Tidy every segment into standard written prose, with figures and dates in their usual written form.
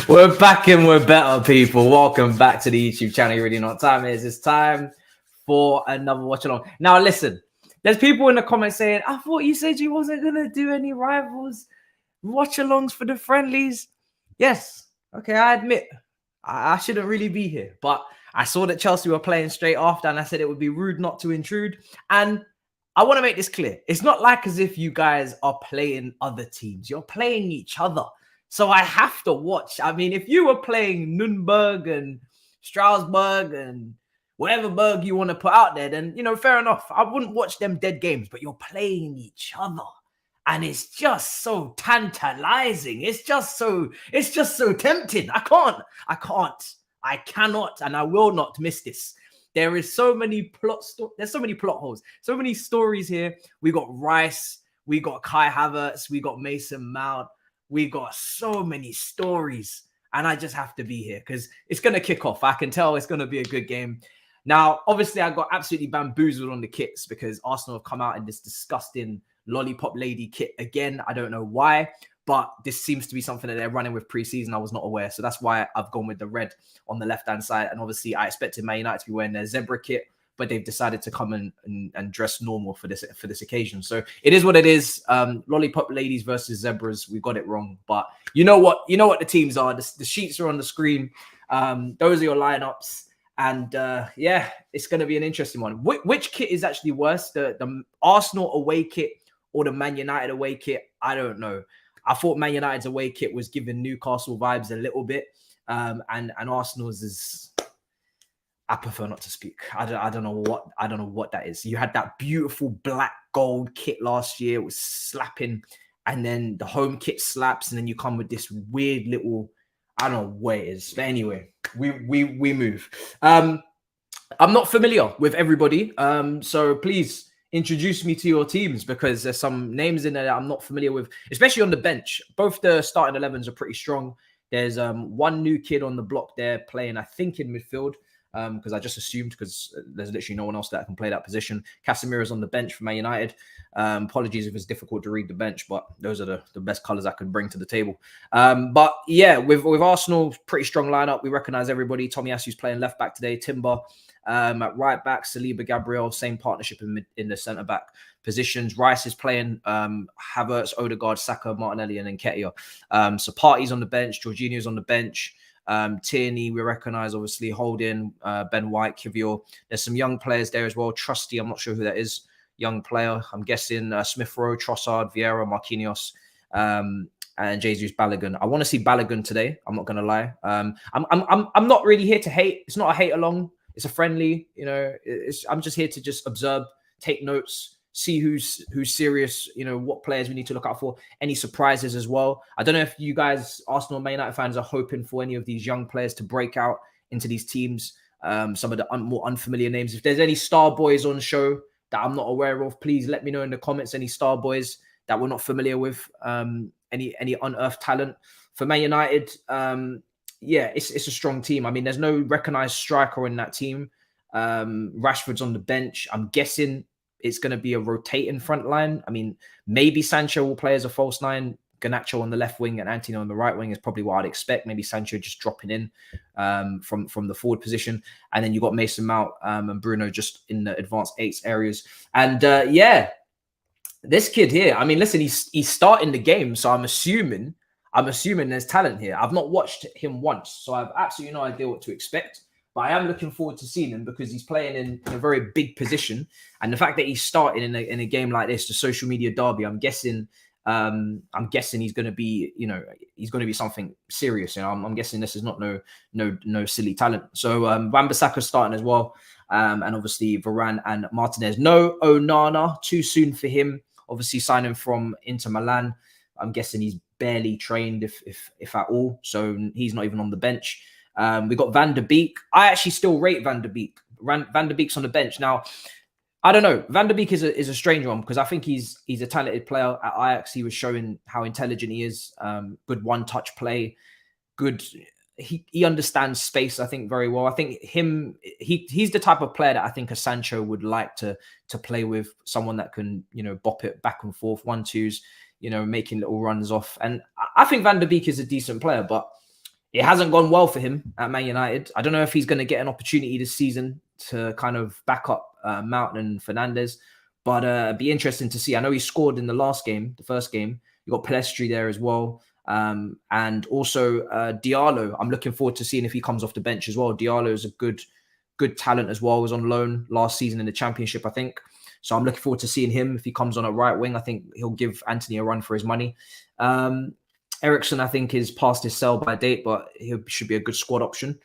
We're back and we're better, people. Welcome back to the YouTube channel. You already know what time it is. It's time for another watch along. Now, listen, there's people in the comments saying, I thought you said you wasn't going to do any rivals watch alongs for the friendlies. Yes. Okay, I admit I shouldn't really be here, but I saw that Chelsea were playing straight after, and I said it would be rude not to intrude. And I want to make this clear. It's not like as if you guys are playing other teams. You're playing each other. So I have to watch. I mean, if you were playing Nürnberg and Strasbourg and whatever Berg you want to put out there, then, you know, fair enough. I wouldn't watch them dead games, but you're playing each other. And it's just so tantalizing. It's just so tempting. I cannot, and I will not miss this. There is so many there's so many plot holes, so many stories here. We got Rice, we got Kai Havertz, we got Mason Mount, we got so many stories, and I just have to be here because it's going to kick off. I can tell it's going to be a good game. Now, obviously, I got absolutely bamboozled on the kits because Arsenal have come out in this disgusting lollipop lady kit again. I don't know why, but this seems to be something that they're running with pre-season. I was not aware. So that's why I've gone with the red on the left-hand side. And obviously, I expected Man United to be wearing their zebra kit, but they've decided to come and dress normal for this occasion. So it is what it is. Lollipop ladies versus zebras. We got it wrong. But you know what the teams are. The sheets are on the screen. Those are your lineups. And yeah, it's going to be an interesting one. Which kit is actually worse? The Arsenal away kit or the Man United away kit? I don't know. I thought Man United's away kit was giving Newcastle vibes a little bit. And Arsenal's is, I prefer not to speak. I don't know what that is. You had that beautiful black gold kit last year. It was slapping. And then the home kit slaps. And then you come with this weird little, I don't know what it is. But anyway, we move. I'm not familiar with everybody. So please introduce me to your teams because there's some names in there that I'm not familiar with, especially on the bench. Both the starting 11s are pretty strong. There's one new kid on the block there playing, I think, in midfield because I just assumed because there's literally no one else that can play that position. Casemiro's on the bench for Man United. Apologies if it's difficult to read the bench, but those are the best colours I could bring to the table. But yeah, with Arsenal, pretty strong lineup. We recognise everybody. Tomiyasu's playing left back today. Timber at right back. Saliba, Gabriel, same partnership in the centre back positions. Rice is playing Havertz, Odegaard, Saka, Martinelli, and Nketiah. So Partey's on the bench. Jorginho's on the bench. Tierney, we recognise, obviously, Holding, Ben White, Kivior. There's some young players there as well. Trusty, I'm not sure who that is. Young player, I'm guessing Smith Rowe, Trossard, Vieira, Marquinhos, and Jesus Balogun. I want to see Balogun today. I'm not going to lie. I'm not really here to hate. It's not a hate along. It's a friendly. You know, I'm just here to just observe, take notes, see who's serious. You know, what players we need to look out for. Any surprises as well. I don't know if you guys, Arsenal, Man United fans, are hoping for any of these young players to break out into these teams. Some of the more unfamiliar names. If there's any star boys on show that I'm not aware of, please let me know in the comments. Any star boys that we're not familiar with, any unearthed talent for Man United. Yeah, it's a strong team. I mean, there's no recognized striker in that team. Rashford's on the bench. I'm guessing it's going to be a rotating front line. I mean, maybe Sancho will play as a false nine. Garnacho on the left wing and Antony on the right wing is probably what I'd expect. Maybe Sancho just dropping in from the forward position. And then you got Mason Mount and Bruno just in the advanced eights areas. And yeah, this kid here, I mean, listen, he's starting the game. So I'm assuming there's talent here. I've not watched him once, so I have absolutely no idea what to expect. But I am looking forward to seeing him because he's playing in a very big position. And the fact that he's starting in a game like this, the social media derby, I'm guessing he's going to be, you know, he's going to be something serious. You know, I'm guessing this is not no silly talent. So Wan-Bissaka's starting as well, and obviously Varane and Martinez. No Onana, too soon for him. Obviously signing from Inter Milan. I'm guessing he's barely trained, if at all. So he's not even on the bench. We got Van der Beek. I actually still rate Van der Beek. Van der Beek's on the bench now. I don't know. Van der Beek is a strange one because I think he's a talented player at Ajax. He was showing how intelligent he is. Good one-touch play. Good. He understands space, I think, very well. I think he's the type of player that I think a Sancho would like to play with. Someone that can, you know, bop it back and forth, 1-2s, you know, making little runs off. And I think Van der Beek is a decent player, but it hasn't gone well for him at Man United. I don't know if he's going to get an opportunity this season to kind of back up Mount and Fernandes, but it'd be interesting to see. I know he scored in the last game, the first game. You got Pelestri there as well. And also Diallo. I'm looking forward to seeing if he comes off the bench as well. Diallo is a good talent as well. Was on loan last season in the Championship, I think. So I'm looking forward to seeing him if he comes on a right wing. I think he'll give Anthony a run for his money. Ericsson, I think, is past his sell-by date, but he should be a good squad option.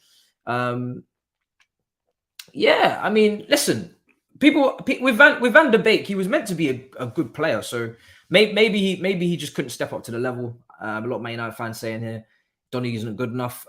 Yeah, I mean, listen, people with Van der Beek, he was meant to be a good player. So maybe he just couldn't step up to the level. A lot of Man United fans saying here, Donny isn't good enough.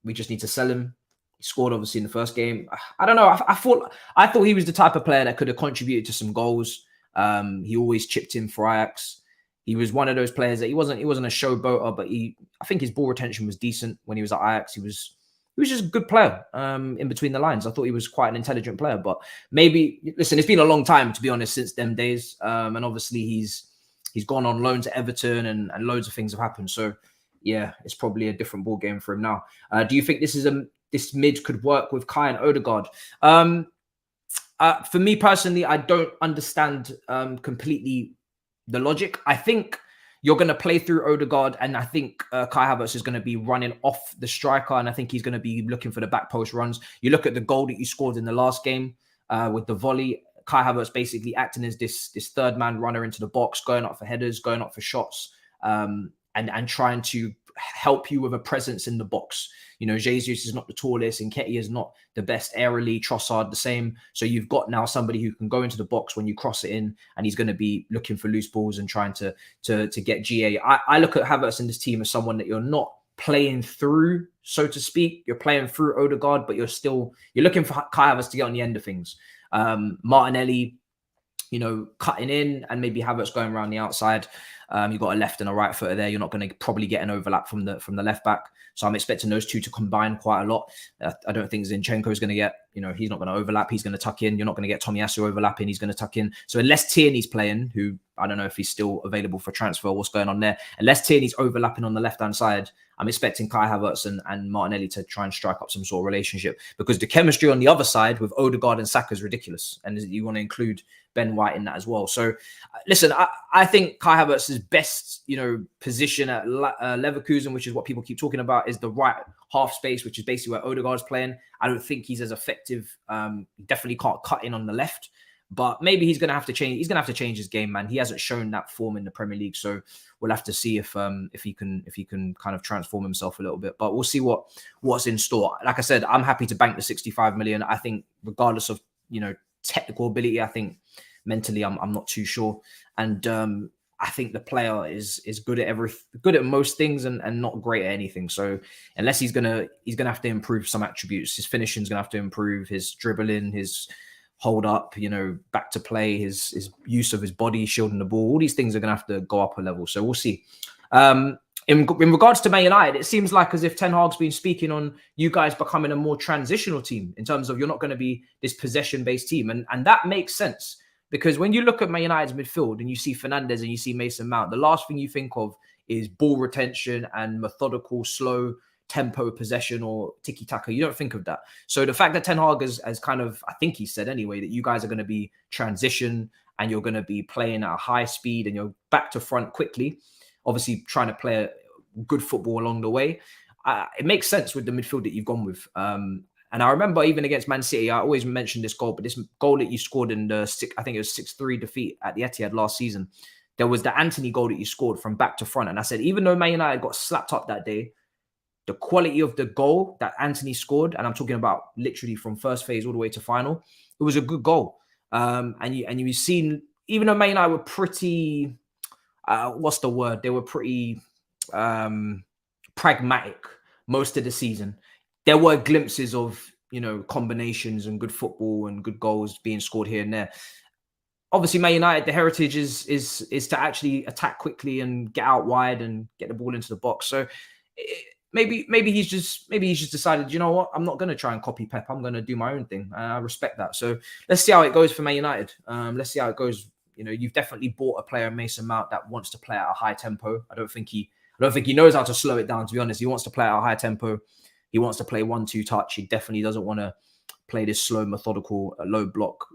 We just need to sell him. He scored obviously in the first game. I don't know. I thought he was the type of player that could have contributed to some goals. He always chipped in for Ajax. He was one of those players that he wasn't a showboater, but I think his ball retention was decent when he was at Ajax. He was just a good player in between the lines. I thought he was quite an intelligent player, but maybe, listen, it's been a long time, to be honest, since them days. And obviously he's gone on loan to Everton and loads of things have happened. So yeah, it's probably a different ball game for him now. Do you think this mid could work with Kai and Odegaard? For me personally, I don't understand completely the logic. I think you're going to play through Odegaard, and I think Kai Havertz is going to be running off the striker, and I think he's going to be looking for the back post runs. You look at the goal that you scored in the last game with the volley. Kai Havertz basically acting as this third man runner into the box, going up for headers, going up for shots, and trying to help you with a presence in the box. You know, Jesus is not the tallest, and Nketiah is not the best aerially, Trossard the same. So you've got now somebody who can go into the box when you cross it in, and he's going to be looking for loose balls and trying to get GA. I look at Havertz in this team as someone that you're not playing through, so to speak. You're playing through Odegaard, but you're looking for Kai Havertz to get on the end of things. Martinelli, you know, cutting in, and maybe Havertz going around the outside. You've got a left and a right footer there. You're not going to probably get an overlap from the left back. So I'm expecting those two to combine quite a lot. I don't think Zinchenko is going to get, you know, he's not going to overlap. He's going to tuck in. You're not going to get Tomiyasu overlapping. He's going to tuck in. So unless Tierney's playing, who I don't know if he's still available for transfer, what's going on there. Unless Tierney's overlapping on the left-hand side, I'm expecting Kai Havertz and Martinelli to try and strike up some sort of relationship, because the chemistry on the other side with Odegaard and Saka is ridiculous. And you want to include Ben White in that as well. So listen, I think Kai Havertz's best, you know, position at Leverkusen, which is what people keep talking about, is the right half space, which is basically where Odegaard's playing. I don't think he's as effective. He definitely can't cut in on the left, but maybe he's going to have to change. He's going to have to change his game, man. He hasn't shown that form in the Premier League. So we'll have to see if he can kind of transform himself a little bit, but we'll see what's in store. Like I said, I'm happy to bank the 65 million. I think regardless of, you know, technical ability, I think mentally I'm not too sure. And I think the player is good at most things and not great at anything. So unless he's gonna have to improve some attributes, his finishing's gonna have to improve, his dribbling, his hold up, you know, back to play, his use of his body, shielding the ball, all these things are gonna have to go up a level. So we'll see. In regards to Man United, it seems like as if Ten Hag's been speaking on you guys becoming a more transitional team in terms of you're not going to be this possession-based team. And that makes sense, because when you look at Man United's midfield and you see Fernandes and you see Mason Mount, the last thing you think of is ball retention and methodical, slow tempo possession or tiki-taka. You don't think of that. So the fact that Ten Hag has kind of, I think he said anyway, that you guys are going to be transition and you're going to be playing at a high speed and you're back to front quickly, obviously trying to play a good football along the way. It makes sense with the midfield that you've gone with. And I remember even against Man City, I always mention this goal, but this goal that you scored in I think it was 6-3 defeat at the Etihad last season, there was the Anthony goal that you scored from back to front. And I said, even though Man United got slapped up that day, the quality of the goal that Anthony scored, and I'm talking about literally from first phase all the way to final, it was a good goal. And you've seen, even though Man United were pretty, what's the word? They were pretty pragmatic most of the season. There were glimpses of, you know, combinations and good football and good goals being scored here and there. Obviously, Man United, the heritage is to actually attack quickly and get out wide and get the ball into the box. So maybe he's just decided, you know what, I'm not going to try and copy Pep. I'm going to do my own thing. I respect that. So let's see how it goes for Man United. Let's see how it goes. You know, you've definitely bought a player, Mason Mount, that wants to play at a high tempo. I don't think he I don't think he knows how to slow it down, to be honest. He wants to play at a high tempo. He wants to play 1-2 touch. He definitely doesn't want to play this slow, methodical, low block,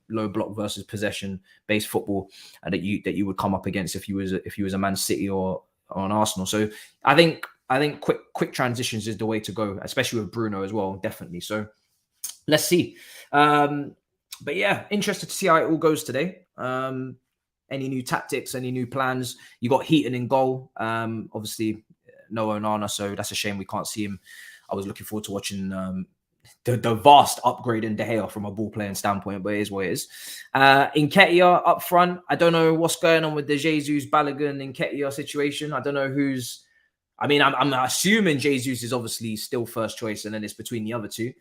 low block versus possession based football that you would come up against if you was a Man City or an Arsenal. So I think quick transitions is the way to go, especially with Bruno as well, definitely. So let's see. But yeah, interested to see how it all goes today. Any new tactics, any new plans? You got Heaton in goal. Obviously, no Onana, so that's a shame we can't see him. I was looking forward to watching the vast upgrade in De Gea from a ball playing standpoint, but it is what it is. Nketiah up front. I don't know what's going on with the Jesus, Balogun, Nketiah situation. I don't know who's... I mean, I'm assuming Jesus is obviously still first choice, and then it's between the other two.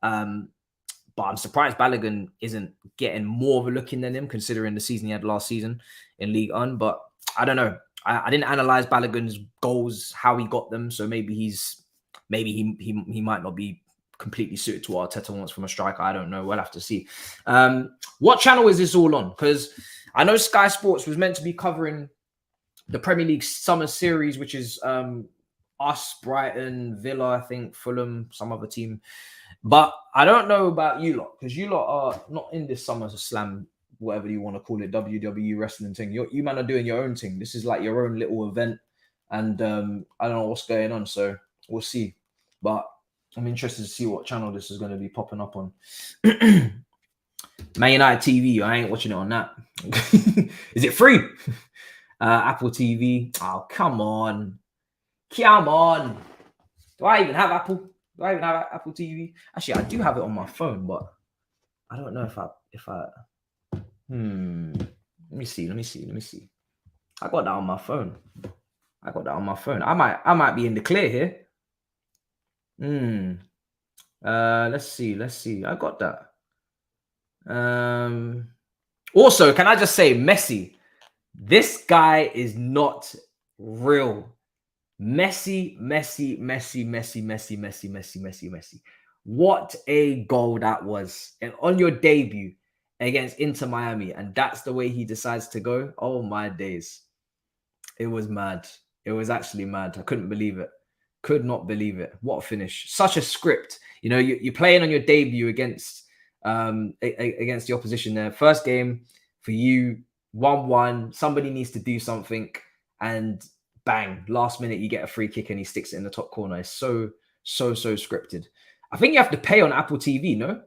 But I'm surprised Balogun isn't getting more of a look in than him, considering the season he had last season in League One. But I don't know. I didn't analyze Balogun's goals, how he got them. So maybe he might not be completely suited to what Arteta wants from a striker. I don't know. We'll have to see. What channel is this all on? Because I know Sky Sports was meant to be covering the Premier League Summer Series, which is us, Brighton, Villa, I think, Fulham, some other team. But I don't know about you lot, because you lot are not in this Summer Slam, whatever you want to call it, WWE wrestling thing. You man are doing your own thing. This is like your own little event. And I don't know what's going on, so we'll see. But I'm interested to see what channel this is going to be popping up on. Man United TV, I ain't watching it on that. Is it free? Apple TV. Oh, come on. Come on. Do I even have Apple? Do I even have Apple TV? Actually, I do have it on my phone, but I don't know if I let me see. I got that on my phone. I might be in the clear here. Let's see. I got that. Also, can I just say, Messi, this guy is not real. Messi. What a goal that was. And on your debut against Inter Miami, and that's the way he decides to go. Oh my days. It was mad. It was actually mad. I couldn't believe it. Could not believe it. What a finish. Such a script. You're playing on your debut against the opposition there. First game for you, 1-1. Somebody needs to do something, and bang, last minute you get a free kick and he sticks it in the top corner. It's so scripted. I think you have to pay on Apple TV, no?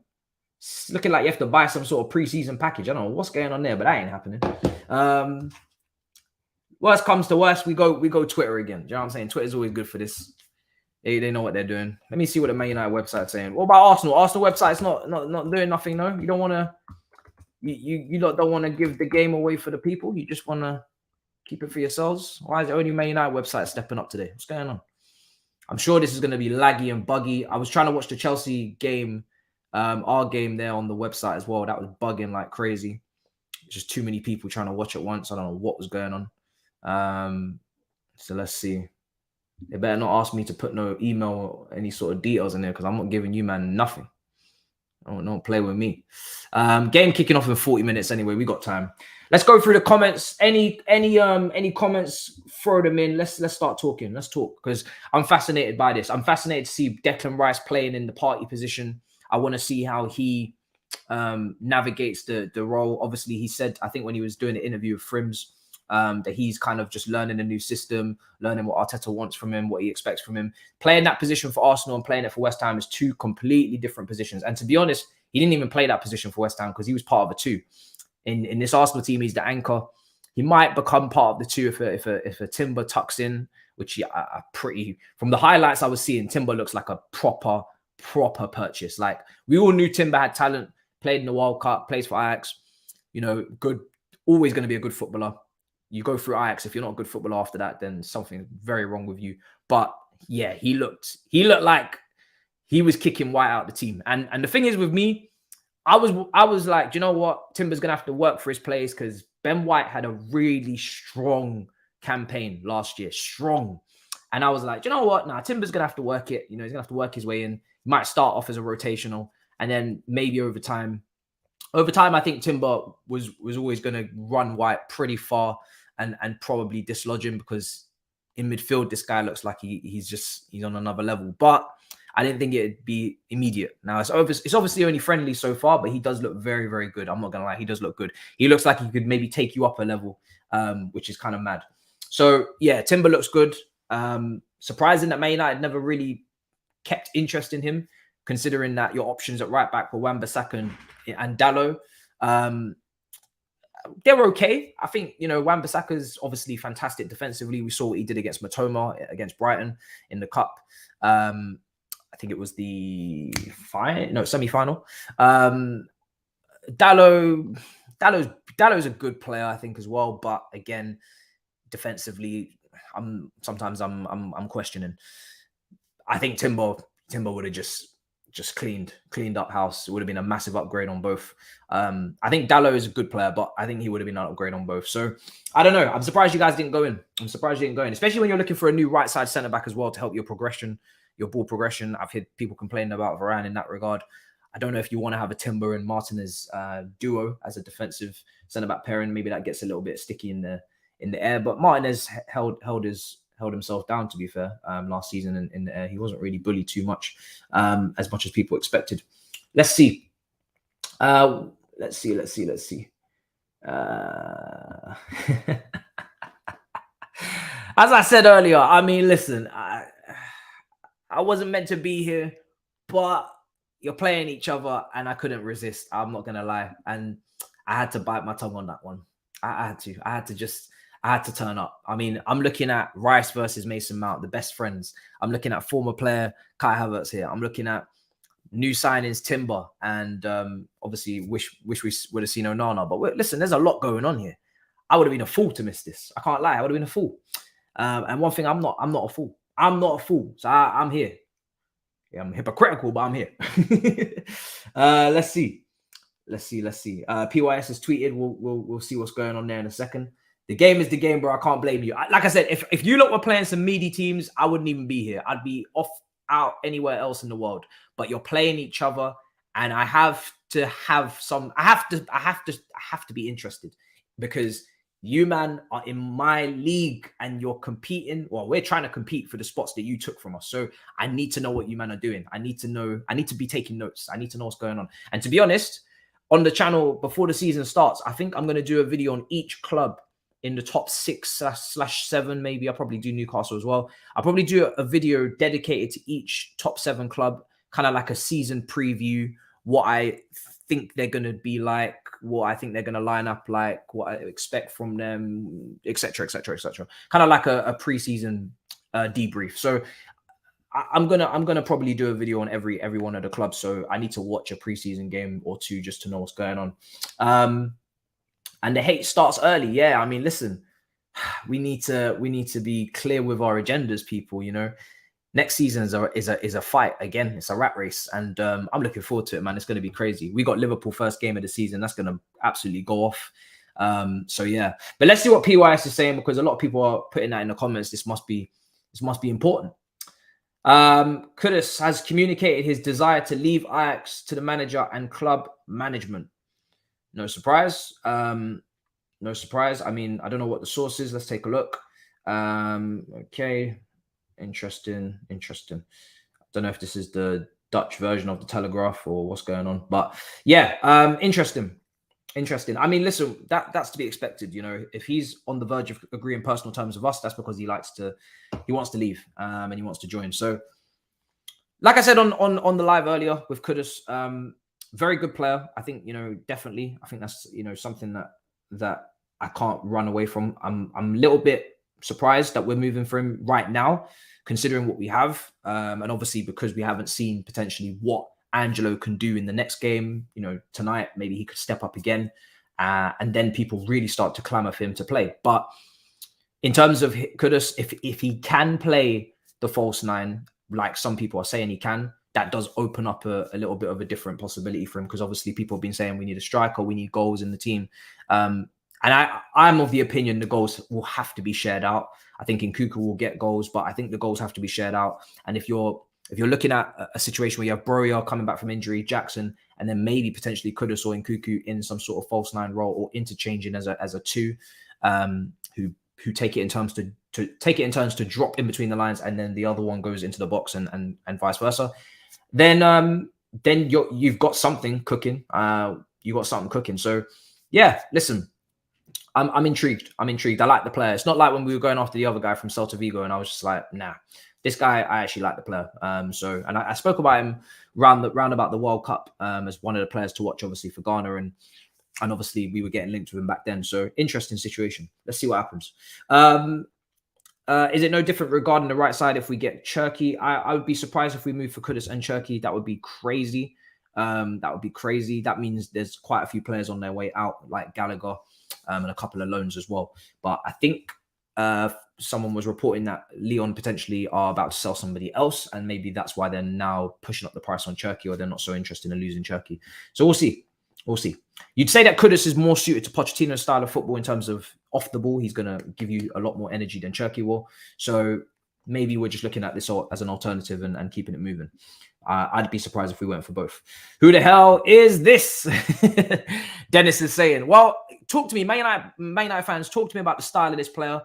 It's looking like you have to buy some sort of pre-season package. I don't know what's going on there, but that ain't happening. Worst comes to worst, we go Twitter again. Do you know what I'm saying? Twitter's always good for this. They know what they're doing. Let me see what the Man United website's saying. What about Arsenal? Arsenal website's not doing nothing, no? You don't want to... You don't want to give the game away for the people. You just want to keep it for yourselves. Why is it only Man United website stepping up today? What's going on? I'm sure this is going to be laggy and buggy. I was trying to watch the Chelsea game, our game there on the website as well. That was bugging like crazy. Just too many people trying to watch at once. I don't know what was going on. So let's see. They better not ask me to put no email or any sort of details in there, because I'm not giving you, man, nothing. Don't play with me. Game kicking off in 40 minutes anyway. We got time. Let's go through the comments. Any comments, throw them in. Let's start talking. Let's talk, because I'm fascinated by this. I'm fascinated to see Declan Rice playing in the party position. I want to see how he navigates the role. Obviously, he said, I think when he was doing the interview with Frims, that he's kind of just learning a new system, learning what Arteta wants from him, what he expects from him. Playing that position for Arsenal and playing it for West Ham is two completely different positions. And to be honest, he didn't even play that position for West Ham because he was part of a two. In this Arsenal team, he's the anchor. He might become part of the two if a Timber tucks in, which from the highlights I was seeing, Timber looks like a proper purchase. Like, we all knew Timber had talent, played in the World Cup, plays for Ajax, good, always going to be a good footballer. You go through Ajax, if you're not a good footballer after that, then something's very wrong with you. But yeah, he looked like he was kicking White out the team. And the thing is with me, I was like, do you know what? Timber's gonna have to work for his place, because Ben White had a really strong campaign last year. Strong. And I was like, do you know what? Nah, Timber's gonna have to work it. He's gonna have to work his way in. He might start off as a rotational, and then maybe over time, I think Timber was always gonna run White pretty far and probably dislodge him, because in midfield, this guy looks like he's on another level. But I didn't think it'd be immediate. Now it's obviously only friendly so far, but he does look very, very good. I'm not gonna lie, he does look good. He looks like he could maybe take you up a level, which is kind of mad. So yeah, Timber looks good. Surprising that Man United never really kept interest in him, considering that your options at right back were Wan-Bissaka and Dalot. They're okay. I think, Wan-Bissaka's obviously fantastic defensively. We saw what he did against Matoma, against Brighton in the cup. I think it was the semi-final. Dalot's a good player, I think, as well. But again, defensively, I'm questioning. I think Timber would have just cleaned up house. It would have been a massive upgrade on both. I think Dalot is a good player, but I think he would have been an upgrade on both. So I don't know. I'm surprised you guys didn't go in. Especially when you're looking for a new right side centre back as well to help your progression, your ball progression. I've heard people complaining about Varane in that regard. I don't know if you want to have a Timber and Martinez duo as a defensive centre back pairing. Maybe that gets a little bit sticky in the air. But Martinez held himself down, to be fair, last season in the air. He wasn't really bullied too much, as much as people expected. Let's see. Let's see. As I said earlier, I mean, listen, I wasn't meant to be here, but you're playing each other and I couldn't resist. I'm not going to lie. And I had to bite my tongue on that one. I had to turn up. I mean, I'm looking at Rice versus Mason Mount, the best friends. I'm looking at former player Kai Havertz here. I'm looking at new signings Timber, and obviously wish we would have seen Onana. But listen, there's a lot going on here. I would have been a fool to miss this. I can't lie. I would have been a fool. And one thing, I'm not a fool. I'm not a fool. So I'm here. Yeah, I'm hypocritical, but I'm here. Let's see. PYS has tweeted. We'll see what's going on there in a second. The game is the game, bro. I can't blame you. Like I said, if you lot were playing some meaty teams, I wouldn't even be here. I'd be out anywhere else in the world. But you're playing each other, and I have to have some. I have to be interested, because you, man, are in my league and you're competing. Well, we're trying to compete for the spots that you took from us. So I need to know what you, man, are doing. I need to know. I need to be taking notes. I need to know what's going on. And to be honest, on the channel before the season starts, I think I'm going to do a video on each club in the top 6/7. Maybe I'll probably do Newcastle as well. I'll probably do a video dedicated to each top 7 club, kind of like a season preview, what I think they're going to be like, what I think they're going to line up like, what I expect from them, etc., etc., etc. Kind of like a preseason debrief. So I'm gonna probably do a video on every one of the clubs. So I need to watch a preseason game or two just to know what's going on. And the hate starts early. Yeah, I mean, listen, we need to be clear with our agendas, people. Next season is a fight again. It's a rat race, and I'm looking forward to it, man. It's going to be crazy. We got Liverpool first game of the season. That's going to absolutely go off. So yeah, but let's see what PYS is saying, because a lot of people are putting that in the comments. This must be important. Kudus has communicated his desire to leave Ajax to the manager and club management. No surprise. No surprise. I mean, I don't know what the source is. Let's take a look. Okay. Interesting. I don't know if this is the Dutch version of the Telegraph or what's going on, but yeah, interesting. I mean, listen, that's to be expected. If he's on the verge of agreeing personal terms with us, that's because he wants to leave, and he wants to join. So, like I said on the live earlier with Kudus, very good player. I think, definitely. I think that's, something that I can't run away from. I'm a little bit surprised that we're moving for him right now, considering what we have. And obviously because we haven't seen potentially what Angelo can do in the next game, tonight, maybe he could step up again. And then people really start to clamor for him to play. But in terms of Kudus, if he can play the false 9, like some people are saying he can, that does open up a little bit of a different possibility for him, because obviously people have been saying we need a striker, we need goals in the team. And I'm of the opinion the goals will have to be shared out. I think Nkuku will get goals, but I think the goals have to be shared out. And if you're looking at a situation where you have Broja coming back from injury, Jackson, and then maybe potentially Kudus or Nkuku in some sort of false 9 role, or interchanging as a 2, who who take it in turns to drop in between the lines, and then the other one goes into the box, and vice versa. Then you've got something cooking. You got something cooking. So yeah, listen, I'm intrigued. I'm intrigued. I like the player. It's not like when we were going after the other guy from Celta Vigo, and I was just like, nah, this guy, I actually like the player. So I spoke about him round about the World Cup as one of the players to watch, obviously, for Ghana, and obviously we were getting linked with him back then. So interesting situation. Let's see what happens. Is it no different regarding the right side if we get Cherki? I would be surprised if we move for Kudus and Cherki. That would be crazy. That would be crazy. That means there's quite a few players on their way out, like Gallagher, and a couple of loans as well. But I think someone was reporting that Lyon potentially are about to sell somebody else, and maybe that's why they're now pushing up the price on Cherki, or they're not so interested in losing Cherki. So we'll see. We'll see. You'd say that Kudus is more suited to Pochettino's style of football in terms of off the ball. He's going to give you a lot more energy than Cherki will. So maybe we're just looking at this as an alternative and keeping it moving. I'd be surprised if we went for both. Who the hell is this? Dennis is saying, well, talk to me. Man United fans, talk to me about the style of this player.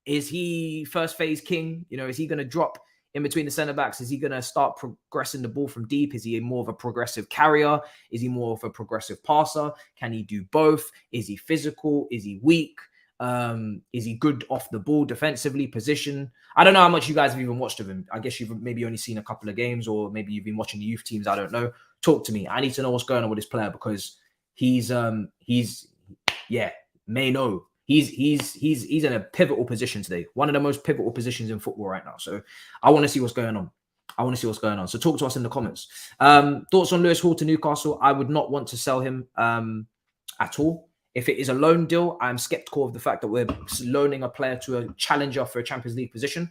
Is he first phase king? You know, is he going to drop in between the centre backs? Is he going to start progressing the ball from deep? Is he more of a progressive carrier? Is he more of a progressive passer? Can he do both? Is he physical? Is he weak? Is he good off the ball defensively, position? I don't know how much you guys have even watched of him. I guess you've maybe only seen a couple of games, or maybe you've been watching the youth teams. I don't know. Talk to me. I need to know what's going on with this player, because he's in a pivotal position today. One of the most pivotal positions in football right now. So I want to see what's going on. So talk to us in the comments. Thoughts on Lewis Hall to Newcastle? I would not want to sell him at all. If it is a loan deal, I'm skeptical of the fact that we're loaning a player to a challenger for a Champions League position.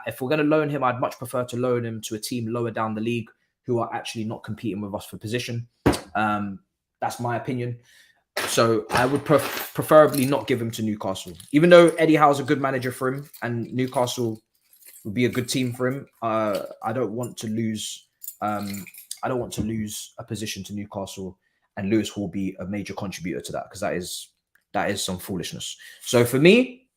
If we're going to loan him, I'd much prefer to loan him to a team lower down the league who are actually not competing with us for position. That's my opinion. So I would preferably not give him to Newcastle, even though Eddie Howe's a good manager for him and Newcastle would be a good team for him. I don't want to lose. I don't want to lose a position to Newcastle, and Lewis Hall be a major contributor to that, because that is some foolishness. So for me,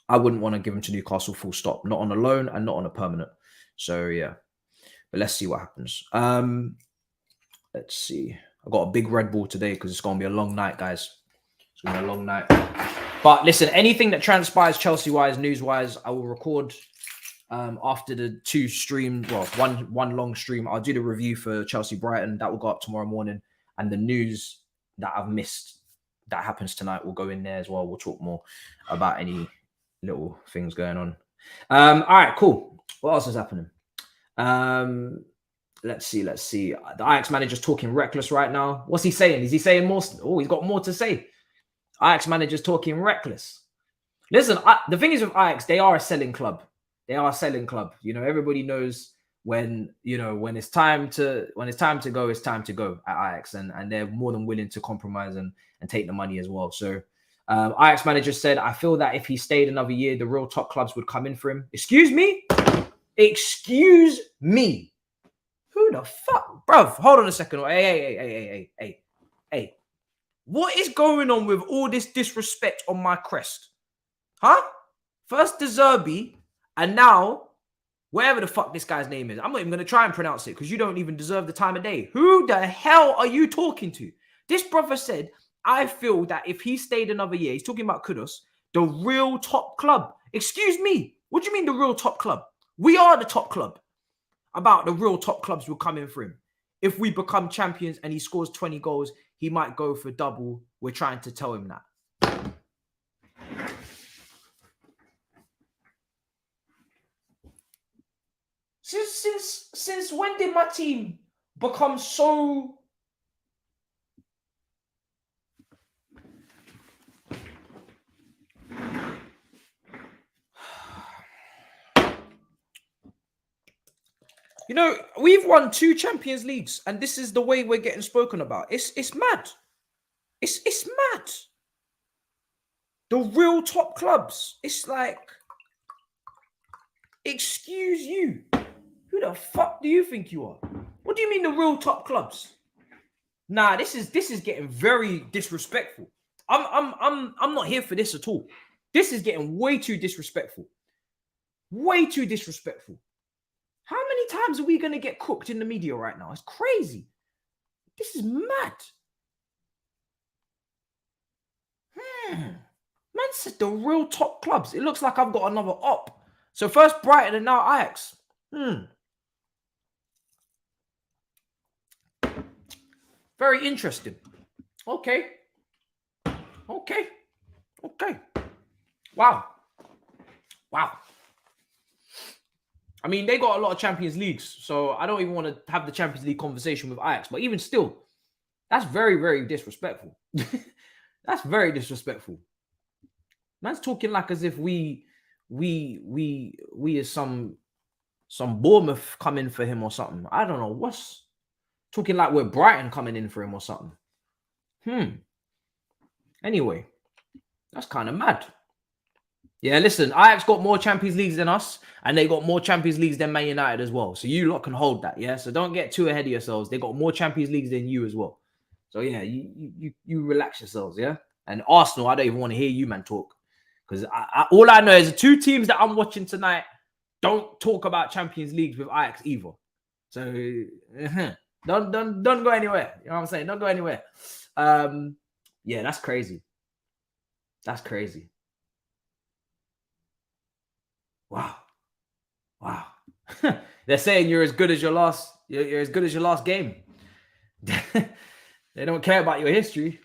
I wouldn't want to give him to Newcastle full stop, not on a loan and not on a permanent. So yeah, but let's see what happens. Let's see. I got a big Red Bull today because it's going to be a long night, guys. It's going to be a long night. But listen, anything that transpires Chelsea-wise, news-wise, I will record after the two streams. Well, one long stream. I'll do the review for Chelsea-Brighton. That will go up tomorrow morning. And the news that I've missed that happens tonight will go in there as well. We'll talk more about any little things going on. All right, cool. What else is happening? Let's see. The Ajax manager's talking reckless right now. What's he saying? Is he saying more? Oh, he's got more to say. Ajax manager's talking reckless. Listen, the thing is with Ajax, they are a selling club. You know, everybody knows when it's time to go, it's time to go at Ajax, and they're more than willing to compromise and take the money as well. So Ajax manager said, I feel that if he stayed another year, the real top clubs would come in for him. Excuse me? Who the fuck? Bruv, hold on a second. Hey. What is going on with all this disrespect on my crest? Huh? First De Zerbi, and now whatever the fuck this guy's name is. I'm not even going to try and pronounce it because you don't even deserve the time of day. Who the hell are you talking to? This brother said, I feel that if he stayed another year, he's talking about Kudus, the real top club. Excuse me. What do you mean the real top club? We are the top club. About the real top clubs will come in for him. If we become champions and he scores 20 goals, he might go for double. We're trying to tell him that. Since when did my team become so... You know, we've won 2 Champions Leagues, and this is the way we're getting spoken about. It's mad. It's mad. The real top clubs. It's like, excuse you. Who the fuck do you think you are? What do you mean the real top clubs? Nah, this is getting very disrespectful. I'm not here for this at all. This is getting way too disrespectful. Way too disrespectful. How many times are we going to get cooked in the media right now? It's crazy. This is mad. Man said the real top clubs. It looks like I've got another op. So first Brighton and now Ajax. Very interesting. Okay. Wow. I mean, they got a lot of Champions Leagues, so I don't even want to have the Champions League conversation with Ajax. But even still, that's very, very disrespectful. That's very disrespectful. Man's talking like as if we as some Bournemouth coming for him or something. I don't know what's talking like we're Brighton coming in for him or something. Anyway, that's kind of mad. Yeah, listen, Ajax got more Champions Leagues than us, and they got more Champions Leagues than Man United as well. So you lot can hold that, yeah? So don't get too ahead of yourselves. They got more Champions Leagues than you as well. So yeah, you relax yourselves, yeah? And Arsenal, I don't even want to hear you, man, talk. Because all I know is the two teams that I'm watching tonight don't talk about Champions Leagues with Ajax either. So don't go anywhere. You know what I'm saying? Don't go anywhere. Yeah, that's crazy. That's crazy. Wow. They're saying you're as good as your last. You're as good as your last game. They don't care about your history.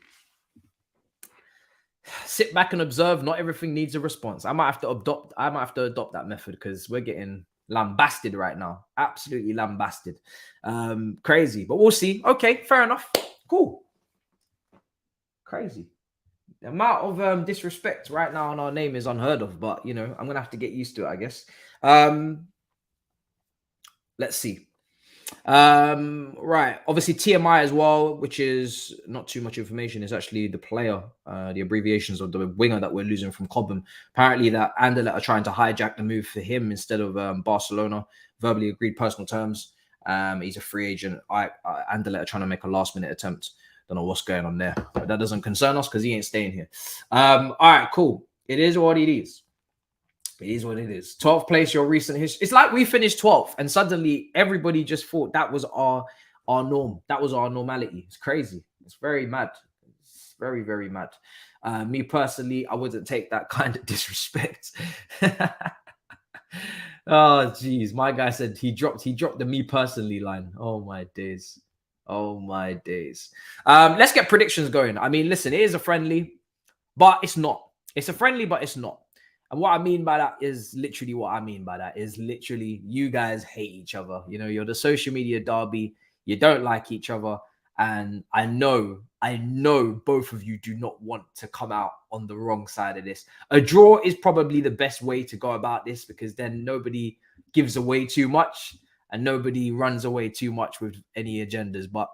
Sit back and observe. Not everything needs a response. I might have to adopt that method because we're getting lambasted right now. Absolutely lambasted. Crazy, but we'll see. Okay, fair enough. Cool. Crazy. The amount of disrespect right now on our name is unheard of, but you know, I'm gonna have to get used to it, I guess. Let's see. Right, obviously TMI as well, which is not too much information. Is actually the player, the abbreviations of the winger that we're losing from Cobham. Apparently that Anderlecht are trying to hijack the move for him instead of Barcelona. Verbally agreed personal terms. He's a free agent. Anderlecht are trying to make a last minute attempt. Don't know what's going on there, but that doesn't concern us because he ain't staying here. All right, cool. It is what it is. It is what it is. 12th place, your recent history. It's like we finished 12th and suddenly everybody just thought that was our norm. That was our normality. It's crazy. It's very mad. It's very, very mad. Me personally, I wouldn't take that kind of disrespect. Oh, geez. My guy said he dropped the me personally line. Oh, my days. Oh, my days. Let's get predictions going. I mean, listen, it is a friendly, but it's not. It's a friendly, but it's not. And what I mean by that is literally you guys hate each other. You know, you're the social media derby. You don't like each other. And I know both of you do not want to come out on the wrong side of this. A draw is probably the best way to go about this because then nobody gives away too much and nobody runs away too much with any agendas. But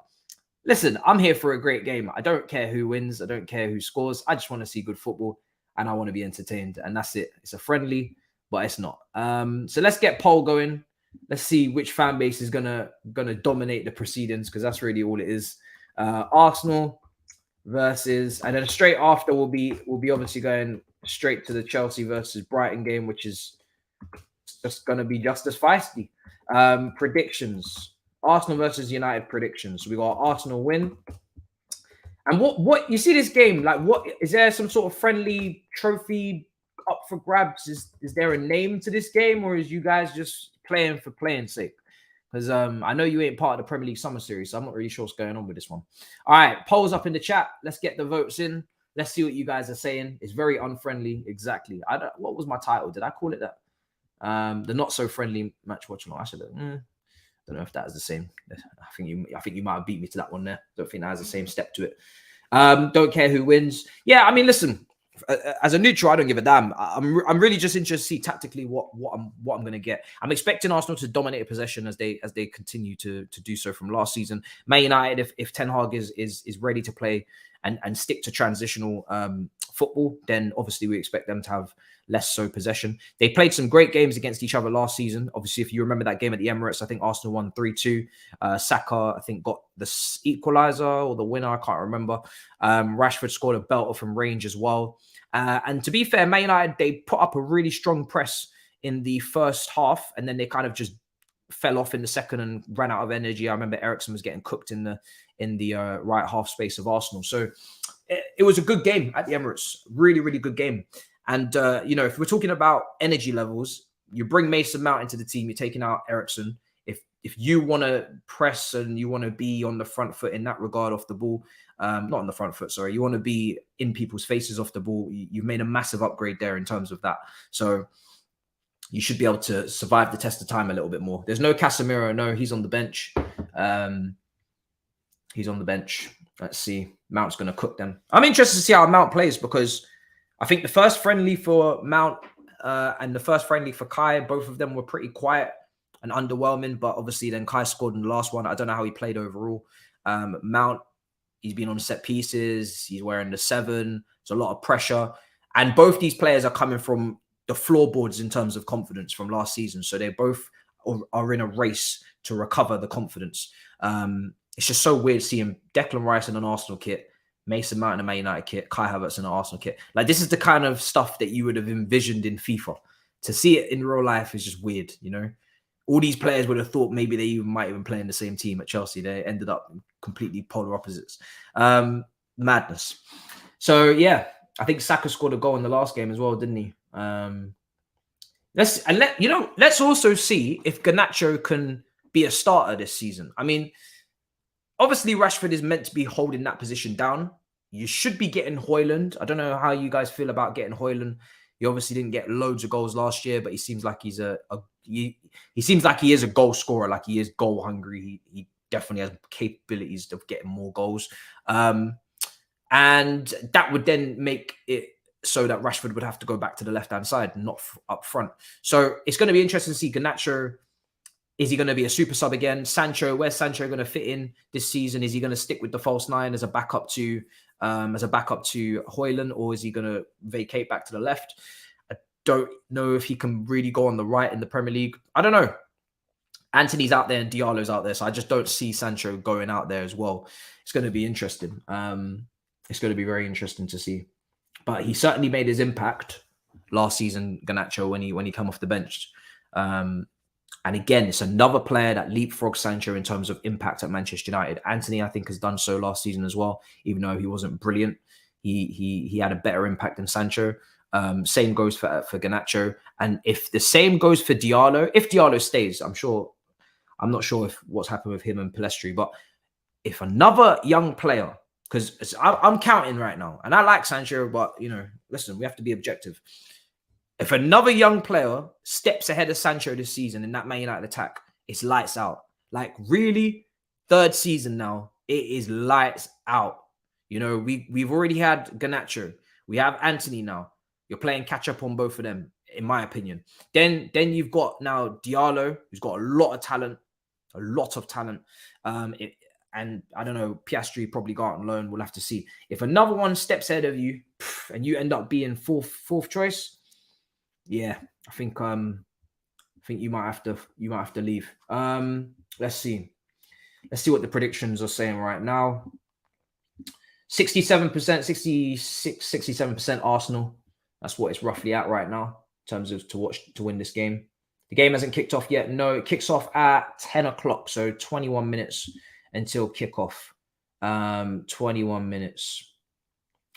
listen, I'm here for a great game. I don't care who wins. I don't care who scores. I just want to see good football. And I want to be entertained. And that's it. It's a friendly, but it's not. So let's get poll going. Let's see which fan base is gonna dominate the proceedings, because that's really all it is. Arsenal versus, and then straight after we'll be obviously going straight to the Chelsea versus Brighton game, which is just gonna be just as feisty. Predictions. Arsenal versus United predictions. We got Arsenal win. And what you see this game, like, what is there some sort of friendly trophy up for grabs? Is there a name to this game, or is you guys just playing for playing's sake? Because I know you ain't part of the Premier League Summer Series, so I'm not really sure what's going on with this one. All right, polls up in the chat. Let's get the votes in. Let's see what you guys are saying. It's very unfriendly. Exactly. What was my title? Did I call it that? The not so friendly match Watchalong. I should don't know if that is the same. I think you might have beat me to that one there. Don't think that has the same step to it. Don't care who wins. Yeah, I mean, listen. As a neutral, I don't give a damn. I'm really just interested to see tactically what I'm going to get. I'm expecting Arsenal to dominate a possession as they continue to do so from last season. Man United, if Ten Hag is ready to play and stick to transitional football, then obviously we expect them to have less so possession. They played some great games against each other last season. Obviously, if you remember that game at the Emirates, I think Arsenal won 3-2. Saka, I think, got the equaliser or the winner. I can't remember. Rashford scored a belter from range as well. And to be fair, Man United, they put up a really strong press in the first half, and then they kind of just fell off in the second and ran out of energy. I remember Eriksen was getting cooked in the right half space of Arsenal. So it was a good game at the Emirates. Really, really good game. And, if we're talking about energy levels, you bring Mason Mount into the team, you're taking out Eriksen. If you want to press and you want to be on the front foot in that regard off the ball, not on the front foot, sorry, you want to be in people's faces off the ball, you've made a massive upgrade there in terms of that. So you should be able to survive the test of time a little bit more. There's no Casemiro. No, he's on the bench. He's on the bench. Let's see. Mount's going to cook them. I'm interested to see how Mount plays, because I think the first friendly for Mount and the first friendly for Kai, both of them were pretty quiet and underwhelming. But obviously then Kai scored in the last one. I don't know how he played overall. Mount, he's been on set pieces. He's wearing the 7. There's a lot of pressure. And both these players are coming from the floorboards in terms of confidence from last season. So they both are in a race to recover the confidence. It's just so weird seeing Declan Rice in an Arsenal kit, Mason Mount in a Man United kit, Kai Havertz in an Arsenal kit. Like, this is the kind of stuff that you would have envisioned in FIFA. To see it in real life is just weird, All these players would have thought maybe they might even play in the same team at Chelsea. They ended up completely polar opposites. Madness. So, yeah, I think Saka scored a goal in the last game as well, didn't he? Let's also see if Garnacho can be a starter this season. I mean, obviously Rashford is meant to be holding that position down. You should be getting Højlund. I don't know how you guys feel about getting Højlund. He obviously didn't get loads of goals last year, but he seems like he seems like he is a goal scorer, like he is goal hungry. He definitely has capabilities of getting more goals. And that would then make it so that Rashford would have to go back to the left-hand side and not up front. So it's going to be interesting to see Garnacho. Is he going to be a super sub again? Sancho, where's Sancho going to fit in this season? Is he going to stick with the false 9 as a backup to Højlund, or is he going to vacate back to the left? I don't know if he can really go on the right in the Premier League. I don't know. Anthony's out there and Diallo's out there, so I just don't see Sancho going out there as well. It's going to be interesting. It's going to be very interesting to see. But he certainly made his impact last season, Garnacho, when he came off the bench. And again, it's another player that leapfrogs Sancho in terms of impact at Manchester United. Anthony, I think, has done so last season as well. Even though he wasn't brilliant, he had a better impact than Sancho. Same goes for Garnacho. And if the same goes for Diallo, if Diallo stays, I'm not sure if what's happened with him and Pellistri, but if another young player, because I'm counting right now, and I like Sancho, but, listen, we have to be objective. If another young player steps ahead of Sancho this season in that Man United attack, it's lights out. Like, really, 3rd season now, it is lights out. We've already had Garnacho. We have Anthony now. You're playing catch up on both of them, in my opinion. Then you've got now Diallo, who's got a lot of talent. And I don't know, Piastri probably got on loan. We'll have to see. If another one steps ahead of you and you end up being fourth choice, yeah, I think you might have to leave. Let's see what the predictions are saying right now. 67%, 67% Arsenal. That's what it's roughly at right now in terms of to win this game. The game hasn't kicked off yet. No, it kicks off at 10 o'clock, so 21 minutes until kickoff. 21 minutes.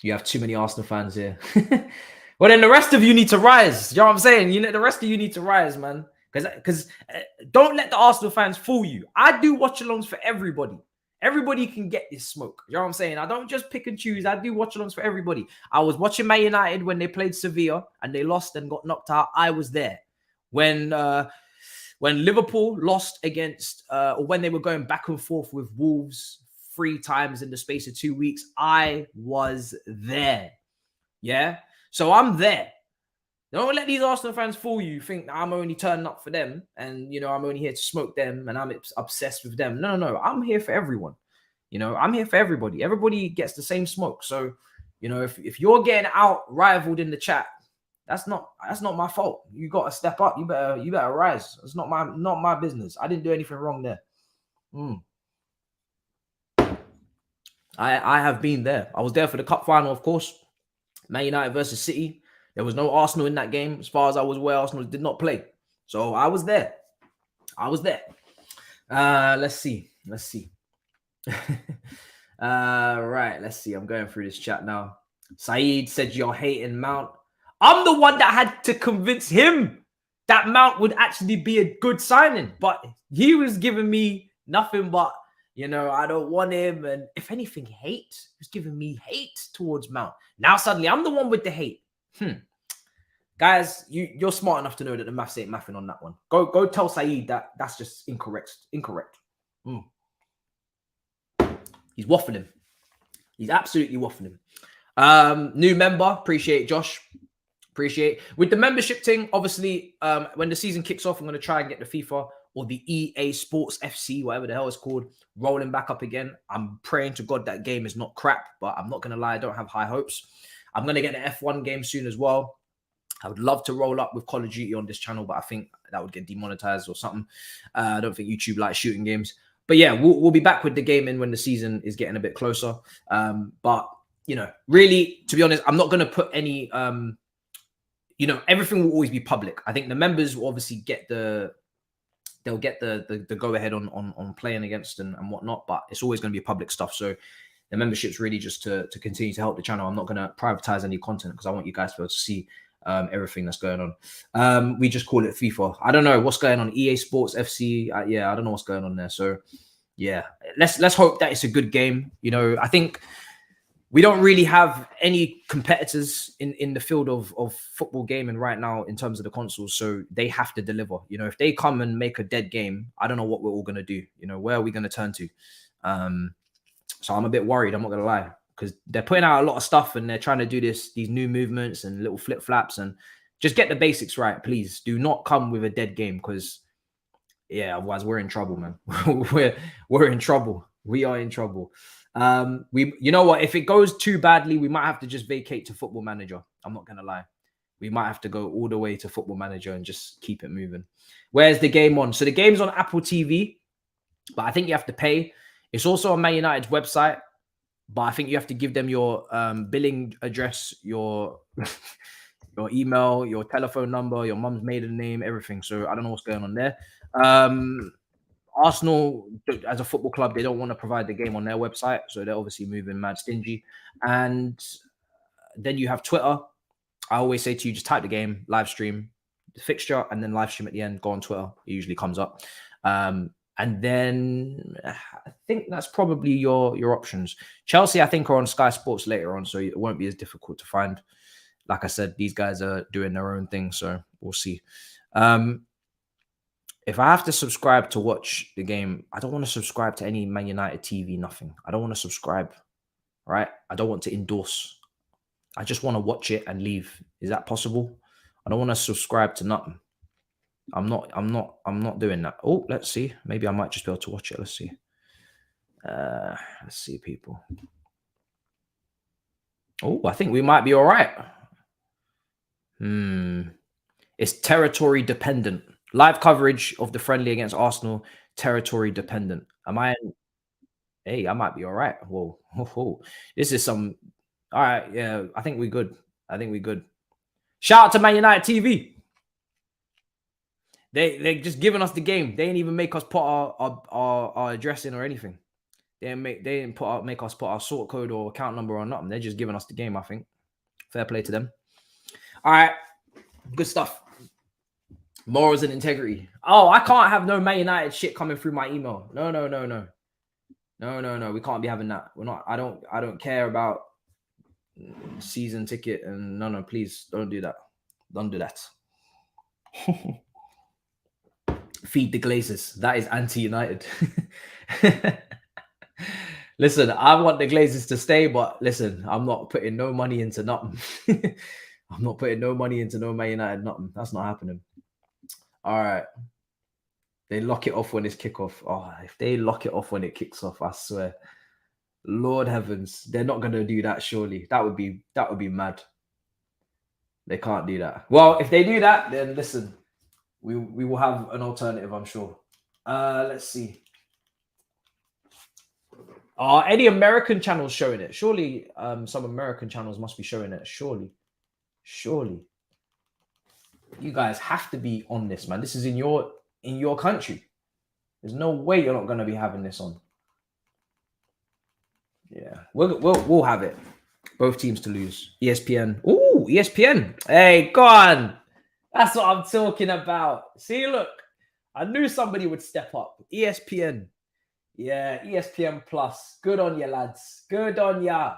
You have too many Arsenal fans here. Well, then the rest of you need to rise. You know what I'm saying? The rest of you need to rise, man. Because don't let the Arsenal fans fool you. I do watch-alongs for everybody. Everybody can get this smoke. You know what I'm saying? I don't just pick and choose. I do watch-alongs for everybody. I was watching Man United when they played Sevilla and they lost and got knocked out. I was there. When Liverpool lost against, or when they were going back and forth with Wolves 3 times in the space of 2 weeks, I was there. Yeah? So I'm there. Don't let these Arsenal fans fool you. Think I'm only turning up for them and, I'm only here to smoke them and I'm obsessed with them. No. I'm here for everyone. I'm here for everybody. Everybody gets the same smoke. So, if you're getting out rivaled in the chat, that's not my fault. You got to step up. You better rise. It's not my business. I didn't do anything wrong there. I have been there. I was there for the cup final, of course. Man United versus City. There was no Arsenal in that game. As far as I was aware, Arsenal did not play. So I was there. Let's see. Right, let's see. I'm going through this chat now. Saeed said you're hating Mount. I'm the one that had to convince him that Mount would actually be a good signing, but he was giving me nothing but, you know, I don't want him. And if anything, hate. He was giving me hate towards Mount. Now suddenly I'm the one with the hate. Guys, you're smart enough to know that the maths ain't mathing on that one. Go tell Saeed that that's just incorrect. He's waffling. He's absolutely waffling. New member, appreciate Josh. Appreciate with the membership thing. Obviously, when the season kicks off, I'm going to try and get the FIFA or the EA Sports FC, whatever the hell it's called, rolling back up again. I'm praying to God that game is not crap, but I'm not going to lie, I don't have high hopes. I'm going to get the F1 game soon as well. I would love to roll up with Call of Duty on this channel, but I think that would get demonetized or something. I don't think YouTube likes shooting games. But yeah, we'll be back with the gaming when the season is getting a bit closer. But, you know, really, to be honest, I'm not going to put any, you know, everything will always be public. I think the members will obviously get the go ahead on playing against and whatnot, but it's always going to be public stuff. So the membership's really just to continue to help the channel. I'm not going to privatize any content because I want you guys to be able to see everything that's going on. We just call it FIFA. I don't know what's going on. EA Sports FC. Yeah, I don't know what's going on there. So yeah, let's hope that it's a good game. You know, I think we don't really have any competitors in the field of football gaming right now in terms of the consoles. So they have to deliver. You know, if they come and make a dead game, I don't know what we're all going to do. You know, where are we going to turn to? So I'm a bit worried. I'm not going to lie. Because they're putting out a lot of stuff and they're trying to do these new movements and little flip flaps, and just get the basics right, please. Do not come with a dead game, because yeah, otherwise we're in trouble, man. we're in trouble. We are in trouble. You know what? If it goes too badly, we might have to just vacate to Football Manager. I'm not gonna lie. We might have to go all the way to Football Manager and just keep it moving. Where's the game on? So the game's on Apple TV, but I think you have to pay. It's also on Man United's website. But I think you have to give them your billing address, your email, your telephone number, your mum's maiden name, everything. So I don't know what's going on there. Arsenal, as a football club, they don't want to provide the game on their website. So they're obviously moving mad stingy. And then you have Twitter. I always say to you, just type the game, live stream, the fixture, and then live stream at the end. Go on Twitter. It usually comes up. And then I think that's probably your options. Chelsea, I think, are on Sky Sports later on, so it won't be as difficult to find. Like I said, these guys are doing their own thing, so we'll see. If I have to subscribe to watch the game, I don't want to subscribe to any Man United TV, nothing. I don't want to subscribe, right? I don't want to endorse. I just want to watch it and leave. Is that possible? I don't want to subscribe to nothing. I'm not doing that. Oh, let's see. Maybe I might just be able to watch it. Let's see. Let's see, people. Oh, I think we might be all right. It's territory dependent. Live coverage of the friendly against Arsenal, territory dependent. Am I? Hey, I might be all right. Whoa. This is some. All right. Yeah, I think we're good. Shout out to Man United TV. They just giving us the game. They didn't even make us put our address in or anything. They didn't make us put our sort code or account number or nothing. They're just giving us the game, I think. Fair play to them. All right. Good stuff. Morals and integrity. Oh, I can't have no Man United shit coming through my email. No. We can't be having that. We're not. I don't care about season ticket and no. Please don't do that. Don't do that. Feed the Glazers. That is anti-United. Listen, I want the Glazers to stay, but listen, I'm not putting no money into nothing. I'm not putting no money into no Man United nothing. That's not happening. All right. They lock it off when it's kickoff. Oh, if they lock it off when it kicks off, I swear. Lord heavens, they're not going to do that, surely. That would be mad. They can't do that. Well, if they do that, then listen, we will have an alternative, I'm sure. Let's see. Are any American channels showing it? Surely some American channels must be showing it. Surely. You guys have to be on this, man. This is in your country. There's no way you're not going to be having this on. Yeah, we'll have it. Both teams to lose. ESPN. Ooh, ESPN. Hey, go on. That's what I'm talking about. See, look, I knew somebody would step up. ESPN. Yeah, ESPN Plus. Good on you, lads. Good on ya.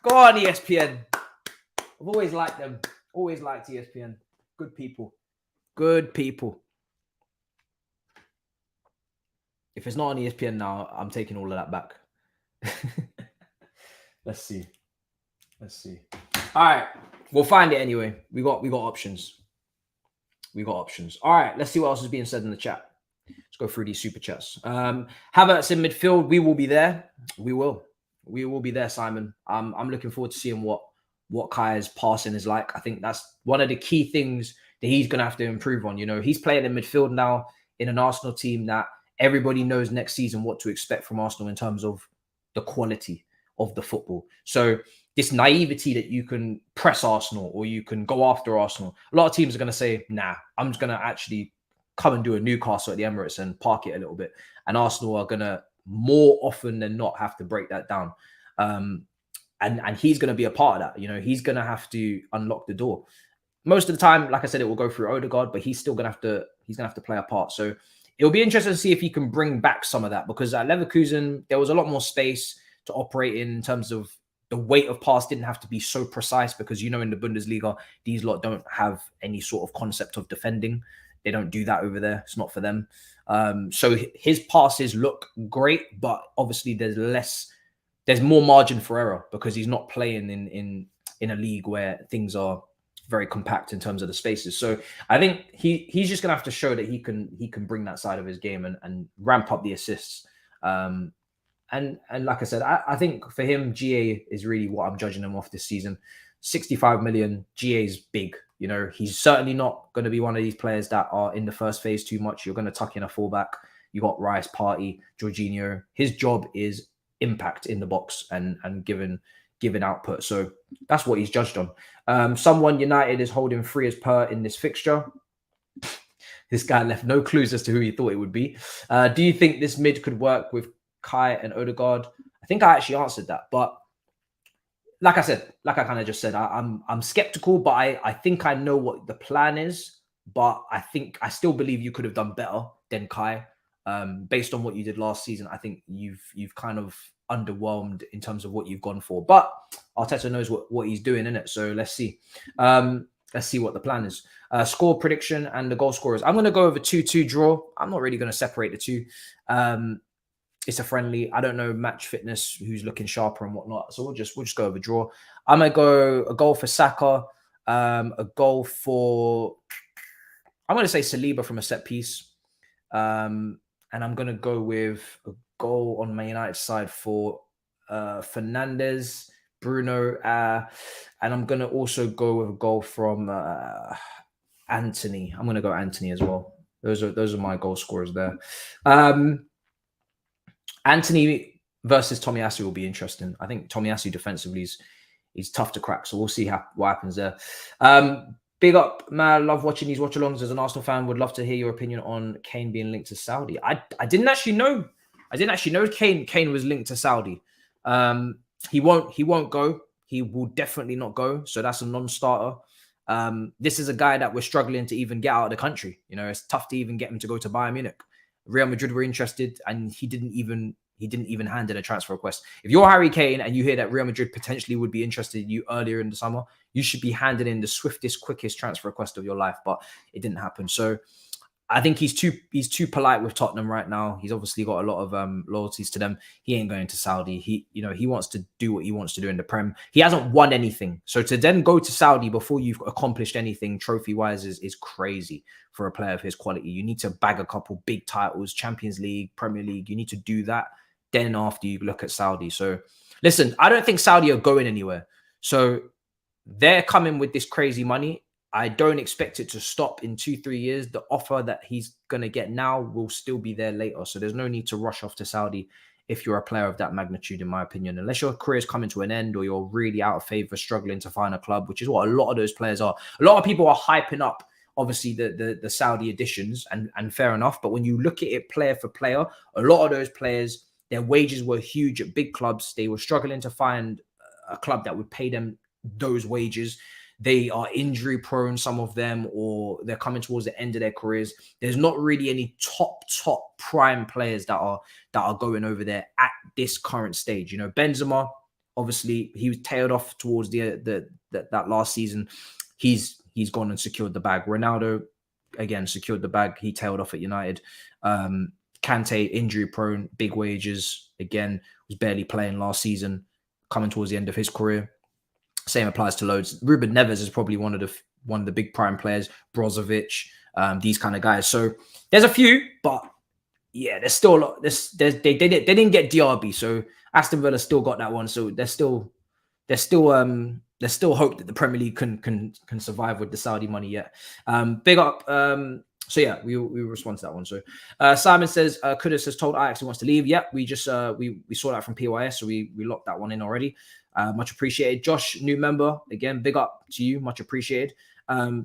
Go on, ESPN. I've always liked them. Always liked ESPN. Good people. Good people. If it's not on ESPN now, I'm taking all of that back. Let's see. All right. We'll find it anyway. We got options. All right. Let's see what else is being said in the chat. Let's go through these super chats. Havertz in midfield. We will be there. We will be there, Simon. I'm looking forward to seeing what Kai's passing is like. I think that's one of the key things that he's going to have to improve on. You know, he's playing in midfield now in an Arsenal team that everybody knows next season what to expect from Arsenal in terms of the quality of the football. So this naivety that you can press Arsenal or you can go after Arsenal, a lot of teams are going to say, nah, I'm just going to actually come and do a Newcastle at the Emirates and park it a little bit. And Arsenal are going to more often than not have to break that down. And he's going to be a part of that. You know, he's going to have to unlock the door. Most of the time, like I said, it will go through Odegaard, but he's still going to have to play a part. So it'll be interesting to see if he can bring back some of that, because at Leverkusen, there was a lot more space to operate in terms of the weight of pass didn't have to be so precise, because, you know, in the Bundesliga, these lot don't have any sort of concept of defending. They don't do that over there. It's not for them. So his passes look great, but obviously there's more margin for error because he's not playing in a league where things are very compact in terms of the spaces. So I think he's just gonna have to show that he can bring that side of his game and ramp up the assists. And like I said, I think for him, GA is really what I'm judging him off this season. 65 million, GA is big. You know, he's certainly not going to be one of these players that are in the first phase too much. You're going to tuck in a fullback. You got Rice, Partey, Jorginho. His job is impact in the box and giving output. So that's what he's judged on. Someone United is holding 3 as per in this fixture. This guy left no clues as to who he thought it would be. Do you think this mid could work with Kai and Odegaard? I think I actually answered that, but like I kind of just said, I'm skeptical, but I think I know what the plan is. But I still believe you could have done better than Kai. Based on what you did last season, I think you've kind of underwhelmed in terms of what you've gone for. But Arteta knows what he's doing in it. So let's see. Let's see what the plan is. Score prediction and the goal scorers. I'm going to go over 2-2 draw. I'm not really going to separate the two. It's a friendly. I don't know match fitness, who's looking sharper and whatnot. So we'll just go over draw. I'm gonna go a goal for Saka, a goal for, I'm gonna say Saliba from a set piece, and I'm gonna go with a goal on Man United side for Fernandes, Bruno, and I'm gonna also go with a goal from Anthony. I'm gonna go Anthony as well. Those are my goal scorers there. Anthony versus Tomiyasu will be interesting. I think Tomiyasu defensively is tough to crack, so we'll see what happens there. Big up, man. Love watching these watch-alongs. As an Arsenal fan, would love to hear your opinion on Kane being linked to Saudi. I didn't actually know. Kane was linked to Saudi. He won't go. He will definitely not go. So that's a non-starter. This is a guy that we're struggling to even get out of the country. You know, it's tough to even get him to go to Bayern Munich. Real Madrid were interested, and he didn't even hand in a transfer request. If you're Harry Kane and you hear that Real Madrid potentially would be interested in you earlier in the summer, you should be handing in the swiftest, quickest transfer request of your life. But it didn't happen. So I think he's too polite with Tottenham right now. He's obviously got a lot of loyalties to them. He ain't going to Saudi. He wants to do what he wants to do in the Prem. He hasn't won anything. So to then go to Saudi before you've accomplished anything trophy-wise is crazy for a player of his quality. You need to bag a couple big titles, Champions League, Premier League. You need to do that. Then after you look at Saudi. So listen, I don't think Saudi are going anywhere. So they're coming with this crazy money. I don't expect it to stop in 2-3 years. The offer that he's going to get now will still be there later. So there's no need to rush off to Saudi if you're a player of that magnitude, in my opinion, unless your career's coming to an end or you're really out of favor, struggling to find a club, which is what a lot of those players are. A lot of people are hyping up, obviously, the Saudi additions, and fair enough. But when you look at it player for player, a lot of those players, their wages were huge at big clubs. They were struggling to find a club that would pay them those wages. They are injury prone, some of them, or they're coming towards the end of their careers. There's not really any top prime players that are going over there at this current stage. You know, Benzema, obviously, he was tailed off towards that last season. He's gone and secured the bag. Ronaldo, again, secured the bag. He tailed off at United. Kante, injury prone, big wages. Again, was barely playing last season, coming towards the end of his career. Same applies to loads. Ruben Neves is probably one of the big prime players. Brozovic, these kind of guys. So there's a few, but yeah, there's still a lot. They didn't get Diaby, so Aston Villa still got that one. So there's still hope that the Premier League can survive with the Saudi money yet. Big up. So yeah, we respond to that one. So Simon says Kudus has told Ajax he wants to leave. Yep, we just we saw that from PYS, so we locked that one in already. Much appreciated. Josh, new member, again, big up to you, much appreciated. I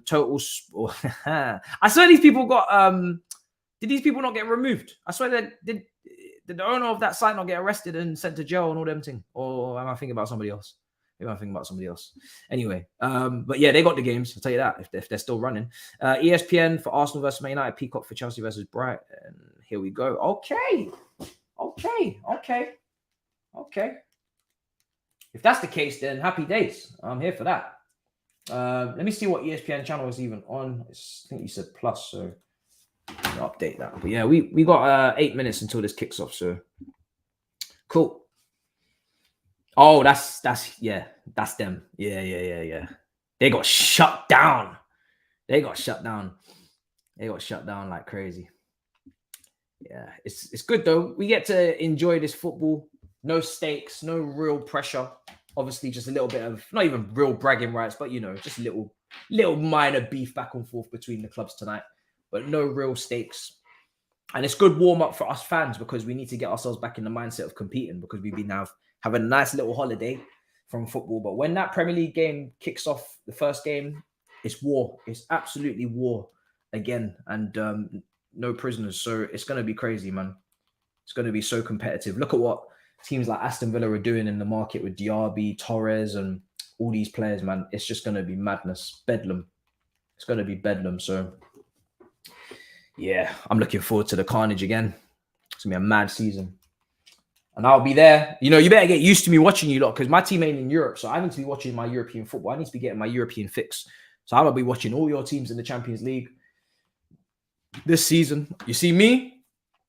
swear these people got did these people not get removed? I swear that did the owner of that site not get arrested and sent to jail and all them things? Or am I thinking about somebody else? Maybe I'm thinking about somebody else. Anyway, but yeah, they got the games. I'll tell you that if they're still running. ESPN for Arsenal versus Man United, Peacock for Chelsea versus Brighton. Here we go. Okay. If that's the case, then happy days. I'm here for that. Let me see what ESPN channel is even on. I think you said plus, so I'll update that. But yeah, we got 8 minutes until this kicks off, so cool. Oh, that's them. Yeah. They got shut down. They got shut down like crazy. Yeah, it's good though. We get to enjoy this football. No stakes, no real pressure. Obviously, just a little bit of, not even real bragging rights, but, you know, just a little minor beef back and forth between the clubs tonight. But no real stakes. And it's good warm-up for us fans because we need to get ourselves back in the mindset of competing because we've been now having a nice little holiday from football. But when that Premier League game kicks off, the first game, it's war. It's absolutely war again. And no prisoners. So it's going to be crazy, man. It's going to be so competitive. Look at what teams like Aston Villa are doing in the market with Diaby, Torres, and all these players, man. It's just going to be madness. Bedlam. It's going to be bedlam. So, yeah, I'm looking forward to the carnage again. It's going to be a mad season. And I'll be there. You know, you better get used to me watching you lot because my team ain't in Europe. So I need to be watching my European football. I need to be getting my European fix. So I'm going to be watching all your teams in the Champions League this season. You see me?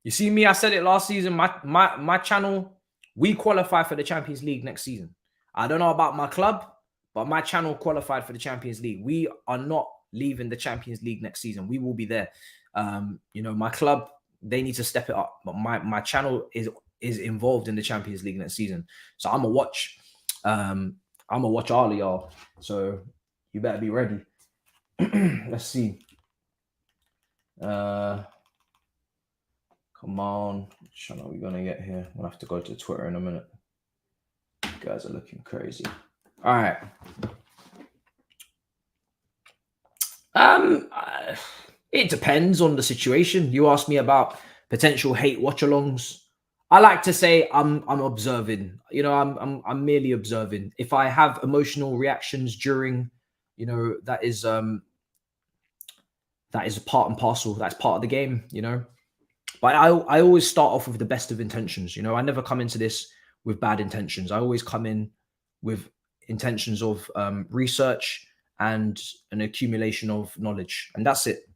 I said it last season. My channel, we qualify for the Champions League next season. I don't know about my club, but my channel qualified for the Champions League. We are not leaving the Champions League next season. We will be there. You know, my club, they need to step it up. But my channel is involved in the Champions League next season. So I'm gonna watch. I'm gonna watch all of y'all. So you better be ready. Let's see. Come on, which channel are we gonna get here? We'll have to go to Twitter in a minute. You guys are looking crazy. All right. It depends on the situation. You asked me about potential hate watch-alongs. I like to say I'm observing. You know, I'm merely observing. If I have emotional reactions during, you know, that is a part and parcel. That's part of the game. You know. But I always start off with the best of intentions. You know, I never come into this with bad intentions. I always come in with intentions of research and an accumulation of knowledge. And that's it.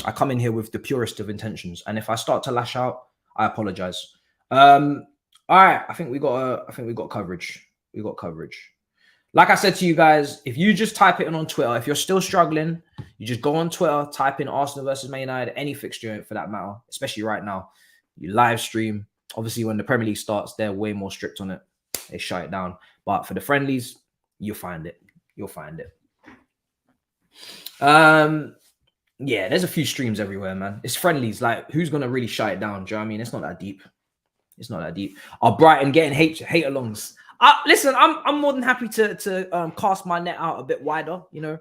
I come in here with the purest of intentions. And if I start to lash out, I apologize. All right. I think we got coverage. We got coverage. Like I said to you guys, if you just type it in on Twitter, if you're still struggling, you just go on Twitter, type in Arsenal versus Man United, any fixture for that matter, especially right now. You live stream. Obviously, when the Premier League starts, they're way more strict on it. They shut it down. But for the friendlies, you'll find it. You'll find it. Yeah, there's a few streams everywhere, man. It's friendlies. Like, who's going to really shut it down? Do you know what I mean? It's not that deep. It's not that deep. Are Brighton getting hate-alongs? Listen, I'm more than happy to cast my net out a bit wider. You know,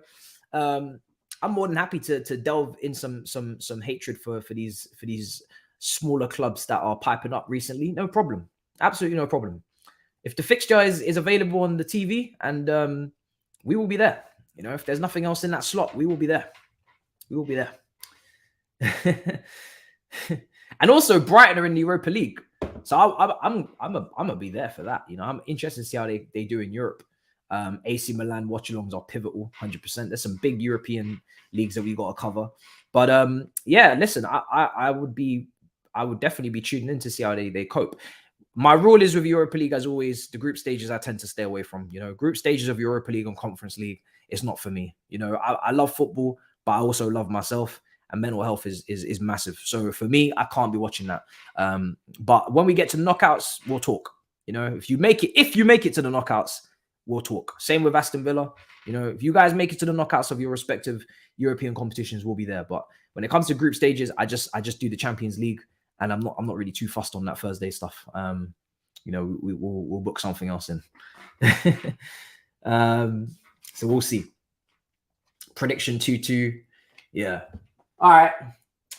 I'm more than happy to delve in some hatred for these smaller clubs that are piping up recently. No problem, absolutely no problem. If the fixture is available on the TV, and we will be there. You know, if there's nothing else in that slot, we will be there. We will be there. And also, Brighton are in the Europa League, so I'm gonna be there for that. You know, I'm interested to see how they do in Europe. AC Milan, Watchalongs are pivotal, 100%. There's some big European leagues that we got to cover, but yeah, listen, I would definitely be tuning in to see how they cope. My rule is with Europa League, as always, the group stages I tend to stay away from. You know, group stages of Europa League and Conference League, it's not for me. You know, I love football, but I also love myself, and mental health is massive. So for me, I can't be watching that. But when we get to the knockouts, we'll talk. You know, if you make it to the knockouts, we'll talk. Same with Aston Villa. You know, if you guys make it to the knockouts of your respective European competitions, we'll be there. But when it comes to group stages, I just do the Champions League, and I'm not really too fussed on that Thursday stuff. You know, we'll book something else in. So we'll see. Prediction 2-2. Yeah. All right.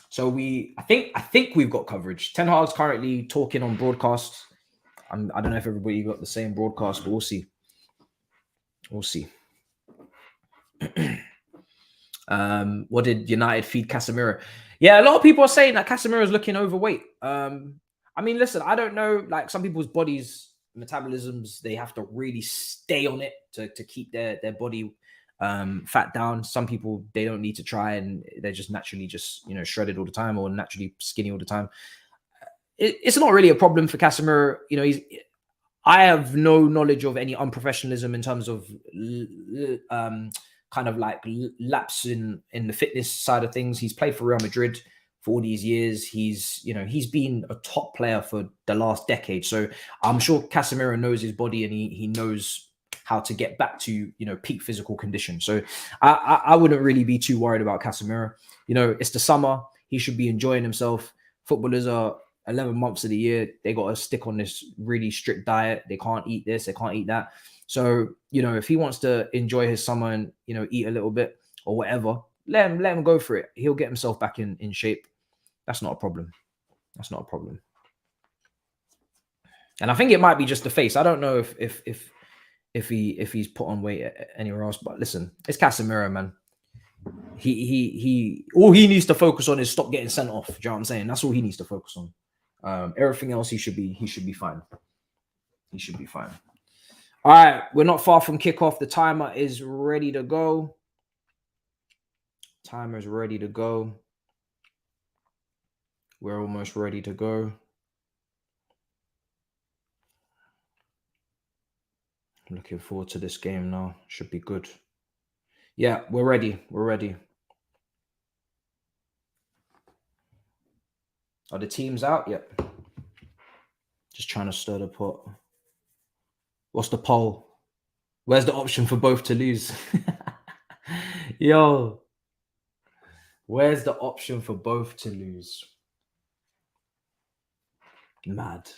So I think we've got coverage. Ten Hag's currently talking on broadcast. I don't know if everybody got the same broadcast, but we'll see. We'll see. What did United feed Casemiro? Yeah, a lot of people are saying that Casemiro is looking overweight. I mean, listen, I don't know. Like, some people's bodies, metabolisms, they have to really stay on it to keep their body fat down. Some people, they don't need to try, and they're just naturally just, you know, shredded all the time, or naturally skinny all the time. It's not really a problem for Casemiro. You know, I have no knowledge of any unprofessionalism in terms of kind of like lapse in the fitness side of things. He's played for Real Madrid for all these years. He's been a top player for the last decade. So I'm sure Casemiro knows his body, and he knows how to get back to, you know, peak physical condition. So I wouldn't really be too worried about Casemiro. You know, it's the summer. He should be enjoying himself. Footballers are 11 months of the year, they got to stick on this really strict diet. They can't eat this, they can't eat that. So, you know, if he wants to enjoy his summer and, you know, eat a little bit or whatever, let him go for it. He'll get himself back in shape. That's not a problem. That's not a problem. And I think it might be just the face. I don't know if he's put on weight anywhere else. But listen, it's Casemiro, man. He all he needs to focus on is stop getting sent off. Do you know what I'm saying? That's all he needs to focus on. Everything else, he should be fine. He should be fine. All right, we're not far from kickoff. The timer is ready to go. Timer is ready to go. We're almost ready to go. I'm looking forward to this game now. Should be good. Yeah, we're ready. We're ready. Are the teams out? Yep. Just trying to stir the pot. What's the poll? Where's the option for both to lose? Yo. Where's the option for both to lose? Mad.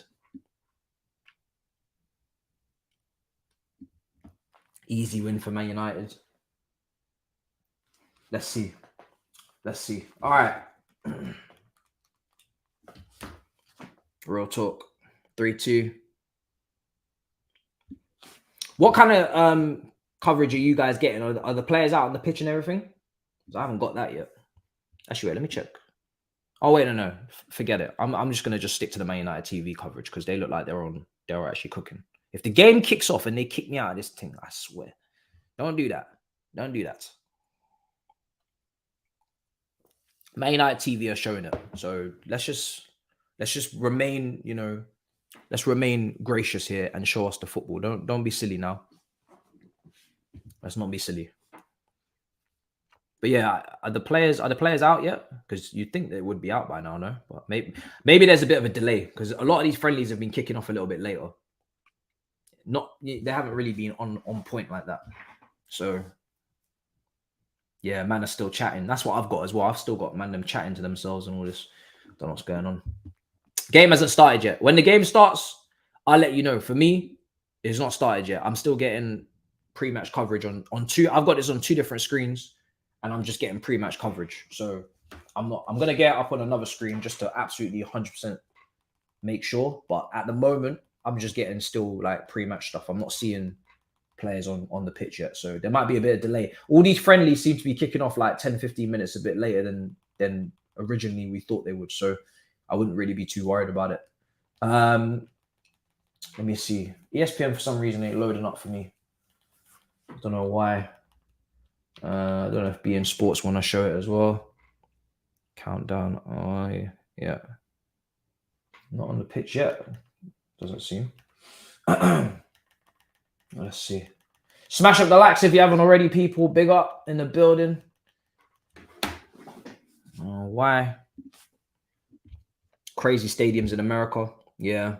Easy win for Man United. Let's see. Let's see. All right. Real talk. 3-2. What kind of coverage are you guys getting? Are the players out on the pitch and everything? Because I haven't got that yet. Actually, wait, let me check. Oh, wait, no. Forget it. I'm just going to stick to the Man United TV coverage because they look like they're actually cooking. If the game kicks off and they kick me out of this thing, I swear. Don't do that. Don't do that. Man United TV are showing it. So let's just remain, you know, let's remain gracious here and show us the football. Don't be silly now. Let's not be silly. But yeah, are the players out yet? Because you'd think they would be out by now, no? But maybe there's a bit of a delay because a lot of these friendlies have been kicking off a little bit later. They haven't really been on point like that. So yeah, man are still chatting. That's what I've got as well. I've still got them chatting to themselves and all this. Don't know what's going on. Game hasn't started yet. When the game starts, I'll let you know. For me, it's not started yet. I'm still getting pre-match coverage on two. I've got this on 2 different screens, and I'm just getting pre-match coverage. So I'm gonna get it up on another screen just to absolutely 100% make sure. But at the moment, I'm just getting still like pre-match stuff. I'm not seeing players on the pitch yet, so there might be a bit of delay. All these friendlies seem to be kicking off like 10-15 minutes a bit later than originally we thought they would, so I wouldn't really be too worried about it. Let me see. ESPN for some reason ain't loading up for me. I don't know why. I don't know if beIN Sports want to show it as well. Countdown. Oh yeah. Not on the pitch yet. Doesn't seem. Let's see. Smash up the likes if you haven't already, people. Big up in the building. Why? Crazy stadiums in America. Yeah.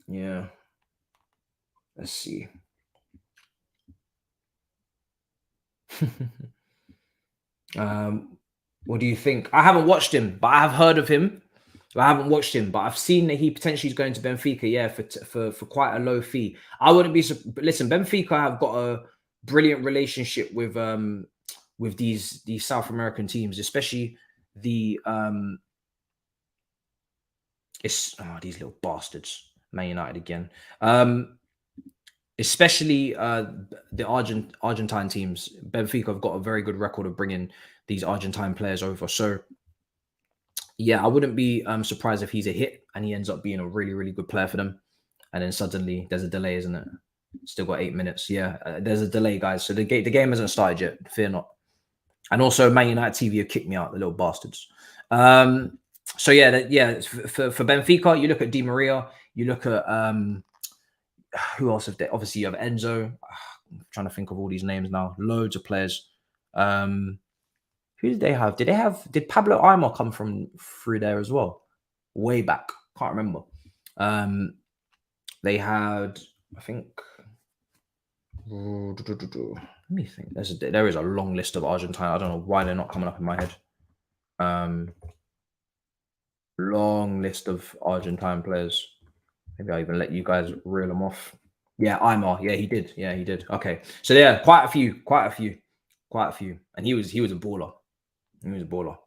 Yeah. Let's see. What do you think? I haven't watched him, but I have heard of him. I haven't watched him, but I've seen that he potentially is going to Benfica. Yeah, for quite a low fee. I wouldn't be. Listen, Benfica have got a brilliant relationship with these South American teams, especially the these little bastards, Man United again. Especially the Argentine teams. Benfica have got a very good record of bringing these Argentine players over. So yeah, I wouldn't be surprised if he's a hit and he ends up being a really, really good player for them. And then suddenly there's a delay, isn't it? Still got 8 minutes. Yeah, there's a delay, guys. So the game hasn't started yet. Fear not. And also, Man United TV have kicked me out, the little bastards. So yeah, for Benfica, you look at Di Maria. You look at who else have they? Obviously, you have Enzo. I'm trying to think of all these names now. Loads of players. Who did they have? Did Pablo Aimar come through there as well? Way back. Can't remember. They had, I think. Let me think. There is a long list of Argentine. I don't know why they're not coming up in my head. Long list of Argentine players. Maybe I'll even let you guys reel them off. Yeah, Aimar. Yeah, he did. Yeah, he did. Okay. So yeah, quite a few. And he was a baller. He was a baller.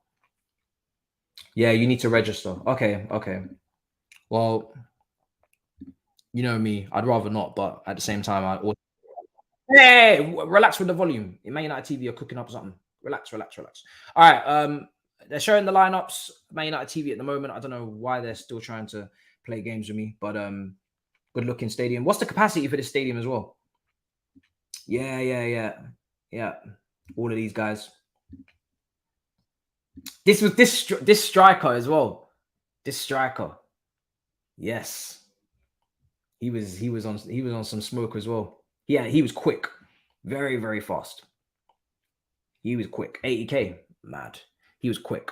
Yeah, you need to register. Okay. Well, you know me. I'd rather not, but at the same time, hey, relax with the volume. In Man United TV, you're cooking up something. Relax. All right. They're showing the lineups. Man United TV at the moment. I don't know why they're still trying to play games with me, but good looking stadium. What's the capacity for this stadium as well? Yeah. All of these guys. This was this striker as well. This striker. Yes. He was on some smoke as well. Yeah, he was quick. Very, very fast. He was quick. 80K. Mad. He was quick.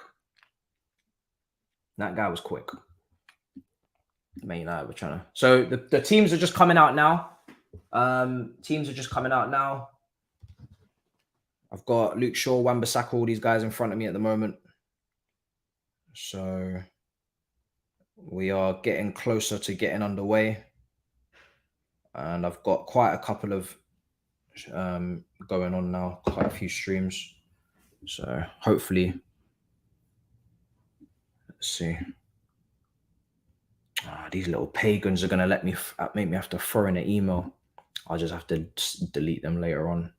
That guy was quick. Man United were trying to. So the teams are just coming out now. I've got Luke Shaw, Wan-Bissaka, all these guys in front of me at the moment. So we are getting closer to getting underway. And I've got quite a couple of going on now, quite a few streams. So hopefully, let's see. These little pagans are going to make me have to throw in an email. I'll just have to delete them later on.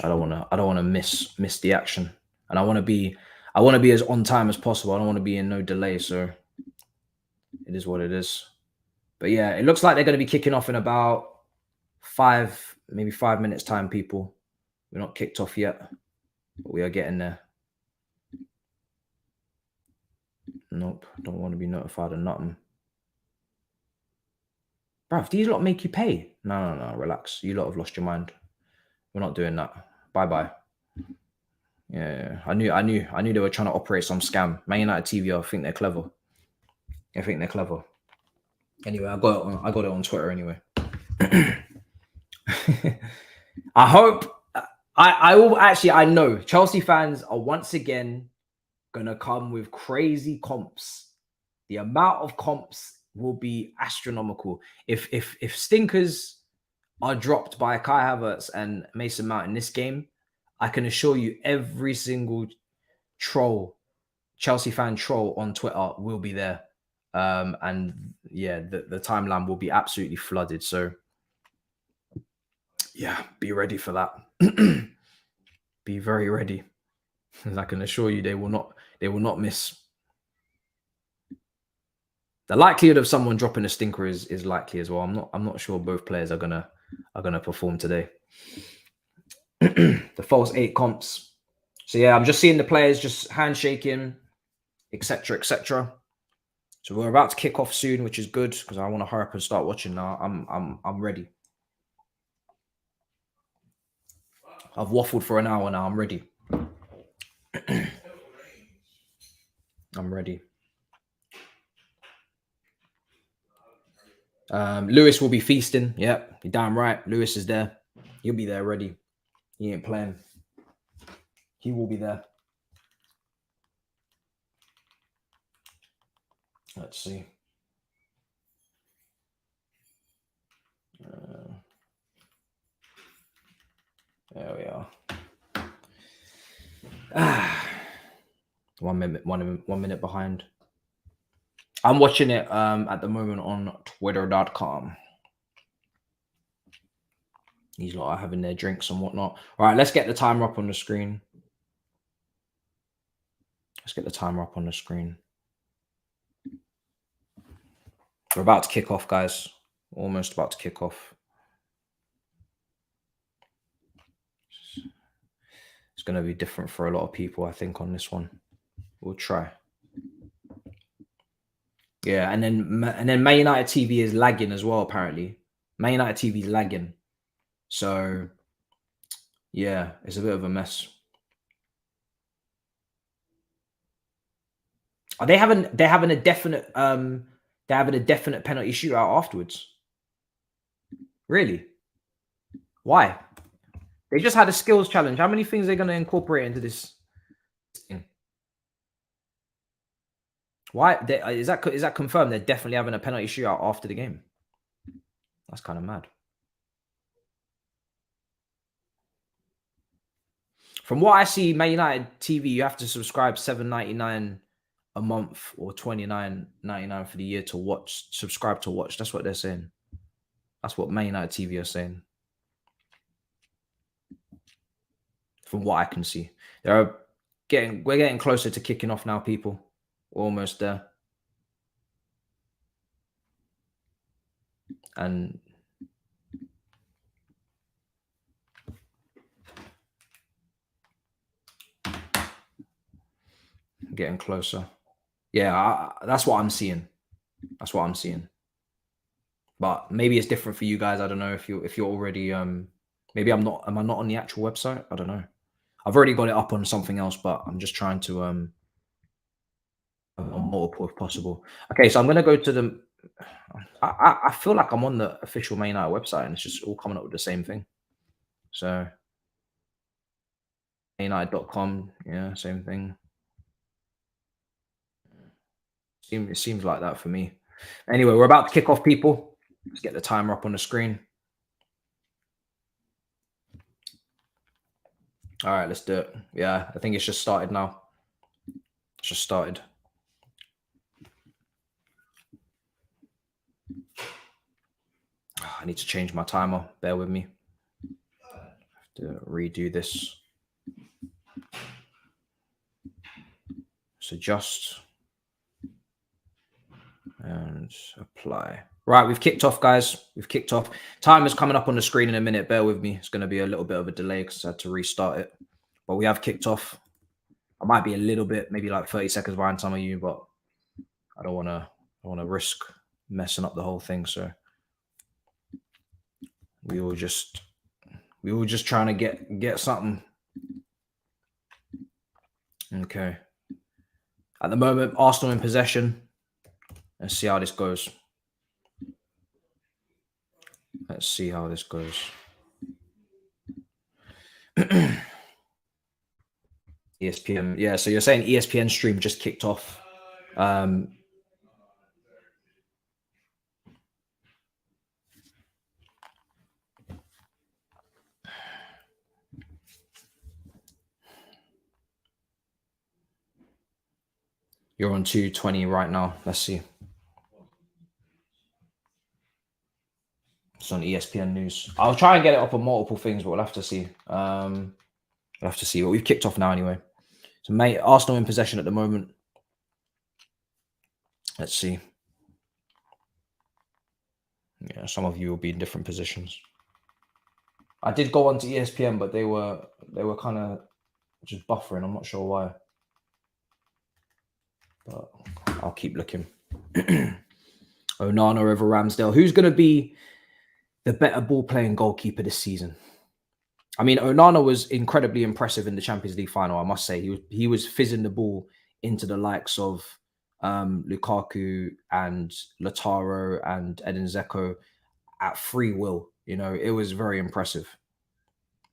I don't want to miss the action, and I want to be as on time as possible. I don't want to be in no delay, so it is what it is. But yeah, it looks like they're going to be kicking off in about 5 minutes time, people. We're not kicked off yet, but we are getting there. Nope, don't want to be notified of nothing. Bruv, these lot make you pay. No, relax. You lot have lost your mind. We're not doing that. Bye. Yeah, I knew they were trying to operate some scam. Man United TV, I think they're clever. Anyway, I got it on Twitter anyway. I hope I will actually, I know Chelsea fans are once again gonna come with crazy comps. The amount of comps will be astronomical. If stinkers are dropped by Kai Havertz and Mason Mount in this game, I can assure you every single Chelsea fan troll on Twitter will be there. And yeah, the timeline will be absolutely flooded. So yeah, be ready for that. Be very ready. Because I can assure you they will not miss. The likelihood of someone dropping a stinker is likely as well. I'm not sure both players are gonna perform today. The false 8 comps. So yeah, I'm just seeing the players just handshaking, etc., etc. So we're about to kick off soon, which is good because I want to hurry up and start watching now. I'm ready. I've waffled for an hour now. I'm ready. I'm ready. Lewis will be feasting. Yep, you're damn right. Lewis is there. He'll be there ready. He ain't playing. He will be there. Let's see. There we are. 1 minute, 1 minute behind. I'm watching it at the moment on twitter.com. These lot are having their drinks and whatnot. All right, let's get the timer up on the screen. Let's get the timer up on the screen. We're about to kick off, guys. Almost about to kick off. It's going to be different for a lot of people, I think, on this one. We'll try. Yeah, and then Man United TV is lagging as well, apparently. Man United TV is lagging. So, yeah, it's a bit of a mess. Are they having a definite penalty shootout afterwards? Really? Why? They just had a skills challenge. How many things are they going to incorporate into this thing? Why is that confirmed? They're definitely having a penalty shootout after the game. That's kind of mad. From what I see, Man United TV, you have to subscribe $7.99 a month or $29.99 for the year to watch. Subscribe to watch. That's what they're saying. That's what Man United TV are saying. From what I can see, we're getting closer to kicking off now, people. We're almost there. And getting closer. Yeah, that's what I'm seeing. That's what I'm seeing. But maybe it's different for you guys. I don't know if you're already maybe am I not on the actual website? I don't know. I've already got it up on something else, but I'm just trying to on multiple if possible. Okay, so I'm gonna go to the I feel like I'm on the official Man United website and it's just all coming up with the same thing. So manunited.com, yeah, same thing. It seems like that for me. Anyway, we're about to kick off, people. Let's get the timer up on the screen. All right, let's do it. Yeah, I think it's just started now. It's just started. I need to change my timer. Bear with me. I have to redo this. So adjust and apply. Right, we've kicked off, guys. We've kicked off. Timer's coming up on the screen in a minute. Bear with me. It's going to be a little bit of a delay because I had to restart it. But we have kicked off. I might be a little bit, maybe like 30 seconds behind some of you, but I don't want to risk messing up the whole thing. So we were just trying to get something. Okay. At the moment, Arsenal in possession. Let's see how this goes. Let's see how this goes. ESPN. Yeah, so you're saying ESPN stream just kicked off. You're on 220 right now. Let's see. It's on ESPN News. I'll try and get it up on multiple things, but we'll have to see. We'll have to see. But we've kicked off now anyway. So, mate, Arsenal in possession at the moment. Let's see. Yeah, some of you will be in different positions. I did go on to ESPN, but they were kind of just buffering. I'm not sure why. But I'll keep looking. Onana over Ramsdale. Who's going to be the better ball playing goalkeeper this season? I mean, Onana was incredibly impressive in the Champions League final, I must say. He was fizzing the ball into the likes of Lukaku and Lautaro and Edin Dzeko at free will. You know, it was very impressive.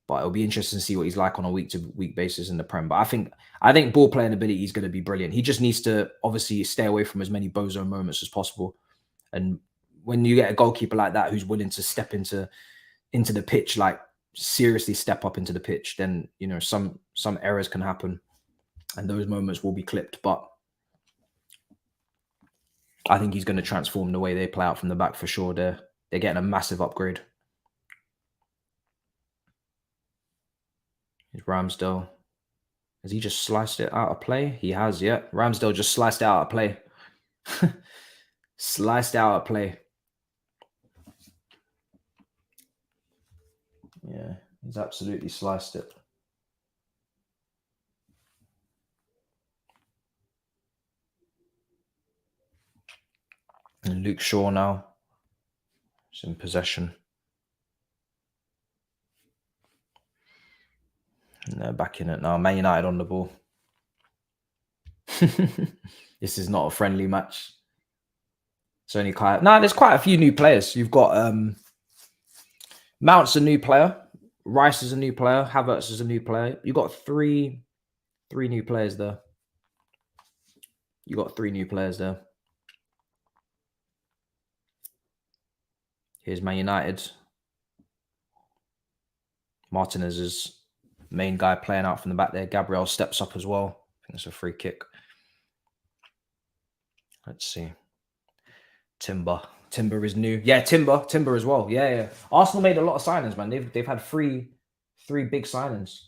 But it'll be interesting to see what he's like on a week-to-week basis in the Prem. But I think ball playing ability is going to be brilliant. He just needs to obviously stay away from as many bozo moments as possible. And when you get a goalkeeper like that who's willing to step into the pitch, like seriously step up into the pitch, then you know some errors can happen, and those moments will be clipped. But I think he's going to transform the way they play out from the back for sure. They're getting a massive upgrade. Is Ramsdale? Has he just sliced it out of play? He has, yeah. Ramsdale just sliced it out of play. Sliced out of play. Yeah, he's absolutely sliced it. And Luke Shaw now is in possession. And they're back in it now. Man United on the ball. This is not a friendly match. It's only there's quite a few new players. You've got Mount's a new player. Rice is a new player. Havertz is a new player. You've got three new players there. You got 3 new players there. Here's Man United. Martinez is main guy playing out from the back there. Gabriel steps up as well. I think it's a free kick. Let's see. Timber is new. Yeah, Timber as well. Yeah. Arsenal made a lot of signings, man. They've had three big signings.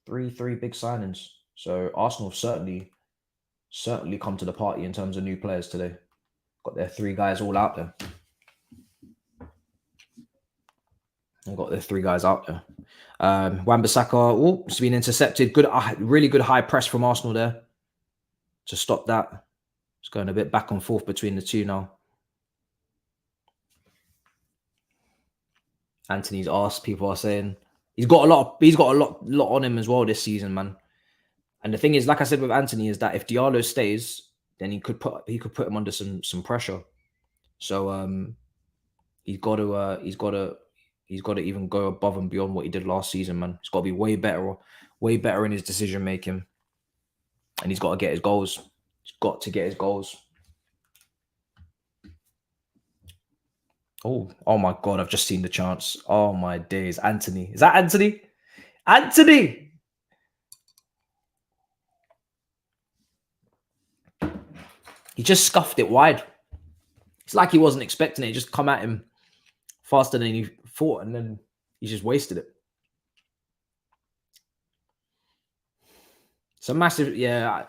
Three big signings. So Arsenal certainly come to the party in terms of new players today. Got their 3 guys all out there. They've got their 3 guys out there. Wan-Bissaka, it's been intercepted. Good, really good high press from Arsenal there to stop that. It's going a bit back and forth between the two now. Anthony's asked. People are saying he's got a lot on him as well this season, man. And the thing is, like I said with Anthony, is that if Diallo stays, then he could put him under some pressure. So he's got to even go above and beyond what he did last season, man. He's got to be way better in his decision making, and he's got to get his goals. He's got to get his goals. Oh my God! I've just seen the chance. Oh my days, Anthony. Is that Anthony? Anthony. He just scuffed it wide. It's like he wasn't expecting it. It just come at him faster than he thought, and then he just wasted it. It's a massive, yeah.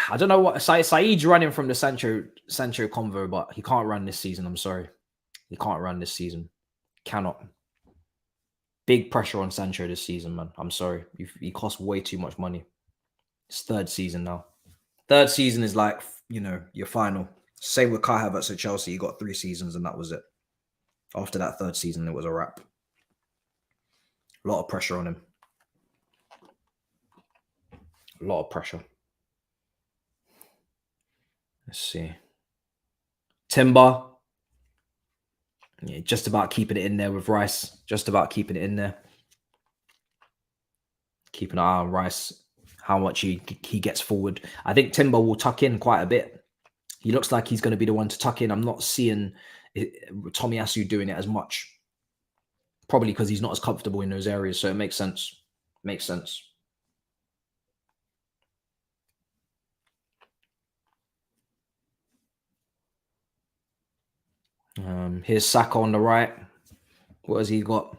I don't know what Saeed's running from the Sancho convo, but he can't run this season. I'm sorry, he can't run this season. Cannot. Big pressure on Sancho this season, man. I'm sorry, he costs way too much money. It's 3rd season now. 3rd season is like, you know, your final. Same with Kai Havertz at Chelsea. He got 3 seasons and that was it. After that 3rd season, it was a wrap. A lot of pressure on him. A lot of pressure. Let's see. Timber. Yeah, just about keeping it in there with Rice. Just about keeping it in there. Keep an eye on Rice, how much he gets forward. I think Timber will tuck in quite a bit. He looks like he's going to be the one to tuck in. I'm not seeing Tomiyasu doing it as much. Probably because he's not as comfortable in those areas. So it makes sense. Makes sense. Here's Saka on the right. What has he got?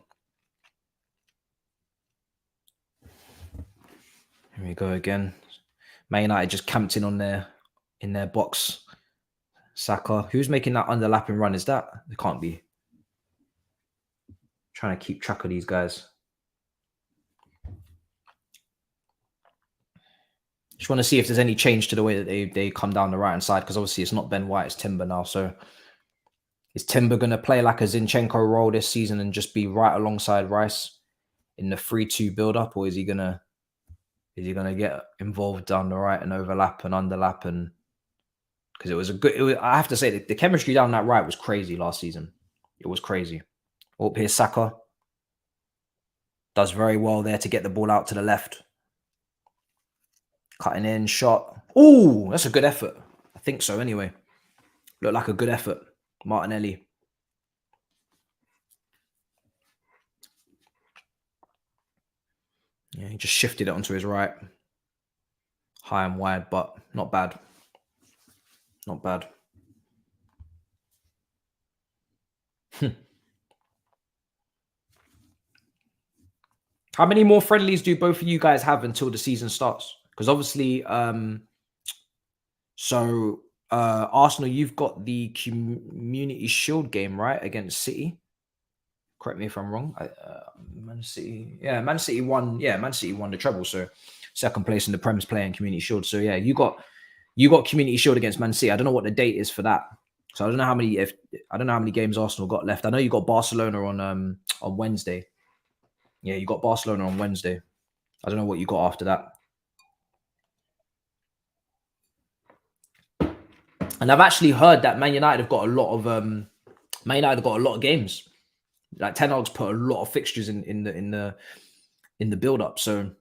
Here we go again. Man United just camped in their box. Saka. Who's making that underlapping run? Is that? It can't be. Trying to keep track of these guys. Just want to see if there's any change to the way that they come down the right hand side, because obviously it's not Ben White, it's Timber now. So is Timber going to play like a Zinchenko role this season and just be right alongside Rice in the 3-2 build up, or is he gonna get involved down the right and overlap and underlap? And because I have to say that the chemistry down that right was crazy last season. It was crazy. Oh, here's Saka. Does very well there to get the ball out to the left. Cutting in, shot. Oh, that's a good effort. I think so anyway. Looked like a good effort. Martinelli. Yeah, he just shifted it onto his right. High and wide, but not bad. Not bad. How many more friendlies do both of you guys have until the season starts? Because obviously, Arsenal, you've got the Community Shield game, right, against City. Correct me if I'm wrong. Man City, Man City won. Yeah, Man City won the treble. So second place in the Prem's playing Community Shield. So yeah, you got Community Shield against Man City. I don't know what the date is for that. So I don't know how many games Arsenal got left. I know you got Barcelona on Wednesday. Yeah, you got Barcelona on Wednesday. I don't know what you got after that. And I've actually heard that Man United have got a lot of games. Like Ten Hag's put a lot of fixtures in the build up. So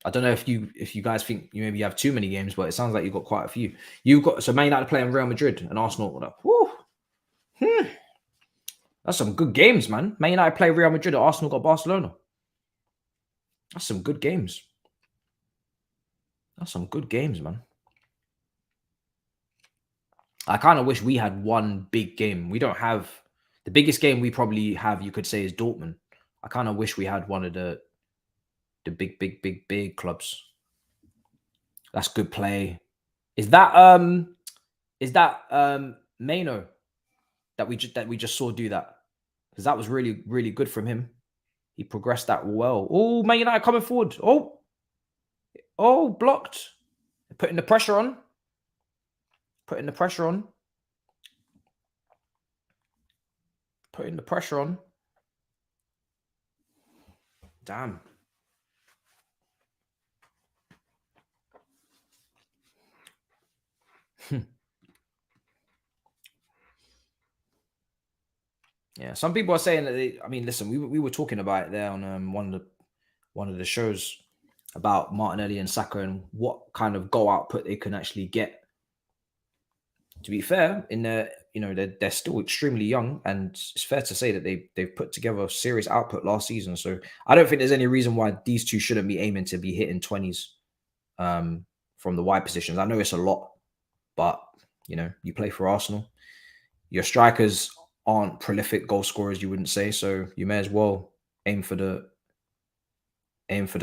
I don't know if you guys think you maybe have too many games, but it sounds like you've got quite a few. So Man United playing Real Madrid and Arsenal. That's some good games, man. Man United play Real Madrid and Arsenal got Barcelona. That's some good games. That's some good games, man. I kind of wish we had one big game. We don't have the biggest game we probably have, you could say, is Dortmund. I kind of wish we had one of the big clubs. That's good play. Is that Maino that we just saw do that? Because that was really, really good from him. He progressed that well. Oh, Man United coming forward. Oh, blocked. Putting the pressure on. Putting the pressure on. Damn. Yeah, some people are saying that listen, we were talking about it there on one of the shows about Martinelli and Saka and what kind of goal output they can actually get. To be fair, they're still extremely young, and it's fair to say that they've put together a serious output last season. So I don't think there's any reason why these two shouldn't be aiming to be hitting 20s from the wide positions. I know it's a lot, but you play for Arsenal. Your strikers aren't prolific goal scorers, you wouldn't say, so you may as well aim for the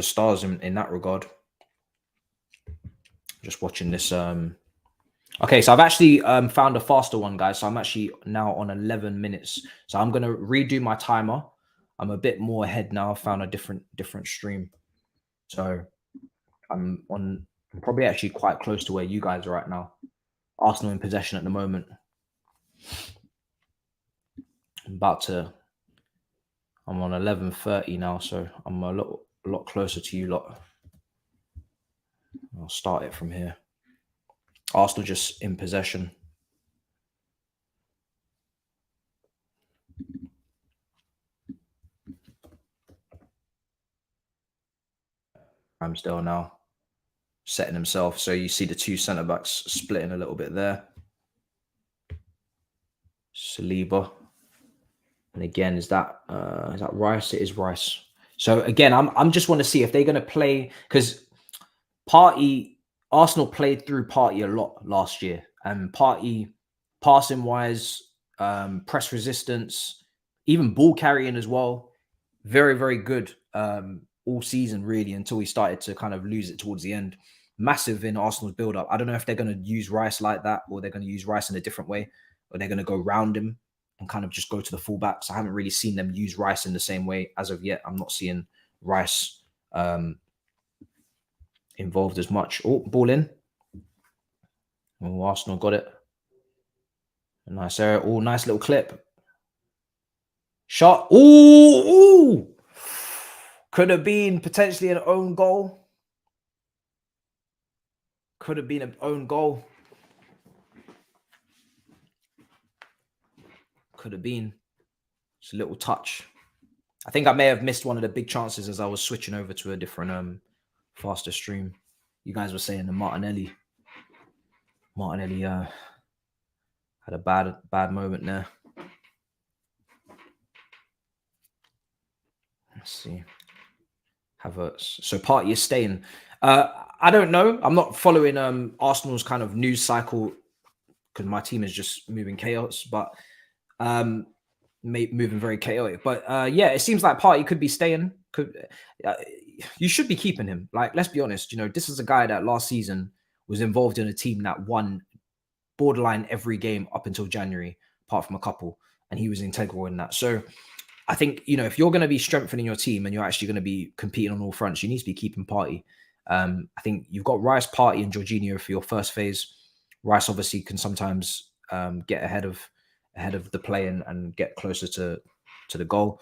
stars in that regard. Just watching this. Okay, so I've actually found a faster one, guys. So I'm actually now on 11 minutes. So I'm gonna redo my timer. I'm a bit more ahead now. I found a different stream. So I'm probably actually quite close to where you guys are at now. Arsenal in possession at the moment. I'm on 11:30 now, so I'm a lot closer to you lot. I'll start it from here. Arsenal just in possession. Ramsdale now setting himself. So you see the two centre backs splitting a little bit there. Saliba. And again, is that Rice? It is Rice. So again, I'm just want to see if they're going to play, because Arsenal played through Partey a lot last year, and Partey, passing wise, press resistance, even ball carrying as well, very, very good all season really, until he started to kind of lose it towards the end. Massive in Arsenal's build up. I don't know if they're going to use Rice like that, or they're going to use Rice in a different way, or they're going to go round him and kind of just go to the fullbacks. I haven't really seen them use Rice in the same way as of yet. I'm not seeing Rice involved as much. Oh, ball in. Oh, Arsenal got it. A nice area. Oh, nice little clip. Shot. Ooh. Could have been potentially an own goal. Could have been an own goal. Could have been. Just a little touch. I think I may have missed one of the big chances as I was switching over to a different faster stream. You guys were saying the Martinelli had a bad moment there. Let's see. Havertz. So Partey is staying. I don't know. I'm not following Arsenal's kind of news cycle because my team is just moving chaos, but moving very chaotic. But yeah, it seems like Partey could be staying. You should be keeping him. Like, let's be honest. You know, this is a guy that last season was involved in a team that won borderline every game up until January, apart from a couple, and he was integral in that. So I think, you know, if you're going to be strengthening your team and you're actually going to be competing on all fronts, you need to be keeping Partey. I think you've got Rice, Partey, and Jorginho for your first phase. Rice obviously can sometimes get ahead of the play and get closer to the goal,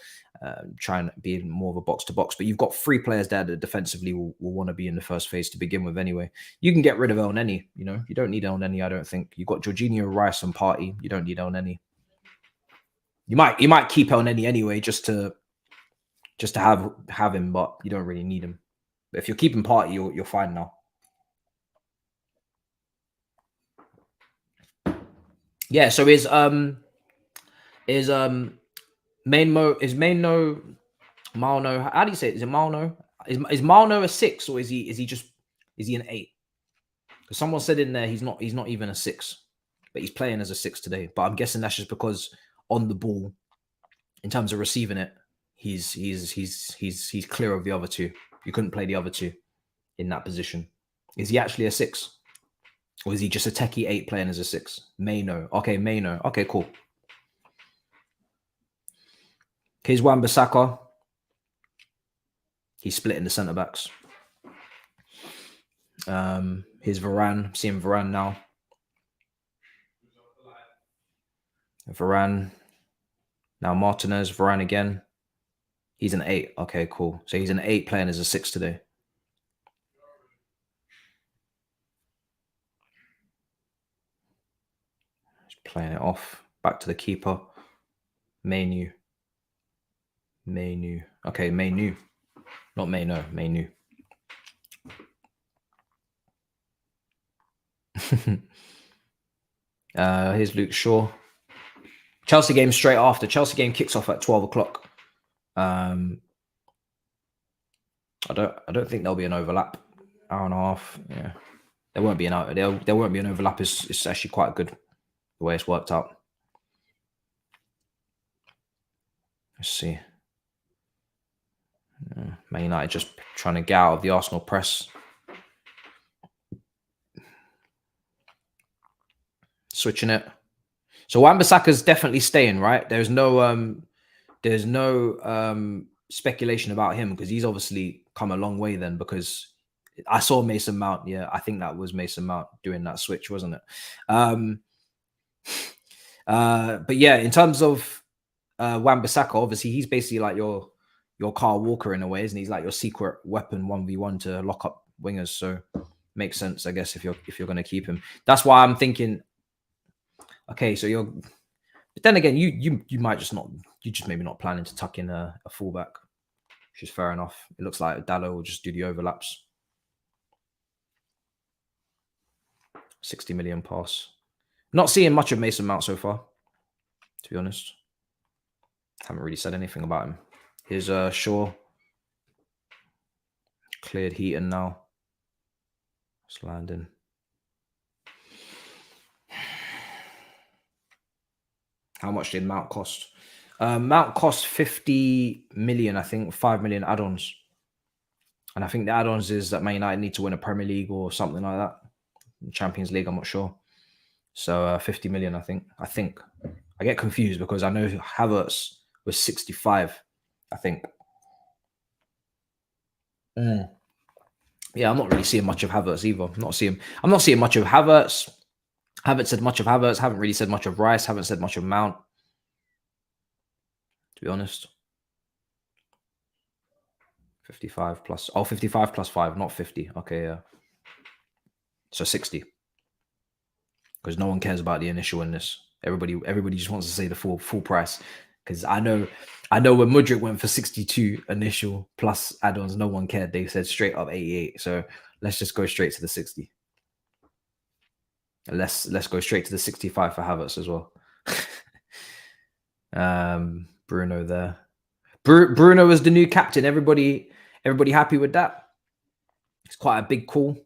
try and be more of a box to box. But you've got 3 players there that defensively will want to be in the first phase to begin with anyway. You can get rid of El Neni, you know. You don't need El Neni, I don't think. You've got Jorginho, Rice, and Partey. You don't need El Neni. You might keep El Neni anyway, just to have him, but you don't really need him. But if you're keeping Partey, you're fine now. Yeah. So is Malno Malno? How do you say it? Is it Malno? Is Malno a 6, or is he an 8? Because someone said in there he's not even a 6, but he's playing as a 6 today. But I'm guessing that's just because on the ball, in terms of receiving it, he's clear of the other 2. You couldn't play the other 2 in that position. Is he actually a 6? Or is he just a techie 8 playing as a 6? Maino. Okay, Maino. Okay, cool. Here's Wan-Bissaka. He's splitting the centre backs. Here's Varane. I'm seeing Varane now. Varane. Now Martinez. Varane again. He's an 8. Okay, cool. So he's an 8 playing as a 6 today. Just playing it off. Back to the keeper. Mainu. Okay, Mainu. Not Maino. Mainu. Here's Luke Shaw. Chelsea game straight after. Chelsea game kicks off at 12 o'clock. I don't think there'll be an overlap. Hour and a half. Yeah, there won't be an overlap. It's actually quite good the way it's worked out. Let's see. Man United just trying to get out of the Arsenal press. Switching it. So Wan-Bissaka's definitely staying, right? There's no speculation about him, because he's obviously come a long way then, because I saw Mason Mount. Yeah, I think that was Mason Mount doing that switch, wasn't it? But yeah, in terms of Wan-Bissaka, obviously he's basically like your Kyle Walker in a way, isn't he? He's like your secret weapon 1v1 to lock up wingers. So makes sense, I guess, if you're going to keep him. That's why I'm thinking, okay, so but then again, you might just not, you just maybe not planning to tuck in a fullback, which is fair enough. It looks like Dallo will just do the overlaps. 60 million pass. Not seeing much of Mason Mount so far, to be honest. Haven't really said anything about him. Here's Shaw. Cleared Heaton now. It's landing. How much did Mount cost? Mount cost 50 million, I think, 5 million add-ons. And I think the add-ons is that Man United need to win a Premier League or something like that. Champions League, I'm not sure. So 50 million, I think. I get confused because I know Havertz was 65, I think. Yeah, I'm not really seeing much of Havertz either. I'm not seeing much of Havertz. Haven't said much of Havertz. Haven't really said much of Rice. Haven't said much of Mount, to be honest. 55 plus. Oh, 55 plus 5, not 50. Okay, yeah. So 60. Because no one cares about the initial in this. Everybody just wants to say the full price. Because I know when Mudryk went for 62 initial plus add-ons, no one cared. They said straight up 88. So let's just go straight to the 60. And let's go straight to the 65 for Havertz as well. Bruno there. Bruno is the new captain. Everybody happy with that? It's quite a big call.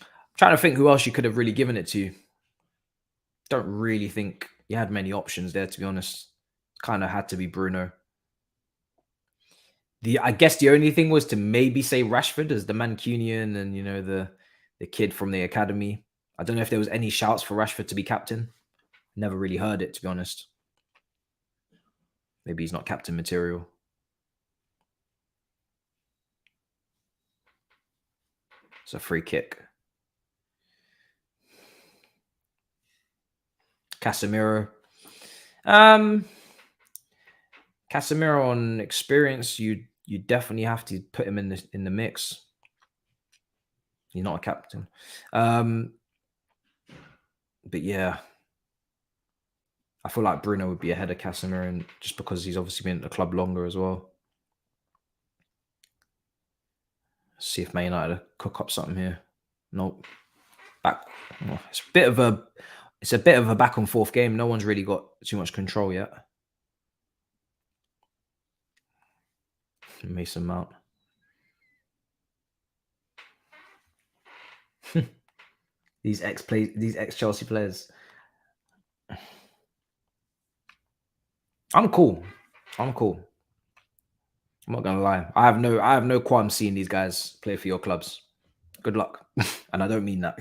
I'm trying to think who else you could have really given it to. Don't really think you had many options there, to be honest. Kind of had to be Bruno. I guess the only thing was to maybe say Rashford as the Mancunian and, you know, the kid from the academy. I don't know if there was any shouts for Rashford to be captain. Never really heard it, to be honest. Maybe he's not captain material. It's a free kick. Casemiro. Casemiro on experience, you definitely have to put him in the mix. He's not a captain. But yeah, I feel like Bruno would be ahead of Casemiro, and just because he's obviously been at the club longer as well. Let's see if Man United cook up something here. Nope. Back. Oh, it's a bit of a back and forth game. No one's really got too much control yet. Mason Mount. These ex-Chelsea players. I'm cool. I'm not gonna lie. I have no qualm seeing these guys play for your clubs. Good luck. And I don't mean that.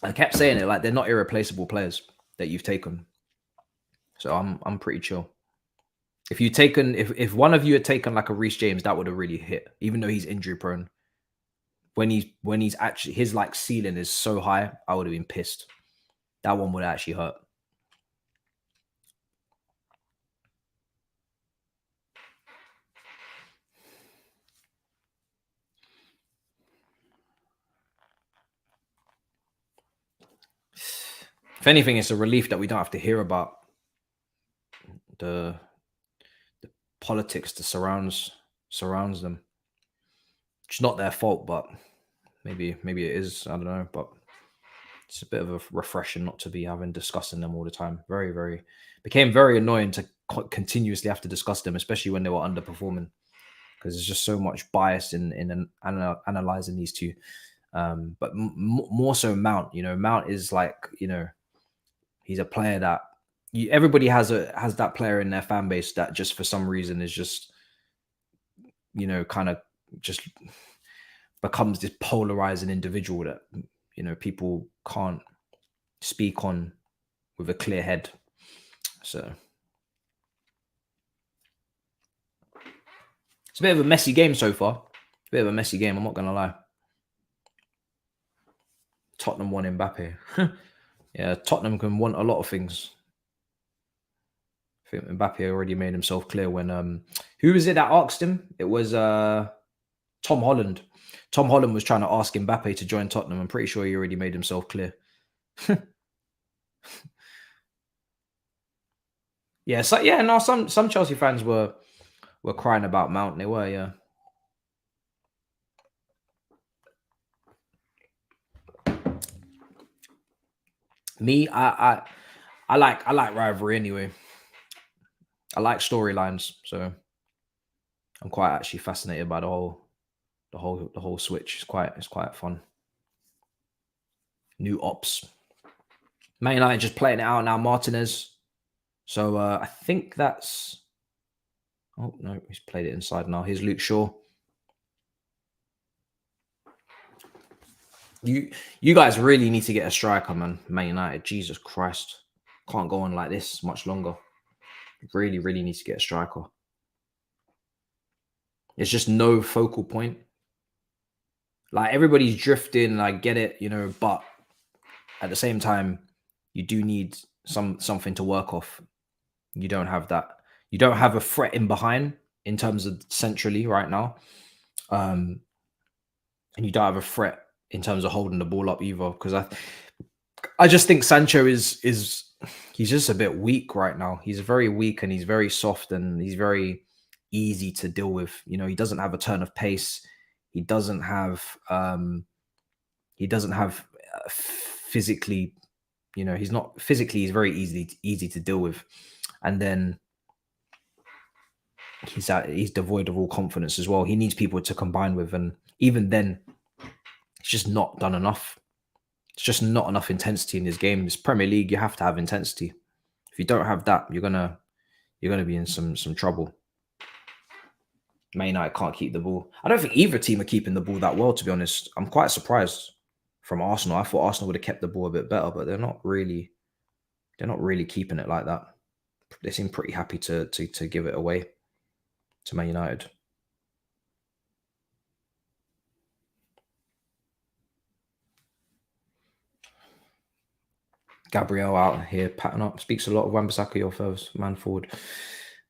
I kept saying it, like they're not irreplaceable players that you've taken. So I'm pretty chill. If one of you had taken like a Reece James, that would have really hit, even though he's injury prone. When he's actually, his like ceiling is so high, I would have been pissed. That one would actually hurt. If anything, it's a relief that we don't have to hear about the politics that surrounds them. It's not their fault, but maybe it is. I don't know, but it's a bit of a refreshing not to be discussing them all the time. Became very annoying to continuously have to discuss them, especially when they were underperforming, because there's just so much bias in analyzing these two. But more so Mount. You know, Mount is like, you know, he's a player that everybody has that player in their fan base that just for some reason is just, you know, kind of just becomes this polarizing individual that, you know, people can't speak on with a clear head. So it's a bit of a messy game so far. It's a bit of a messy game, I'm not gonna lie. Tottenham won Mbappe. Yeah, Tottenham can want a lot of things. I think Mbappe already made himself clear when who was it that asked him? It was Tom Holland. Tom Holland was trying to ask Mbappe to join Tottenham. I'm pretty sure he already made himself clear. Yeah, so yeah, no, some Chelsea fans were crying about Mount. They were, yeah. Me, I like rivalry anyway. I like storylines, so I'm quite actually fascinated by the whole switch. It's quite fun. New ops. Man United just playing it out now. Martinez. So I think that's. Oh no, he's played it inside now. Here's Luke Shaw. You guys really need to get a striker, man. Man United. Jesus Christ, can't go on like this much longer. Really, really need to get a striker. It's just no focal point. Like everybody's drifting. I get it, but at the same time, you do need something to work off. You don't have that. You don't have a threat in behind in terms of centrally right now. And you don't have a threat in terms of holding the ball up either. Because I just think Sancho is he's just a bit weak right now. He's very weak and he's very soft and he's very easy to deal with. He doesn't have a turn of pace. He doesn't have physically, he's not physically, he's very easy to deal with. And then he's devoid of all confidence as well. He needs people to combine with, and even then, it's just not done enough. It's just not enough intensity in this game. This Premier League, you have to have intensity. If you don't have that, you're gonna be in some trouble. Man United can't keep the ball. I don't think either team are keeping the ball that well, to be honest. I'm quite surprised from Arsenal. I thought Arsenal would have kept the ball a bit better, but they're not really keeping it like that. They seem pretty happy to give it away to Man United. Gabriel out here patting up. Speaks a lot of Wan-Bissaka, your first man forward.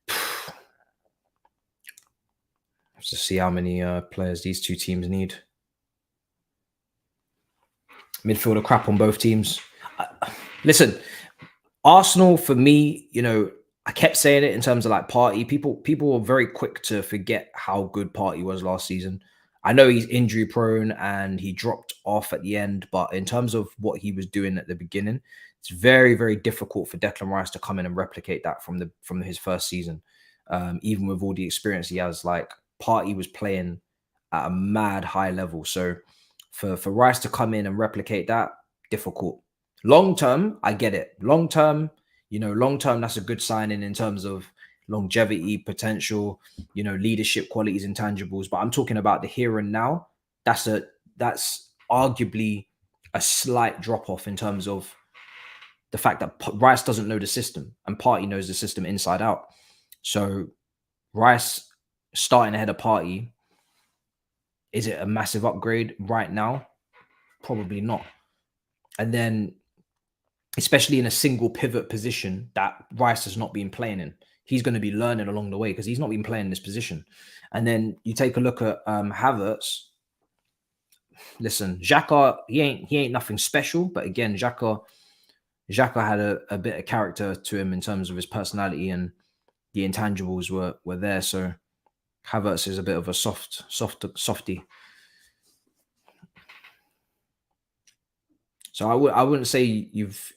Have to see how many players these two teams need. Midfielder crap on both teams. Listen, Arsenal for me, I kept saying it in terms of like Partey. People were very quick to forget how good Partey was last season. I know he's injury prone and he dropped off at the end, but in terms of what he was doing at the beginning, it's very, very difficult for Declan Rice to come in and replicate that from his first season. Even with all the experience he has, like Partey was playing at a mad high level. So for Rice to come in and replicate that, difficult. Long term, I get it. Long term, that's a good signing in terms of longevity, potential, leadership qualities, intangibles. But I'm talking about the here and now. That's arguably a slight drop off in terms of the fact that Rice doesn't know the system and Partey knows the system inside out. So Rice starting ahead of Partey, is it a massive upgrade right now? Probably not. And then, especially in a single pivot position that Rice has not been playing in, he's going to be learning along the way because he's not been playing in this position. And then you take a look at Havertz. Listen, Xhaka, he ain't nothing special, but again, Xhaka had a bit of character to him in terms of his personality, and the intangibles were there. So Havertz is a bit of a softy. So I wouldn't say you've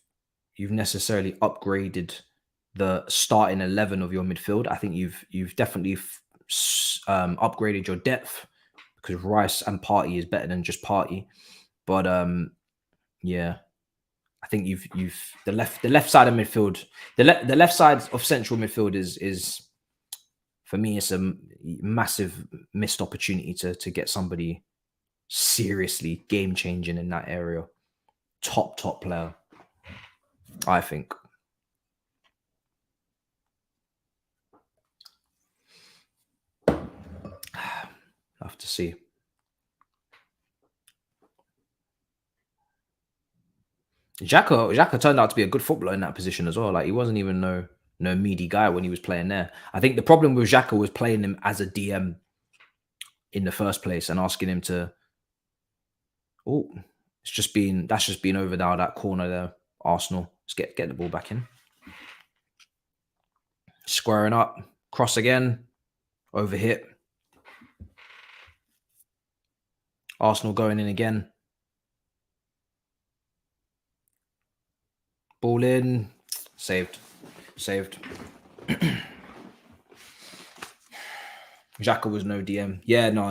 necessarily upgraded the starting 11 of your midfield. I think you've definitely upgraded your depth because Rice and Partey is better than just Partey. But yeah, I think you've the left side of midfield, the left side of central midfield is for me, it's a massive missed opportunity to get somebody seriously game changing in that area. Top player, I think. Have to see. Xhaka turned out to be a good footballer in that position as well. Like he wasn't even no meaty guy when he was playing there. I think the problem with Xhaka was playing him as a DM in the first place and asking him to. Oh, that's just been over now that corner there. Arsenal, let's get the ball back in. Squaring up, cross again, over hit. Arsenal going in again. Ball in. Saved. Xhaka was no DM. Yeah, no,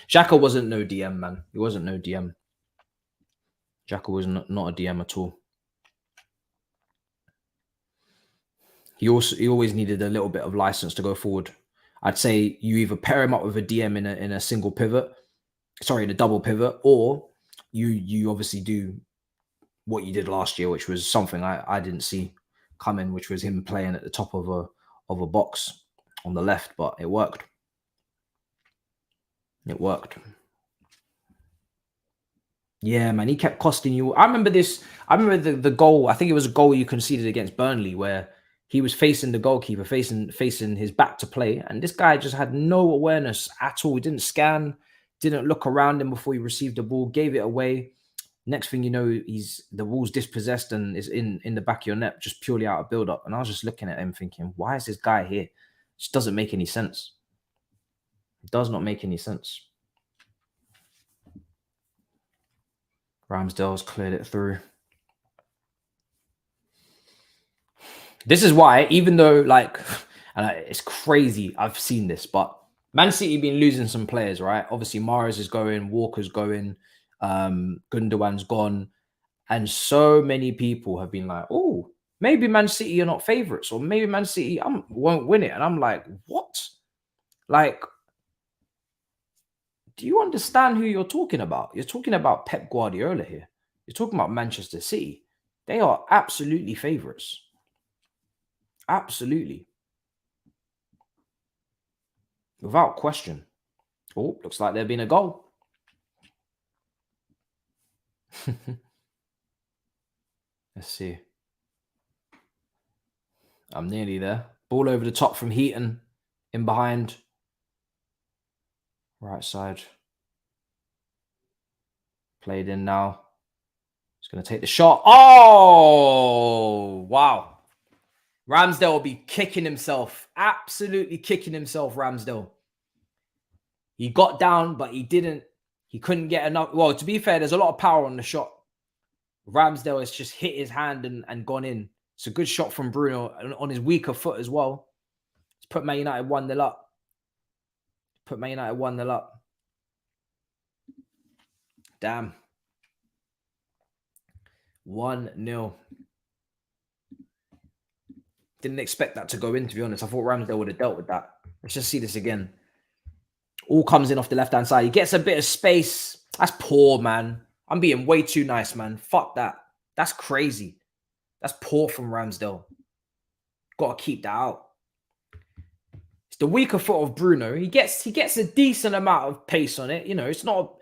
Xhaka wasn't no DM, man. He wasn't no DM. Xhaka was not a DM at all. He always needed a little bit of license to go forward. I'd say you either pair him up with a DM in a single pivot, in a double pivot, or you obviously do what you did last year, which was something I didn't see coming, which was him playing at the top of a box on the left, but it worked. It worked. Yeah, man, he kept costing you. I remember this. I remember the goal. I think it was a goal you conceded against Burnley where he was facing the goalkeeper, facing his back to play, and this guy just had no awareness at all. He didn't scan, didn't look around him before he received the ball, gave it away. Next thing you know, the ball's dispossessed and is in the back of your net, just purely out of build-up. And I was just looking at him thinking, why is this guy here? It just doesn't make any sense. It does not make any sense. Ramsdale's cleared it through. This is why, even though, like, it's crazy, I've seen this, but Man City been losing some players, right? Obviously, Mahrez is going, Walker's going, Gundogan's gone, and so many people have been like, oh, maybe Man City are not favourites, or maybe Man City won't win it. And I'm like, what? Like, do you understand who you're talking about? You're talking about Pep Guardiola here. You're talking about Manchester City. They are absolutely favourites. Absolutely. Without question. Oh, looks like there'd been a goal. Let's see. I'm nearly there. Ball over the top from Heaton. In behind. Right side. Played in now. He's going to take the shot. Oh, wow. Ramsdale will be kicking himself. Absolutely kicking himself, Ramsdale. He got down, but he didn't. He couldn't get enough. Well, to be fair, there's a lot of power on the shot. Ramsdale has just hit his hand and gone in. It's a good shot from Bruno on his weaker foot as well. It's put Man United 1-0 up. Put Man United 1-0 up. Damn. 1-0. Didn't expect that to go in, to be honest. I thought Ramsdale would have dealt with that. Let's just see this again. All comes in off the left-hand side. He gets a bit of space. That's poor, man. I'm being way too nice, man. Fuck that. That's crazy. That's poor from Ramsdale. Got to keep that out. It's the weaker foot of Bruno. He gets a decent amount of pace on it. You know, it's not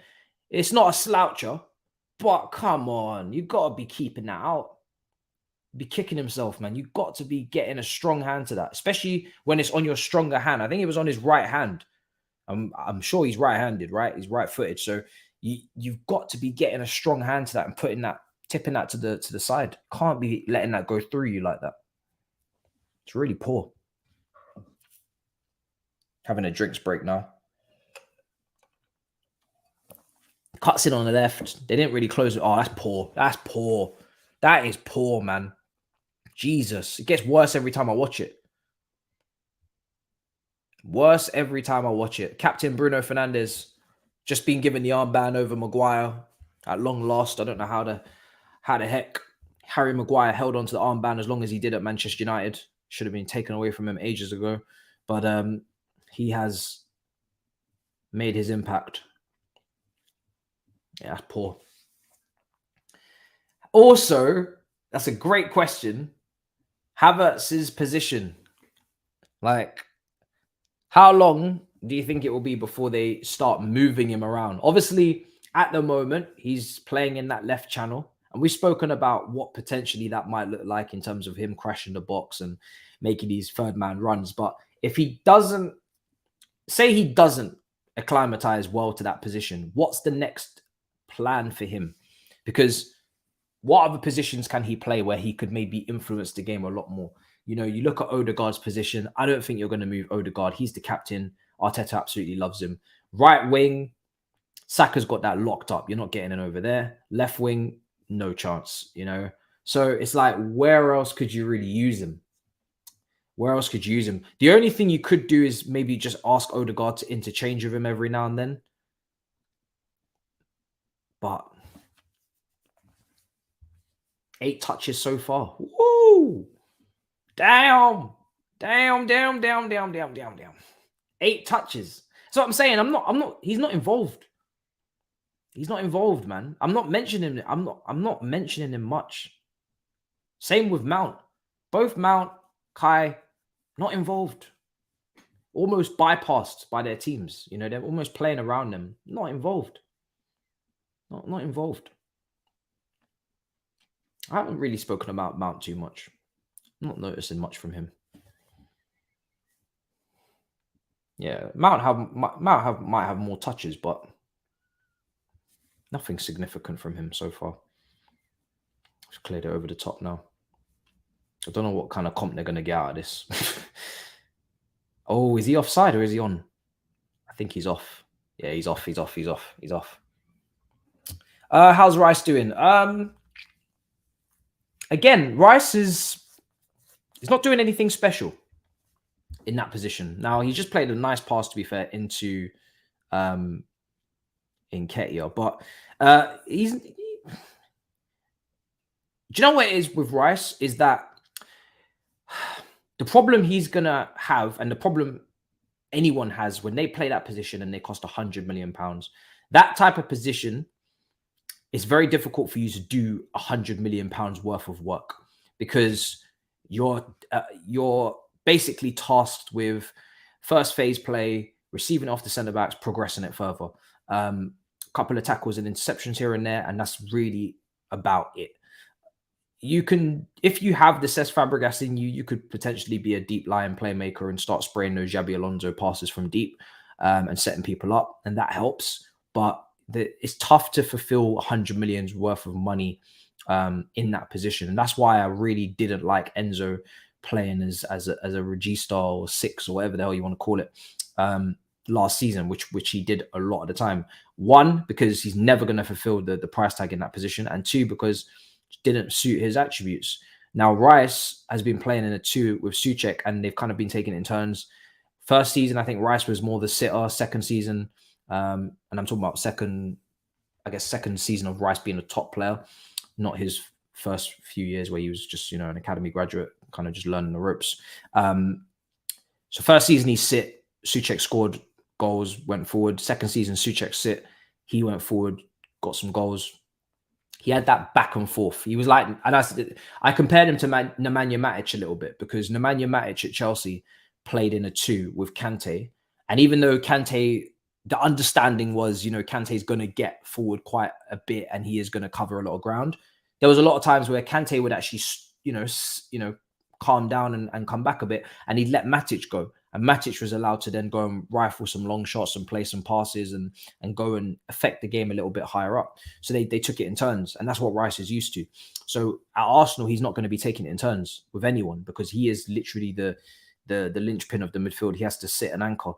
a sloucher. But come on. You've got to be keeping that out. Be kicking himself, man. You've got to be getting a strong hand to that, especially when it's on your stronger hand. I think it was on his right hand. I'm sure he's right-handed, right? He's right-footed. So you've got to be getting a strong hand to that and tipping that to the side. Can't be letting that go through you like that. It's really poor. Having a drinks break now. Cuts in on the left. They didn't really close it. Oh, that's poor. That's poor. That is poor, man. Jesus. It gets worse every time I watch it. Worse every time I watch it. Captain Bruno Fernandes just been given the armband over Maguire at long last. I don't know how the heck Harry Maguire held on to the armband as long as he did at Manchester United. Should have been taken away from him ages ago. But he has made his impact. Yeah, that's poor. Also, that's a great question. Havertz's position. Like, how long do you think it will be before they start moving him around? Obviously, at the moment, he's playing in that left channel. And we've spoken about what potentially that might look like in terms of him crashing the box and making these third-man runs. But if he doesn't, say he doesn't acclimatize well to that position, what's the next plan for him? Because what other positions can he play where he could maybe influence the game a lot more? You know, you look at Odegaard's position. I don't think you're going to move Odegaard. He's the captain. Arteta absolutely loves him. Right wing, Saka's got that locked up. You're not getting it over there. Left wing, no chance. You know, So it's like, where else could you really use him? Where else could you use him? The only thing you could do is maybe just ask Odegaard to interchange with him every now and then. But 8 touches so far. Woo! Damn. 8 touches. So I'm saying he's not involved. He's not involved, man. I'm not mentioning him much. Same with Mount. Both Mount, Kai, not involved. Almost bypassed by their teams. You know, they're almost playing around them. Not involved. Not involved. I haven't really spoken about Mount too much. I'm not noticing much from him. Yeah, might have more touches, but nothing significant from him so far. I've cleared it over the top now. I don't know what kind of comp they're going to get out of this. Oh, is he offside or is he on? I think he's off. Yeah, he's off. How's Rice doing? Again, Rice is not doing anything special in that position. Now, he just played a nice pass, to be fair, into Nketiah. But do you know what it is with Rice? Is that the problem he's going to have, and the problem anyone has when they play that position and they cost £100 million, that type of position, it's very difficult for you to do £100 million worth of work, because you're basically tasked with first phase play, receiving off the centre backs, progressing it further. A couple of tackles and interceptions here and there, and that's really about it. You can, if you have the Cesc Fabregas in you, you could potentially be a deep lying playmaker and start spraying those Xabi Alonso passes from deep and setting people up, and that helps. But it's tough to fulfill 100 millions worth of money in that position, and that's why I really didn't like Enzo playing as a regista or 6 or whatever the hell you want to call it last season, which he did a lot of the time. 1, because he's never going to fulfill the price tag in that position, and 2, because it didn't suit his attributes. Now Rice has been playing in a 2 with Souček, and they've kind of been taking it in turns. First season, I think Rice was more the sitter. Second season, and I'm talking about second season of Rice being a top player, not his first few years where he was just, an academy graduate, kind of just learning the ropes. So first season he sit, Souček scored goals, went forward. Second season, Souček sit, he went forward, got some goals. He had that back and forth. He was like, and I compared him to Nemanja Matic a little bit, because Nemanja Matic at Chelsea played in a 2 with Kante. And even though Kante, the understanding was, Kante is going to get forward quite a bit and he is going to cover a lot of ground, there was a lot of times where Kante would actually, calm down and come back a bit, and he'd let Matic go. And Matic was allowed to then go and rifle some long shots and play some passes and go and affect the game a little bit higher up. So they took it in turns, and that's what Rice is used to. So at Arsenal, he's not going to be taking it in turns with anyone, because he is literally the linchpin of the midfield. He has to sit and anchor.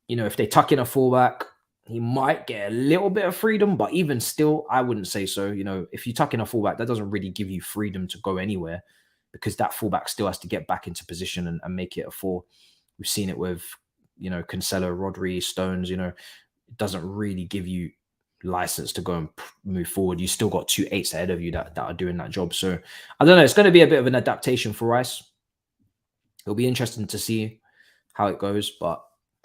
If they tuck in a fullback, he might get a little bit of freedom, but even still, I wouldn't say so. If you tuck in a fullback, that doesn't really give you freedom to go anywhere, because that fullback still has to get back into position and make it a 4. We've seen it with, Cancelo, Rodri, Stones. It doesn't really give you license to go and move forward. You still got 2 8s ahead of you that are doing that job. So I don't know. It's going to be a bit of an adaptation for Rice. It'll be interesting to see how it goes, but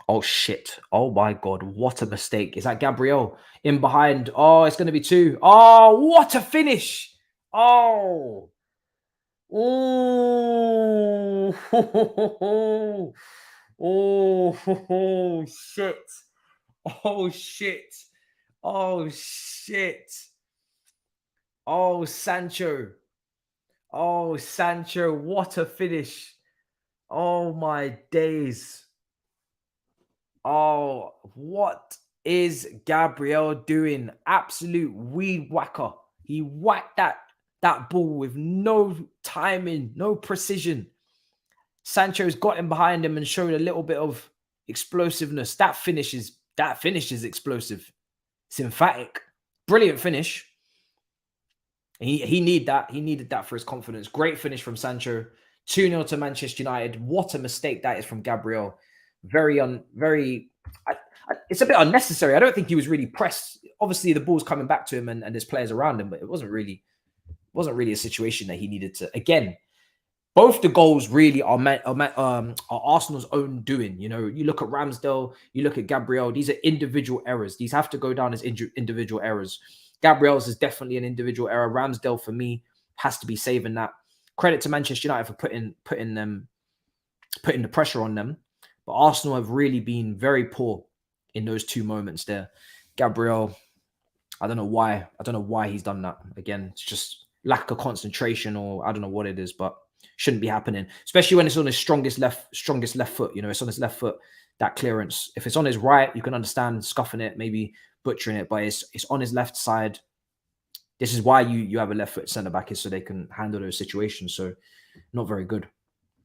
oh shit. Oh my God. What a mistake. Is that Gabriel in behind? Oh, it's going to be 2. Oh, what a finish. Oh. Oh. Oh, shit. Oh, shit. Oh, shit. Oh, Sancho. Oh, Sancho. What a finish. Oh, my days. Oh, what is Gabriel doing? Absolute weed whacker. He whacked that ball with no timing, no precision. Sancho's got him behind him and showed a little bit of explosiveness. That finish is explosive. It's emphatic. Brilliant finish. And he needed that. He needed that for his confidence. Great finish from Sancho. 2-0 to Manchester United. What a mistake that is from Gabriel. It's a bit unnecessary. I don't think he was really pressed. Obviously, the ball's coming back to him and there's players around him, but it wasn't really a situation that he needed to. Again, both the goals really are Arsenal's own doing. You know, you look at Ramsdale, you look at Gabriel. These are individual errors. These have to go down as individual errors. Gabriel's is definitely an individual error. Ramsdale, for me, has to be saving that. Credit to Manchester United for putting the pressure on them. But Arsenal have really been very poor in those two moments there. Gabriel, I don't know why. I don't know why he's done that. Again, it's just lack of concentration, or I don't know what it is, but shouldn't be happening. Especially when it's on his strongest left foot. You know, it's on his left foot, that clearance. If it's on his right, you can understand scuffing it, maybe butchering it, but it's on his left side. This is why you have a left foot centre back, is so they can handle those situations. So not very good.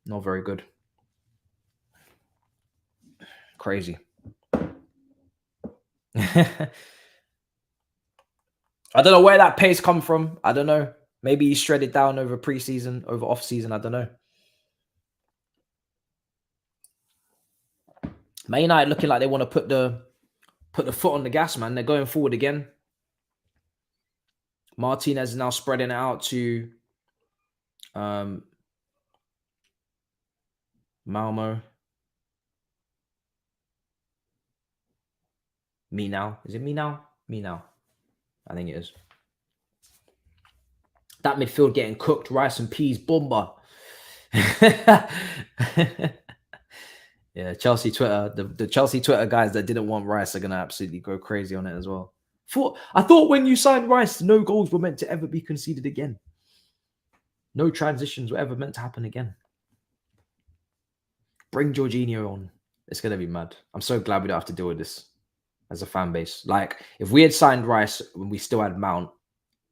Not very good. Crazy. I don't know where that pace come from. I don't know. Maybe he shredded down over preseason, over off season. I don't know. Man United looking like they want to put the foot on the gas, man. They're going forward again. Martinez is now spreading it out to Malmo. Me now. Is it me now? Me now. I think it is. That midfield getting cooked. Rice and peas. Bomba. Yeah, Chelsea Twitter. The Chelsea Twitter guys that didn't want Rice are going to absolutely go crazy on it as well. I thought when you signed Rice, no goals were meant to ever be conceded again. No transitions were ever meant to happen again. Bring Jorginho on. It's going to be mad. I'm so glad we don't have to deal with this as a fan base. Like, if we had signed Rice when we still had Mount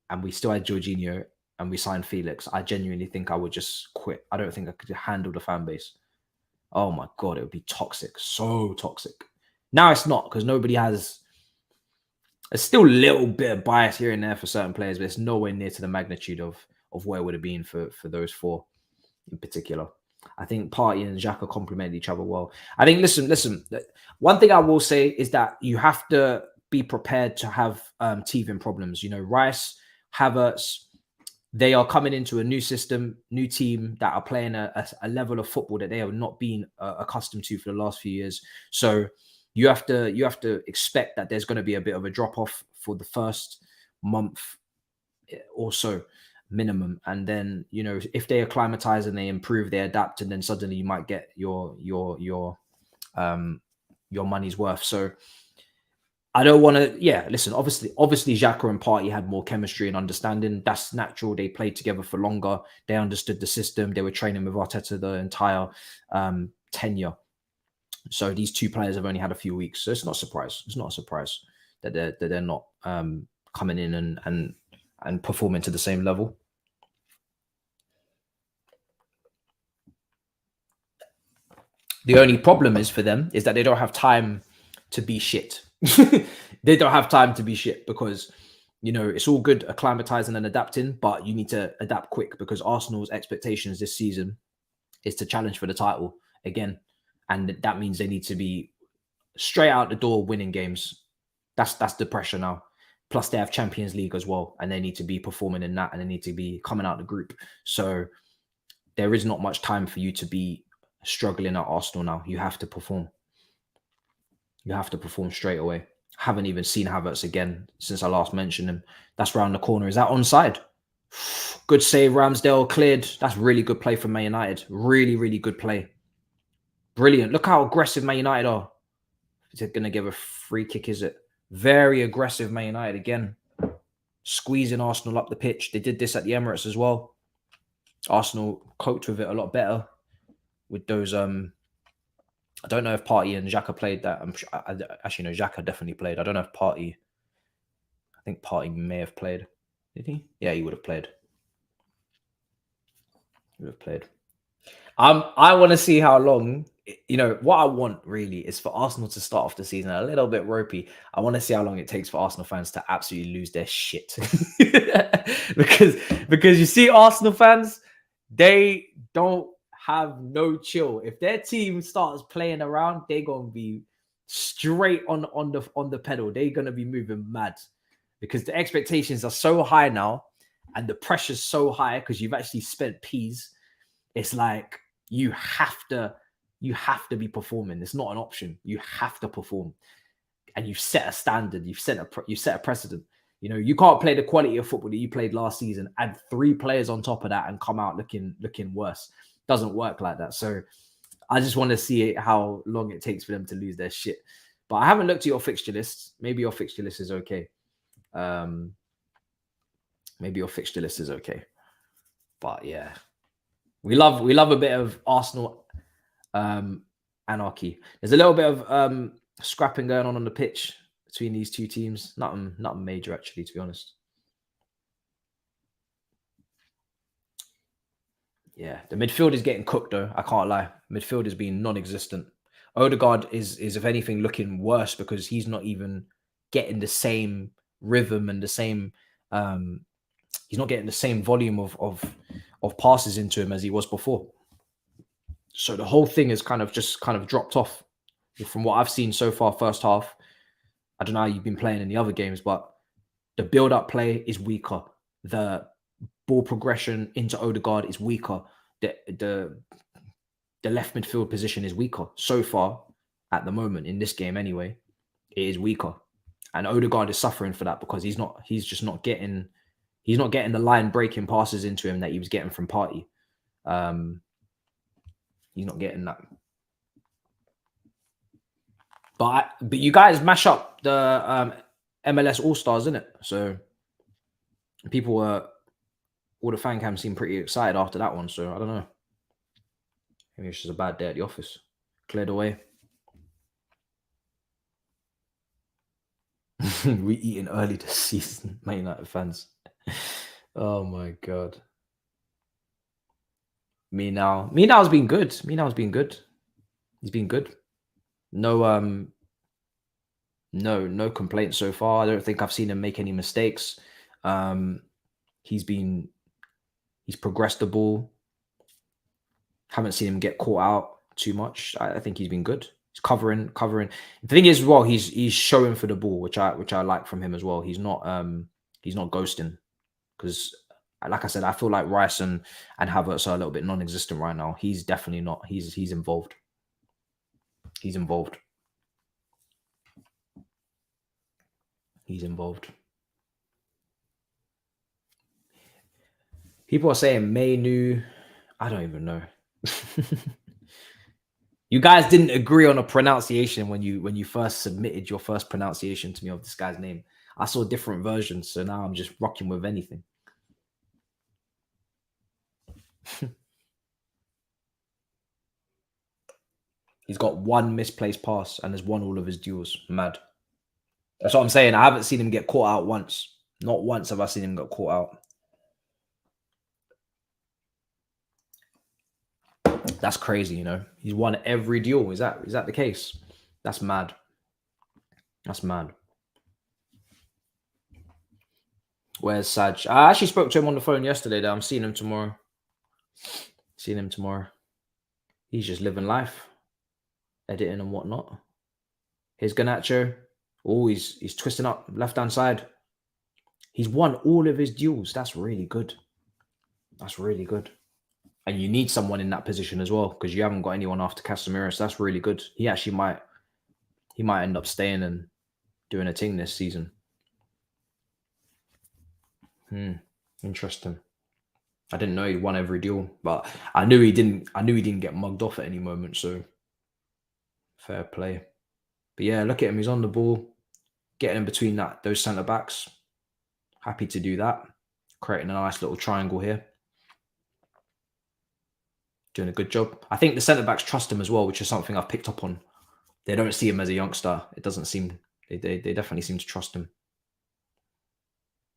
and we still had Jorginho and we signed Felix, I genuinely think I would just quit. I don't think I could handle the fan base. Oh my God, it would be toxic. So toxic. Now it's not, because nobody has... There's still a little bit of bias here and there for certain players, but it's nowhere near to the magnitude of where it would have been for those four in particular. I think Partey and Xhaka complement each other well. I think, listen, one thing I will say is that you have to be prepared to have teething problems. You know, Rice, Havertz, they are coming into a new system, new team that are playing a level of football that they have not been accustomed to for the last few years. So you have to expect that there's going to be a bit of a drop off for the first month or so minimum, and then, you know, if they acclimatize and they improve, they adapt, and then suddenly you might get your money's worth. So I don't want to. Yeah, listen. Obviously, Xhaka and Partey had more chemistry and understanding. That's natural. They played together for longer. They understood the system. They were training with Arteta the entire tenure. So these two players have only had a few weeks. So it's not a surprise. It's not a surprise that they're not coming in and performing to the same level. The only problem is for them is that they don't have time to be shit. They don't have time to be shit because, you know, it's all good acclimatizing and adapting, but you need to adapt quick, because Arsenal's expectations this season is to challenge for the title again. And that means they need to be straight out the door winning games. That's the pressure now. Plus they have Champions League as well, and they need to be performing in that, and they need to be coming out of the group. So there is not much time for you to be struggling at Arsenal now. You have to perform. You have to perform straight away. Haven't even seen Havertz again since I last mentioned him. That's round the corner. Is that onside? Good save, Ramsdale, cleared. That's really good play from Man United. Really, really good play. Brilliant. Look how aggressive Man United are. Is it going to give a free kick, is it? Very aggressive Man United again. Squeezing Arsenal up the pitch. They did this at the Emirates as well. Arsenal coped with it a lot better with those... I don't know if Partey and Xhaka played that. I'm sure, actually, no, Xhaka definitely played. I don't know if Partey... I think Partey may have played. Did he? Yeah, he would have played. He would have played. I want to see how long you know, what I want really is for Arsenal to start off the season a little bit ropey. I want to see how long it takes for Arsenal fans to absolutely lose their shit. because you see, Arsenal fans, they don't have no chill. If their team starts playing around, they're gonna be straight on the pedal. They're gonna be moving mad because the expectations are so high now, and the pressure's so high because you've actually spent peas. It's like you have to be performing. It's not an option. You have to perform, and you've set a standard. You've set a precedent. You know, you can't play the quality of football that you played last season, add 3 players on top of that, and come out looking worse. Doesn't work like that. So I just want to see how long it takes for them to lose their shit. But I haven't looked at your fixture list. Maybe your fixture list is okay. Maybe your fixture list is okay. But yeah, we love a bit of Arsenal anarchy. There's a little bit of scrapping going on the pitch between these two teams. Nothing major, actually, to be honest. Yeah, the midfield is getting cooked, though. I can't lie. Midfield has been non-existent. Odegaard is if anything, looking worse because he's not even getting the same rhythm and the same. He's not getting the same volume of passes into him as he was before. So the whole thing is kind of dropped off from what I've seen so far. First half, I don't know how you've been playing in the other games, but the build-up play is weaker. The ball progression into Odegaard is weaker. The left midfield position is weaker so far at the moment in this game. Anyway, it is weaker, and Odegaard is suffering for that because he's not getting the line breaking passes into him that he was getting from Partey. He's not getting that. But you guys mash up the MLS All Stars, isn't it? So people were, all the fan cams seemed pretty excited after that one. So I don't know. Maybe it's just a bad day at the office. Cleared away. We eating early this season, Man United fans. Oh my god. Minaw's been good. Minaw's been good. He's been good. No complaints so far. I don't think I've seen him make any mistakes. He's progressed the ball. Haven't seen him get caught out too much. I think he's been good. He's covering. The thing is, well, he's showing for the ball, which I like from him as well. He's not ghosting, because like I said, I feel like Rice and Havertz are a little bit non-existent right now. He's definitely not. He's involved. He's involved. He's involved. People are saying Mainu. I don't even know. You guys didn't agree on a pronunciation when you first submitted your first pronunciation to me of this guy's name. I saw different versions, so now I'm just rocking with anything. He's got 1 misplaced pass and has won all of his duels. Mad. That's what I'm saying. I haven't seen him get caught out once. Not once have I seen him get caught out. That's crazy, you know. He's won every duel. Is that the case? That's mad. That's mad. Where's Saj? I actually spoke to him on the phone yesterday, though. I'm seeing him tomorrow. He's just living life, editing and whatnot. Here's Garnacho. Oh, he's twisting up left-hand side. He's won all of his duels. That's really good. That's really good. And you need someone in that position as well, because you haven't got anyone after Casemiro. So that's really good. He actually might end up staying and doing a thing this season. Interesting. I didn't know he won every duel, but I knew he didn't get mugged off at any moment. So fair play. But yeah, look at him. He's on the ball, getting in between those centre backs. Happy to do that. Creating a nice little triangle here. Doing a good job. I think the centre backs trust him as well, which is something I've picked up on. They don't see him as a youngster. It doesn't seem they definitely seem to trust him.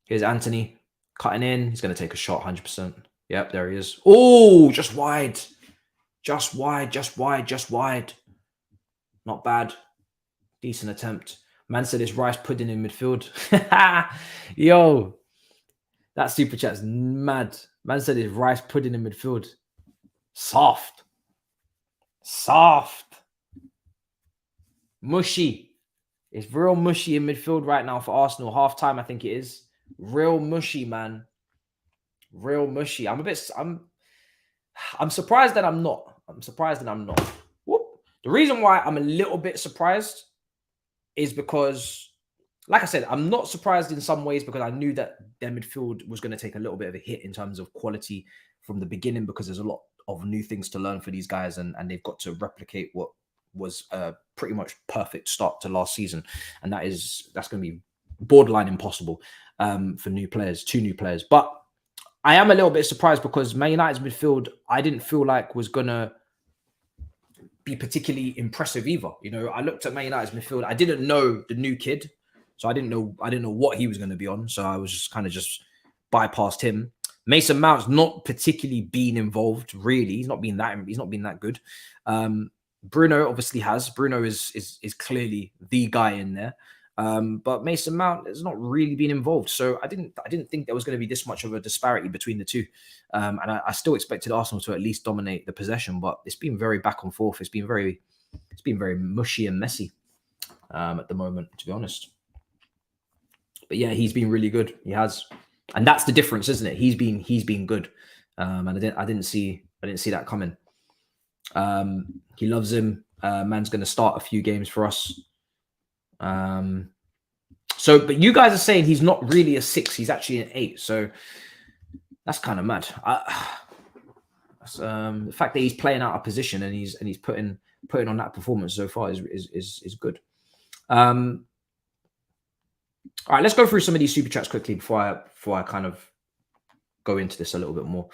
Here's Anthony cutting in. He's going to take a shot, 100%. Yep, there he is. Oh, just wide. Just wide, just wide, just wide. Not bad. Decent attempt. Man said it's rice pudding in midfield. Yo, that super chat's mad. Man said it's rice pudding in midfield. Soft. Soft. Mushy. It's real mushy in midfield right now for Arsenal. Half time, I think it is. Real mushy, man. Real mushy. I'm surprised that I'm not. I'm surprised that I'm not. Whoop. The reason why I'm a little bit surprised is because, like I said, I'm not surprised in some ways because I knew that their midfield was going to take a little bit of a hit in terms of quality from the beginning because there's a lot of new things to learn for these guys and they've got to replicate what was a pretty much perfect start to last season. And that's going to be borderline impossible for new players, 2 new players. But I am a little bit surprised because Man United's midfield, I didn't feel like was going to be particularly impressive either. You know, I looked at Man United's midfield. I didn't know the new kid, so I didn't know what he was going to be on. So I was just kind of bypassed him. Mason Mount's not particularly been involved, really. He's not been that good. Bruno obviously has. Bruno is clearly the guy in there. But Mason Mount has not really been involved. So I didn't think there was going to be this much of a disparity between the two. And I still expected Arsenal to at least dominate the possession, but it's been very back and forth. It's been very mushy and messy at the moment, to be honest. But yeah, he's been really good. He has. And that's the difference, isn't it? He's been good. And I didn't see that coming. He loves him. Man's going to start a few games for us. But you guys are saying he's not really a 6, he's actually an 8. So that's kind of mad. The fact that he's playing out of position and he's putting on that performance so far is good. All right, let's go through some of these super chats quickly before I kind of go into this a little bit more.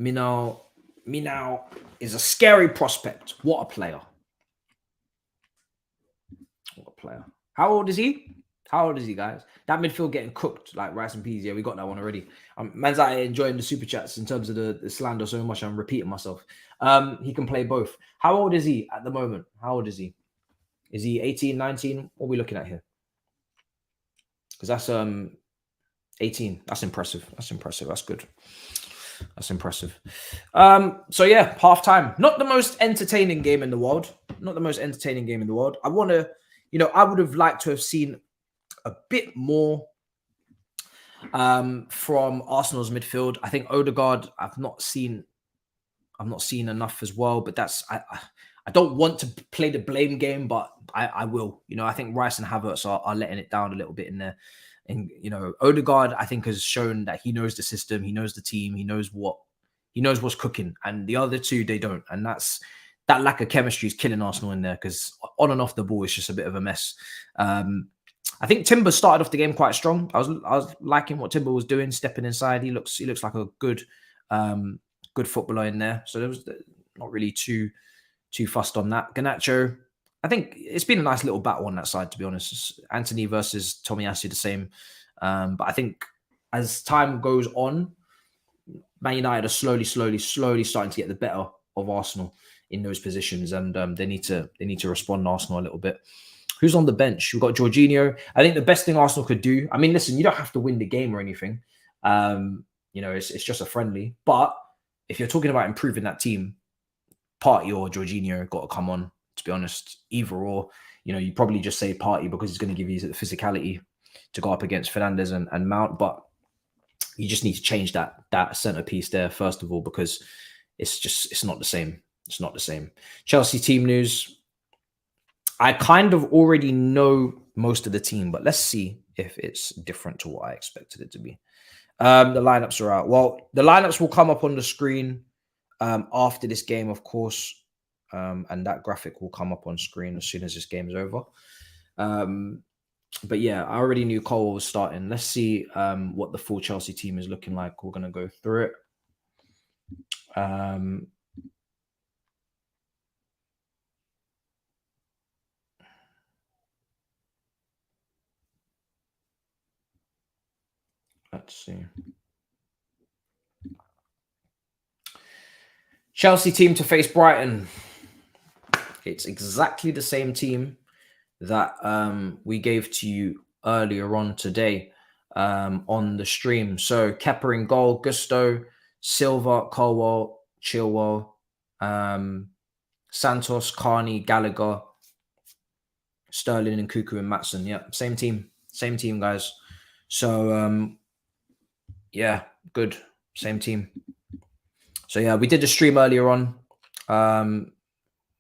Minau is a scary prospect. What a player. What a player. How old is he? Guys? That midfield getting cooked like rice and peas. Yeah, we got that one already. Man's out enjoying the super chats in terms of the slander so much. I'm repeating myself. He can play both. How old is he at the moment? How old is he? Is he 18, 19? What are we looking at here? Because that's 18. That's impressive. That's good. That's impressive. So yeah, half time. Not the most entertaining game in the world. I want to, I would have liked to have seen a bit more from Arsenal's midfield. I think Odegaard, I've not seen enough as well, but that's I don't want to play the blame game, but I will. I think Rice and Havertz are letting it down a little bit in there. And Odegaard, I think, has shown that he knows the system, he knows the team, he knows what's cooking, and the other two they don't. And that lack of chemistry is killing Arsenal in there because on and off the ball is just a bit of a mess. I think Timber started off the game quite strong. I was liking what Timber was doing, stepping inside. He looks like a good footballer in there. So there was not really too fussed on that. Garnacho, I think it's been a nice little battle on that side, to be honest. Anthony versus Tomiyasu, the same. But I think as time goes on, Man United are slowly starting to get the better of Arsenal in those positions, and they need to respond to Arsenal a little bit. Who's on the bench? We've got Jorginho. I think the best thing Arsenal could do, I mean, listen, you don't have to win the game or anything. It's just a friendly. But if you're talking about improving that team, Partey or Jorginho got to come on, to be honest. Either or, you probably just say Partey because he's going to give you the physicality to go up against Fernandes and Mount. But you just need to change that centerpiece there, first of all, because it's not the same. It's not the same. Chelsea team news. I kind of already know most of the team, but let's see if it's different to what I expected it to be. The lineups are out. Well, the lineups will come up on the screen after this game, of course, and that graphic will come up on screen as soon as this game is over. But yeah, I already knew Cole was starting. Let's see what the full Chelsea team is looking like. We're going to go through it. Let's see. Chelsea team to face Brighton. It's exactly the same team that we gave to you earlier on today on the stream. So Kepa in goal, Gusto, Silva, Colwell, Chilwell, Santos, Carney, Gallagher, Sterling and Cuckoo and Matson. Yeah, same team, guys. So yeah, good, same team. So yeah, we did the stream earlier on. We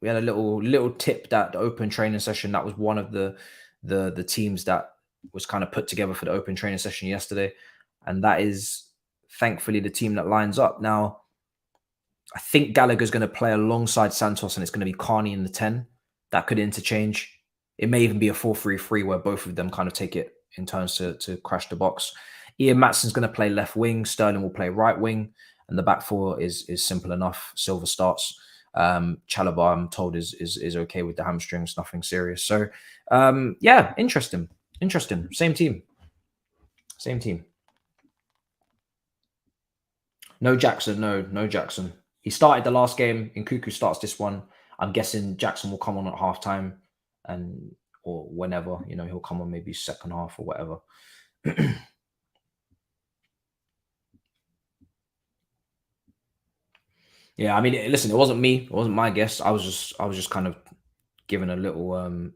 had a little tip that the open training session, that was one of the teams that was kind of put together for the open training session yesterday, and that is thankfully the team that lines up. Now, I think Gallagher's going to play alongside Santos, and it's going to be Carney in the 10. That could interchange. It may even be a 4-3-3 where both of them kind of take it in turns to crash the box. Ian Matson's going to play left wing. Sterling will play right wing. And the back four is simple enough. Silva starts. Chalobah, I'm told, is okay with the hamstrings. Nothing serious. So, yeah, interesting. Same team. No Jackson. No Jackson. He started the last game. Nkuku starts this one. I'm guessing Jackson will come on at halftime, or whenever, he'll come on maybe second half or whatever. Yeah, I mean, listen, it wasn't me. It wasn't my guess. I was just kind of giving a little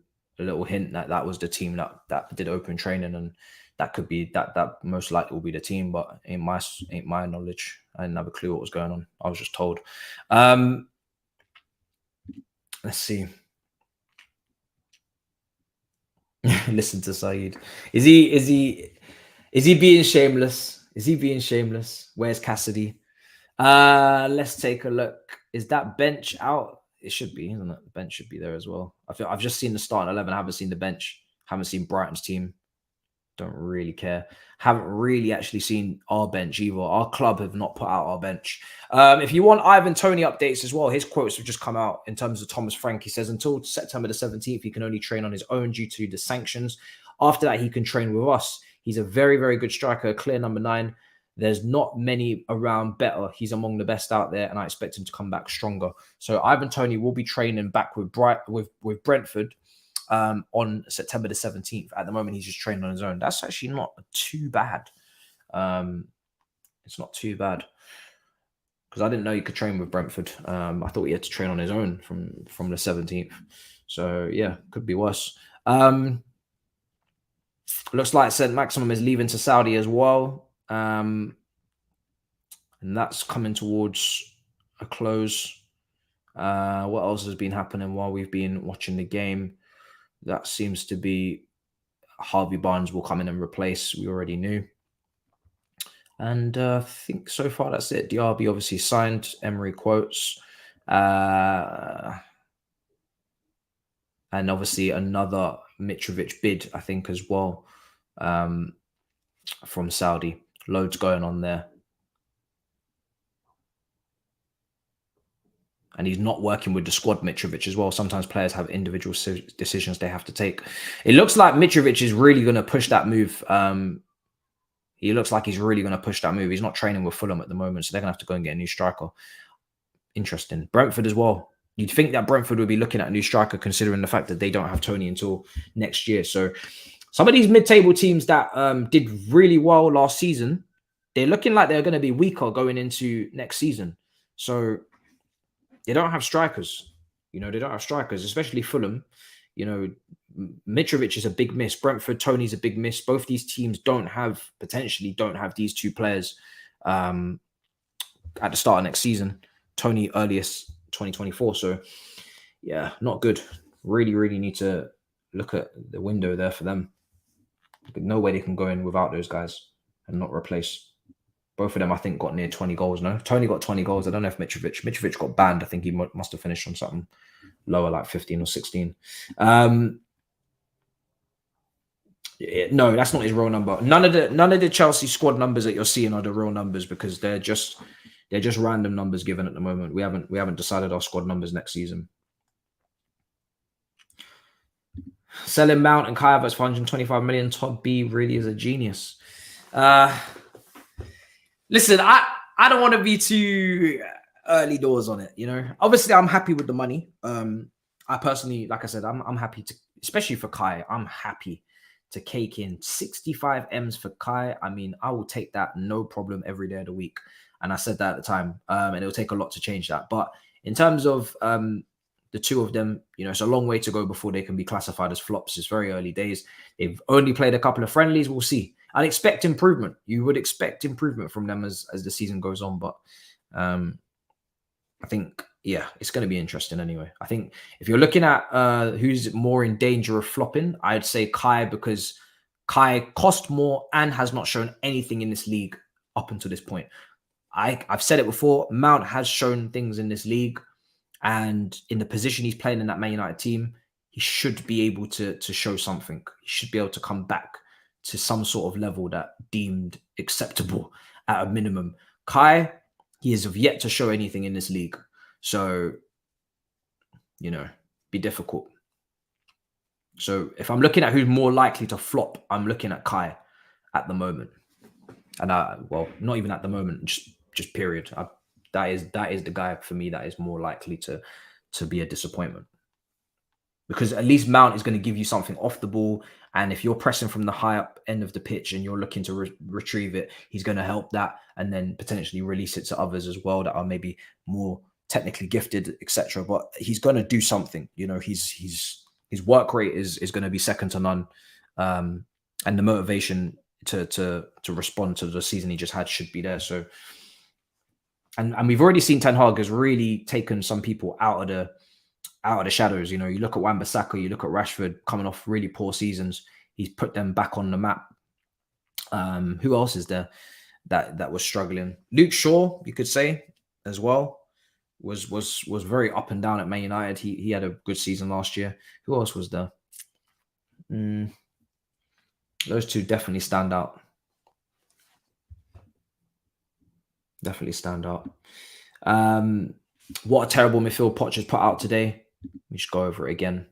hint that was the team that did open training, and that could be that most likely will be the team, but ain't my knowledge. I didn't have a clue what was going on. I was just told. Let's see. Listen to Saeed. Is he being shameless? Where's Cassidy? Let's take a look. Is that bench out? It should be, isn't it? The bench should be there as well. I've just seen the starting 11. I haven't seen the bench. Haven't seen Brighton's team. Don't really care. Haven't really actually seen our bench either. Our club have not put out our bench. If you want Ivan Toney updates as well, his quotes have just come out in terms of Thomas Frank. He says until September the 17th, he can only train on his own due to the sanctions. After that, he can train with us. He's a very, very good striker, a clear number 9. There's not many around better. He's among the best out there, and I expect him to come back stronger. So Ivan Toney will be training back with Brentford on September the 17th. At the moment, he's just training on his own. That's actually not too bad. It's not too bad, because I didn't know you could train with Brentford. I thought he had to train on his own from the 17th. So yeah, could be worse. Looks like St. Maximum is leaving to Saudi as well. And that's coming towards a close. What else has been happening while we've been watching the game? That seems to be Harvey Barnes will come in and replace. We already knew. And I think so far that's it. DRB obviously signed. Emery quotes. And obviously another Mitrovic bid, I think, as well, from Saudi. Loads going on there. And he's not working with the squad, Mitrovic, as well. Sometimes players have individual decisions they have to take. It looks like Mitrovic is really going to push that move. He looks like he's really going to push that move. He's not training with Fulham at the moment, so they're going to have to go and get a new striker. Interesting. Brentford as well. You'd think that Brentford would be looking at a new striker, considering the fact that they don't have Toney until next year. So some of these mid-table teams that did really well last season, they're looking like they're going to be weaker going into next season. So they don't have strikers. They don't have strikers, especially Fulham. Mitrovic is a big miss. Brentford, Toney's a big miss. Both these teams potentially don't have these two players at the start of next season. Toney earliest 2024. So yeah, not good. Really, really need to look at the window there for them. But no way they can go in without those guys and not replace. Both of them, I think, got near 20 goals. No, Toney got 20 goals. I don't know if Mitrovic got banned. I think he must have finished on something lower, like 15 or 16. No, that's not his real number. None of the Chelsea squad numbers that you're seeing are the real numbers, because they're just random numbers given at the moment. We haven't decided our squad numbers next season. Selling Mount and Kai Havertz for 125 million. Todd B really is a genius. Listen, I don't want to be too early doors on it. You know, obviously I'm happy with the money. I personally, like I said, I'm happy to, especially for Kai. I'm happy to cake in 65 M's for Kai. I mean, I will take that no problem every day of the week. And I said that at the time, and it'll take a lot to change that. But in terms of the two of them, you know, it's a long way to go before they can be classified as flops. It's very early days. They've only played a couple of friendlies. We'll see. I'd expect improvement. You would expect improvement from them as the season goes on. But I think, yeah, it's going to be interesting anyway. I think if you're looking at who's more in danger of flopping, I'd say Kai, because Kai cost more and has not shown anything in this league up until this point. I've said it before, Mount has shown things in this league, and in the position he's playing in that Man United team, he should be able to show something. He should be able to come back to some sort of level that deemed acceptable at a minimum. Kai, he has yet to show anything in this league. So, you know, be difficult. So if I'm looking at who's more likely to flop, I'm looking at Kai at the moment. And well, not even at the moment, just period. That is the guy for me that is more likely to be a disappointment. Because at least Mount is going to give you something off the ball. And if you're pressing from the high up end of the pitch and you're looking to retrieve it, he's going to help that and then potentially release it to others as well that are maybe more technically gifted, etc. But he's going to do something. You know, his work rate is going to be second to none. And the motivation to respond to the season he just had should be there. So, and we've already seen Ten Hag has really taken some people out of the shadows. You know, you look at Wan-Bissaka, you look at Rashford coming off really poor seasons. He's put them back on the map. Who else is there that was struggling? Luke Shaw, you could say, as well, was very up and down at Man United. He had a good season last year. Who else was there? Those two definitely stand out. Definitely stand out. What a terrible midfield Poch has put out today. We should go over it again.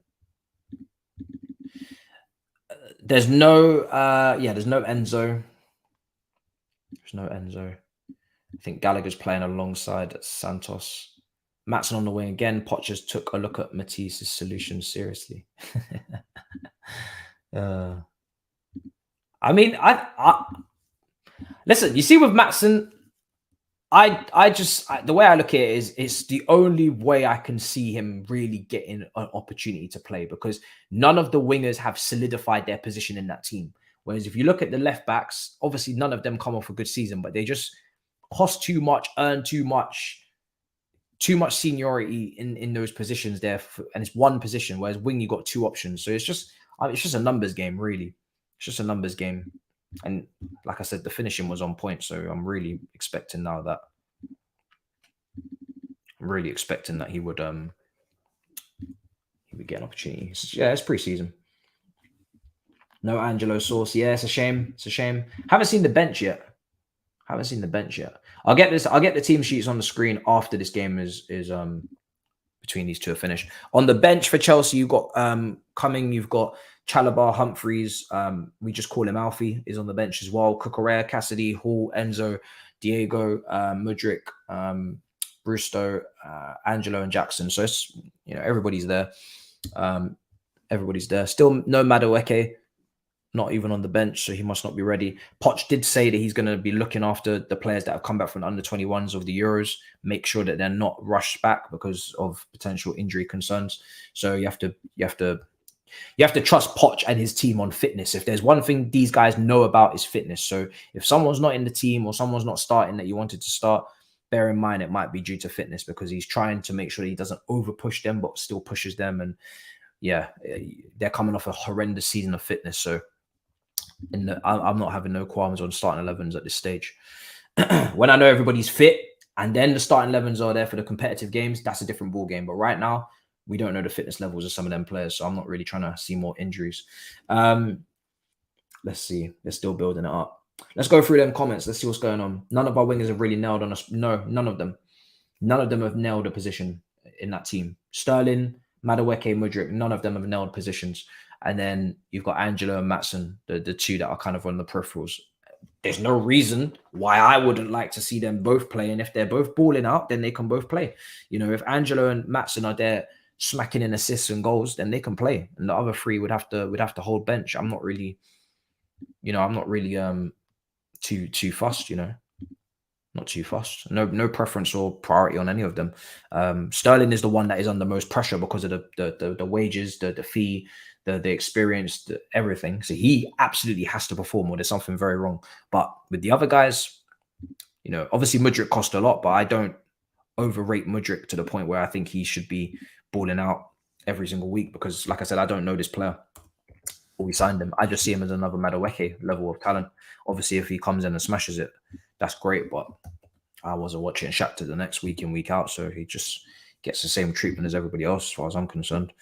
There's no there's no Enzo. There's no Enzo. I think Gallagher's playing alongside Santos. Maatsen on the wing again. Poch just took a look at Matisse's solution seriously. I mean, I listen, you see with Maatsen, the way I look at it is it's the only way I can see him really getting an opportunity to play, because none of the wingers have solidified their position in that team. Whereas if you look at the left backs, obviously none of them come off a good season, but they just cost too much, earn too much seniority in those positions there. And it's one position, whereas wing, you got two options. So it's just a numbers game, really. It's just a numbers game. And like I said, the finishing was on point. So I'm really expecting now that he would get an opportunity. Yeah, it's pre-season. No Angelo Sauce. Yeah, it's a shame. It's a shame. Haven't seen the bench yet. I'll get the team sheets on the screen after this game is between these two are finished. On the bench for Chelsea, you've got Cumming, you've got Chalobah, Humphreys, we just call him Alfie, is on the bench as well. Cucurella, Cassidy, Hall, Enzo, Diego, Mudryk, Brusto, Angelo, and Jackson. So it's, you know, everybody's there. Still no Madueke, not even on the bench, so he must not be ready. Poch did say that he's going to be looking after the players that have come back from the under-21s of the Euros, make sure that they're not rushed back because of potential injury concerns. So you have to trust Poch and his team on fitness. If there's one thing these guys know about, is fitness. So if someone's not in the team or someone's not starting that you wanted to start, bear in mind it might be due to fitness, because he's trying to make sure that he doesn't over push them but still pushes them. And yeah, they're coming off a horrendous season of fitness. So I'm not having no qualms on starting 11s at this stage. When I know everybody's fit and then the starting 11s are there for the competitive games, that's a different ball game. But right now, we don't know the fitness levels of some of them players, so I'm not really trying to see more injuries. Let's see. They're still building it up. Let's go through them comments. Let's see what's going on. None of our wingers have really nailed on us. No, none of them. None of them have nailed a position in that team. Sterling, Madueke, Mudryk, none of them have nailed positions. And then you've got Angelo and Maatsen, the two that are kind of on the peripherals. there's no reason why I wouldn't like to see them both play. And if they're both balling out, then they can both play. You know, if Angelo and Matson are there smacking in assists and goals, then they can play. And the other three would have to hold bench. I'm not really too fussed, you know. Not too fussed. No preference or priority on any of them. Sterling is the one that is under most pressure because of the wages, the fee, the experience, everything. So he absolutely has to perform, or there's something very wrong. But with the other guys, you know, obviously Mudryk cost a lot, but I don't overrate Mudryk to the point where I think he should be balling out every single week because, like I said, I don't know this player. Or we signed him. I just see him as another Madueke level of talent. Obviously, if he comes in and smashes it, that's great. But I wasn't watching Shakhtar the next week in, week out, so he just gets the same treatment as everybody else, as far as I'm concerned.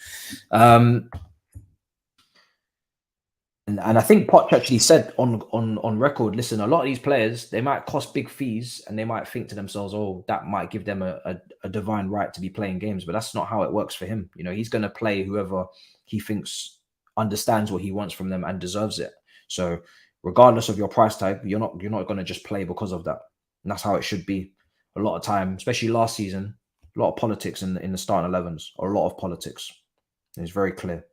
And I think Poch actually said on record, listen, a lot of these players, they might cost big fees and they might think to themselves, oh, that might give them a divine right to be playing games. But that's not how it works for him. You know, he's going to play whoever he thinks understands what he wants from them and deserves it. So regardless of your price tag, you're not going to just play because of that. And that's how it should be. A lot of time, especially last season, a lot of politics in the starting 11s, or a lot of politics. It's very clear.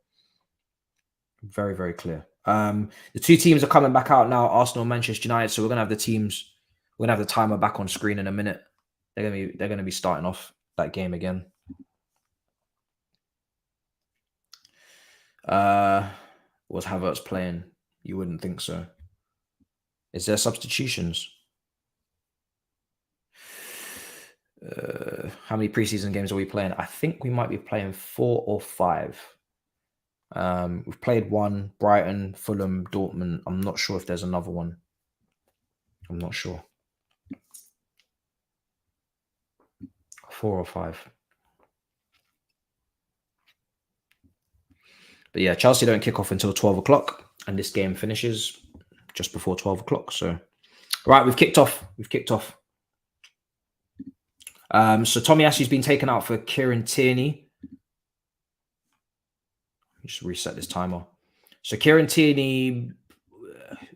Very, very clear. The two teams are coming back out now, Arsenal and Manchester United. So we're gonna have the teams, we're gonna have the timer back on screen in a minute. They're gonna be starting off that game again. Was Havertz playing? You wouldn't think so. Is there substitutions? How many preseason games are we playing? I think we might be playing 4 or 5. We've played 1, Brighton, Fulham, Dortmund. I'm not sure if there's another one. I'm not sure. 4 or 5. But yeah, Chelsea don't kick off until 12 o'clock, and this game finishes just before 12 o'clock. So, right, we've kicked off. So Tomiyasu's been taken out for Kieran Tierney. Just reset this timer. So Kieran Tierney,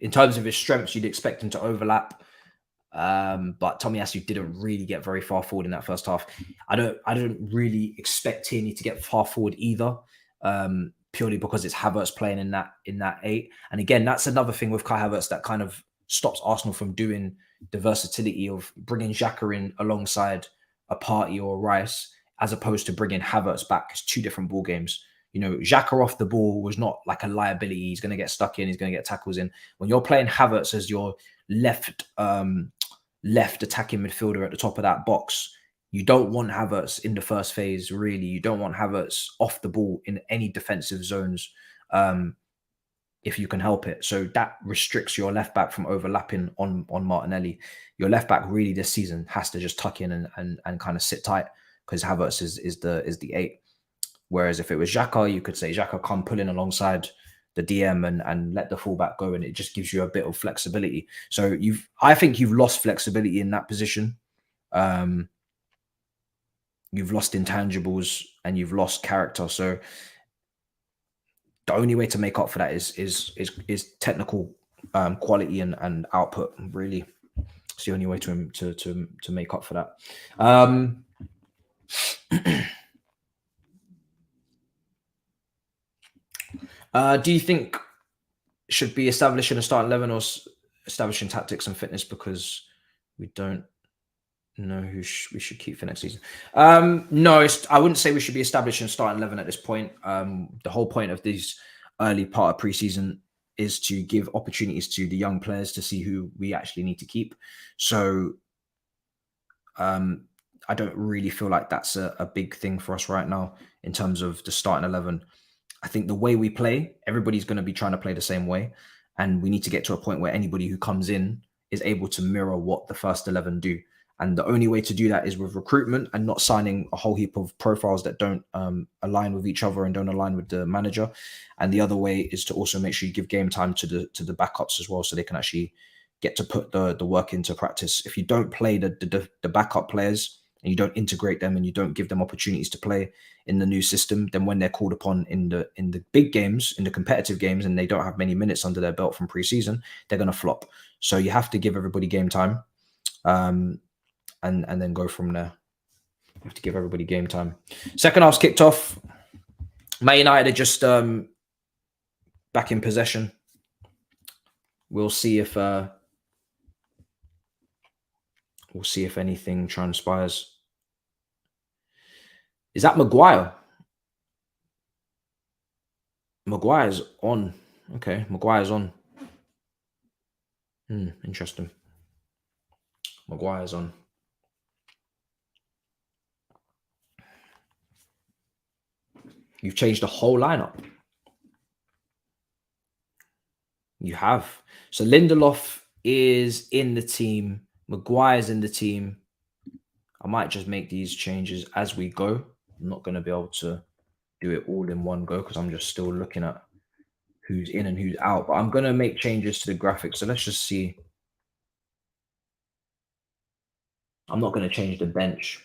in terms of his strengths, you'd expect him to overlap. But Tomiyasu didn't really get very far forward in that first half. I don't really expect Tierney to get far forward either, purely because it's Havertz playing in that 8. And again, that's another thing with Kai Havertz that kind of stops Arsenal from doing the versatility of bringing Xhaka in alongside a Partey or a Rice, as opposed to bringing Havertz back. It's 2 different ball games. You know, Xhaka off the ball was not like a liability. He's going to get stuck in. He's going to get tackles in. When you're playing Havertz as your left attacking midfielder at the top of that box, you don't want Havertz in the first phase, really. You don't want Havertz off the ball in any defensive zones if you can help it. So that restricts your left back from overlapping on Martinelli. Your left back really this season has to just tuck in and kind of sit tight, because Havertz is the 8. Whereas if it was Xhaka, you could say, Xhaka, come pull in alongside the DM and let the fullback go, and it just gives you a bit of flexibility. So I think you've lost flexibility in that position. You've lost intangibles and you've lost character. So the only way to make up for that is technical quality and output. Really, it's the only way to make up for that. Do you think should be establishing a starting 11 or establishing tactics and fitness, because we don't know who we should keep for next season? No, I wouldn't say we should be establishing a starting 11 at this point. The whole point of this early part of preseason is to give opportunities to the young players to see who we actually need to keep. So I don't really feel like that's a big thing for us right now in terms of the starting 11. I think the way we play, everybody's going to be trying to play the same way. And we need to get to a point where anybody who comes in is able to mirror what the first 11 do. And the only way to do that is with recruitment and not signing a whole heap of profiles that don't align with each other and don't align with the manager. And the other way is to also make sure you give game time to the backups as well, so they can actually get to put the work into practice. If you don't play the backup players and you don't integrate them and you don't give them opportunities to play in the new system, then when they're called upon in the big games, in the competitive games, and they don't have many minutes under their belt from preseason, they're going to flop. So you have to give everybody game time, and then go from there. You have to give everybody game time. Second half's kicked off. Man United are just back in possession. We'll see if anything transpires. Is that Maguire? Maguire's on. Okay, Maguire's on. Interesting. Maguire's on. You've changed the whole lineup. You have. So Lindelof is in the team. Maguire's in the team. I might just make these changes as we go. I'm not going to be able to do it all in one go because I'm just still looking at who's in and who's out. But I'm going to make changes to the graphics. So let's just see. I'm not going to change the bench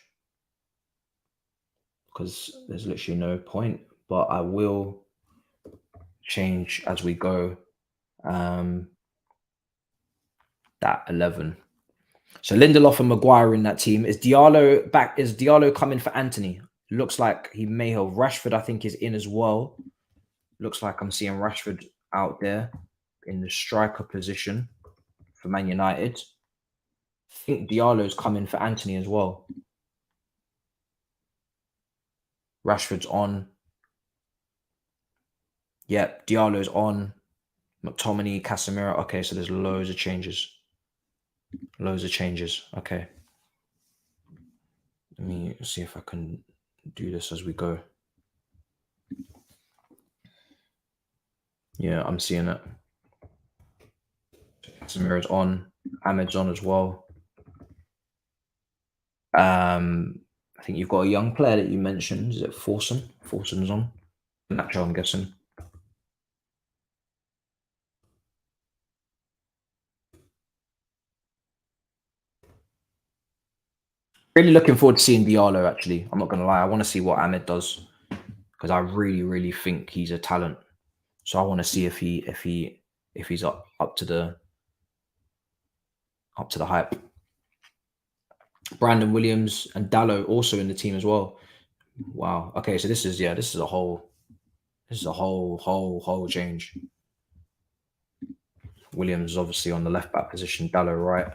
because there's literally no point. But I will change as we go that 11. So Lindelof and Maguire in that team. Is Diallo back? Is Diallo coming for Anthony? Looks like he may have. Rashford, I think, is in as well. Looks like I'm seeing Rashford out there in the striker position for Man United. I think Diallo's coming for Anthony as well. Rashford's on. Yep, Diallo's on. McTominay, Casemiro. Okay, so there's loads of changes. Loads of changes. Okay. Let me see if I can do this as we go. Yeah, I'm seeing it. Casemiro's on. Ahmed's on as well. I think you've got a young player that you mentioned. Is it Forson? Forson's on. Nacho, I'm guessing. Really looking forward to seeing Diallo, actually. I'm not going to lie. I want to see what Ahmed does because I really, really think he's a talent. So I want to see if he's up to the hype. Brandon Williams and Dallo also in the team as well. Wow. Okay, so this is a whole change. Williams is obviously on the left back position, Dallo right.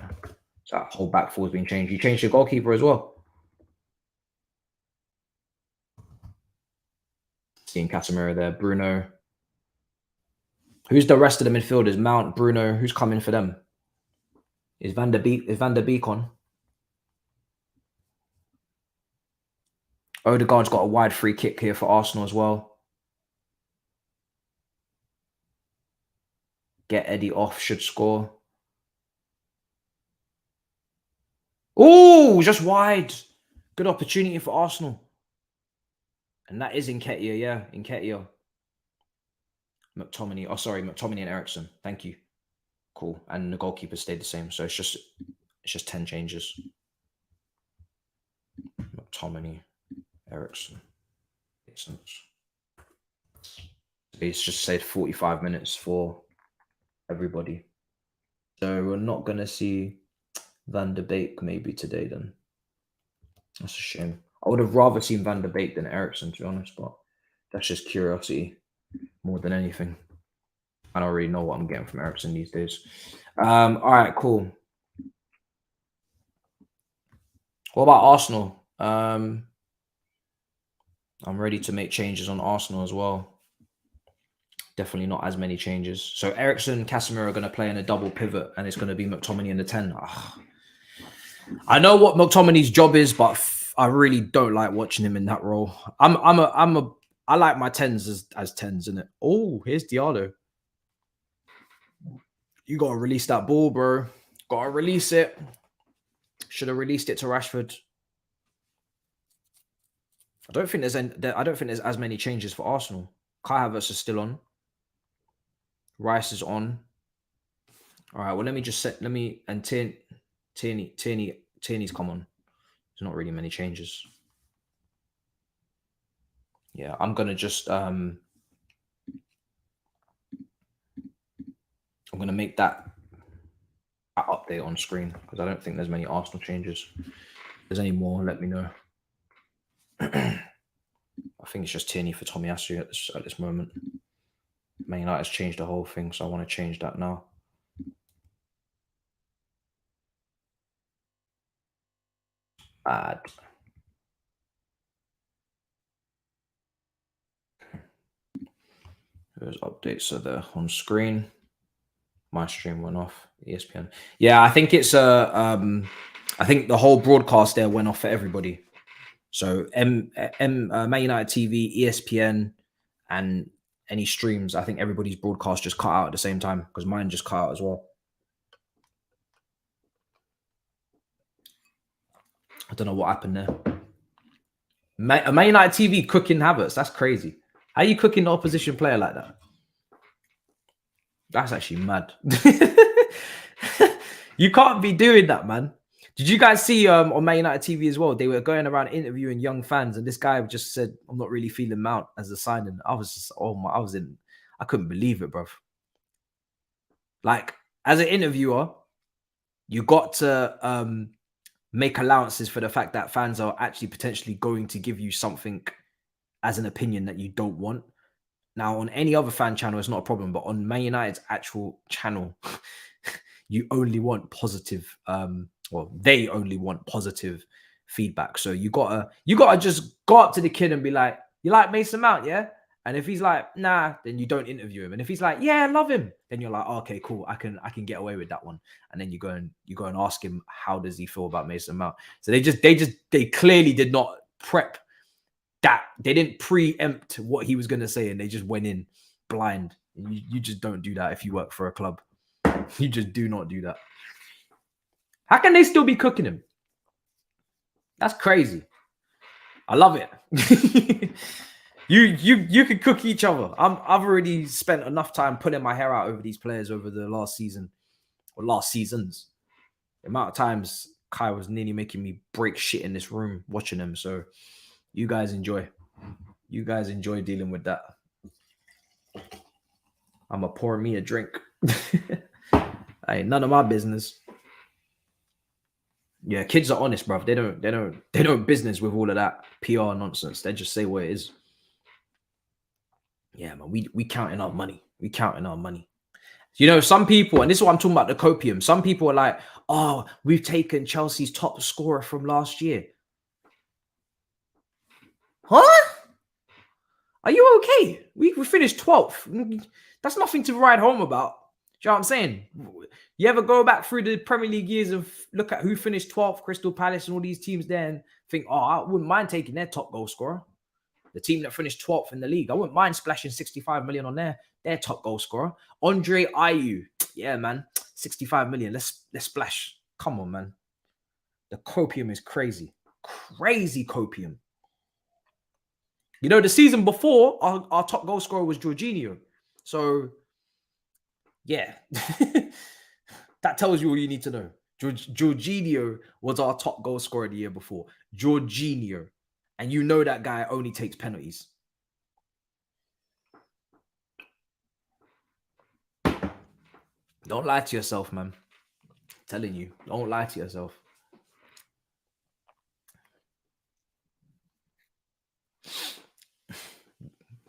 So that whole back four has been changed. You changed your goalkeeper as well. Seeing Casemiro there, Bruno. Who's the rest of the midfielders? Mount, Bruno. Who's coming for them? Is Van der Beek on? Odegaard's got a wide free kick here for Arsenal as well. Get Eddie off, should score. Oh, just wide. Good opportunity for Arsenal. And that is Nketiah, yeah, Nketiah. McTominay. Oh, sorry, McTominay and Eriksen. Thank you. Cool. And the goalkeeper stayed the same. So it's just 10 changes. McTominay, Eriksen. It's just said 45 minutes for everybody. So we're not going to see Van der Beek maybe today then. That's a shame. I would have rather seen Van der Beek than Eriksen, to be honest, but that's just curiosity more than anything. I don't really know what I'm getting from Eriksen these days. All right, cool. What about Arsenal? I'm ready to make changes on Arsenal as well. Definitely not as many changes. So Eriksen and Casemiro are going to play in a double pivot, and it's going to be McTominay in the 10. Ugh. I know what McTominay's job is, but I really don't like watching him in that role. I like my 10s as 10s, isn't it? Oh, here's Diallo. You got to release that ball, bro. Got to release it. Should have released it to Rashford. I don't think there's as many changes for Arsenal. Kai Havertz is still on. Rice is on. All right. Well, let me just set. And Tierney's come on. There's not really many changes. Yeah, I'm gonna just I'm gonna make that update on screen because I don't think there's many Arsenal changes. If there's any more, let me know. I think it's just Tierney for Tomiyasu at this moment. Man United's changed the whole thing, so I want to change that now. Add. There's updates, so they're on screen. My stream went off. ESPN. Yeah, I think it's I think the whole broadcast there went off for everybody. So Man United TV, ESPN, and any streams. I think everybody's broadcast just cut out at the same time because mine just cut out as well. I don't know what happened there. Man United TV cooking Havertz. That's crazy. How are you cooking the opposition player like that? That's actually mad. You can't be doing that, man. Did you guys see on Man United TV as well? They were going around interviewing young fans, and this guy just said, "I'm not really feeling Mount as a signing." I was just, I couldn't believe it, bro. Like, as an interviewer, you got to make allowances for the fact that fans are actually potentially going to give you something as an opinion that you don't want. Now, on any other fan channel, it's not a problem, but on Man United's actual channel, you only want positive, well, they only want positive feedback. So you gotta just go up to the kid and be like, "You like Mason Mount, yeah?" And if he's like, "Nah," then you don't interview him. And if he's like, "Yeah, I love him," then you're like, oh, "Okay, cool, I can get away with that one." And then you go and ask him, how does he feel about Mason Mount? So they clearly did not prep that. They didn't preempt what he was going to say, and they just went in blind. You just don't do that if you work for a club. You just do not do that. How can they still be cooking him? That's crazy. I love it. You can cook each other. I've already spent enough time pulling my hair out over these players over the last season or last seasons. The amount of times Kai was nearly making me break shit in this room watching them. So you guys enjoy. You guys enjoy dealing with that. I'm going to pour me a drink. Ain't none of my business. Yeah, kids are honest, bruv. They don't business with all of that PR nonsense. They just say what it is. Yeah, man, we counting our money. We counting our money. You know, some people, and this is what I'm talking about, the copium. Some people are like, "Oh, we've taken Chelsea's top scorer from last year." Huh? Are you okay? We finished 12th. That's nothing to write home about. Do you know what I'm saying? You ever go back through the Premier League years and look at who finished 12th, Crystal Palace and all these teams there, and think, "Oh, I wouldn't mind taking their top goal scorer." The team that finished 12th in the league, I wouldn't mind splashing 65 million on their top goal scorer. Andre Ayew. Yeah, man. 65 million. Let's splash. Come on, man. The copium is crazy. Crazy copium. You know, the season before, our top goal scorer was Jorginho. So, yeah. That tells you all you need to know. Jorginho was our top goal scorer the year before. Jorginho. And you know that guy only takes penalties. Don't lie to yourself, man. I'm telling you, don't lie to yourself.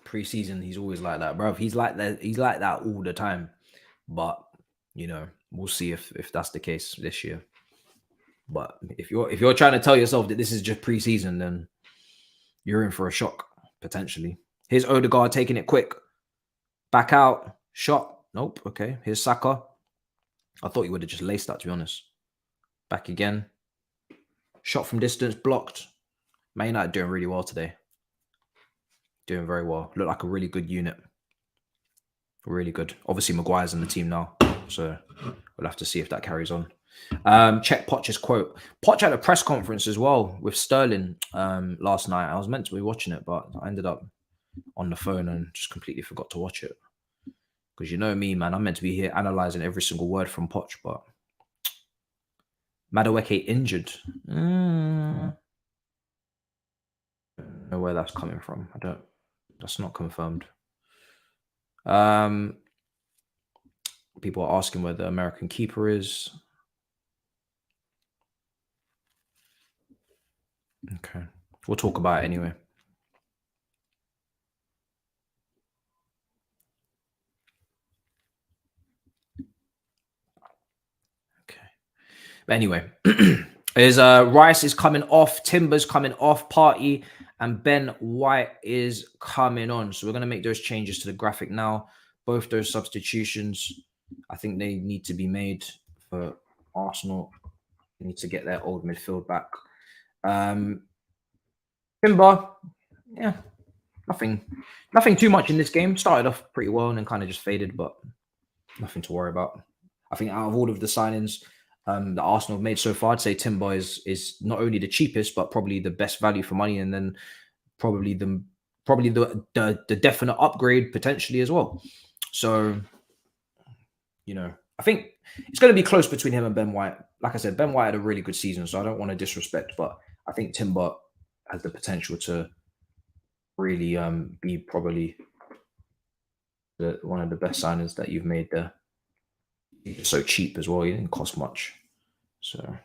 Pre-season, he's always like that, bro. He's like that. He's like that all the time. But you know, we'll see if that's the case this year. But if you're trying to tell yourself that this is just pre-season, then you're in for a shock potentially. Here's Odegaard taking it quick, back out, shot. Nope. Okay. Here's Saka. I thought he would have just laced that, to be honest. Back again. Shot from distance, blocked. Man United doing really well today. Doing very well. Look like a really good unit. Really good. Obviously, Maguire's in the team now, so we'll have to see if that carries on. Check Poch's quote. Poch had a press conference as well with Sterling last night. I was meant to be watching it, but I ended up on the phone and just completely forgot to watch it. Because you know me, man, I'm meant to be here analysing every single word from Poch, but Madueke injured. know where that's coming from. That's not confirmed. People are asking where the American keeper is. Okay. We'll talk about it anyway. Okay. But anyway, Rice is coming off, Timber's coming off, Partey, and Ben White is coming on. So we're going to make those changes to the graphic now. Both those substitutions, I think they need to be made for Arsenal. They need to get their old midfield back. Timber, yeah, nothing too much in this game. Started off pretty well and then kind of just faded, but nothing to worry about. I think out of all of the signings that Arsenal have made so far, I'd say Timber is not only the cheapest, but probably the best value for money, and then probably the definite upgrade potentially as well. So, you know, I think it's going to be close between him and Ben White. Like I said, Ben White had a really good season, so I don't want to disrespect, but I think Timber has the potential to really be probably one of the best signings that you've made there. He's so cheap as well. He didn't cost much. So,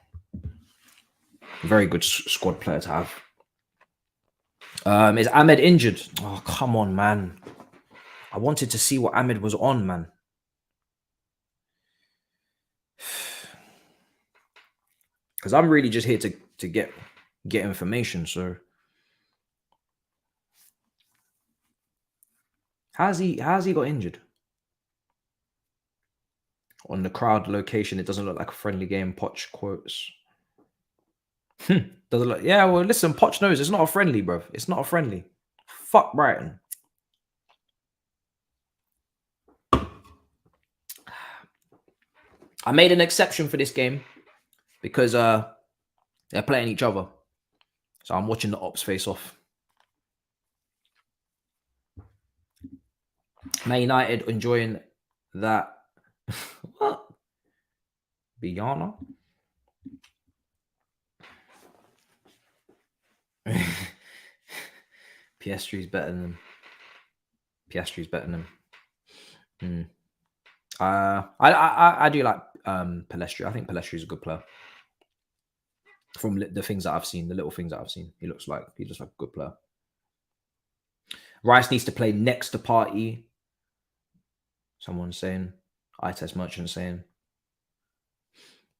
very good squad player to have. Is Ahmed injured? Oh, come on, man. I wanted to see what Ahmed was on, man. Because I'm really just here to get information. So how's he got injured? On the crowd location, it doesn't look like a friendly game. Poch quotes. Doesn't look. Yeah, well, listen, Poch knows it's not a friendly, bro. It's not a friendly. Fuck Brighton. I made an exception for this game because they're playing each other. So I'm watching the Ops face off. Man United enjoying that. What? Biana? Piestri's better than him. Piestri's better than him. I do like Pellistri. I think Pellestri's a good player. From the things that I've seen, the little things that I've seen, he looks like a good player. Rice needs to play next to Partey. Someone's saying, I-Test Merchant saying.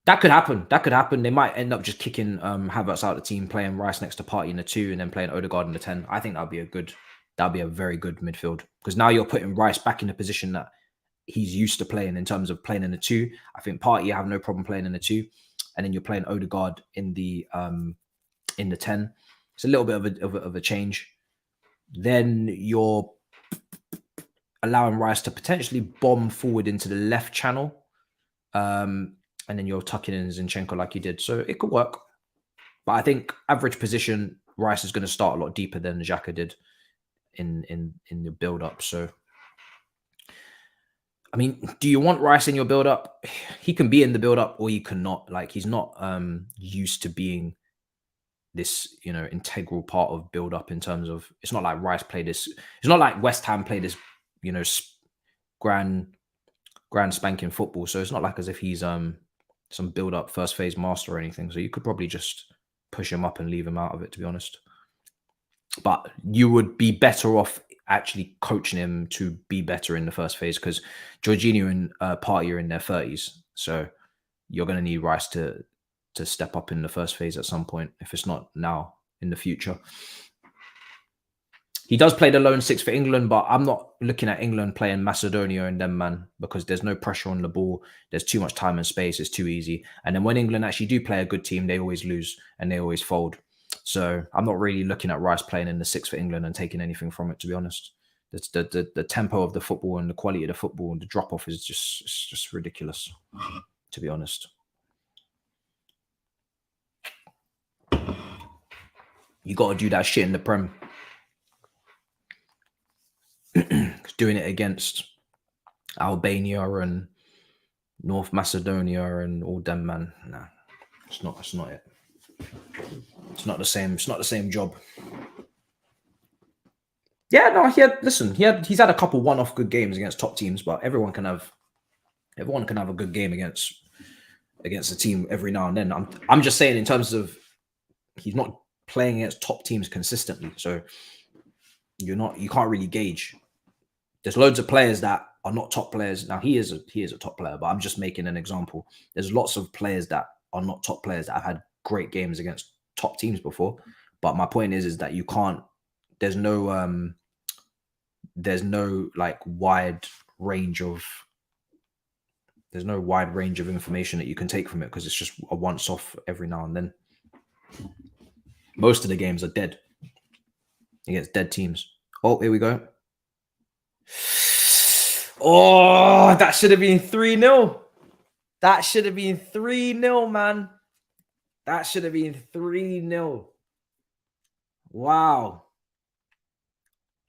That could happen. That could happen. They might end up just kicking Havertz out of the team, playing Rice next to Partey in the 2, and then playing Odegaard in the 10. I think that'd be a very good midfield. Because now you're putting Rice back in the position that he's used to playing in terms of playing in the 2. I think Partey have no problem playing in the 2. And then you're playing Odegaard in the 10. It's a little bit of a change. Then you're allowing Rice to potentially bomb forward into the left channel. And then you're tucking in Zinchenko like you did. So it could work. But I think average position, Rice is going to start a lot deeper than Xhaka did in the build-up. So, I mean, do you want Rice in your build-up? He can be in the build-up or he cannot. Like, he's not used to being this, integral part of build-up in terms of, it's not like Rice played this. It's not like West Ham played this, grand spanking football. So it's not like as if he's some build-up first phase master or anything. So you could probably just push him up and leave him out of it, to be honest. But you would be better off actually coaching him to be better in the first phase, because Jorginho and Partey are in their 30s. So you're going to need Rice to step up in the first phase at some point, if it's not now, in the future. He does play the lone 6 for England, but I'm not looking at England playing Macedonia and them, man, because there's no pressure on the ball. There's too much time and space. It's too easy. And then when England actually do play a good team, they always lose and they always fold. So I'm not really looking at Rice playing in the 6 for England and taking anything from it, to be honest. The tempo of the football and the quality of the football and the drop-off is just ridiculous, to be honest. You got to do that shit in the Prem. Doing it against Albania and North Macedonia and all them, man. Nah, it's not it. It's not the same. It's not the same job. Yeah, no, he's had a couple one-off good games against top teams, but everyone can have a good game against a team every now and then. I'm just saying in terms of he's not playing against top teams consistently, so you can't really gauge. There's loads of players that are not top players. Now he is a top player, but I'm just making an example. There's lots of players that are not top players that have had great games against top teams before. But my point is that you can't. There's no like wide range of information that you can take from it, because it's just a once off every now and then. Most of the games are dead against dead teams. Oh, here we go. Oh, that should have been 3-0. That should have been 3-0, man. That should have been 3-0. Wow.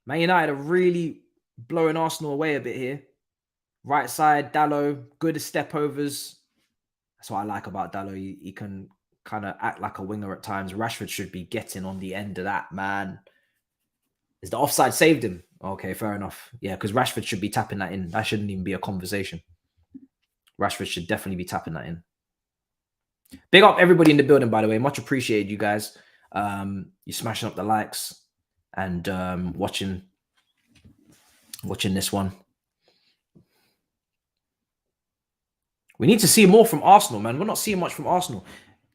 Man United are really blowing Arsenal away a bit here. Right side, Dalot, good step overs. That's what I like about Dalot. He can kind of act like a winger at times. Rashford should be getting on the end of that, man. Is the offside saved him? Okay, fair enough. Yeah, because Rashford should be tapping that in. That shouldn't even be a conversation. Rashford should definitely be tapping that in. Big up everybody in the building, by the way. Much appreciated, you guys. You smashing up the likes and watching this one. We need to see more from Arsenal, man. We're not seeing much from Arsenal.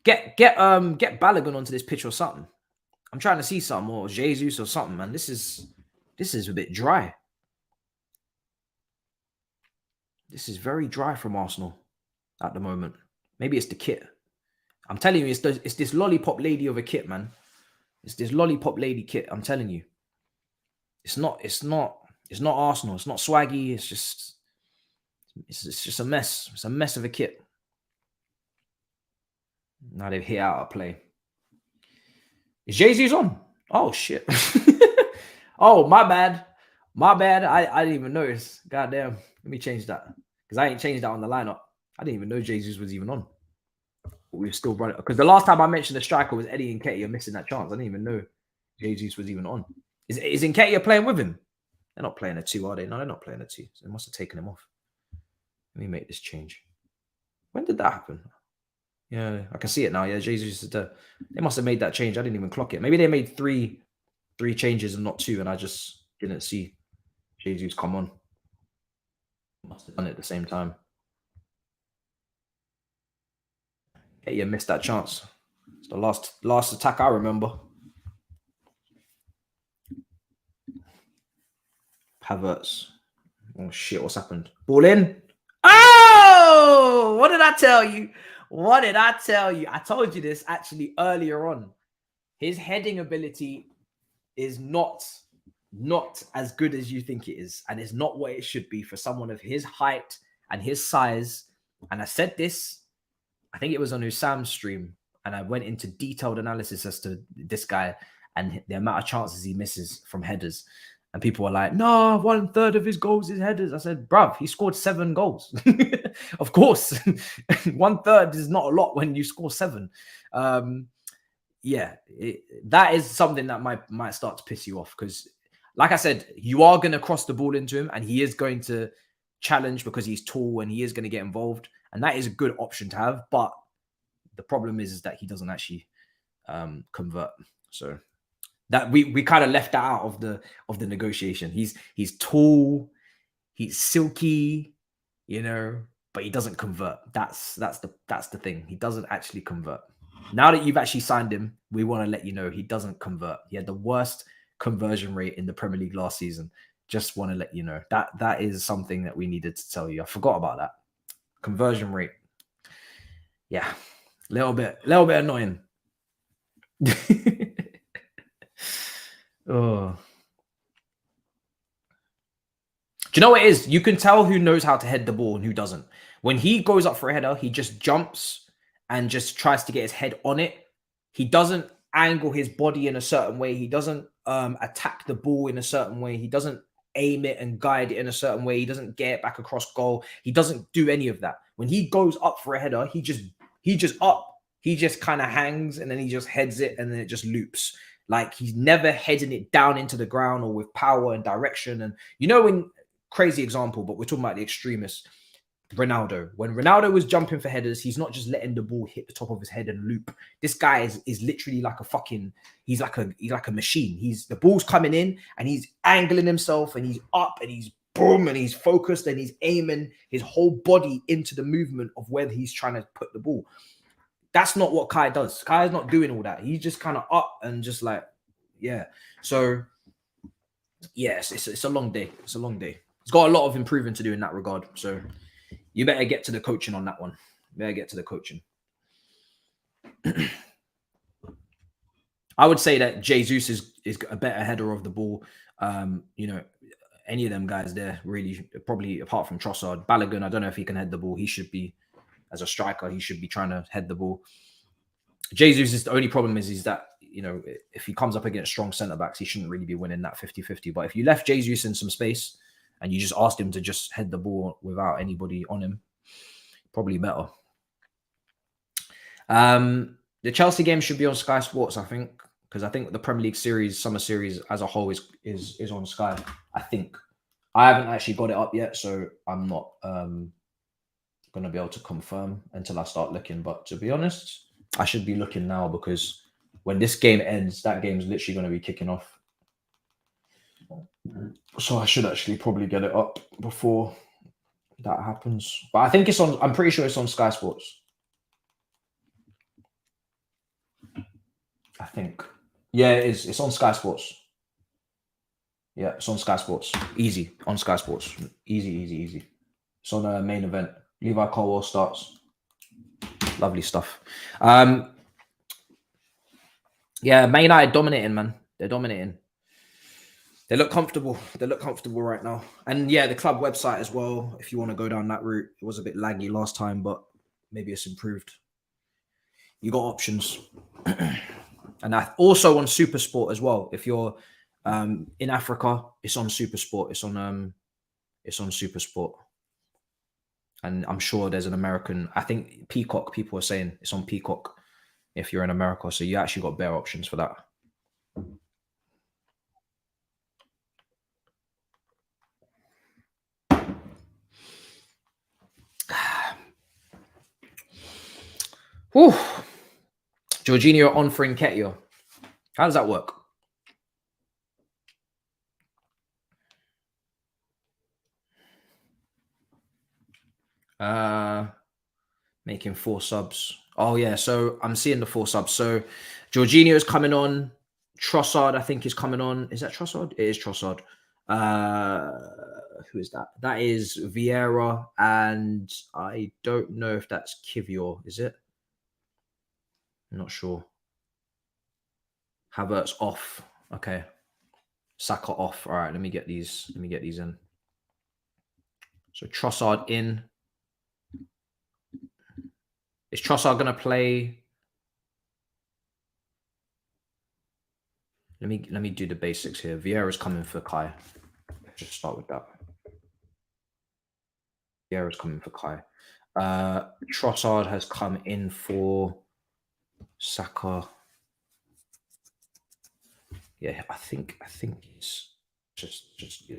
Get Balogun onto this pitch or something. I'm trying to see something, or Jesus or something, man. This is a bit dry. This is very dry from Arsenal at the moment. Maybe it's the kit. I'm telling you, it's this lollipop lady of a kit, man. It's this lollipop lady kit. I'm telling you. It's not Arsenal. It's not swaggy. It's just a mess. It's a mess of a kit. Now they've hit out a play. Is Jesus on? Oh shit. Oh, my bad. My bad. I didn't even notice. God damn. Let me change that. Because I ain't changed that on the lineup. I didn't even know Jesus was even on. But we were still running. Because the last time I mentioned the striker was Eddie Nketiah missing that chance. I didn't even know Jesus was even on. Is Nketiah playing with him? They're not playing a 2, are they? No, they're not playing a 2. So they must have taken him off. Let me make this change. When did that happen? Yeah, I can see it now. Yeah, Jesus is there. They must have made that change. I didn't even clock it. Maybe they made three changes and not 2, and I just didn't see Jesus come on. Must have done it at the same time. Yeah, you missed that chance. It's the last attack I remember. Havertz. Oh shit, what's happened? Ball in. Oh, what did I tell you? What did I tell you? I told you this actually earlier on. His heading ability is not as good as you think it is. And it's not what it should be for someone of his height and his size. And I said this, I think it was on Usam's stream. And I went into detailed analysis as to this guy and the amount of chances he misses from headers. And people were like, no, 1/3 of his goals is headers. I said, bruv, he scored 7 goals. Of course, 1/3 is not a lot when you score 7. Yeah, that is something that might start to piss you off. Because like I said, you are going to cross the ball into him and he is going to challenge because he's tall and he is going to get involved. And that is a good option to have. But the problem is that he doesn't actually convert. So that we kind of left that out of the negotiation. He's tall, he's silky, you know, but he doesn't convert. That's the thing. He doesn't actually convert. Now that you've actually signed him, we want to let you know he doesn't convert. He had the worst conversion rate in the Premier League last season. Just want to let you know that is something that we needed to tell you. I forgot about that. Conversion rate. Yeah, a little bit annoying. Oh. Do you know what it is? You can tell who knows how to head the ball and who doesn't. When he goes up for a header, he just jumps and just tries to get his head on it. He doesn't angle his body in a certain way. He doesn't attack the ball in a certain way. He doesn't aim it and guide it in a certain way. He doesn't get it back across goal. He doesn't do any of that. When he goes up for a header, he just kind of hangs and then he just heads it and then it just loops. Like, he's never heading it down into the ground or with power and direction. And you know, when crazy example, but we're talking about the extremists. Ronaldo, when Ronaldo was jumping for headers, he's not just letting the ball hit the top of his head and loop. This guy is literally like a fucking, he's like a machine. The ball's coming in and he's angling himself and he's up and he's boom and he's focused and he's aiming his whole body into the movement of where he's trying to put the ball. That's not what Kai does. Kai's not doing all that. He's just kind of up and just like, yeah. So yes, it's a long day. It's a long day. He's got a lot of improving to do in that regard. So you better get to the coaching on that one. You better get to the coaching. I would say that Jesus is a better header of the ball. You know, any of them guys there really, probably apart from Trossard. Balogun, I don't know if he can head the ball. He should be, as a striker, he should be trying to head the ball. Jesus is the only problem is that, you know, if he comes up against strong centre backs, he shouldn't really be winning that 50-50. But if you left Jesus in some space and you just asked him to just head the ball without anybody on him, probably better. The Chelsea game should be on Sky Sports, I think, because I think the Premier League series, summer series as a whole is on Sky. I think I haven't actually got it up yet, so I'm not going to be able to confirm until I start looking. But to be honest, I should be looking now, because when this game ends, that game's literally going to be kicking off. So I should actually probably get it up before that happens. But I think it's on, I'm pretty sure it's on Sky Sports. I think. Yeah, it is. It's on Sky Sports. Yeah, it's on Sky Sports. Easy. On Sky Sports. Easy. It's on a main event. Levi Colwell starts. Lovely stuff. Yeah, Man United dominating, man. They're dominating. They look comfortable. They look comfortable right now. And yeah, the club website as well, if you want to go down that route. It was a bit laggy last time, but maybe it's improved. You got options. And also on SuperSport as well. If you're in Africa, it's on SuperSport. It's on SuperSport. And I'm sure there's an American, I think Peacock, people are saying it's on Peacock if you're in America. So you actually got better options for that. Whew. Jorginho on for Nketiah. How does that work? Making 4 subs. Oh yeah, so I'm seeing the 4 subs. So Jorginho is coming on. Trossard, I think, is coming on. Is that Trossard? It is Trossard. Who is that? That is Vieira, and I don't know if that's Kivior. Is it? I'm not sure. Havertz off. Okay. Saka off. All right, let me get these in. So Trossard in. Is Trossard going to play? Let me do the basics here. Vieira's coming for Kai. Just start with that. Vieira's coming for Kai. Trossard has come in for Saka. Yeah, I think it's just yeah.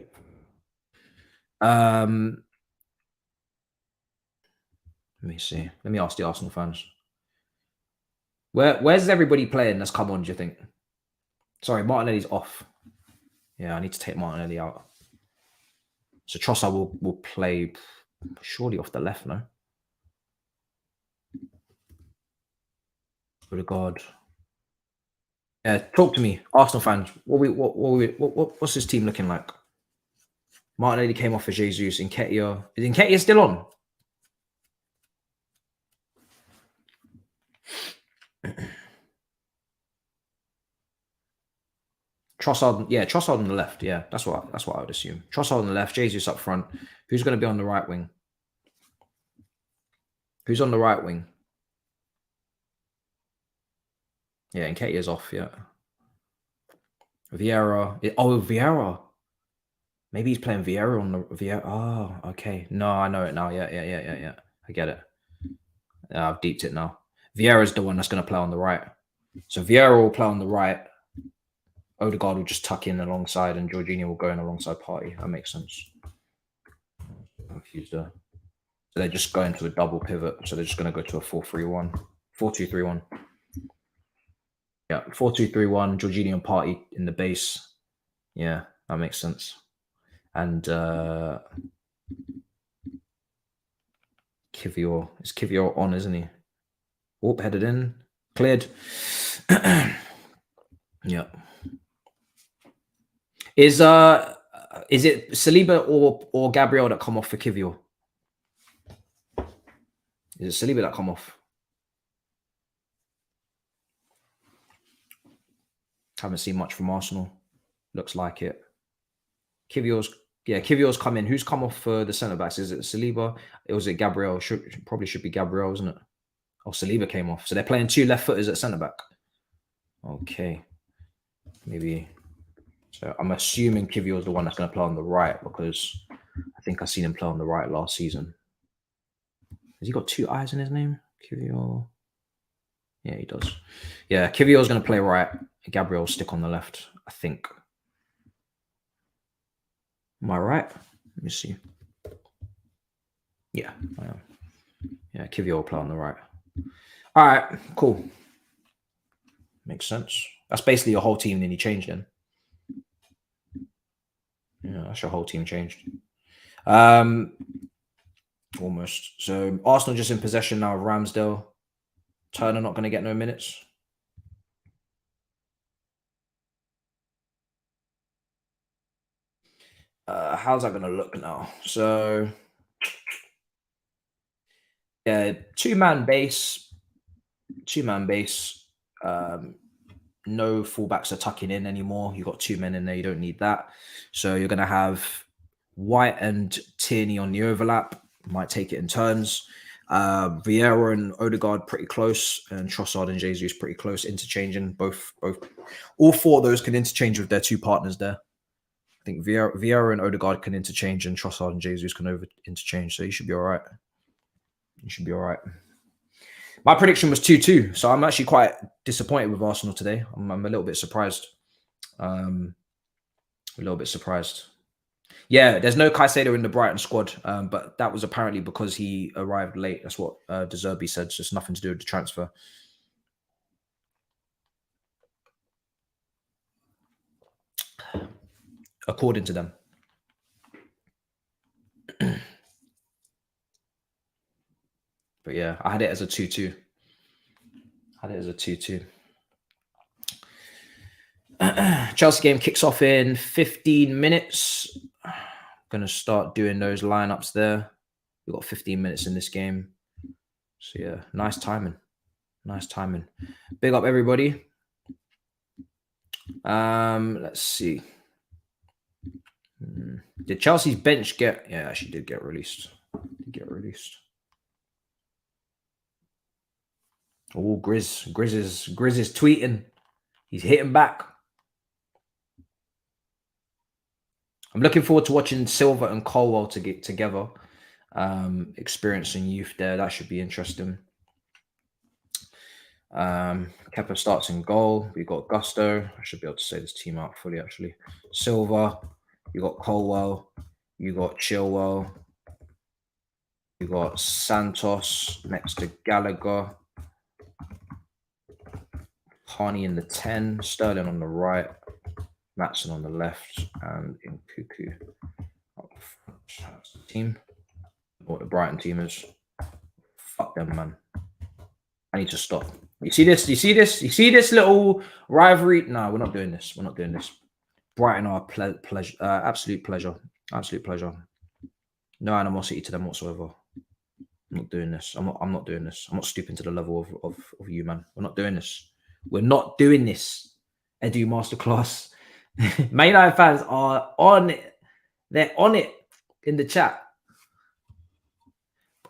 Let me see. Let me ask the Arsenal fans. Where's everybody playing that's come on, do you think? Sorry, Martinelli's off. Yeah, I need to take Martinelli out. So Trossard will play surely off the left, no? Good God. Yeah, talk to me, Arsenal fans. What's this team looking like? Martinelli came off for Jesus. Nketiah. Is Nketiah still on? Trossard, yeah, Trossard on the left. Yeah, that's what I would assume. Trossard on the left, Jesus up front. Who's going to be on the right wing? Who's on the right wing? Yeah, Nketiah's off. Yeah. Vieira. Oh, Vieira. Maybe he's playing Vieira on the Vieira. Oh, okay. No, I know it now. Yeah. I get it. I've deeped it now. Vieira's the one that's going to play on the right. So Vieira will play on the right. Odegaard will just tuck in alongside and Jorginho will go in alongside Partey. That makes sense. I'm confused there. So they're just going to a double pivot. So they're just going to go to a 4-3-1. 4-2-3-1. Yeah, 4-2-3-1. Jorginho and Partey in the base. Yeah, that makes sense. And Kivior. Is Kivior on, isn't he? Whoop, headed in. Cleared. Yeah. Is it Saliba or Gabriel that come off for Kivior? Is it Saliba that come off? Haven't seen much from Arsenal. Looks like it. Kivior's come in. Who's come off for the centre backs? Is it Saliba? Or was it Gabriel? Probably should be Gabriel, isn't it? Oh, Saliba came off. So they're playing 2 left footers at centre back. Okay. Maybe. So I'm assuming Kivior's the one that's going to play on the right because I think I've seen him play on the right last season. Has he got 2 eyes in his name? Kivior. Yeah, he does. Yeah, Kivior's going to play right. Gabriel will stick on the left, I think. Am I right? Let me see. Yeah, I am. Yeah, Kivior will play on the right. All right, cool. Makes sense. That's basically your whole team, then you changed then. Yeah, that's your whole team changed. Almost. So Arsenal just in possession now of Ramsdale. Turner not going to get no minutes. How's that going to look now? So, yeah, two-man base. No fullbacks are tucking in anymore. You've got 2 men in there. You don't need that. So you're going to have White and Tierney on the overlap. Might take it in turns. Vieira and Odegaard pretty close, and Trossard and Jesus pretty close, interchanging. All 4 of those can interchange with their 2 partners there. I think Vieira and Odegaard can interchange, and Trossard and Jesus can interchange. So you should be all right. You should be all right. My prediction was 2-2, so I'm actually quite disappointed with Arsenal today. I'm a little bit surprised. A little bit surprised. Yeah, there's no Caicedo in the Brighton squad, but that was apparently because he arrived late. That's what De Zerbi said. So it's nothing to do with the transfer. According to them. But yeah, I had it as a 2-2. Chelsea game kicks off in 15 minutes. Going to start doing those lineups there. We've got 15 minutes in this game. So yeah, nice timing. Big up everybody. Let's see. Did Chelsea's bench get... Yeah, she did get released. Oh, Grizz is tweeting. He's hitting back. I'm looking forward to watching Silva and Colwell to get together. Experiencing youth there. That should be interesting. Kepa starts in goal. We've got Gusto. I should be able to say this team out fully, actually. Silva. You got Colwell. You got Chilwell. You got Santos next to Gallagher. Harney in the 10. Sterling on the right. Matson on the left. And in Cuckoo. Team. What the Brighton team is. Fuck them, man. I need to stop. You see this? You see this little rivalry? No, we're not doing this. Brighton are pleasure. Absolute pleasure. No animosity to them whatsoever. I'm not doing this. I'm not doing this. I'm not stooping to the level of you, man. We're not doing this. Edu Masterclass. Man United fans are on it. They're on it in the chat.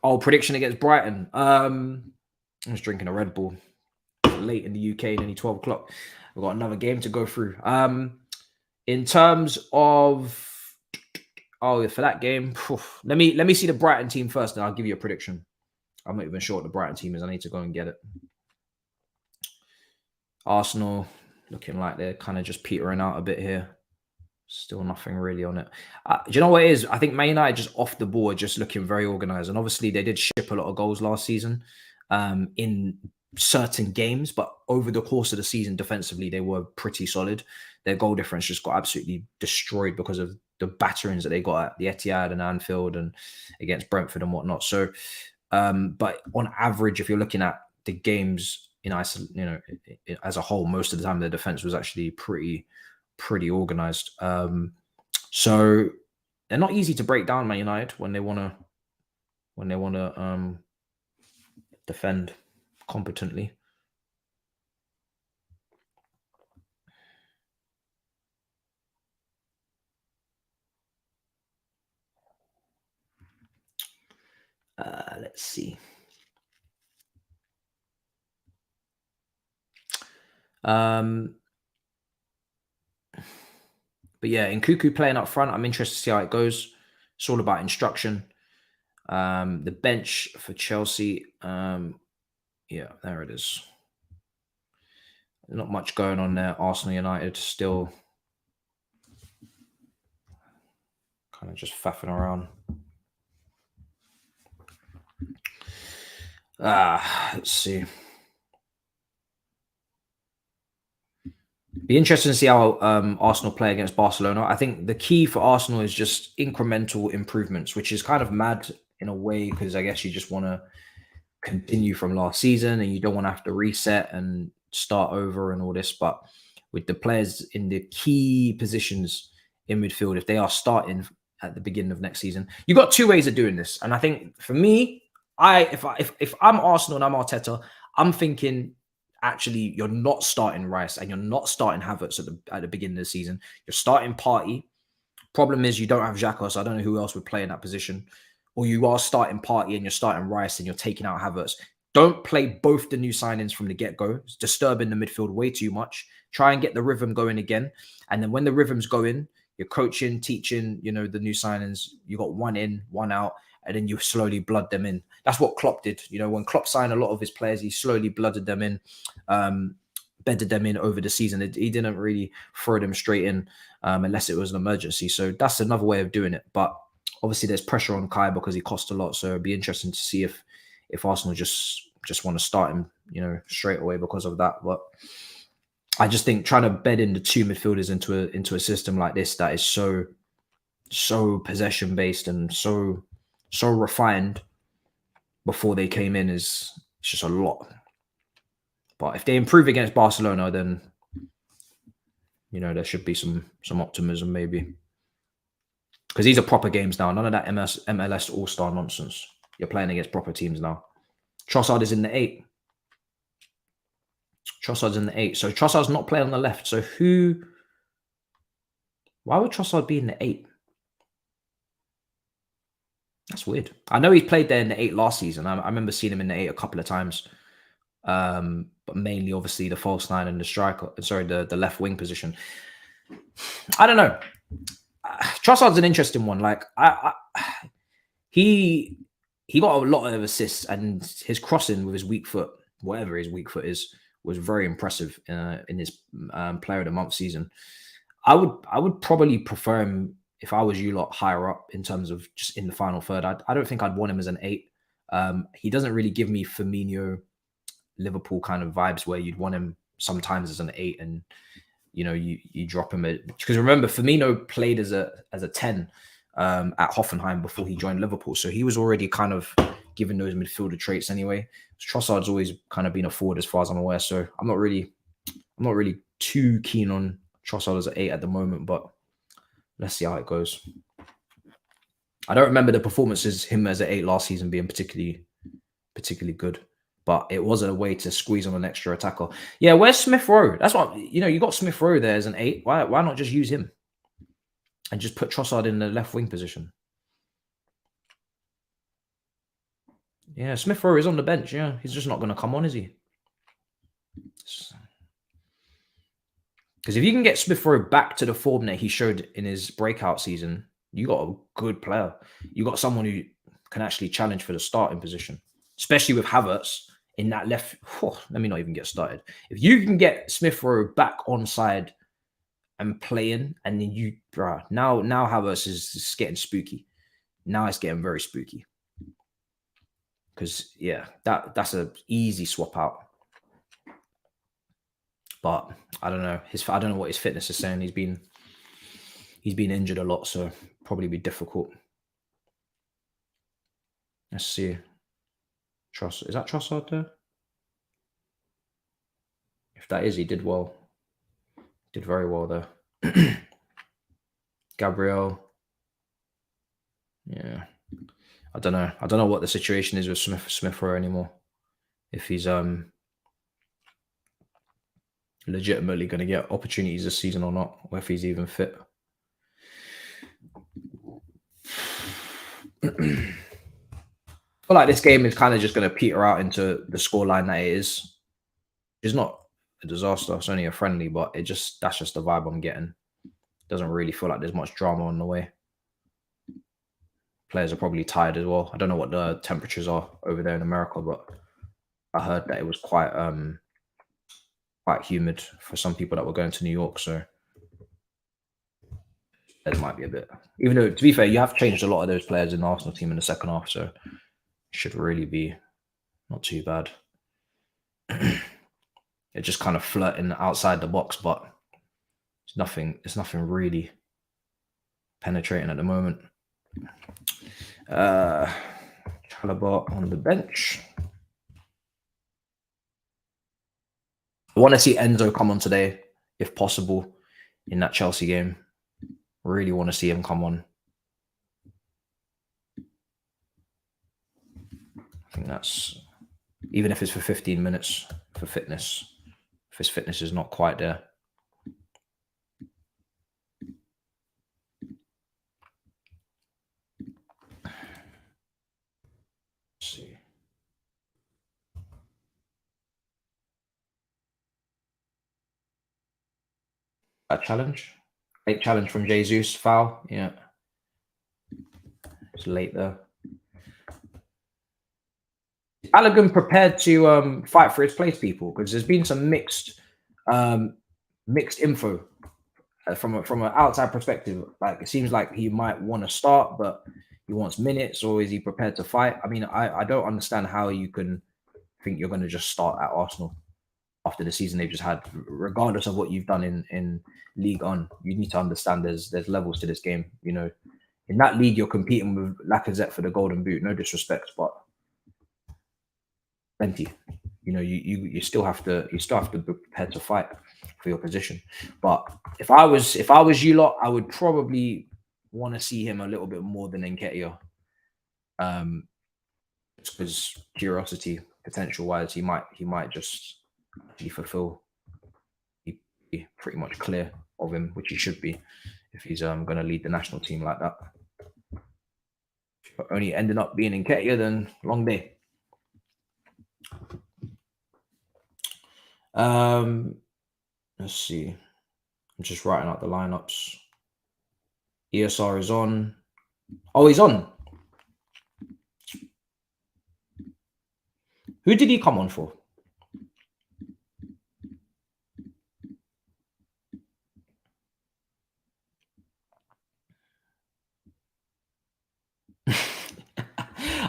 Oh, prediction against Brighton. I was drinking a Red Bull late in the UK, nearly 12 o'clock. We've got another game to go through. In terms of for that game, let me see the Brighton team first, and I'll give you a prediction. I'm not even sure what the Brighton team is. I need to go and get it. Arsenal. looking like they're kind of just petering out a bit here. Still nothing really on it. Do you know what it is? I think Man United just off the ball are just looking very organised. And obviously they did ship a lot of goals last season in certain games. But over the course of the season, defensively, they were pretty solid. Their goal difference just got absolutely destroyed because of the batterings that they got at the Etihad and Anfield and against Brentford and whatnot. So, but on average, if you're looking at the games in as a whole, most of the time, their defense was actually pretty organized. So they're not easy to break down, Man United, when they want to defend competently. Let's see. But yeah, in Nkunku playing up front, I'm interested to see how it goes. It's all about instruction. The bench for Chelsea, yeah, there it is. Not much going on there. Arsenal, United still kind of just faffing around. Let's see. Be interesting to see how Arsenal play against Barcelona. I think the key for Arsenal is just incremental improvements, which is kind of mad in a way because I guess you just want to continue from last season and you don't want to have to reset and start over and all this. But with the players in the key positions in midfield, if they are starting at the beginning of next season, you've got two ways of doing this. And I think for me, if I'm Arsenal and I'm Arteta, I'm thinking, actually, you're not starting Rice and you're not starting Havertz at the beginning of the season. You're starting Partey. Problem is you don't have Xhaka, so I don't know who else would play in that position. Or you are starting Partey and you're starting Rice and you're taking out Havertz. Don't play both the new signings from the get-go. It's disturbing the midfield way too much. Try and get the rhythm going again. And then when the rhythm's going, you're coaching, teaching, the new signings. You got one in, one out, and then you slowly blood them in. That's what Klopp did. When Klopp signed a lot of his players, he slowly blooded them in, bedded them in over the season. He didn't really throw them straight in unless it was an emergency. So that's another way of doing it. But obviously there's pressure on Kai because he cost a lot. So it'd be interesting to see if Arsenal just want to start him, straight away because of that. But I just think trying to bed in the two midfielders into a system like this that is so possession based and so refined before they came in it's just a lot. But if they improve against Barcelona, then there should be some optimism maybe. Because these are proper games now. None of that MLS All-Star nonsense. You're playing against proper teams now. Trossard is in the 8. Trossard's in the 8. So Trossard's not playing on the left. So why would Trossard be in the 8? That's weird. I know he's played there in the 8 last season. I remember seeing him in the 8 a couple of times. But mainly, obviously, the false 9 and the striker. Sorry, the left wing position. I don't know. Trossard's an interesting one. Like, he got a lot of assists, and his crossing with his weak foot, whatever his weak foot is, was very impressive in his Player of the Month season. I would probably prefer him if I was you lot higher up in terms of just in the final third. I don't think I'd want him as an 8. He doesn't really give me Firmino, Liverpool kind of vibes where you'd want him sometimes as an 8 and you drop him because remember Firmino played as a 10 at Hoffenheim before he joined Liverpool, so he was already kind of given those midfielder traits anyway. Trossard's always kind of been a forward as far as I'm aware, so I'm not really too keen on Trossard as an 8 at the moment, but let's see how it goes. I don't remember the performances him as an 8 last season being particularly good. But it wasn't a way to squeeze on an extra attacker. Yeah, where's Smith Rowe? That's what you got Smith Rowe there as an 8. Why not just use him and just put Trossard in the left wing position? Yeah, Smith Rowe is on the bench. Yeah, he's just not going to come on, is he? Because if you can get Smith Rowe back to the form that he showed in his breakout season, you got a good player. You got someone who can actually challenge for the starting position, especially with Havertz in that left. Let me not even get started. If you can get Smith Rowe back on side and playing, and then you, now Havertz is getting spooky. Now it's getting very spooky. Because yeah, that's a easy swap out. But I don't know. I don't know what his fitness is saying. He's been injured a lot, so probably be difficult. Let's see. Is that Trossard there? If that is, he did well. Did very well there. Gabriel. Yeah. I don't know. I don't know what the situation is with Smith Rowe anymore. If he's legitimately going to get opportunities this season or not, or if he's even fit. I feel like this game is kind of just going to peter out into the scoreline that it is. It's not a disaster. It's only a friendly, but that's just the vibe I'm getting. Doesn't really feel like there's much drama on the way. Players are probably tired as well. I don't know what the temperatures are over there in America, but I heard that it was quite humid for some people that were going to New York. So it might be a bit. Even though, to be fair, you have changed a lot of those players in the Arsenal team in the second half, so it should really be not too bad. They're just kind of flirting outside the box, but it's nothing really penetrating at the moment. Chalobah on the bench. I want to see Enzo come on today, if possible, in that Chelsea game. Really want to see him come on. I think that's, even if it's for 15 minutes for fitness, if his fitness is not quite there. Let's see. A challenge? Late challenge from Jesus. Foul. Yeah. It's late there. Balogun prepared to fight for his place, people, because there's been some mixed info from an outside perspective. Like, it seems like he might want to start, but he wants minutes, or is he prepared to fight? I mean, I don't understand how you can think you're going to just start at Arsenal after the season they've just had, regardless of what you've done in League On. You need to understand there's levels to this game. You know, in that league, you're competing with Lacazette for the Golden Boot. No disrespect, but plenty. You know, you still have to be prepared to fight for your position. But if I was you lot, I would probably want to see him a little bit more than Nketiah. Because curiosity, potential wise, he might just fulfill. Be pretty much clear of him, which he should be if he's going to lead the national team like that. But only ending up being Nketiah, then long day. Let's see. I'm just writing out the lineups. ESR is on. Oh, he's on. Who did he come on for?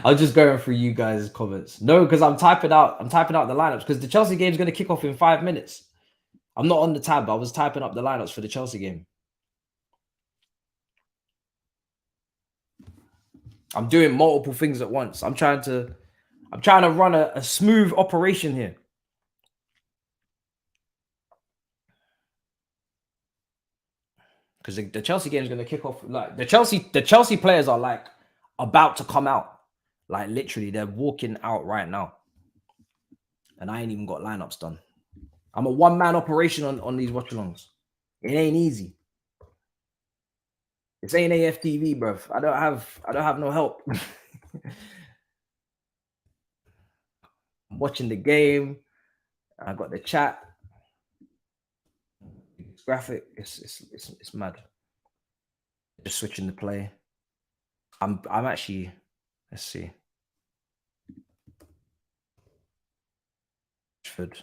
I was just going through you guys' comments. No, because I'm typing out the lineups, because the Chelsea game is going to kick off in 5 minutes. I'm not on the tab. I was typing up the lineups for the Chelsea game. I'm doing multiple things at once. I'm trying to run a smooth operation here. Because the Chelsea game is going to kick off. Like the Chelsea players are like about to come out. Like literally, they're walking out right now. And I ain't even got lineups done. I'm a one-man operation on these watchalongs. It ain't easy. This ain't AFTV, bruv. I don't have no help. I'm watching the game. I got the chat. It's graphic. It's mad. Just switching the play. I'm actually. Let's see. Rashford.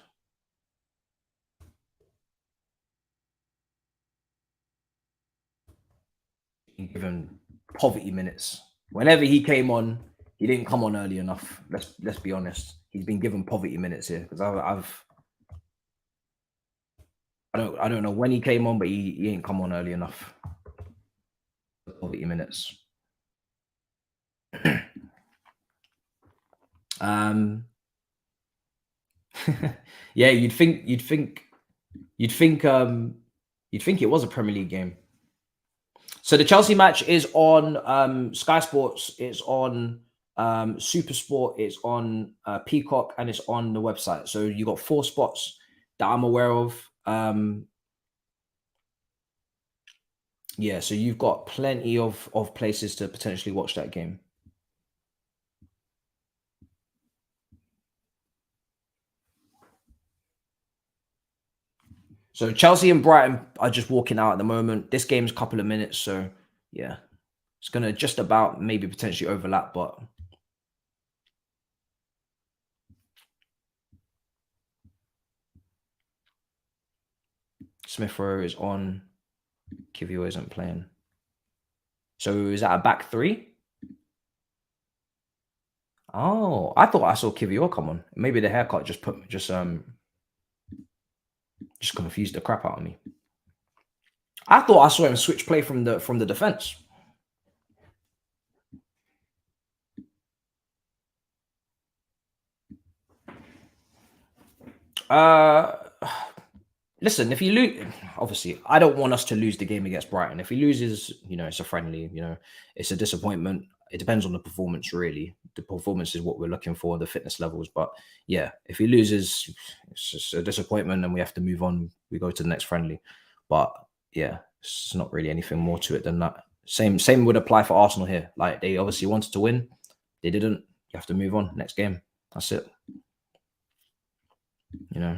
Given poverty minutes. Whenever he came on, he didn't come on early enough. Let's be honest. He's been given poverty minutes here because I don't know when he came on, but he ain't come on early enough. Poverty minutes. Yeah, you'd think it was a Premier League game. So the Chelsea match is on Sky Sports, it's on Super Sport, it's on Peacock, and it's on the website. So you got 4 spots that I'm aware of. Yeah, so you've got plenty of places to potentially watch that game. So Chelsea and Brighton are just walking out at the moment. This game's a couple of minutes, so yeah, it's gonna just about maybe potentially overlap, but Smith Rowe is on. Kiwior isn't playing. So is that a back 3? Oh, I thought I saw Kiwior come on. Maybe the haircut just confused the crap out of me. I thought I saw him switch play from the defense. Listen, if you lose, obviously, I don't want us to lose the game against Brighton. If he loses, it's a friendly, it's a disappointment. It depends on the performance, really. The performance is what we're looking for, the fitness levels. But yeah, if he loses, it's just a disappointment and we have to move on. We go to the next friendly. But yeah, it's not really anything more to it than that. Same would apply for Arsenal here. Like, they obviously wanted to win. They didn't. You have to move on. Next game. That's it.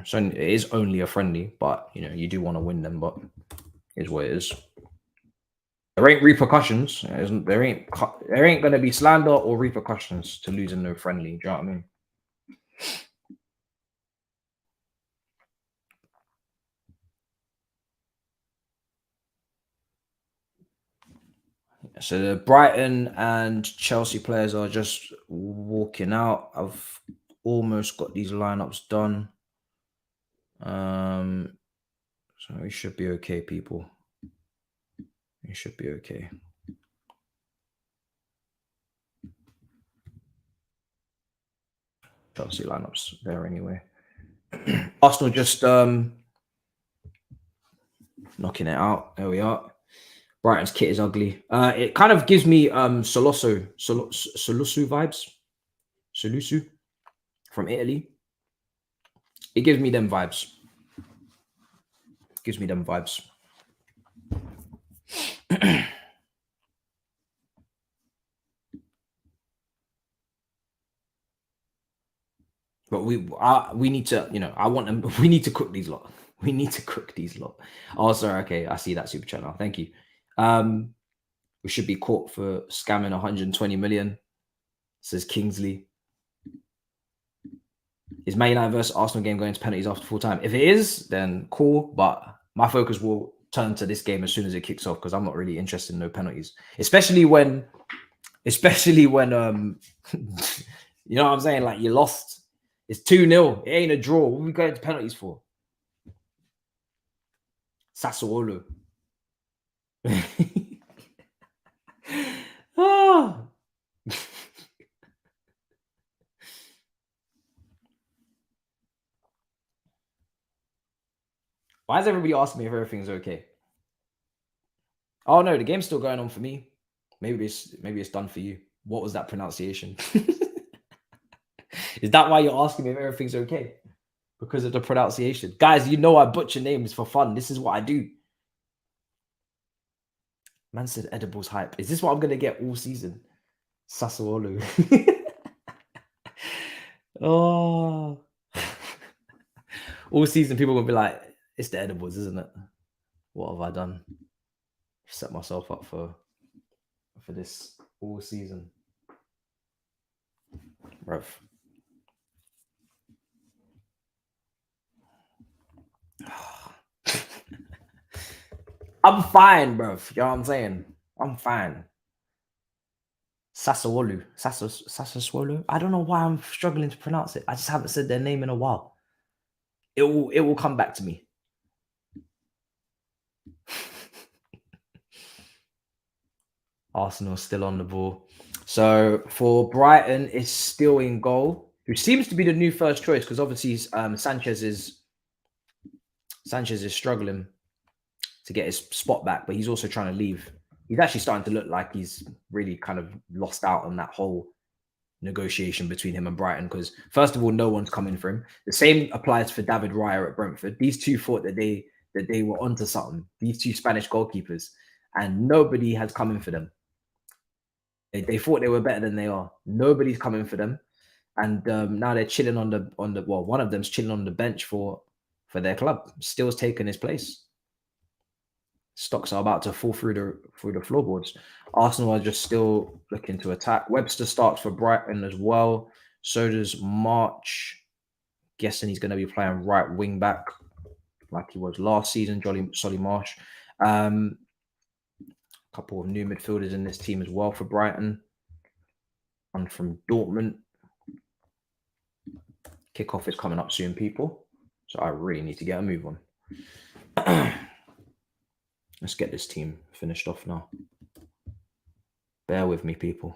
So it is only a friendly, but you do want to win them, but it is what it is. There ain't repercussions. There ain't going to be slander or repercussions to losing no friendly. Do you know what I mean? So the Brighton and Chelsea players are just walking out. I've almost got these lineups done. So we should be okay, people. We should be okay. Chelsea lineups there anyway. Arsenal just knocking it out. There we are. Brighton's kit is ugly. It kind of gives me Solusu vibes. Solusu from Italy. It gives me them vibes. But we need to, I want them. We need to cook these lot. Oh, sorry. Okay, I see that super chat now. Thank you. We should be caught for scamming 120 million, says Kingsley. Is Man United versus Arsenal game going to penalties after full time? If it is, then cool. But my focus will turn to this game as soon as it kicks off because I'm not really interested in no penalties, especially when you know what I'm saying? Like, you lost. It's 2-0. It ain't a draw. What are we going to penalties for? Sassuolo. Oh. Why is everybody asking me if everything's okay? Oh no, the game's still going on for me. Maybe it's done for you. What was that pronunciation? Is that why you're asking me if everything's okay? Because of the pronunciation. Guys, I butcher names for fun. This is what I do. Man said edibles hype. Is this what I'm going to get all season? Sassuolo. Oh. All season, people will be like, it's the edibles, isn't it? What have I done? Set myself up for this all season. Bruv. I'm fine, bro. You know what I'm saying? I'm fine. Sassuolo. I don't know why I'm struggling to pronounce it. I just haven't said their name in a while. It will come back to me. Arsenal still on the ball. So for Brighton, it's still in goal, who seems to be the new first choice because obviously Sanchez is struggling to get his spot back, but he's also trying to leave. He's actually starting to look like he's really kind of lost out on that whole negotiation between him and Brighton because first of all, no one's coming for him. The same applies for David Raya at Brentford. These two thought that they were onto something. These two Spanish goalkeepers, and nobody has come in for them. They thought they were better than they are. Nobody's coming for them, and now they're chilling on the well. One of them's chilling on the bench for their club. Still's taken his place. Stocks are about to fall through the floorboards. Arsenal are just still looking to attack. Webster starts for Brighton as well. So does March. Guessing he's going to be playing right wing back like he was last season. Solly Marsh. Couple of new midfielders in this team as well for Brighton. One from Dortmund. Kickoff is coming up soon, people. So I really need to get a move on. Let's get this team finished off now. Bear with me, people.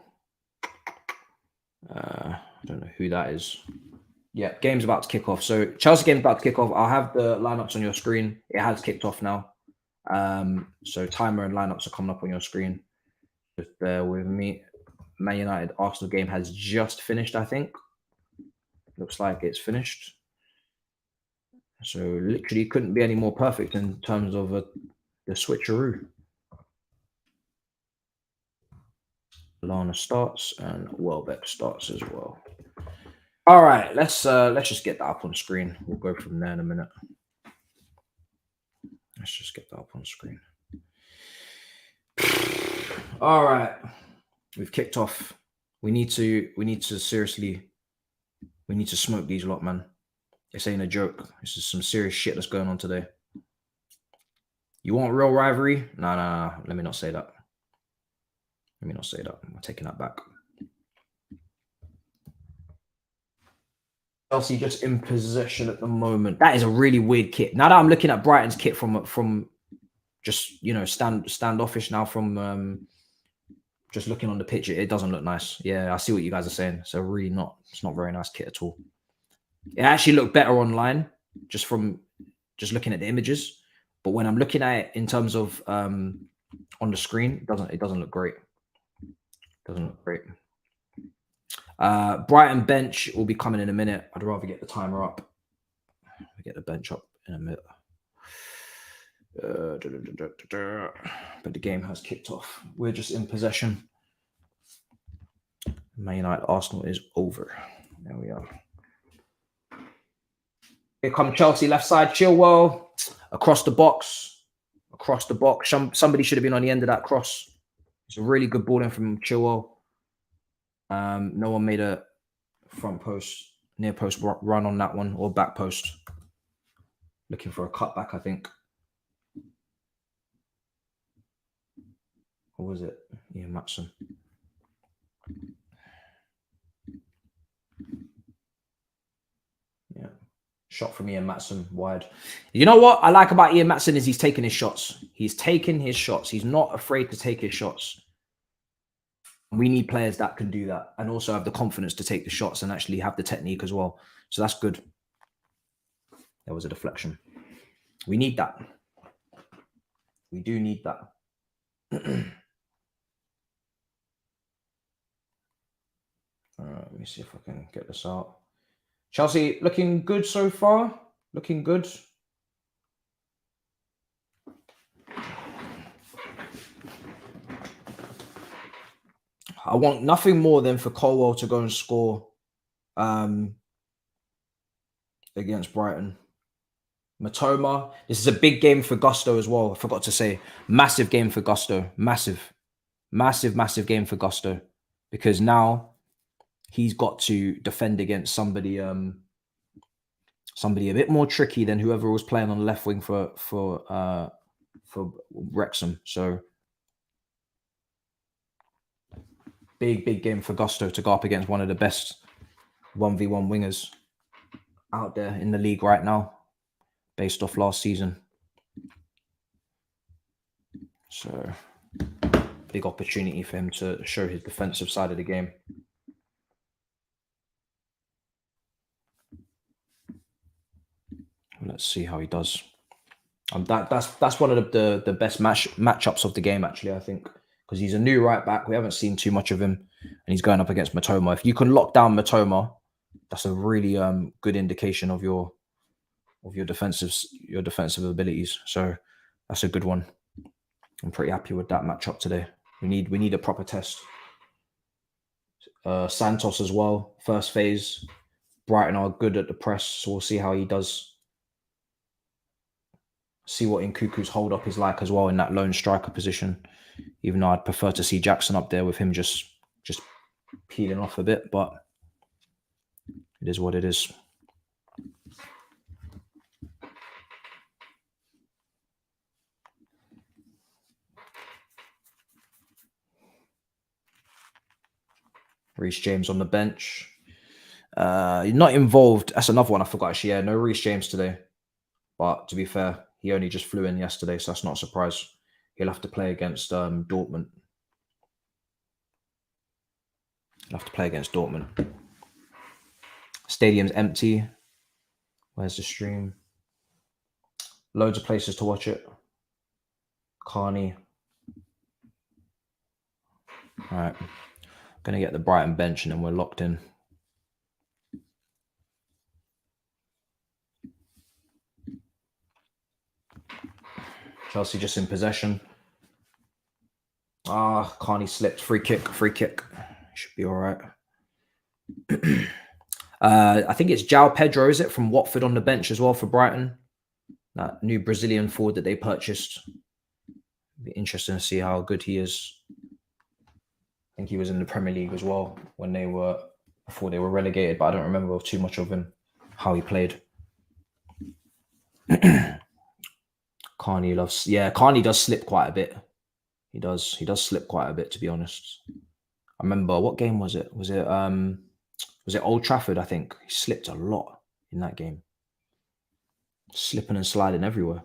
I don't know who that is. Yeah, game's about to kick off. So Chelsea game's about to kick off. I'll have the lineups on your screen. It has kicked off now. So timer and lineups are coming up on your screen. Just bear with me. Man United Arsenal game has just finished, I think. Looks like it's finished. So literally couldn't be any more perfect in terms of the switcheroo. Lana starts and Welbeck starts as well. All right, let's just get that up on screen. We'll go from there in a minute. Let's just get that up on screen. All right, we've kicked off. We need to seriously, we need to smoke these lot, man. This ain't a joke. This is some serious shit that's going on today. You want real rivalry? No. Let me not say that. I'm taking that back. Chelsea just in possession at the moment. That is a really weird kit. Now that I'm looking at Brighton's kit from just, you know, standoffish now from just looking on the pitch, it doesn't look nice. Yeah, I see what you guys are saying. So really it's not very nice kit at all. It actually looked better online just looking at the images. But when I'm looking at it in terms of on the screen, it doesn't look great. Brighton bench will be coming in a minute. I'd rather get the timer up. We get the bench up in a minute. But the game has kicked off. We're just in possession. Man United Arsenal is over. There we are. Here come Chelsea left side. Chilwell across the box. Somebody should have been on the end of that cross. It's a really good ball in from Chilwell. No one made a front post, near post run on that one, or back post. Looking for a cutback, I think. Or was it? Yeah, Matson. Yeah. Shot from Ian Matson wide. You know what I like about Ian Matson is he's taking his shots. He's not afraid to take his shots. We need players that can do that and also have the confidence to take the shots and actually have the technique as well. So that's good. There was a deflection. We need that. We do need that. All right, let me see if I can get this out. Chelsea looking good so far. Looking good. I want nothing more than for Colwell to go and score against Brighton. Matoma. This is a big game for Gusto as well. I forgot to say. Massive game for Gusto. Massive game for Gusto. Because now he's got to defend against somebody somebody a bit more tricky than whoever was playing on the left wing for Wrexham. So big game for Gusto to go up against one of the best 1v1 wingers out there in the league right now, based off last season. So big opportunity for him to show his defensive side of the game. Let's see how he does. That's one of the best matchups of the game, actually, I think, because he's a new right back. We haven't seen too much of him, and he's going up against Matoma. If you can lock down Matoma, that's a really good indication of your defensive abilities. So that's a good one. I'm pretty happy with that matchup today. We need a proper test. Santos as well, first phase. Brighton are good at the press, so we'll see how he does. See what Nkuku's hold up is like as well in that lone striker position. Even though I'd prefer to see Jackson up there with him just peeling off a bit, but it is what it is. Reece James on the bench. Not involved. That's another one I forgot actually. Yeah, no Reece James today. But to be fair, he only just flew in yesterday, so that's not a surprise. He'll have to play against Dortmund. He'll have to play against Dortmund. Stadium's empty. Where's the stream? Loads of places to watch it. Carney. All right. Going to get the Brighton bench and then we're locked in. Chelsea just in possession. Carney slipped. Free kick. Should be all right. I think it's João Pedro, is it, from Watford on the bench as well for Brighton? That new Brazilian forward that they purchased. Be interesting to see how good he is. I think he was in the Premier League as well before they were relegated, but I don't remember too much of him, how he played. Carney does slip quite a bit. He does slip quite a bit, to be honest. I remember, what game was it? Was it Old Trafford? I think he slipped a lot in that game. Slipping and sliding everywhere.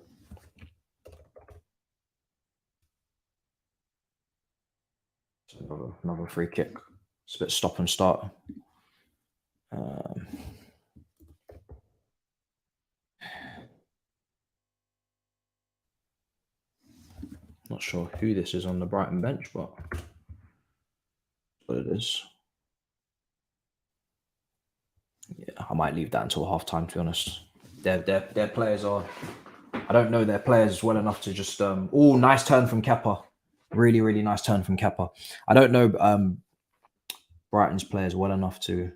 So another free kick. It's a bit stop and start. Not sure who this is on the Brighton bench, but what it is. Yeah, I might leave that until half time, to be honest. Their players are... I don't know their players well enough to just... Oh, nice turn from Kepa. Really, really nice turn from Kepa. I don't know Brighton's players well enough to...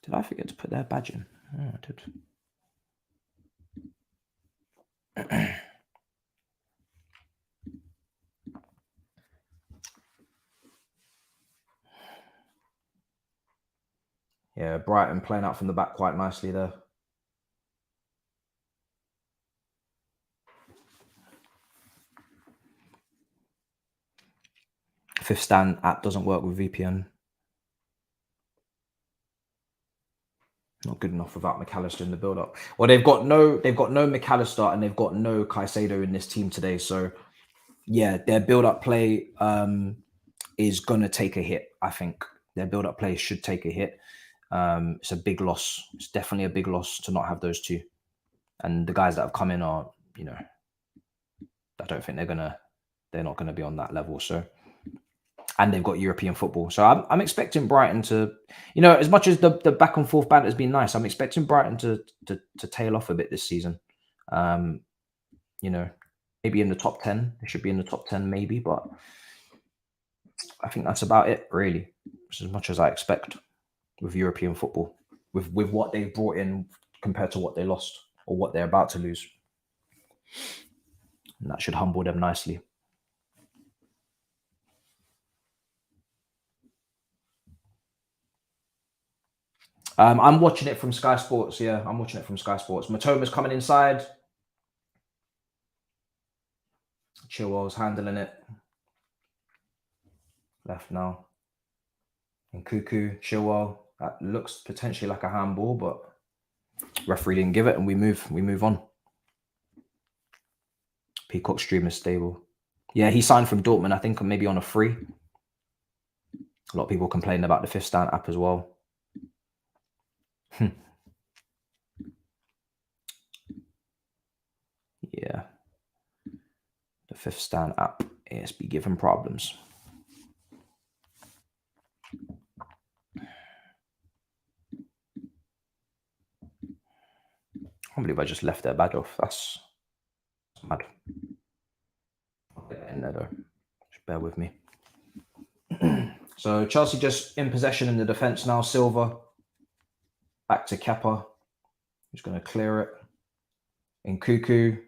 Did I forget to put their badge in? Oh, I did. Yeah, Brighton playing out from the back quite nicely there. Fifth Stand app doesn't work with VPN. Not good enough without McAllister in the build-up. Well, they've got no McAllister and they've got no Caicedo in this team today. So, yeah, their build-up play is going to take a hit, I think. Their build-up play should take a hit. It's a big loss. It's definitely a big loss to not have those two. And the guys that have come in are, I don't think they're not going to be on that level. So, and they've got European football. So I'm expecting Brighton to, as much as the back and forth banter has been nice, I'm expecting Brighton to tail off a bit this season. Maybe in the top 10. They should be in the top 10 maybe, but I think that's about it, really. It's as much as I expect with European football, with what they've brought in compared to what they lost or what they're about to lose. And that should humble them nicely. I'm watching it from Sky Sports. Yeah, I'm watching it from Sky Sports. Matoma's coming inside. Chilwell's handling it. Left now. And Cuckoo, Chilwell. That looks potentially like a handball, but referee didn't give it, and we move on. Peacock stream is stable. Yeah, he signed from Dortmund, I think, maybe on a free. A lot of people complaining about the Fifth Stand app as well. Yeah. The Fifth Stand app is be giving problems. I can't believe I just left their badge off. That's mad. I'll get that in there though. Just bear with me. So Chelsea just in possession in the defense now. Silva back to Kepa, who's going to clear it. In Cuckoo,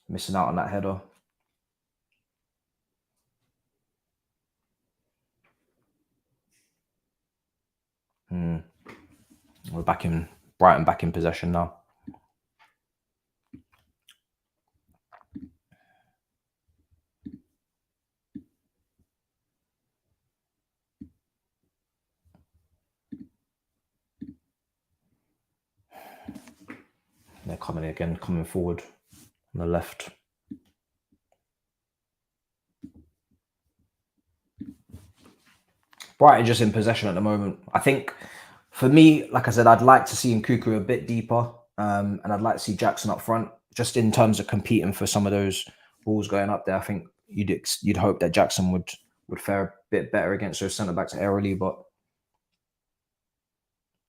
missing out on that header. We're back in Brighton, back in possession now. They're coming again, coming forward on the left. Brighton just in possession at the moment. I think for me, like I said, I'd like to see Nkuku a bit deeper, and I'd like to see Jackson up front, just in terms of competing for some of those balls going up there. I think you'd hope that Jackson would fare a bit better against those centre backs early, but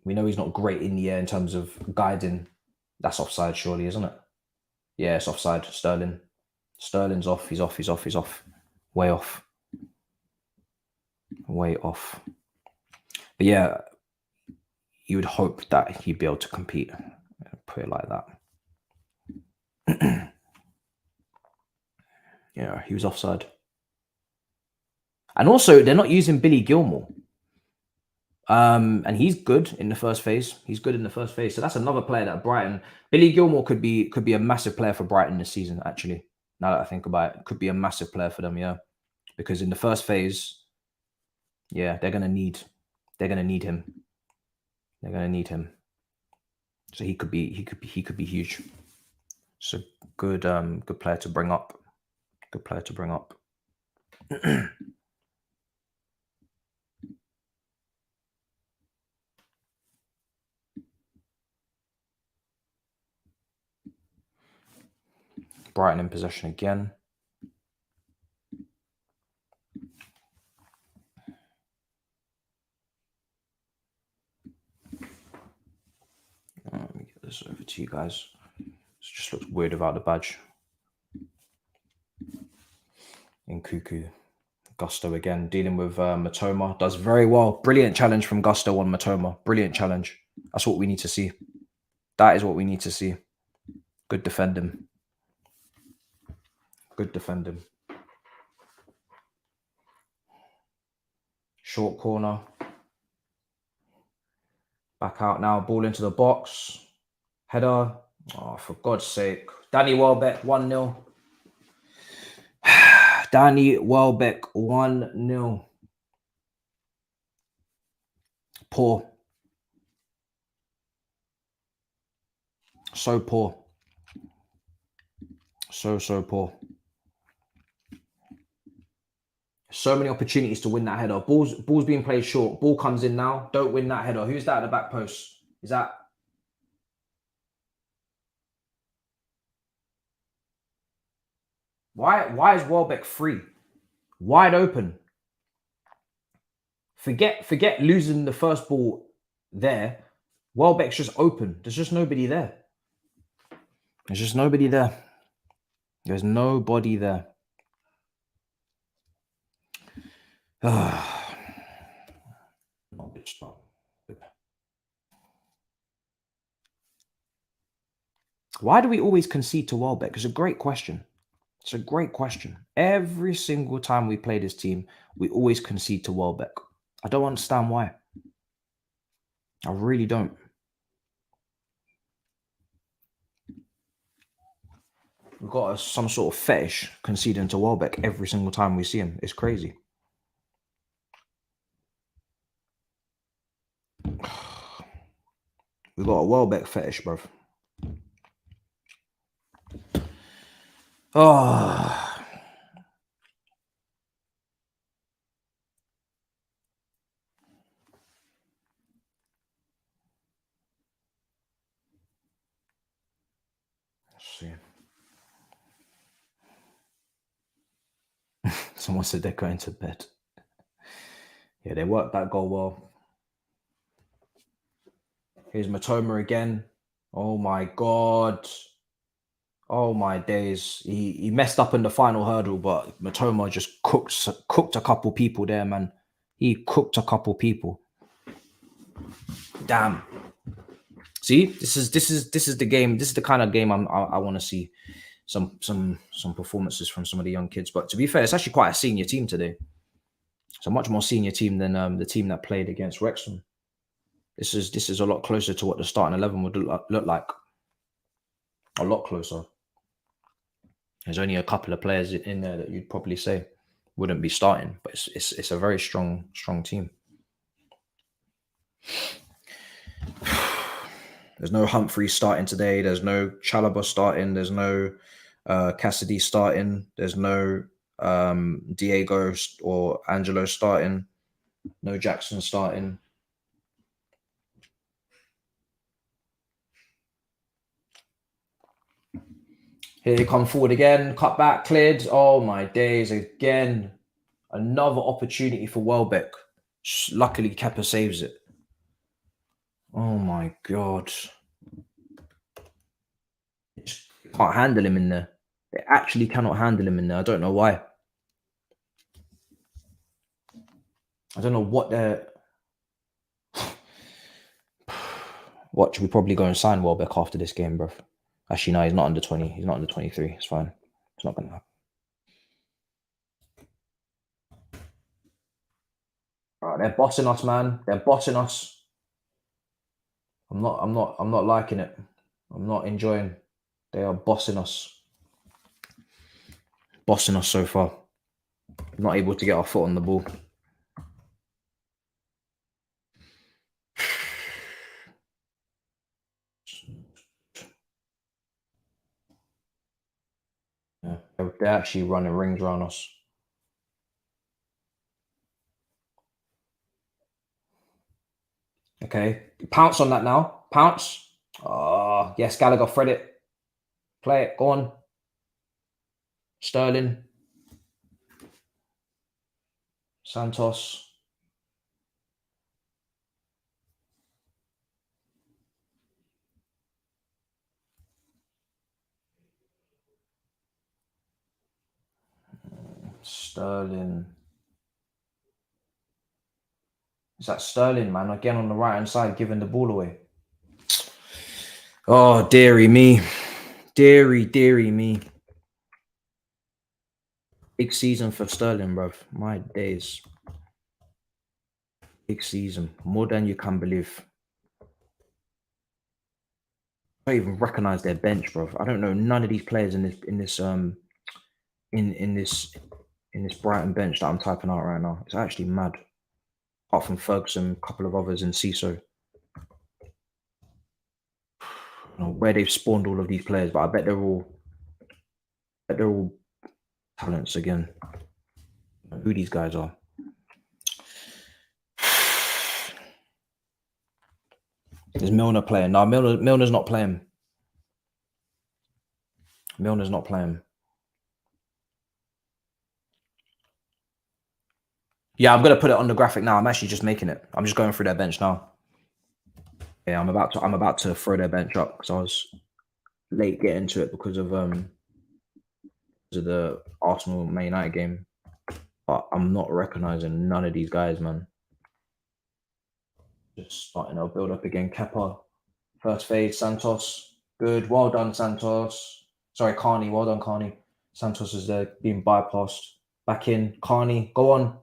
we know he's not great in the air in terms of guiding. That's offside, surely, isn't it? Yeah, it's offside. Sterling's off. He's off. He's off. He's off. Way off. Way off. But yeah, you would hope that he'd be able to compete. Put it like that. Yeah, he was offside. And also, they're not using Billy Gilmore. And he's good in the first phase. He's good in the first phase. So that's another player that Brighton. Billy Gilmore could be a massive player for Brighton this season, actually. Now that I think about it, could be a massive player for them, yeah. Because in the first phase, yeah, they're gonna need him. They're gonna need him. So he could be huge. So good player to bring up. Good player to bring up. Brighton in possession again. Let me get this over to you guys. It just looks weird about the badge. In Cuckoo. Gusto again, dealing with Matoma. Does very well. Brilliant challenge from Gusto on Matoma. Brilliant challenge. That's what we need to see. That is what we need to see. Good defending. Good defending. Short corner. Back out now. Ball into the box. Header. Oh, for God's sake. Danny Welbeck, 1-0. Danny Welbeck, 1-0. Poor. So poor. So poor. So many opportunities to win that header. Ball's being played short. Ball comes in now. Don't win that header. Who's that at the back post? Is that... Why is Welbeck free? Wide open. Forget losing the first ball there. Welbeck's just open. There's just nobody there. There's just nobody there. There's nobody there. Why do we always concede to Welbeck? It's a great question. It's a great question. Every single time we play this team, we always concede to Welbeck. I don't understand why. I really don't. We've got some sort of fetish conceding to Welbeck every single time we see him. It's crazy. We've got a Welbeck fetish, bruv. Oh. Let's see. Someone said they're going to bed. Yeah, they worked that goal well. Here's Matoma again. Oh my God. Oh my days. He messed up in the final hurdle, but Matoma just cooked a couple people there, man. He cooked a couple people. Damn. See, this is the game. This is the kind of game I want to see. Some performances from some of the young kids. But to be fair, it's actually quite a senior team today. It's a much more senior team than the team that played against Wrexham. This is a lot closer to what the starting 11 would look like. A lot closer. There's only a couple of players in there that you'd probably say wouldn't be starting, but it's a very strong team. There's no Humphrey starting today. There's no Chalobah starting. There's no Cassidy starting. There's no Diego or Angelo starting. No Jackson starting. Here they come forward again. Cut back, cleared. Oh my days. Again, another opportunity for Welbeck. Luckily, Kepa saves it. Oh my God. They just can't handle him in there. They actually cannot handle him in there. I don't know why. I don't know what they're... Watch, we probably go and sign Welbeck after this game, bro. Actually, no, he's not under 20. He's not under 23. It's fine. It's not going to happen. All right, they're bossing us, man. They're bossing us. I'm not liking it. I'm not enjoying. They are bossing us. Bossing us so far. Not able to get our foot on the ball. Yeah, they're actually running rings around us. Okay, pounce on that now. Pounce. Oh, yes, Gallagher, thread it. Play it. Go on. Sterling. Santos. Sterling. Is that Sterling, man? Again on the right-hand side, giving the ball away. Oh, dearie me. Dearie me. Big season for Sterling, bruv. My days. Big season. More than you can believe. I don't even recognize their bench, bruv. I don't know none of these players in this Brighton bench that I'm typing out right now. It's actually mad. Apart from Ferguson, a couple of others, and Ciso. I don't know where they've spawned all of these players, but I bet they're all talents again. I don't know who these guys are. Is Milner playing? No, Milner's not playing. Milner's not playing. Yeah, I'm gonna put it on the graphic now. I'm actually just making it. I'm just going through their bench now. Yeah, I'm about to throw their bench up because I was late getting to it because of the Arsenal Man United game. But I'm not recognizing none of these guys, man. Just starting to build up again. Kepa, first phase. Santos, good. Well done, Santos. Sorry, Carney. Well done, Carney. Santos is there being bypassed. Back in. Carney, go on.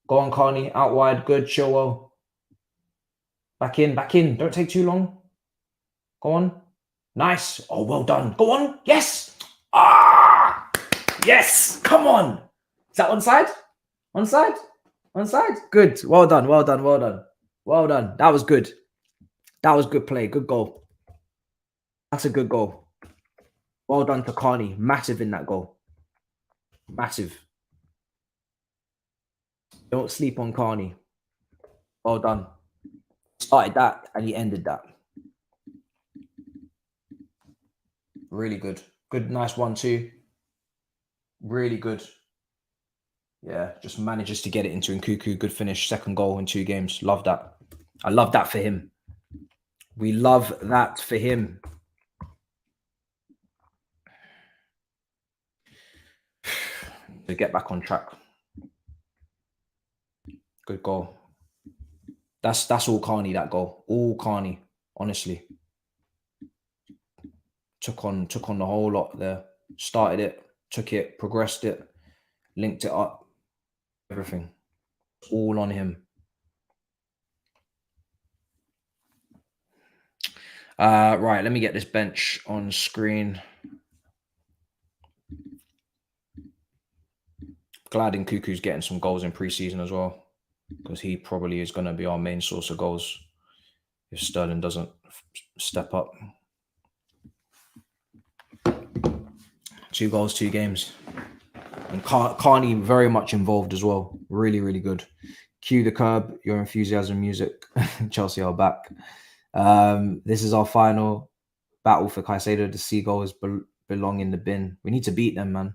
Go on, Carney. Out wide. Good. Chilwell. Back in, back in. Don't take too long. Go on. Nice. Oh, well done. Go on. Yes. Ah, yes. Come on. Is that onside? Onside? Onside? Good. Well done. Well done. Well done. Well done. That was good. That was good play. Good goal. That's a good goal. Well done to Carney. Massive in that goal. Massive. Don't sleep on Carney. Well done. Started that and he ended that. Really good. Good, nice 1-2. Really good. Yeah, just manages to get it into Nkuku. Good finish. Second goal in 2 games. Love that. I love that for him. We love that for him. To get back on track. Good goal. That's all Carney, that goal. All Carney, honestly. Took on the whole lot there. Started it, took it, progressed it, linked it up. Everything. All on him. Right, let me get this bench on screen. Glad Nkuku's getting some goals in pre-season as well, because he probably is going to be our main source of goals if Sterling doesn't step up. 2 goals, 2 games. And Carney very much involved as well. Really, really good. Cue the curb, your enthusiasm music. Chelsea are back. This is our final battle for Caicedo. The Seagulls belong in the bin. We need to beat them, man.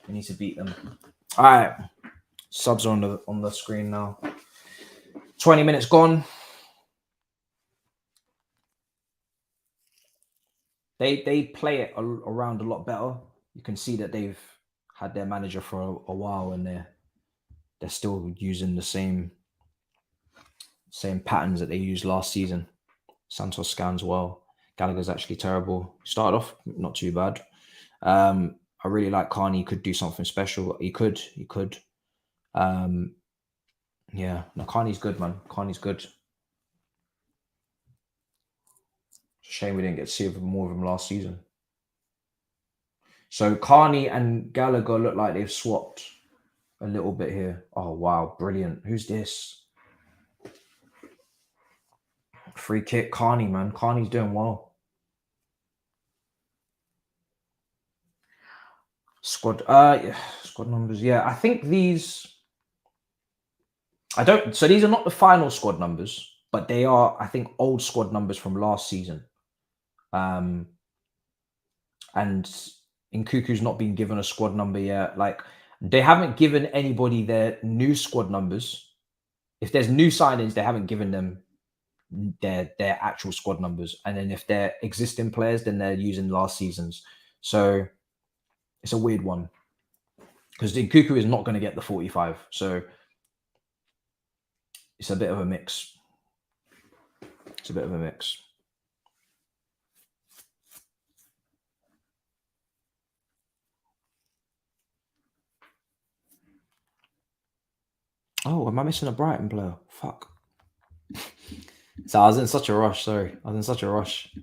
We need to beat them. All right. Subs are on the screen now. 20 minutes gone. They play it around a lot better. You can see that they've had their manager for a while and they're still using the same patterns that they used last season. Santos scans well. Gallagher's actually terrible. Started off not too bad. I really like Carney. He could do something special. He could. Yeah, no, Carney's good, man. Carney's good. Shame we didn't get to see more of him last season. So Carney and Gallagher look like they've swapped a little bit here. Oh, wow. Brilliant. Who's this? Free kick. Carney, man. Carney's doing well. Squad numbers. Yeah, I think these... So these are not the final squad numbers, but they are, I think, old squad numbers from last season. And Nkuku's not been given a squad number yet. Like, they haven't given anybody their new squad numbers. If there's new signings, they haven't given them their actual squad numbers. And then if they're existing players, then they're using last season's. So it's a weird one because Nkuku is not going to get the 45. So it's a bit of a mix. It's a bit of a mix. Oh, am I missing a Brighton player? Fuck. So I was in such a rush. Sorry. I was in such a rush.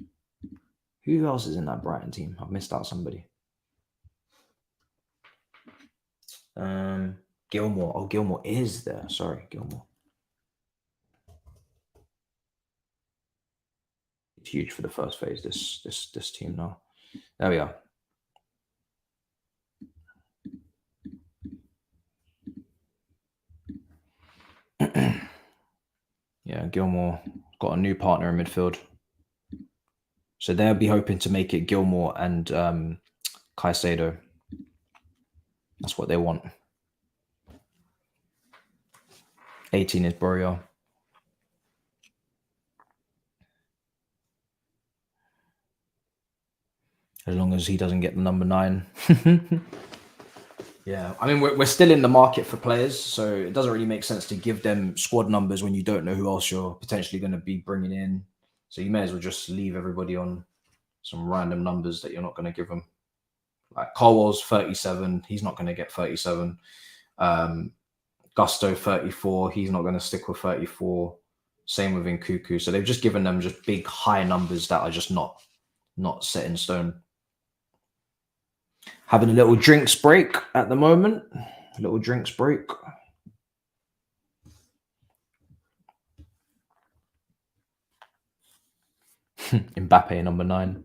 Who else is in that Brighton team? I've missed out somebody. Gilmore. Oh, Gilmore is there. Sorry, Gilmore. It's huge for the first phase, this team now. There we are. Yeah, Gilmore got a new partner in midfield. So they'll be hoping to make it Gilmore and Caicedo. That's what they want. 18 is Boreal. As long as he doesn't get the number 9. Yeah, I mean, we're still in the market for players, so it doesn't really make sense to give them squad numbers when you don't know who else you're potentially going to be bringing in. So you may as well just leave everybody on some random numbers that you're not going to give them. Like Colwell's 37, he's not going to get 37. Gusto 34, he's not going to stick with 34. Same with Nkuku. So they've just given them just big high numbers that are just not set in stone. Having a little drinks break at the moment. A little drinks break. Mbappe number 9.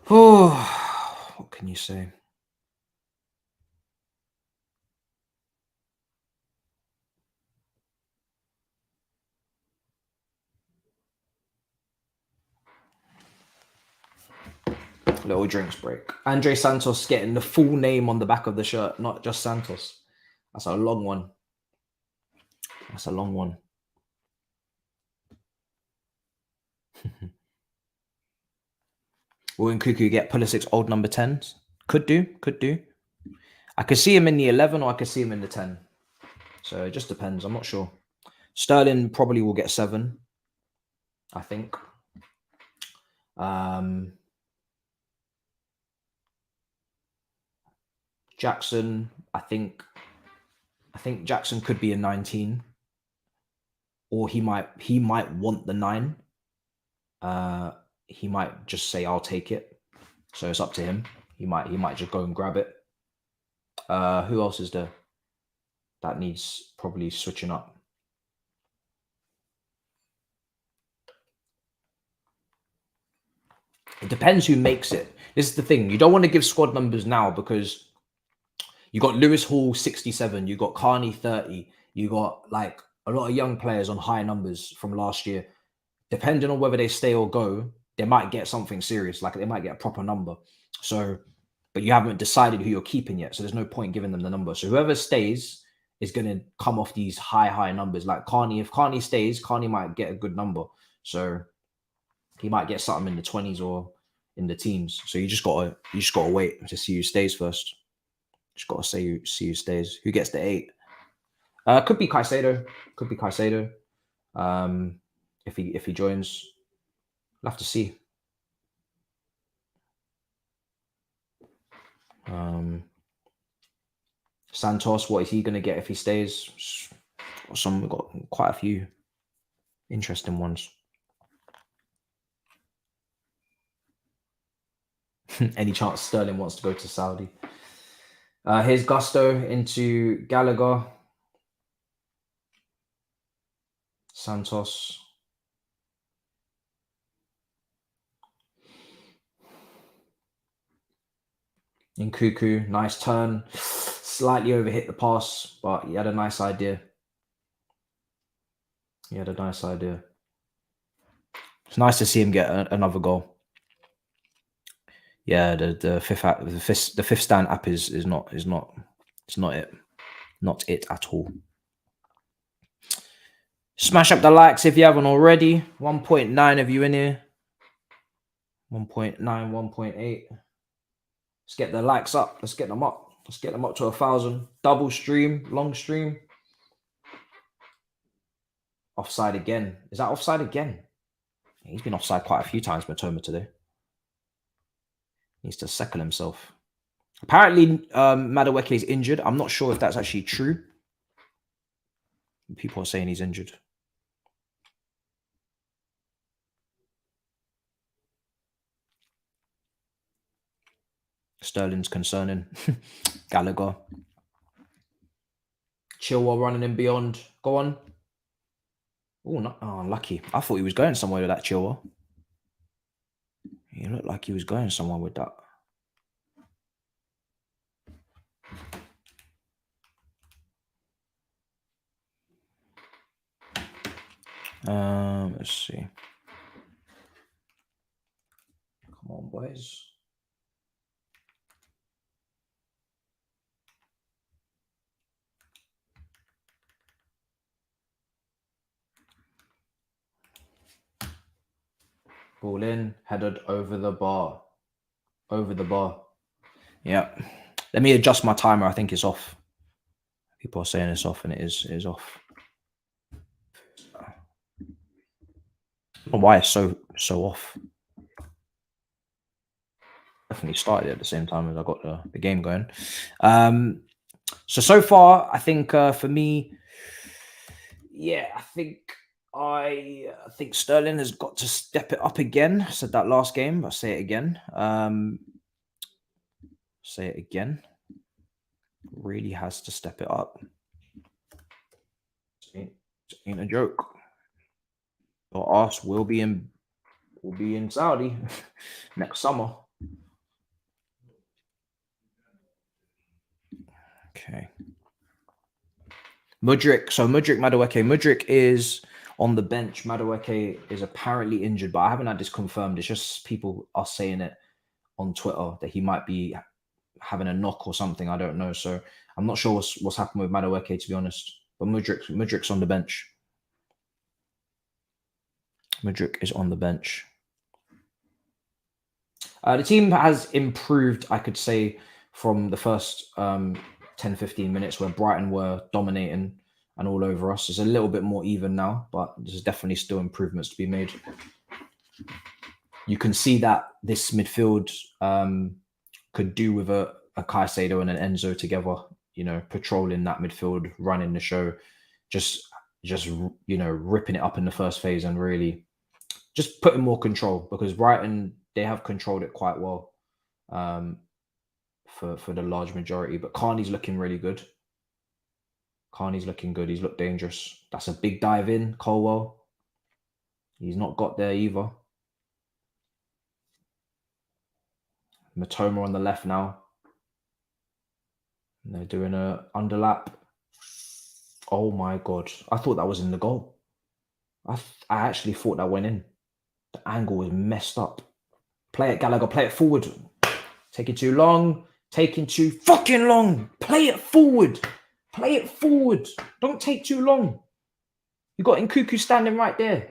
Oh, what can you say? Little drinks break. Andre Santos getting the full name on the back of the shirt, not just Santos. That's a long one. That's a long one. Will Nkuku get Pulisic's old number 10s? Could do. I could see him in the 11 or I could see him in the 10. So it just depends. I'm not sure. Sterling probably will get 7, I think. Jackson, I think Jackson could be a 19, or he might want the 9. He might just say I'll take it. So it's up to him. He might just go and grab it. Who else is there that needs probably switching up? It depends who makes it. This is the thing. You don't want to give squad numbers now because you got Lewis Hall 67, you got Carney 30, you got like a lot of young players on high numbers from last year. Depending on whether they stay or go, they might get something serious, like they might get a proper number. So, but you haven't decided who you're keeping yet, so there's no point giving them the number. So whoever stays is going to come off these high numbers. Like Carney, if Carney stays, Carney might get a good number. So he might get something in the 20s or in the teens. So you just gotta wait to see who stays first. Just gotta see who stays. Who gets the 8? Could be Caicedo. If he joins, we'll have to see. Santos, what is he going to get if he stays? We've got quite a few interesting ones. Any chance Sterling wants to go to Saudi? Here's Gusto into Gallagher. Santos. Nkuku, nice turn. Slightly overhit the pass, but he had a nice idea. It's nice to see him get another goal. Yeah, the fifth stand app is not it at all. Smash up the likes if you haven't already. 1.9 of you in here. 1.9, 1.8. Let's get the likes up. Let's get them up. Let's get them up to 1,000. Double stream, long stream. Offside again. Is that offside again? He's been offside quite a few times, Matoma, today. Needs to settle himself. Apparently, Madueke is injured. I'm not sure if that's actually true. People are saying he's injured. Sterling's concerning. Gallagher. Chilwell running in beyond. Go on. Oh, unlucky. I thought he was going somewhere with that Chilwell. He looked like he was going somewhere with that. Let's see. Come on, boys. Ball in, headed over the bar. Yeah. Let me adjust my timer. I think it's off. People are saying it's off, and it is off. I don't know why it's so off. Definitely started at the same time as I got the game going. So far, I think for me, yeah, I think Sterling has got to step it up again. I said that last game. I'll say it again. Say it again. Really has to step it up. It ain't a joke. Or us will be in Saudi next summer. Okay. Mudryk. So Mudryk Madueke. Mudryk is on the bench. Madueke is apparently injured, but I haven't had this confirmed. It's just people are saying it on Twitter that he might be having a knock or something. I don't know. So I'm not sure what's happened with Madueke, to be honest. But Mudryk's on the bench. Mudryk is on the bench. The team has improved, I could say, from the first 10-15 minutes where Brighton were dominating and all over us. It's a little bit more even now, but there's definitely still improvements to be made. You can see that this midfield could do with a Caicedo and an Enzo together, you know, patrolling that midfield, running the show, just you know, ripping it up in the first phase and really just putting more control, because Brighton, they have controlled it quite well for the large majority. But Carney's looking really good. Carney's looking good. He's looked dangerous. That's a big dive in, Colwell. He's not got there either. Matoma on the left now. And they're doing a underlap. Oh my God. I thought that was in the goal. I actually thought that went in. The angle was messed up. Play it, Gallagher. Play it forward. Taking too long. Taking too fucking long. Play it forward. Play it forward. Don't take too long. You got Nkuku standing right there.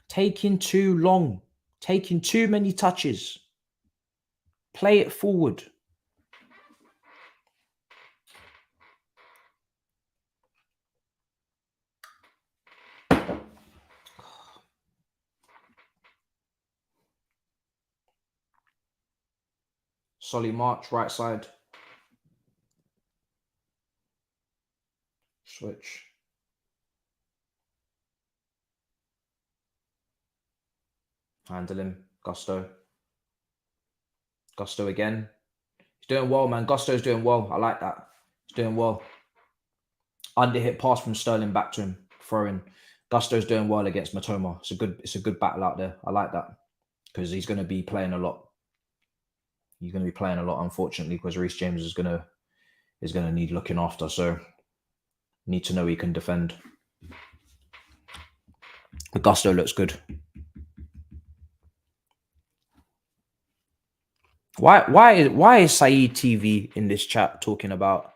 Taking too long. Taking too many touches. Play it forward. Solly March, right side. Switch. Handle him. Gusto. Gusto again. He's doing well, man. Gusto's doing well. I like that. He's doing well. Under hit pass from Sterling back to him. Throwing. Gusto's doing well against Matoma. It's a good battle out there. I like that. Because he's going to be playing a lot. He's going to be playing a lot, unfortunately, because Reece James is going to need looking after. So need to know he can defend. The Gusto looks good. Why is Saeed TV in this chat talking about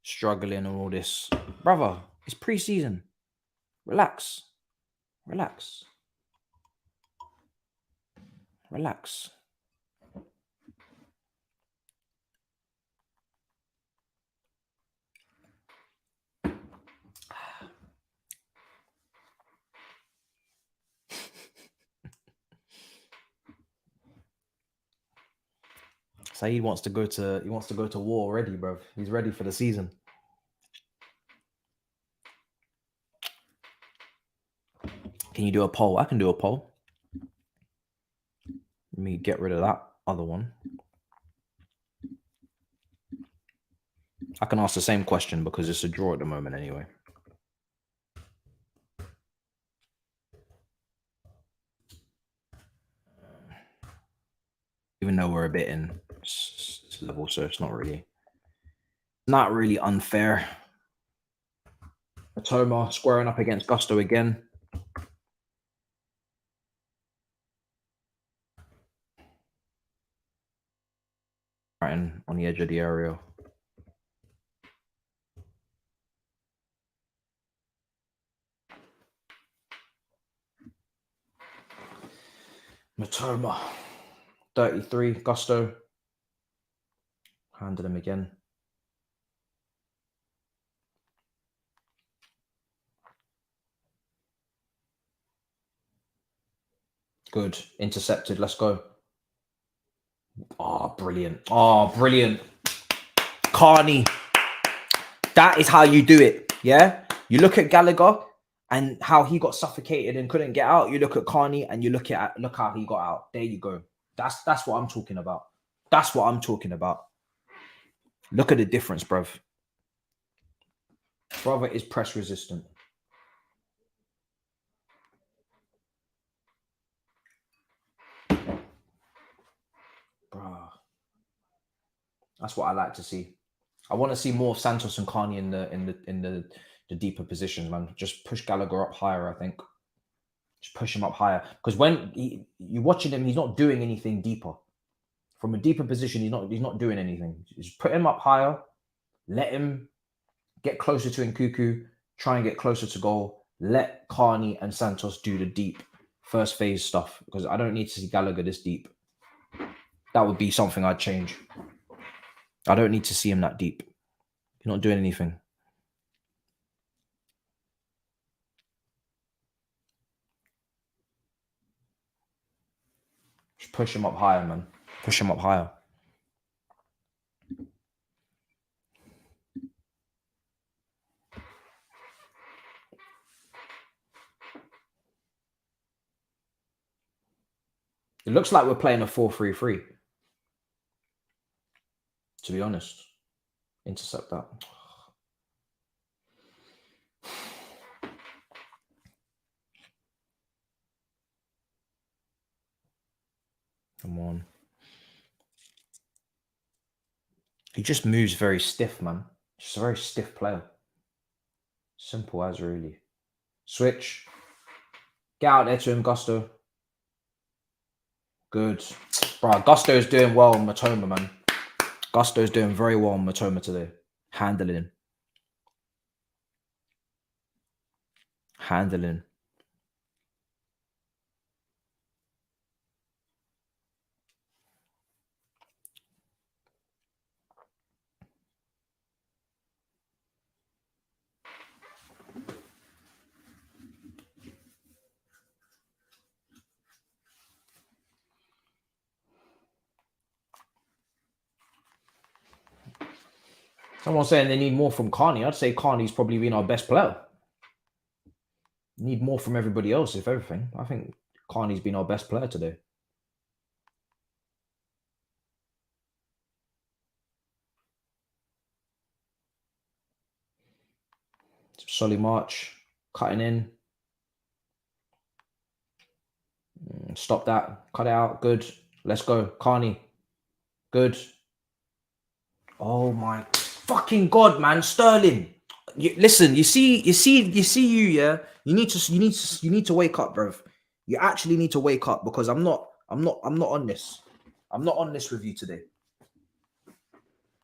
struggling and all this? Brother, it's pre-season. Relax. Relax. Relax. Saeed wants to go to war already, bro. He's ready for the season. Can you do a poll? I can do a poll. Let me get rid of that other one. I can ask the same question because it's a draw at the moment anyway. Even though we're a bit in level, so it's not really unfair. Matoma squaring up against Gusto again. Brighton on the edge of the area. Matoma. 33, Gusto. Handed him again. Good. Intercepted. Let's go. Oh, brilliant. Oh, brilliant. Carney. That is how you do it. Yeah. You look at Gallagher and how he got suffocated and couldn't get out. You look at Carney and you look how he got out. There you go. That's what I'm talking about. That's what I'm talking about. Look at the difference, bruv. Brother is press resistant. Bruh. That's what I like to see. I want to see more of Santos and Carney in the deeper positions, man. Just push Gallagher up higher, I think. Just push him up higher. Because when you're watching him, he's not doing anything deeper. From a deeper position, he's not doing anything. Just put him up higher. Let him get closer to Nkuku. Try and get closer to goal. Let Carney and Santos do the deep first phase stuff. Because I don't need to see Gallagher this deep. That would be something I'd change. I don't need to see him that deep. He's not doing anything. Just push him up higher, man. Push him up higher. It looks like we're playing a 4-3-3. To be honest. Intercept that. Come on. He just moves very stiff, man. Just a very stiff player. Simple as really. Switch. Get out there to him, Gusto. Good. Bro, Gusto is doing well on Matoma, man. Gusto is doing very well on Matoma today. Handling. Handling. Someone's saying they need more from Carney. I'd say Carney's probably been our best player. Need more from everybody else, if everything. I think Carney's been our best player today. Solly March, cutting in. Stop that. Cut it out. Good. Let's go. Carney. Good. Oh my fucking God, man. Sterling. Listen, you see, yeah. You need to wake up, bro. You actually need to wake up because I'm not on this. I'm not on this with you today.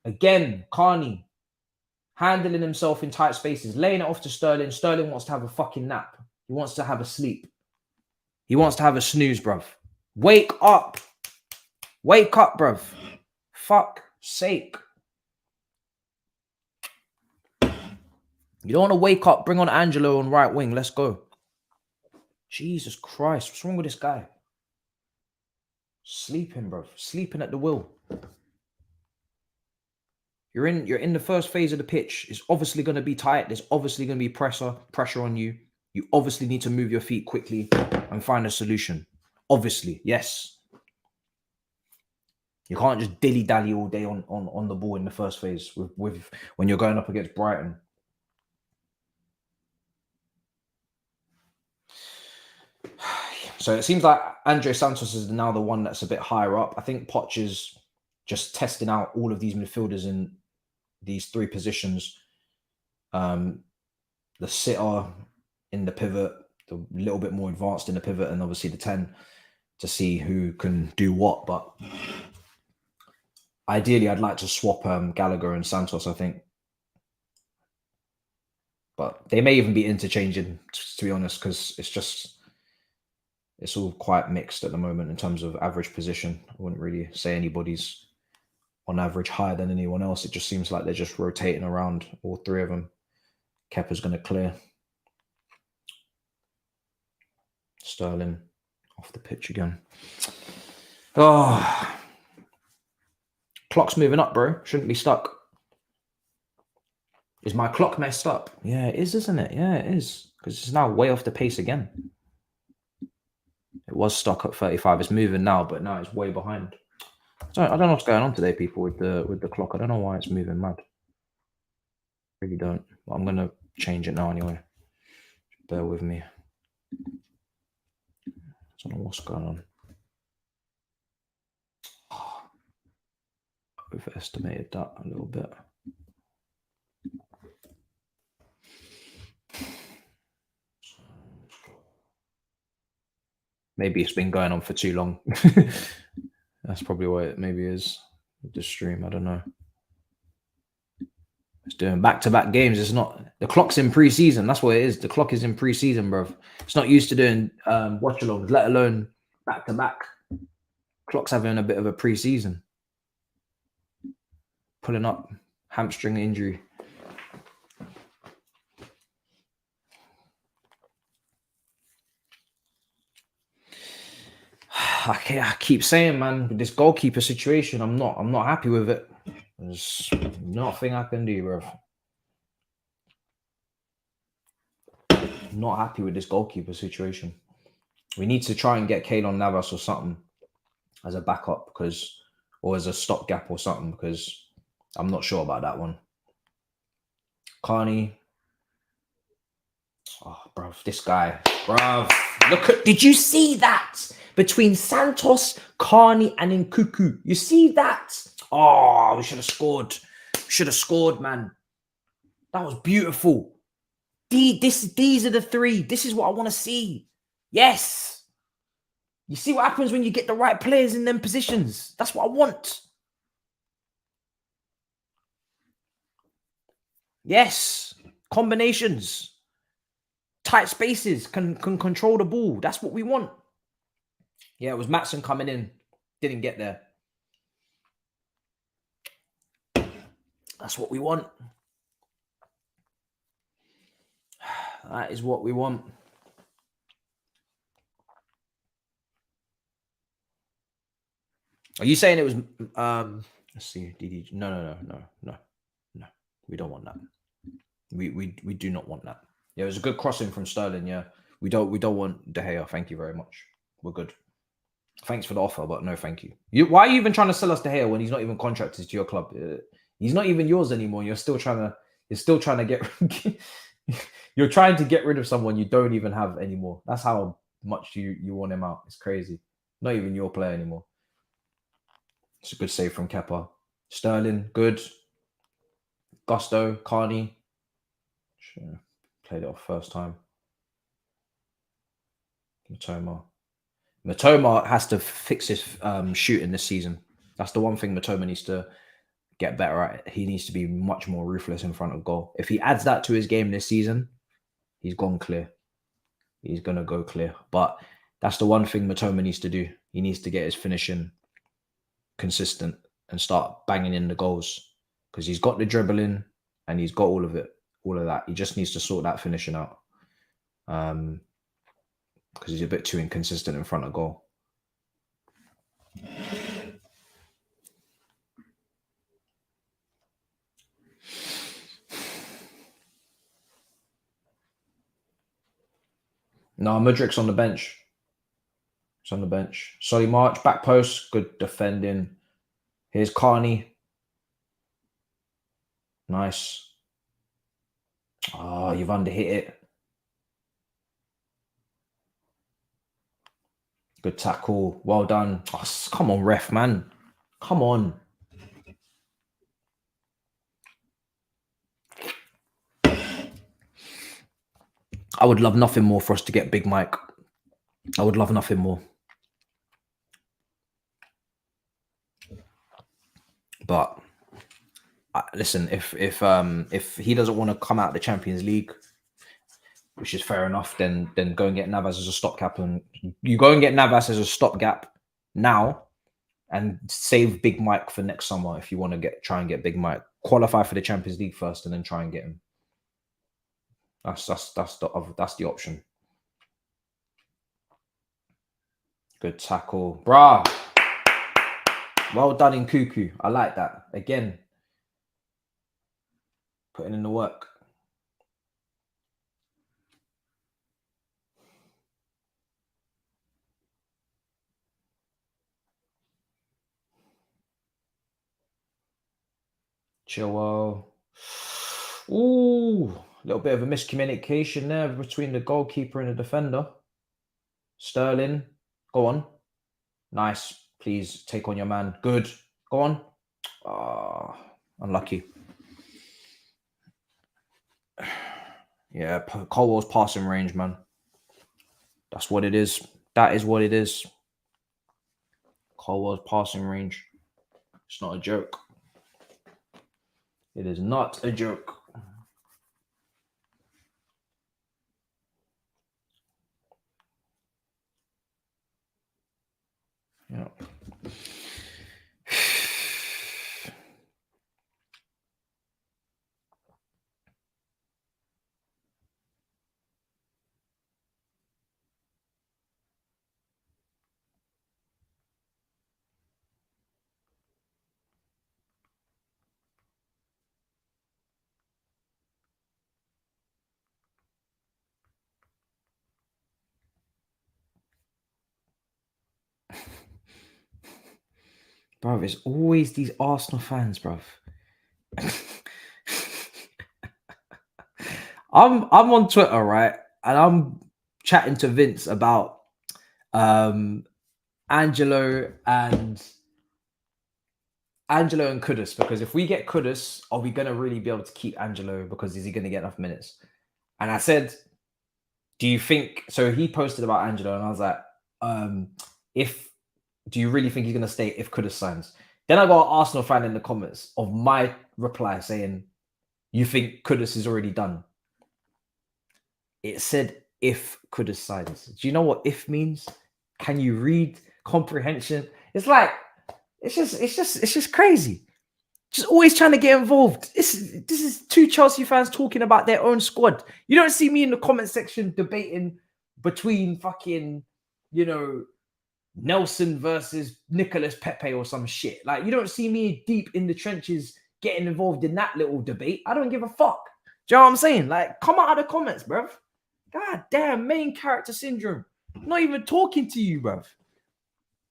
Again, Carney handling himself in tight spaces, laying it off to Sterling. Sterling wants to have a fucking nap. He wants to have a sleep. He wants to have a snooze, bruv. Wake up. Wake up, bruv. Fuck sake. You don't want to wake up. Bring on Angelo on right wing. Let's go. Jesus Christ. What's wrong with this guy? Sleeping, bruv. Sleeping at the wheel. You're in the first phase of the pitch. It's obviously going to be tight. There's obviously going to be pressure on you. You obviously need to move your feet quickly and find a solution. Obviously, yes. You can't just dilly-dally all day on the ball in the first phase with when you're going up against Brighton. So it seems like Andre Santos is now the one that's a bit higher up. I think Poch is just testing out all of these midfielders in these three positions. The sitter in the pivot, a little bit more advanced in the pivot, and obviously the 10 to see who can do what. But ideally, I'd like to swap Gallagher and Santos, I think. But they may even be interchanging, to be honest, because it's all quite mixed at the moment in terms of average position. I wouldn't really say anybody's on average higher than anyone else. It just seems like they're just rotating around, all three of them. Kepa's going to clear. Sterling off the pitch again. Oh, clock's moving up, bro. Shouldn't be stuck. Is my clock messed up? Yeah, it is, isn't it? Yeah, it is. Because it's now way off the pace again. It was stuck at 35. It's moving now, but now it's way behind. So I don't know what's going on today, people, with the clock. I don't know why it's moving mad. Really don't. But I'm gonna change it now anyway. Bear with me. I don't know what's going on. Overestimated that a little bit. Maybe it's been going on for too long. That's probably what it maybe is with the stream. I don't know. It's doing back-to-back games. It's not, the clock's in pre-season. That's what it is. The clock is in pre-season, bro. It's not used to doing watch-alongs, let alone back-to-back. Clock's having a bit of a pre-season. Pulling up, hamstring injury. I keep saying, man, with this goalkeeper situation, I'm not happy with it. There's nothing I can do, bro. Not happy with this goalkeeper situation. We need to try and get Keylor Navas or something as a backup, because, or as a stopgap or something, because I'm not sure about that one. Carney. Oh, bro, this guy, bro. Look at, did you see that? Between Santos, Carney, and Nkuku. You see that? Oh, we should have scored. Should have scored, man. That was beautiful. These are the three. This is what I want to see. Yes. You see what happens when you get the right players in them positions. That's what I want. Yes. Combinations. Tight spaces. Can control the ball. That's what we want. Yeah, it was Matson coming in. Didn't get there. That's what we want. That is what we want. Are you saying it was let's see, DD? No. We don't want that. We do not want that. Yeah, it was a good crossing from Sterling. Yeah. We don't want De Gea. Thank you very much. We're good. Thanks for the offer, but no thank you. Why are you even trying to sell us De Gea when he's not even contracted to your club? He's not even yours anymore. You're still trying to get you're trying to get rid of someone you don't even have anymore. That's how much you want him out. It's crazy. Not even your player anymore. It's a good save from Kepa. Sterling, good. Gusto, Carney. Sure. Played it off first time. Matoma has to fix his shooting this season. That's the one thing Matoma needs to get better at. He needs to be much more ruthless in front of goal. If he adds that to his game this season, he's gone clear. He's going to go clear. But that's the one thing Matoma needs to do. He needs to get his finishing consistent and start banging in the goals, because he's got the dribbling and he's got all of that. He just needs to sort that finishing out, because he's a bit too inconsistent in front of goal. No, Mudrik's on the bench. It's on the bench. Solly March, back post, good defending. Here's Carney. Nice. Oh, you've underhit it. Good tackle. Well done. Oh, come on, ref, man. Come on. I would love nothing more for us to get Big Mike. I would love nothing more. But listen, if he doesn't want to come out of the Champions League, which is fair enough, then go and get Navas as a stopgap, and you go and get Navas as a stopgap now, and save Big Mike for next summer if you want to try and get Big Mike. Qualify for the Champions League first, and then try and get him. That's the option. Good tackle, brah. Well done in Cuckoo. I like that. Again, Putting in the work. Chilwell. Ooh, a little bit of a miscommunication there between the goalkeeper and the defender. Sterling, go on. Nice. Please take on your man. Good. Go on. Unlucky. Yeah, Colwell's passing range, man. That's what it is. That is what it is. Colwell's passing range. It's not a joke. It is not a joke. Yeah. Bro, it's always these Arsenal fans, bro. I'm on Twitter, right? And I'm chatting to Vince about Angelo and Kudus, because if we get Kudus, are we gonna really be able to keep Angelo? Because is he gonna get enough minutes? And I said, do you think so? He posted about Angelo, and I was like, do you really think he's gonna stay if Kudus signs? Then I got an Arsenal fan in the comments of my reply saying, you think Kudus is already done? It said if Kudus signs. Do you know what if means? Can you read comprehension? It's like it's just crazy. Just always trying to get involved. This is two Chelsea fans talking about their own squad. You don't see me in the comment section debating between fucking, Nelson versus Nicolas Pepe or some shit. Like, you don't see me deep in the trenches getting involved in that little debate. I don't give a fuck. Do you know what I'm saying? Like, come out of the comments, bruv. God damn, main character syndrome. I'm not even talking to you, bruv.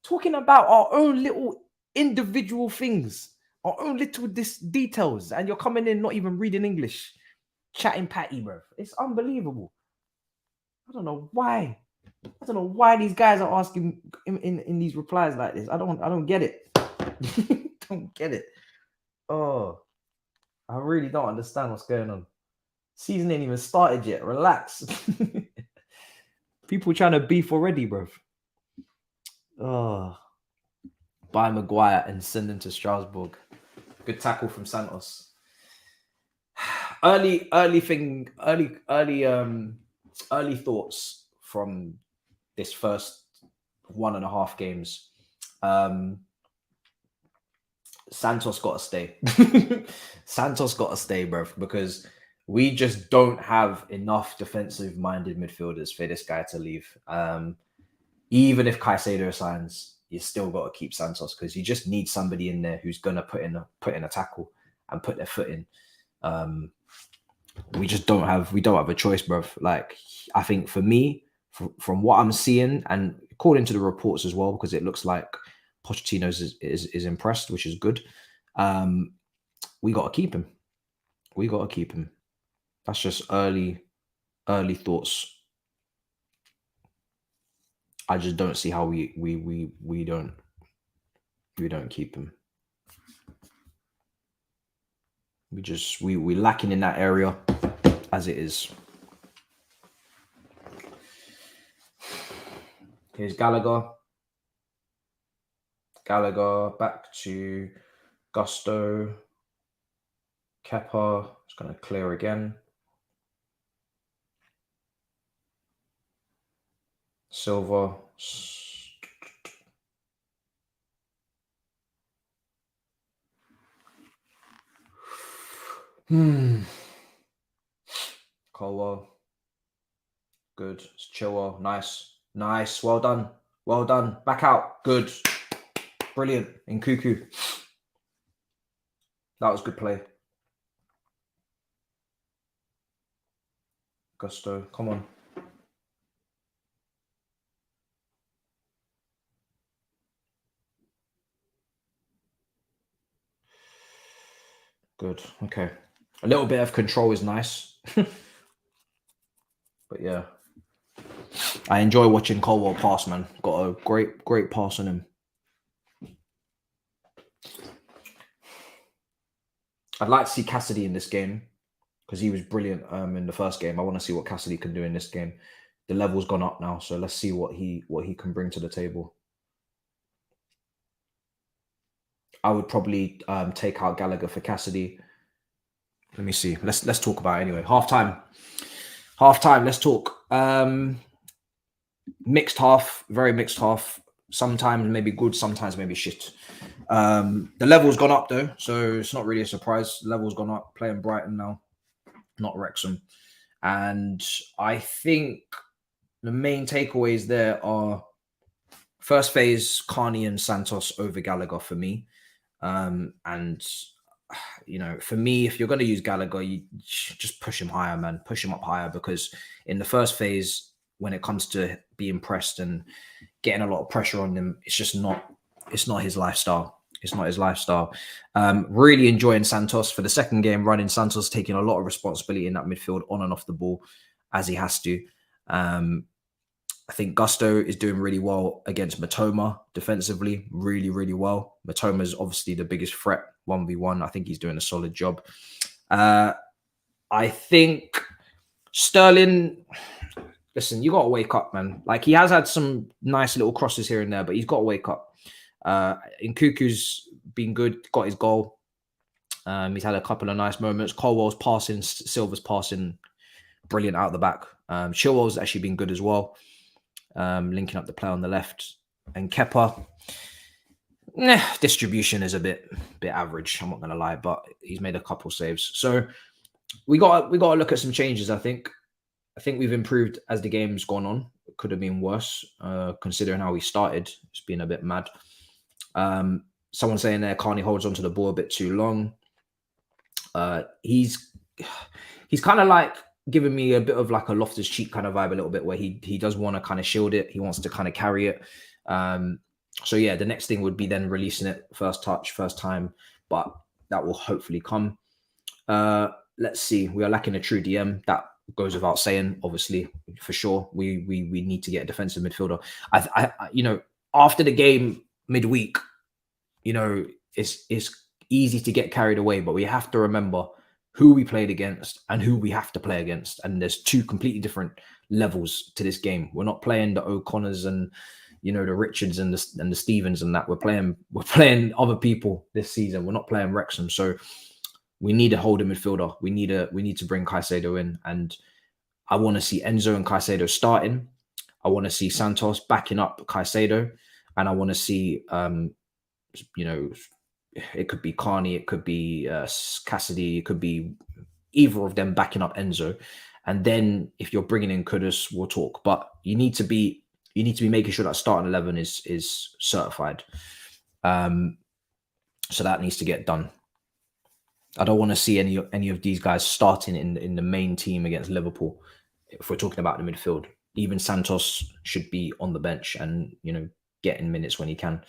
Talking about our own little individual things, our own little details, and you're coming in not even reading English, chatting patty, bruv. It's unbelievable. I don't know why. I don't know why these guys are asking in these replies like this. I don't get it. Don't get it. Oh, I really don't understand what's going on. Season ain't even started yet. Relax. People trying to beef already, bro. Oh, buy Maguire and send him to Strasbourg. Good tackle from Santos. Early thoughts from this first 1.5 games. Santos got to stay. Santos got to stay, bro, because we just don't have enough defensive-minded midfielders for this guy to leave. Even if Caicedo signs, you still got to keep Santos, because you just need somebody in there who's gonna put in a tackle and put their foot in. We don't have a choice, bro. Like, I think for me, from what I'm seeing, and according to the reports as well, because it looks like Pochettino is impressed, which is good. We got to keep him. We got to keep him. That's just early thoughts. I just don't see how we don't keep him. We lacking in that area as it is. Here's Gallagher. Back to Gusto. Kepa is going to clear again. Silva. Colwell. Good. Chilwell. Nice. Well done. Back out. Good. Brilliant. In Cuckoo. That was good play. Gusto, come on. Good. Okay. A little bit of control is nice. But yeah. I enjoy watching Colwell pass, man. Got a great pass on him. I'd like to see Cassidy in this game because he was brilliant in the first game. I want to see what Cassidy can do in this game. The level's gone up now, so let's see what he can bring to the table. I would probably take out Gallagher for Cassidy. Let me see. Let's talk about it anyway. Halftime. Let's talk. Mixed half, very mixed half. Sometimes maybe good, sometimes maybe shit. The level's gone up though, so it's not really a surprise. The level's gone up. Playing Brighton now, not Wrexham. And I think the main takeaways there are first phase, Carney and Santos over Gallagher for me. And you know, for me, if you're going to use Gallagher, you just push him higher, man. Push him up higher, because in the first phase, when it comes to being pressed and getting a lot of pressure on him, it's just not. It's not his lifestyle. It's not his lifestyle. Really enjoying Santos for the second game. Running Santos, taking a lot of responsibility in that midfield, on and off the ball, as he has to. I think Gusto is doing really well against Matoma defensively, really well. Matoma is obviously the biggest threat 1v1. I think he's doing a solid job. I think Sterling, listen, you got to wake up, man. Like, he has had some nice little crosses here and there, but he's got to wake up. Nkuku's been good, got his goal. He's had a couple of nice moments. Colwell's passing, Silva's passing, brilliant out the back. Chilwell's actually been good as well. Linking up the play on the left, and Kepa, distribution is a bit average. I'm not gonna lie, but he's made a couple saves. So we got to look at some changes. I think we've improved as the game's gone on. It could have been worse, considering how we started. It's been a bit mad. Someone saying there, Carney holds onto the ball a bit too long. He's kind of like giving me a bit of like a Loftus-Cheek kind of vibe a little bit, where he does want to kind of shield it. He wants to kind of carry it. So yeah, the next thing would be then releasing it first touch, first time, but that will hopefully come. Let's see. We are lacking a true DM. That goes without saying, obviously, for sure. We need to get a defensive midfielder. I you know, after the game midweek, you know, it's easy to get carried away, but we have to remember who we played against and who we have to play against. And there's two completely different levels to this game. We're not playing the O'Connors and, you know, the Richards and the Stevens and that. We're playing other people this season. We're not playing Wrexham. So we need a holding midfielder. We need to bring Caicedo in. And I want to see Enzo and Caicedo starting. I want to see Santos backing up Caicedo. And I want to see, you know, it could be Carney, it could be Cassidy, it could be either of them backing up Enzo. And then if you're bringing in Kudus, we'll talk. But you need to be making sure that starting 11 is certified. So that needs to get done. I don't want to see any of these guys starting in the main team against Liverpool. If we're talking about the midfield, even Santos should be on the bench and, you know, getting minutes when he can.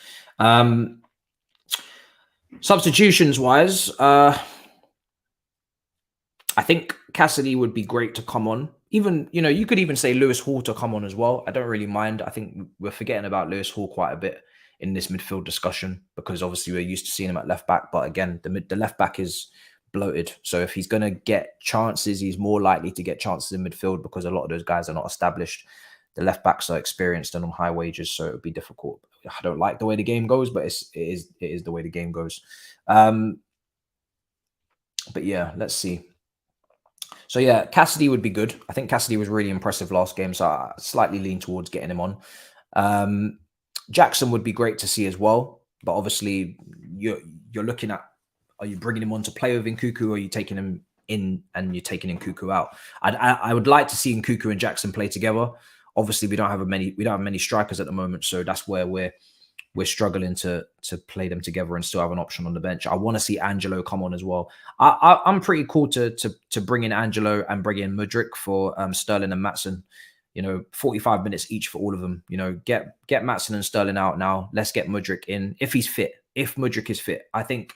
Substitutions wise, I think Cassidy would be great to come on. Even, you know, you could even say Lewis Hall to come on as well. I don't really mind. I think we're forgetting about Lewis Hall quite a bit in this midfield discussion, because obviously we're used to seeing him at left back. But again, the left back is bloated. So if he's going to get chances, he's more likely to get chances in midfield, because a lot of those guys are not established. The left backs are experienced and on high wages, so it would be difficult. I don't like the way the game goes, but it is the way the game goes. But yeah, let's see. So yeah, Cassidy would be good. I think Cassidy was really impressive last game, so I slightly lean towards getting him on. Jackson would be great to see as well, but obviously you're looking at, are you bringing him on to play with Nkuku, or are you taking him in and you're taking Nkuku out? I would like to see Nkuku and Jackson play together. Obviously, we don't have many strikers at the moment, so that's where we're we're struggling to play them together and still have an option on the bench. I want to see Angelo come on as well. I'm pretty cool to bring in Angelo and bring in Mudryk for Sterling and Maatsen. 45 minutes each for all of them. Get Maatsen and Sterling out now. Let's get Mudryk in if he's fit. If Mudryk is fit, I think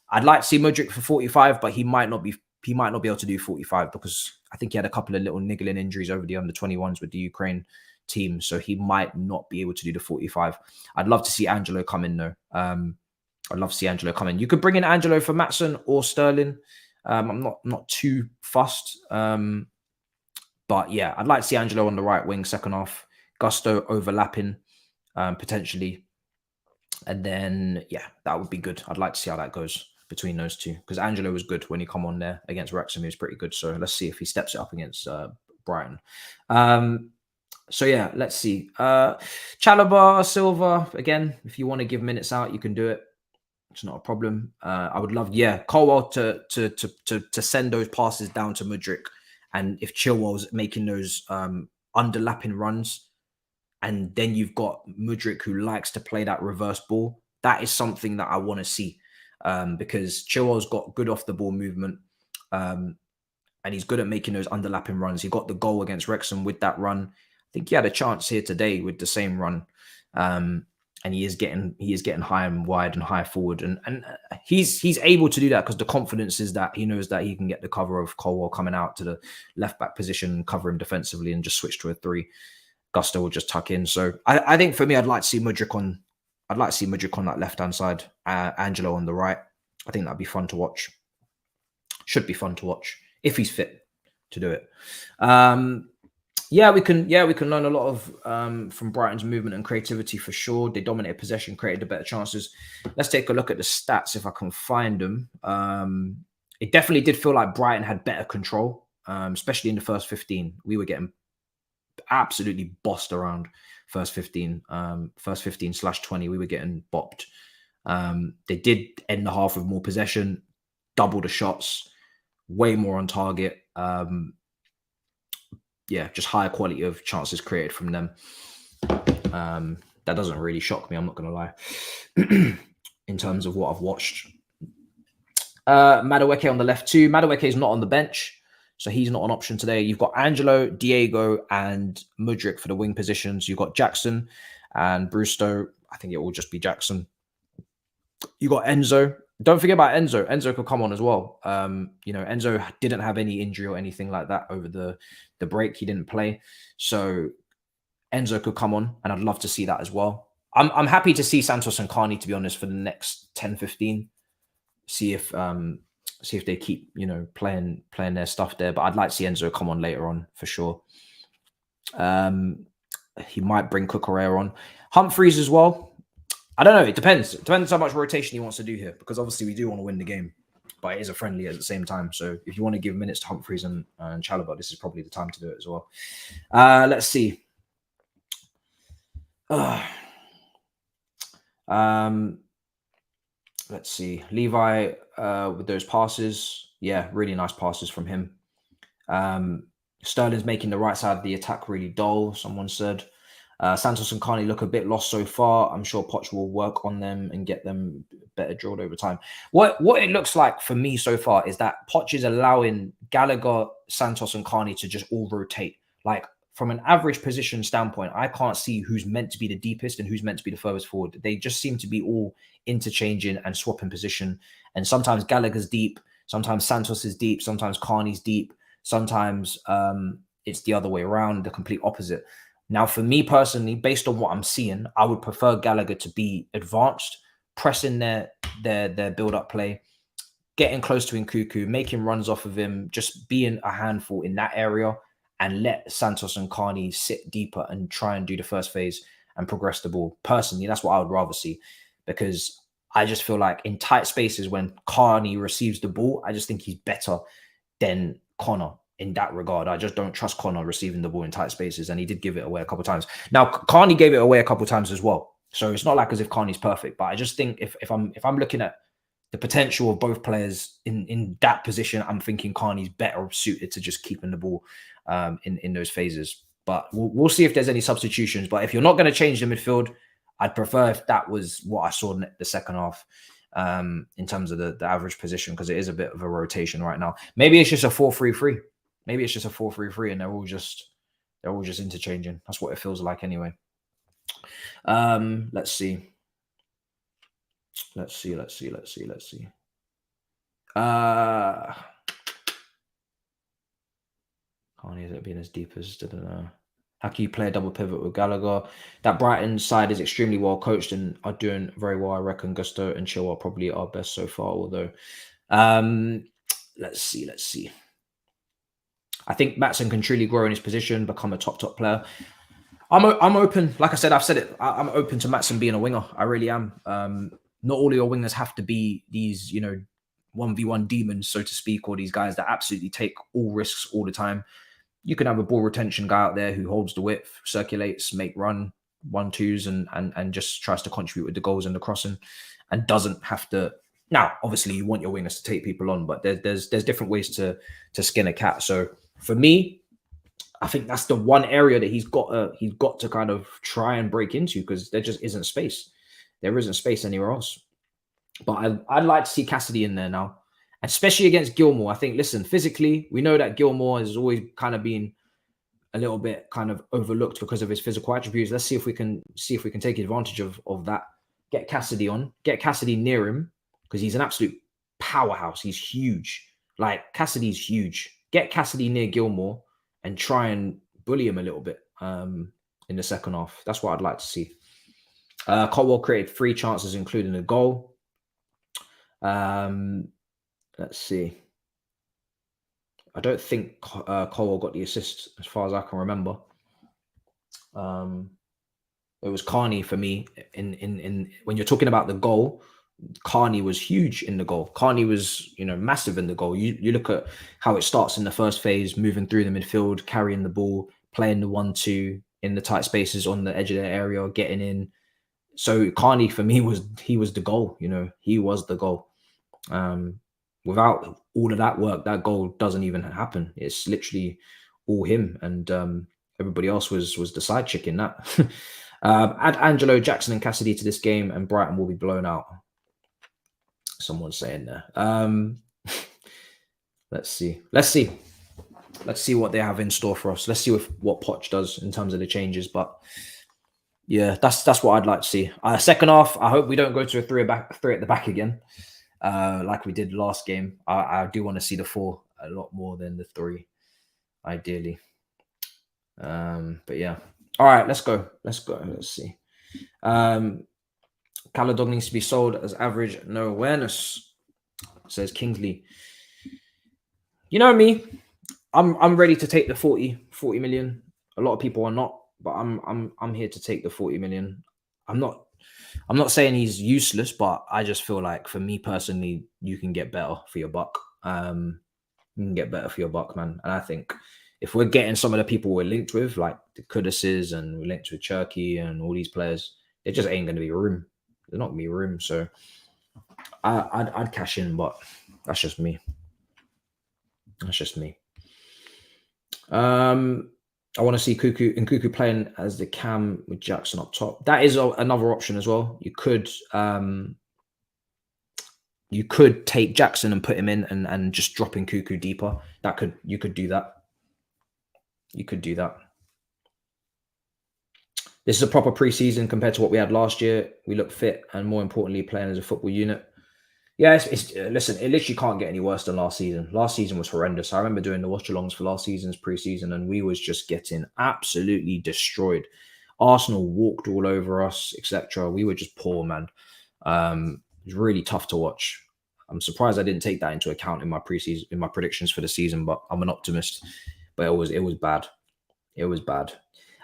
I'd like to see Mudryk for 45, but he might not be able to do 45 because I think he had a couple of little niggling injuries over the under-21s with the Ukraine team, so he might not be able to do the 45. I'd love to see Angelo come in though. I'd love to see Angelo come in. You could bring in Angelo for Maatsen or Sterling. I'm not too fussed. But yeah, I'd like to see Angelo on the right wing, second half. Gusto overlapping, potentially. And then, yeah, that would be good. I'd like to see how that goes between those two. Because Angelo was good when he come on there against Wrexham. He was pretty good. So let's see if he steps it up against Brighton. So yeah, let's see. Chalobah, Silva, again, if you want to give minutes out, you can do it. It's not a problem. I would love, Colwell to send those passes down to Mudryk. And if Chilwell's making those underlapping runs, and then you've got Mudryk who likes to play that reverse ball, that is something that I want to see because Chilwell's got good off the ball movement and he's good at making those underlapping runs. He got the goal against Wrexham with that run. I think he had a chance here today with the same run. And he is getting high and wide and high forward. And he's able to do that because the confidence is that he knows that he can get the cover of Colwell coming out to the left back position, cover him defensively and just switch to a 3. Gusto will just tuck in. So I think for me, I'd like to see Mudryk on that left-hand side, Angelo on the right. I think that'd be fun to watch. Should be fun to watch if he's fit to do it. We can learn a lot of from Brighton's movement and creativity for sure. They dominated possession, created the better chances. Let's take a look at the stats if I can find them. It definitely did feel like Brighton had better control, especially in the first 15. We were getting absolutely bossed around first 15, first 15/20. We were getting bopped. They did end the half with more possession, double the shots, way more on target. Just higher quality of chances created from them. That doesn't really shock me, I'm not going to lie, in terms of what I've watched. Madueke on the left too. Madueke is not on the bench, so he's not an option today. You've got Angelo, Diego, and Mudryk for the wing positions. You've got Jackson and Brewster. I think it will just be Jackson. You got Enzo. Don't forget about Enzo. Enzo could come on as well. Enzo didn't have any injury or anything like that over the break. He didn't play. So Enzo could come on, and I'd love to see that as well. I'm happy to see Santos and Carney, to be honest, for the next 10-15. See if they keep, playing their stuff there. But I'd like to see Enzo come on later on for sure. He might bring Cucurella on. Humphreys as well. I don't know. It depends. It depends how much rotation he wants to do here, because obviously we do want to win the game, but it is a friendly at the same time. So if you want to give minutes to Humphreys and Chalobah, this is probably the time to do it as well. Let's see. Let's see. Levi with those passes. Yeah, really nice passes from him. Sterling's making the right side of the attack really dull, someone said. Santos and Carney look a bit lost so far. I'm sure Poch will work on them and get them better drilled over time. What it looks like for me so far is that Poch is allowing Gallagher, Santos, and Carney to just all rotate. Like, from an average position standpoint, I can't see who's meant to be the deepest and who's meant to be the furthest forward. They just seem to be all interchanging and swapping position. And sometimes Gallagher's deep, sometimes Santos is deep, sometimes Carney's deep, sometimes it's the other way around, the complete opposite. Now, for me personally, based on what I'm seeing, I would prefer Gallagher to be advanced, pressing their build-up play, getting close to Nkuku, making runs off of him, just being a handful in that area, and let Santos and Carney sit deeper and try and do the first phase and progress the ball. Personally, that's what I would rather see, because I just feel like in tight spaces when Carney receives the ball, I just think he's better than Connor. In that regard, I just don't trust Connor receiving the ball in tight spaces, and he did give it away a couple of times. Now, Carney gave it away a couple of times as well, so it's not like as if Carney's perfect. But I just think if I'm looking at the potential of both players in that position, I'm thinking Carney's better suited to just keeping the ball in those phases. But we'll see if there's any substitutions. But if you're not going to change the midfield, I'd prefer if that was what I saw in the second half, in terms of the average position, because it is a bit of a rotation right now. Maybe it's just a 4-3-3. Maybe it's just a 4-3-3 and they're all just interchanging. That's what it feels like anyway. Let's see. Can't is it being as deep as how can you play a double pivot with Gallagher? That Brighton side is extremely well coached and are doing very well. I reckon Gusto and Chilwell are probably our best so far. Although, let's see. I think Maatsen can truly grow in his position, become a top player. I'm open. Like I said, I've said it. I'm open to Maatsen being a winger. I really am. Not all of your wingers have to be these, 1v1 demons, so to speak, or these guys that absolutely take all risks all the time. You can have a ball retention guy out there who holds the width, circulates, make run 1-2s, and just tries to contribute with the goals and the crossing, and doesn't have to. Now, obviously, you want your wingers to take people on, but there's different ways to skin a cat. So for me, I think that's the one area that he's got to kind of try and break into, because there just isn't space. There isn't space anywhere else. But I'd like to see Cassidy in there now, especially against Gilmour. I think, listen, physically, we know that Gilmour has always kind of been a little bit kind of overlooked because of his physical attributes. Let's see if we can take advantage of that. Get Cassidy on, get Cassidy near him, because he's an absolute powerhouse. He's huge. Like, Cassidy's huge. Get Cassidy near Gilmour and try and bully him a little bit in the second half. That's what I'd like to see. Colwell created 3 chances, including a goal. Let's see. I don't think Colwell got the assist, as far as I can remember. It was Carney for me. In when you're talking about the goal, Carney was huge in the goal. Carney was, massive in the goal. You look at how it starts in the first phase, moving through the midfield, carrying the ball, playing the 1-2 in the tight spaces on the edge of the area, getting in. So Carney for me was the goal. He was the goal. Without all of that work, that goal doesn't even happen. It's literally all him, and everybody else was the side chick in that. Add Angelo, Jackson, and Cassidy to this game, and Brighton will be blown out. Someone's saying there. Let's see what they have in store for us. Let's see what Poch does in terms of the changes. But yeah, that's what I'd like to see. Second half, I hope we don't go to a 3 at the back again, like we did last game. I do want to see the 4 a lot more than the 3, ideally. But yeah. All right, let's go. Let's see. Caladog needs to be sold as average, no awareness, says Kingsley. You know me, I'm ready to take the 40 million. A lot of people are not, but I'm here to take the 40 million. I'm not saying he's useless, but I just feel like, for me personally, you can get better for your buck. You can get better for your buck, man. And I think if we're getting some of the people we're linked with, like the Kuduses, and we're linked with Cherky and all these players, there just ain't going to be room. There's not going to be room. So I'd cash in, but that's just me. I want to see Cuckoo playing as the cam with Jackson up top. That is another option as well. You could take Jackson and put him in and just drop in Cuckoo deeper. You could do that. This is a proper preseason compared to what we had last year. We look fit and, more importantly, playing as a football unit. Yeah, listen, it literally can't get any worse than last season. Last season was horrendous. I remember doing the watchalongs for last season's preseason, and we was just getting absolutely destroyed. Arsenal walked all over us, etc. We were just poor, man. It was really tough to watch. I'm surprised I didn't take that into account in my predictions for the season, but I'm an optimist. But it was bad. It was bad.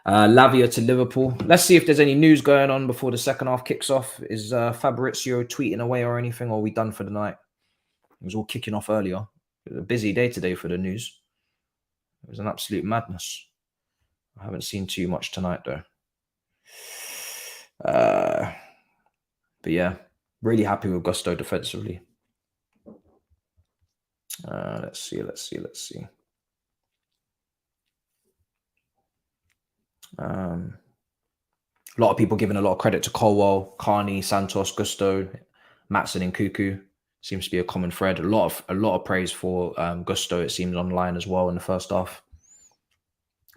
Lavia to Liverpool. Let's see if there's any news going on before the second half kicks off. Is Fabrizio tweeting away or anything, or are we done for the night? It was all kicking off earlier. It was a busy day today for the news. It was an absolute madness. I haven't seen too much tonight, though. But yeah, really happy with Gusto defensively. Let's see. A lot of people giving a lot of credit to Colwell, Carney, Santos, Gusto, Matson, and Cuckoo. Seems to be a common thread. A lot of praise for Gusto, it seems, online as well in the first half.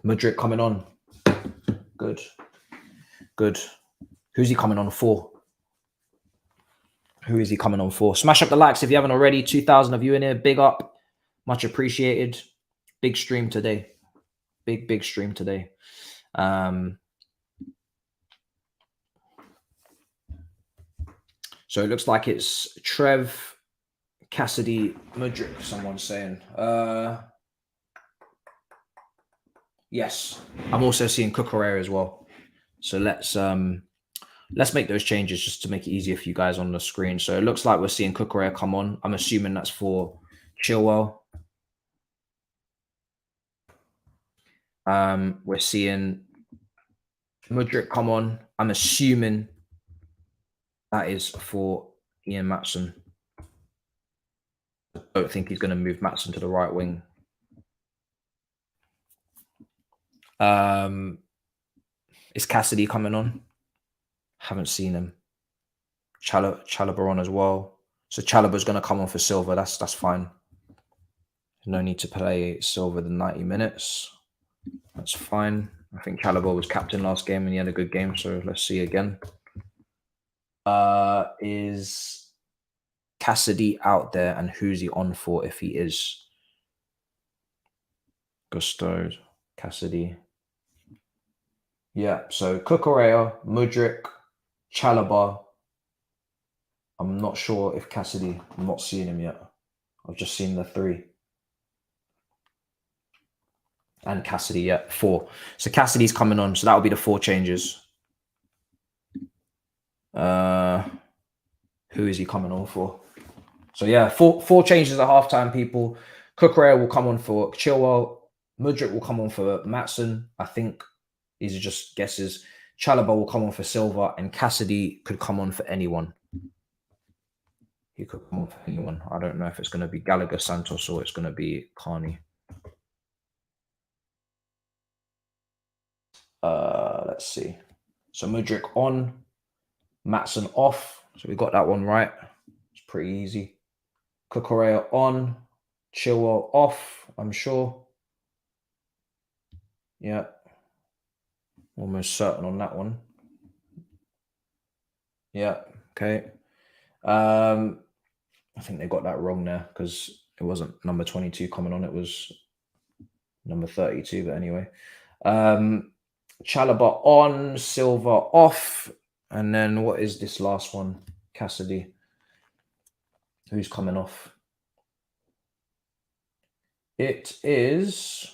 Mudryk coming on. Good. Good. Who's he coming on for? Who is he coming on for? Smash up the likes if you haven't already. 2,000 of you in here. Big up. Much appreciated. Big stream today. Big stream today. So it looks like it's Trev, Cassidy, Mudryk, someone's saying. Yes. I'm also seeing Cucurella as well. So let's make those changes just to make it easier for you guys on the screen. So it looks like we're seeing Cucurella come on. I'm assuming that's for Chilwell. We're seeing Mudryk come on. I'm assuming that is for Ian Matson. I don't think he's going to move Matson to the right wing. Is Cassidy coming on? Haven't seen him. Chalobah on as well. So Chalobah's going to come on for Silva. That's fine. No need to play Silva the 90 minutes. That's fine. I think Chalobah was captain last game and he had a good game. So let's see again. Is Cassidy out there and who's he on for if he is? Gusto, Cassidy. Yeah, so Cucurella, Mudryk, Chalobah. I'm not sure if Cassidy, I'm not seeing him yet. I've just seen the 3. And Cassidy, yeah, 4. So Cassidy's coming on, so that will be the 4 changes. Who is he coming on for? So yeah, four changes at halftime, people. Cucurella will come on for Chilwell. Mudryk will come on for Matson. I think these are just guesses. Chalobah will come on for Silva, and Cassidy could come on for anyone. He could come on for anyone. I don't know if it's going to be Gallagher, Santos, or it's going to be Carney. Let's see. So Mudryk on, Matson off. So we got that one right. It's pretty easy. Cucurella on, Chilwell off, I'm sure. Yeah. Almost certain on that one. Yeah, okay. I think they got that wrong there because it wasn't number 22 coming on. It was number 32, but anyway. Chalobah on, Silva off. And then what is this last one? Cassidy. Who's coming off? It is...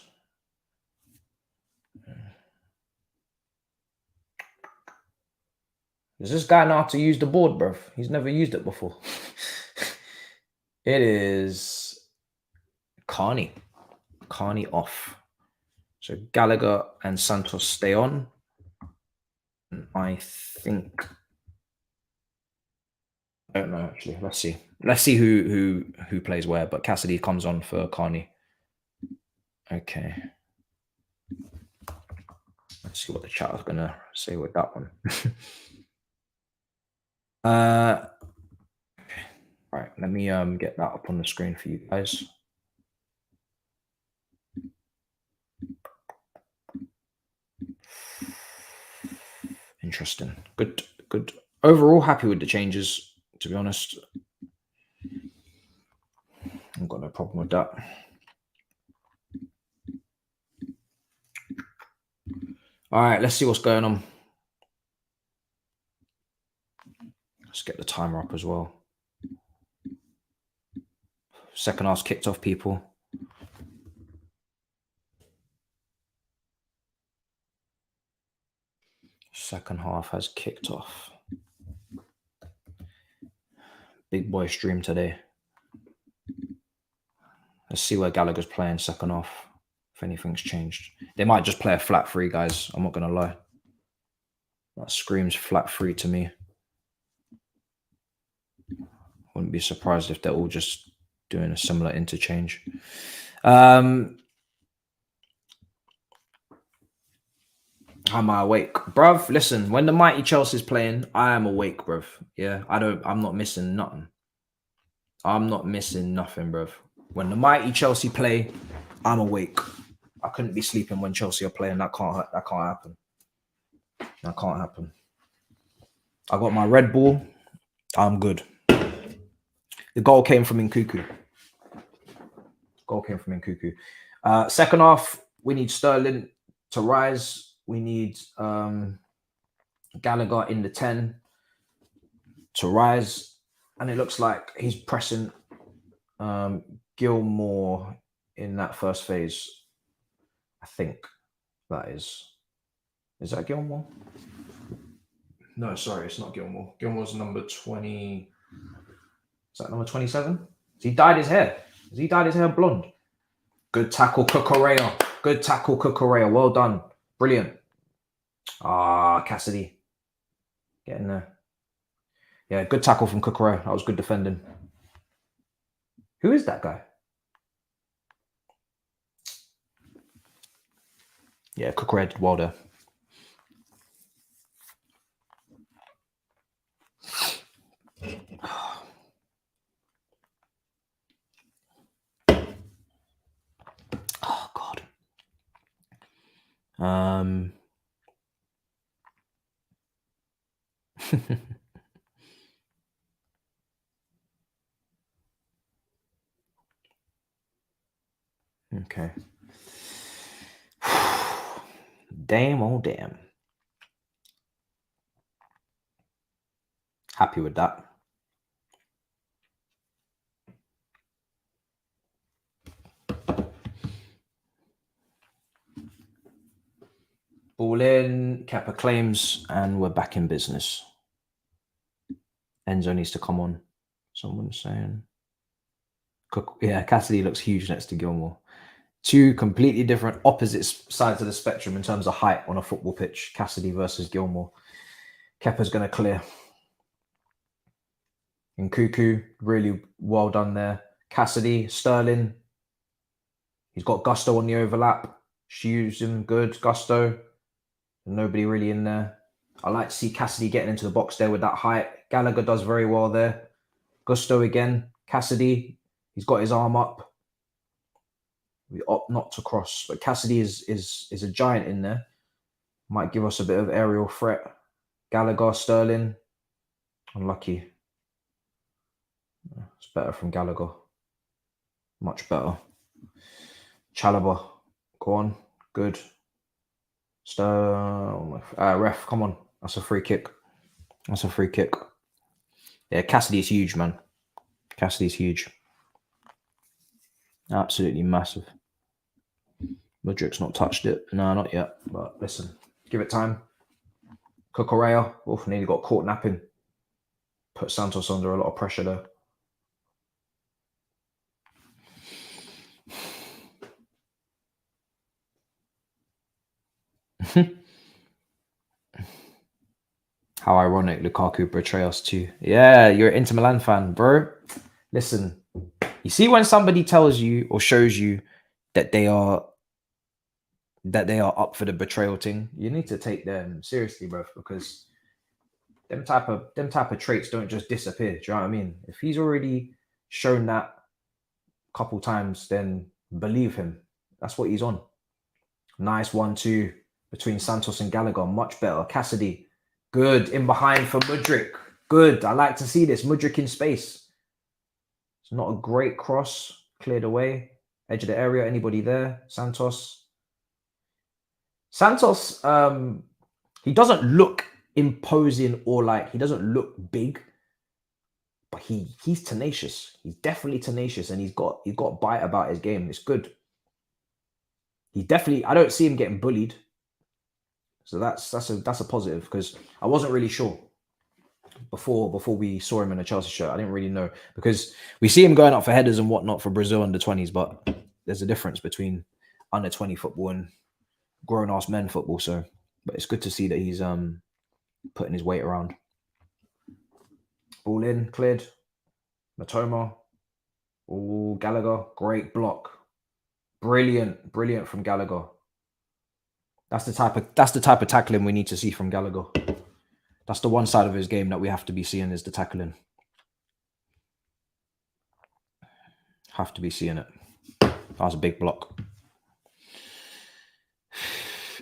Does this guy know how to use the board, bruv? He's never used it before. It is Carney. Carney off. So Gallagher and Santos stay on. I think... I don't know, actually. Let's see. Let's see who plays where, but Cassidy comes on for Carney. Okay. Let's see what the chat is going to say with that one. Right, let me get that up on the screen for you guys. Interesting. Good. Overall, happy with the changes, to be honest. I've got no problem with that. All right, let's see what's going on. Let's get the timer up as well. Second half's kicked off, people. Second half has kicked off. Big boy stream today. Let's see where Gallagher's playing second half. If anything's changed. They might just play a flat 3, guys. I'm not going to lie. That screams flat 3 to me. Wouldn't be surprised if they're all just doing a similar interchange. Am I awake? Bruv, listen, when the mighty Chelsea's playing, I am awake, bruv. Yeah, I'm not missing nothing. I'm not missing nothing, bruv. When the mighty Chelsea play, I'm awake. I couldn't be sleeping when Chelsea are playing. That can't happen. That can't happen. I got my Red Bull. I'm good. The goal came from Nkuku. Second half, we need Sterling to rise. We need Gallagher in the 10 to rise. And it looks like he's pressing Gilmore in that first phase. I think that is. Is that Gilmore? No, sorry, it's not Gilmore. Gilmore's number 20. Is that number 27? Has he dyed his hair? Has he dyed his hair blonde? Good tackle, Cucurella. Good tackle, Cucurella. Well done. Brilliant. Cassidy. Getting there. Yeah, good tackle from Cucurella. That was good defending. Who is that guy? Yeah, Cucurella did well there. Oh, God. Okay. Damn, oh damn. Happy with that. Ball in, Kepa claims, and we're back in business. Enzo needs to come on. Someone's saying. Yeah, Cassidy looks huge next to Gilmore. Two completely different opposite sides of the spectrum in terms of height on a football pitch. Cassidy versus Gilmore. Kepa's going to clear. And Nkuku, really well done there. Cassidy, Sterling. He's got Gusto on the overlap. Shoes him, good. Gusto. Nobody really in there. I like to see Cassidy getting into the box there with that height. Gallagher does very well there. Gusto again. Cassidy, he's got his arm up. We opt not to cross, but Cassidy is a giant in there. Might give us a bit of aerial threat. Gallagher, Sterling, unlucky. It's better from Gallagher. Much better. Chalobah, go on, good. Ref, come on. That's a free kick. Yeah, Cassidy's huge, man. Cassidy's huge. Absolutely massive. Mudrik's not touched it. No, not yet. But listen, give it time. Cucurella, nearly got caught napping. Put Santos under a lot of pressure there. How ironic, Lukaku betray us too. Yeah, you're an Inter Milan fan, bro. Listen, you see when somebody tells you or shows you that they are up for the betrayal thing, you need to take them seriously, bro, because them type of traits don't just disappear. Do you know what I mean? If he's already shown that a couple times, then believe him. That's what he's on. Nice 1-2 between Santos and Gallagher. Much better. Cassidy, good. In behind for Mudryk. Good. I like to see this. Mudryk in space. It's not a great cross. Cleared away. Edge of the area. Anybody there? Santos. He doesn't look imposing or he doesn't look big, but he's tenacious. He's definitely tenacious, and he's got bite about his game. It's good. I don't see him getting bullied, so that's a positive, because I wasn't really sure before we saw him in a Chelsea shirt. I didn't really know, because we see him going up for headers and whatnot for Brazil under 20s, but there's a difference between under 20 football and grown-ass men football. So, but it's good to see that he's putting his weight around. Ball in, cleared. Matoma. Oh, Gallagher, great block. Brilliant from Gallagher. That's the type of tackling we need to see from Gallagher. That's the one side of his game that we have to be seeing is the tackling. Have to be seeing it. That was a big block.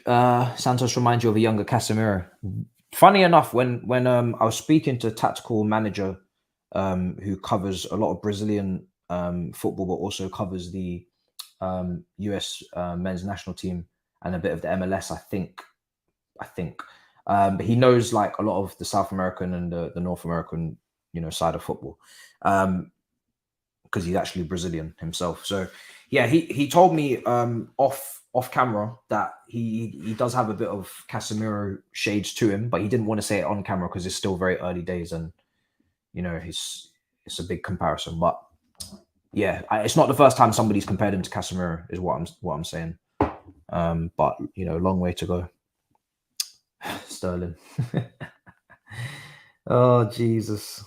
Santos reminds you of a younger Casemiro. Funny enough, when I was speaking to a tactical manager who covers a lot of Brazilian football, but also covers the US men's national team and a bit of the MLS, I think. But he knows like a lot of the South American and the North American, side of football, because he's actually Brazilian himself. So yeah, he told me off camera that he does have a bit of Casemiro shades to him, but he didn't want to say it on camera because it's still very early days and it's a big comparison. But yeah, it's not the first time somebody's compared him to Casemiro, is what I'm saying. But long way to go. Sterling. Oh Jesus.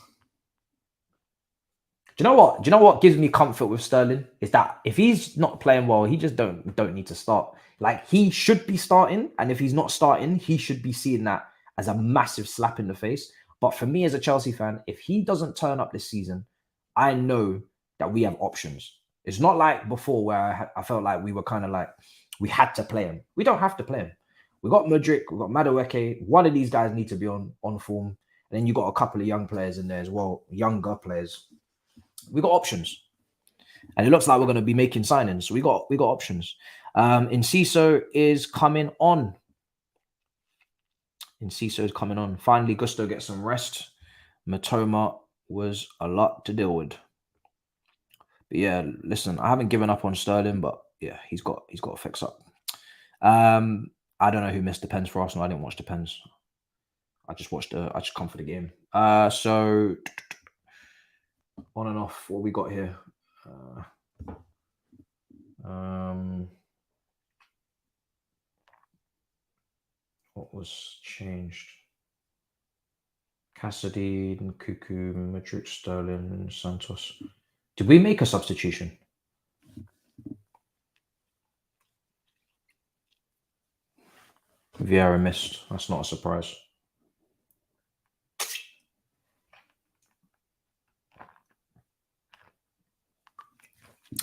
Do you know what gives me comfort with Sterling is that if he's not playing well, he just don't need to start. Like, he should be starting, and if he's not starting, he should be seeing that as a massive slap in the face. But for me as a Chelsea fan, if he doesn't turn up this season, I know that we have options. It's not like before where I felt like we were kind of like we had to play him. We don't have to play him. We got Mudryk, we got Madueke. One of these guys need to be on form. And then you got a couple of young players in there as well, younger players. We got options, and it looks like we're going to be making signings. So we got options. Enciso is coming on. Finally, Gusto gets some rest. Matoma was a lot to deal with. But yeah, listen, I haven't given up on Sterling, but yeah, he's got to fix up. I don't know who missed the pens for Arsenal. I didn't watch the pens. I just come for the game. So on and off, what we got here? What was changed? Cassidy, Nkuku, Mudryk, Sterling, Santos. Did we make a substitution? Vieira missed. That's not a surprise.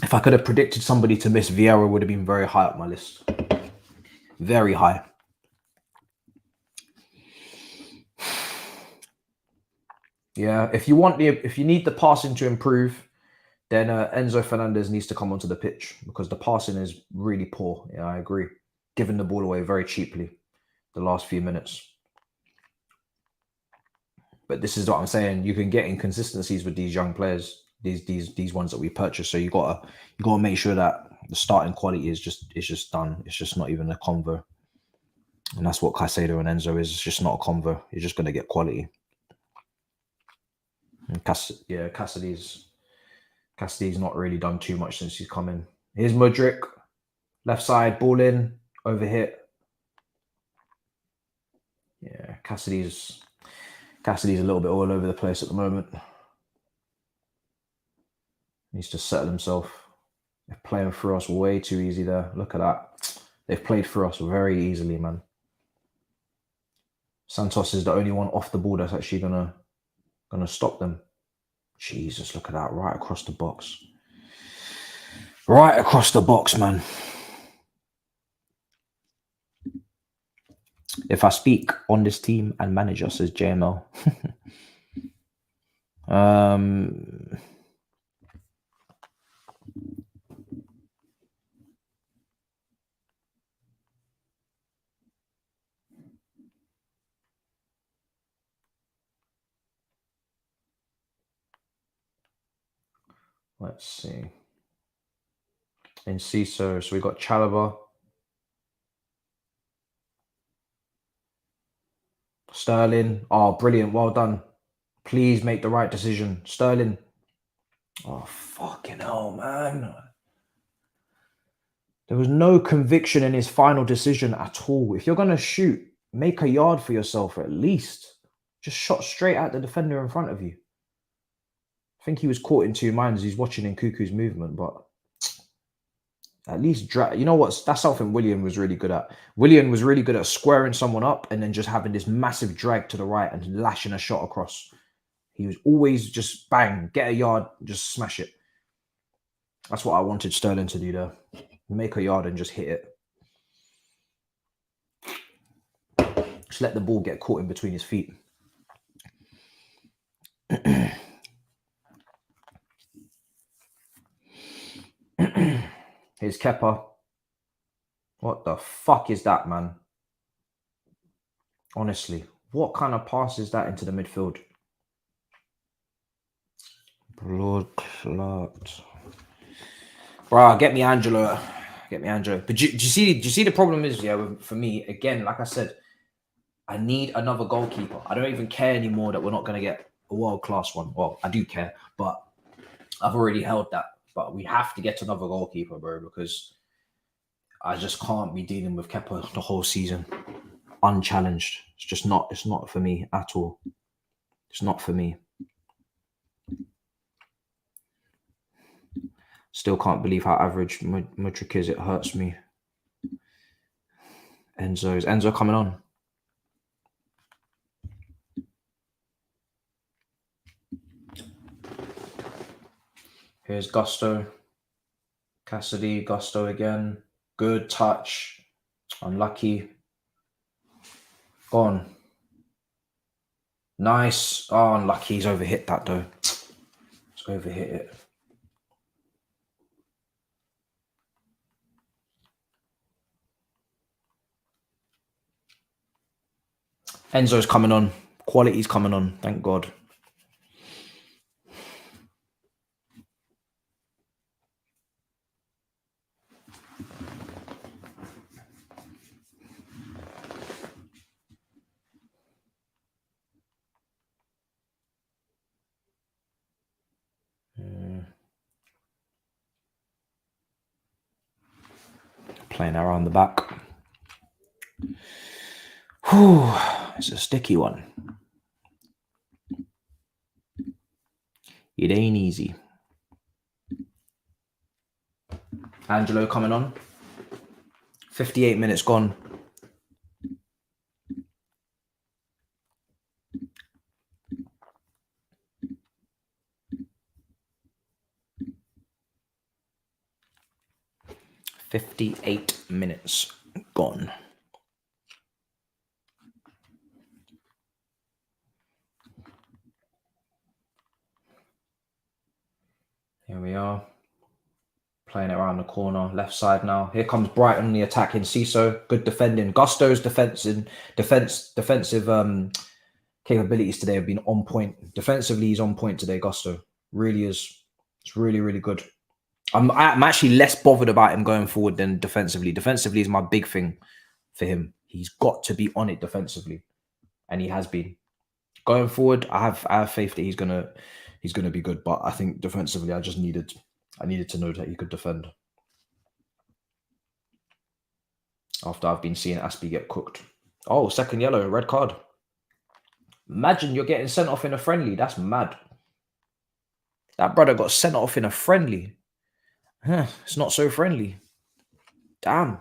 If I could have predicted somebody to miss, Vieira would have been very high up my list. Very high. Yeah, if you need the passing to improve, then Enzo Fernandez needs to come onto the pitch because the passing is really poor. Yeah, I agree. Giving the ball away very cheaply the last few minutes. But this is what I'm saying. You can get inconsistencies with these young players, these ones that we purchase. So you gotta make sure that the starting quality is just done. It's just not even a convo. And that's what Caicedo and Enzo is. It's just not a convo. You're just gonna get quality. And Cassidy's not really done too much since he's come in. Here's Mudryk, left side, ball in, overhit. Yeah, Cassidy's a little bit all over the place at the moment. Needs to settle himself. They're playing through us way too easy there. Look at that. They've played through us very easily, man. Santos is the only one off the ball that's actually gonna stop them. Jesus, look at that. Right across the box. Right across the box, man. If I speak on this team and manager, says JML. Let's see. Enciso. So we got Chalobah. Sterling. Oh, brilliant. Well done. Please make the right decision. Sterling. Oh, fucking hell, man. There was no conviction in his final decision at all. If you're going to shoot, make a yard for yourself at least. Just shot straight at the defender in front of you. I think he was caught in two minds. He's watching Nkuku's movement, but At least drag. You know what? That's something Willian was really good at. Willian was really good at squaring someone up and then just having this massive drag to the right and lashing a shot across. He was always just bang, get a yard, just smash it. That's what I wanted Sterling to do there. Make a yard and just hit it. Just let the ball get caught in between his feet. Here's Kepa. What the fuck is that, man? Honestly, what kind of pass is that into the midfield? Blood clot. Bruh, get me Angelo. Get me Angelo. But do you see the problem is, yeah, for me, again, like I said, I need another goalkeeper. I don't even care anymore that we're not going to get a world-class one. Well, I do care, but I've already held that. But we have to get another goalkeeper, bro, because I just can't be dealing with Kepa the whole season unchallenged. It's just not, it's not for me at all. It's not for me. Still can't believe how average Mudryk is. It hurts me. Is Enzo coming on? Here's Gusto. Cassidy, Gusto again. Good touch. Unlucky. Gone. Nice. Oh, unlucky. He's overhit that though. He's overhit it. Enzo's coming on. Quality's coming on. Thank God. Playing around the back. Whew, it's a sticky one. It ain't easy. Angelo coming on. 58 minutes gone. "58 minutes gone." Here we are. Playing it around the corner, left side now. Here comes Brighton on the attack in Ciso. Good defending. Gusto's defensive capabilities today have been on point. Defensively, he's on point today, Gusto. Really is. It's really, really good. I'm actually less bothered about him going forward than defensively. Defensively is my big thing for him. He's got to be on it defensively, and he has been. Going forward, I have faith that he's gonna be good. But I think defensively, I needed to know that he could defend. After I've been seeing Aspie get cooked. Oh, second yellow, red card. Imagine you're getting sent off in a friendly. That's mad. That brother got sent off in a friendly. It's not so friendly. Damn.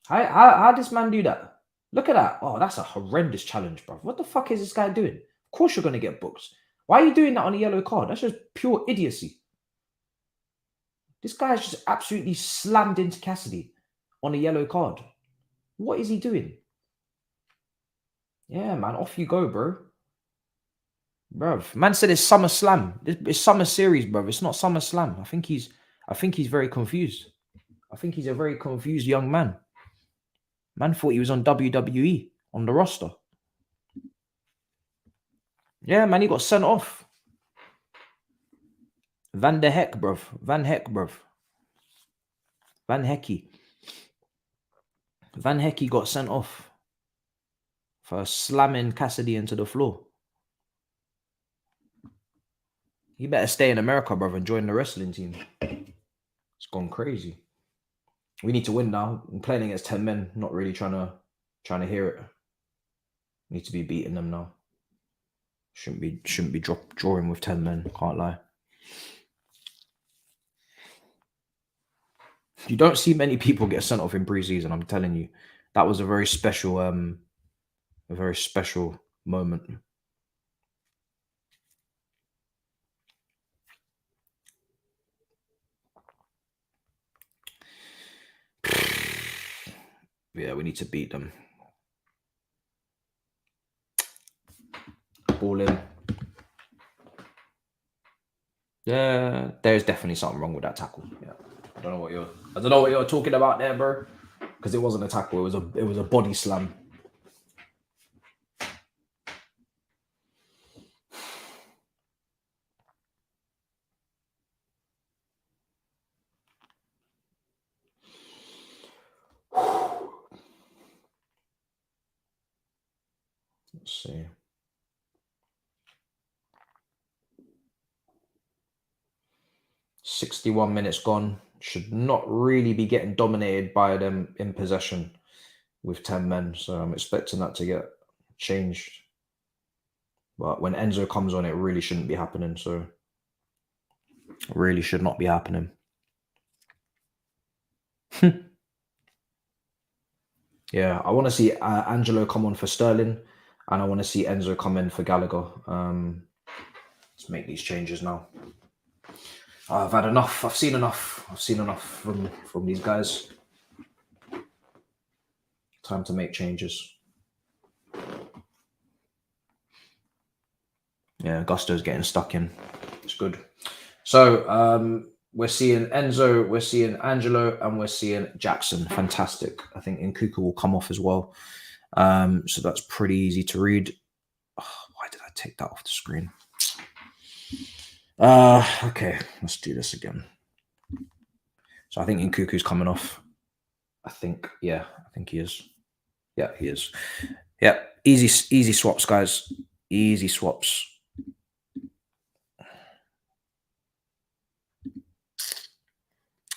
How does this man do that? Look at that. Oh, that's a horrendous challenge, bro. What the fuck is this guy doing? Of course you're going to get booked. Why are you doing that on a yellow card? That's just pure idiocy. This guy's just absolutely slammed into Cassidy on a yellow card. What is he doing? Yeah, man. Off you go, bro. Bruv. Man said it's Summer Slam. It's Summer Series, bro. It's not Summer Slam. I think he's very confused. I think he's a very confused young man. Man thought he was on WWE on the roster. Yeah, man, he got sent off. Van de Heck, bruv. Van Heck, bruv. Van Hecky. Van Hecky got sent off for slamming Cassidy into the floor. You better stay in America, bruv, and join the wrestling team. It's gone crazy. We need to win now. I'm playing against 10 men, not really trying to hear it. Need to be beating them now. Shouldn't be drawing with 10 men, can't lie. You don't see many people get sent off in pre-season. I'm telling you, that was a very special moment. Yeah, we need to beat them. Ball in. Yeah, there's definitely something wrong with that tackle. Yeah, I don't know what you're talking about there, bro. Because it wasn't a tackle. It was a body slam. Let's see. 61 minutes gone. Should not really be getting dominated by them in possession with 10 men. So I'm expecting that to get changed. But when Enzo comes on, it really shouldn't be happening. So it really should not be happening. Yeah, I want to see Angelo come on for Sterling, and I want to see Enzo come in for Gallagher. Let's make these changes now. I've had enough. I've seen enough. I've seen enough from these guys. Time to make changes. Yeah, Gusto's getting stuck in. It's good. So we're seeing Enzo, we're seeing Angelo, and we're seeing Jackson. Fantastic. I think Nkuku will come off as well. So that's pretty easy to read. Oh, why did I take that off the screen? Okay, let's do this again. So I think Nkuku's coming off. I think he is. Yeah, he is. Yeah, easy swaps, guys. Easy swaps.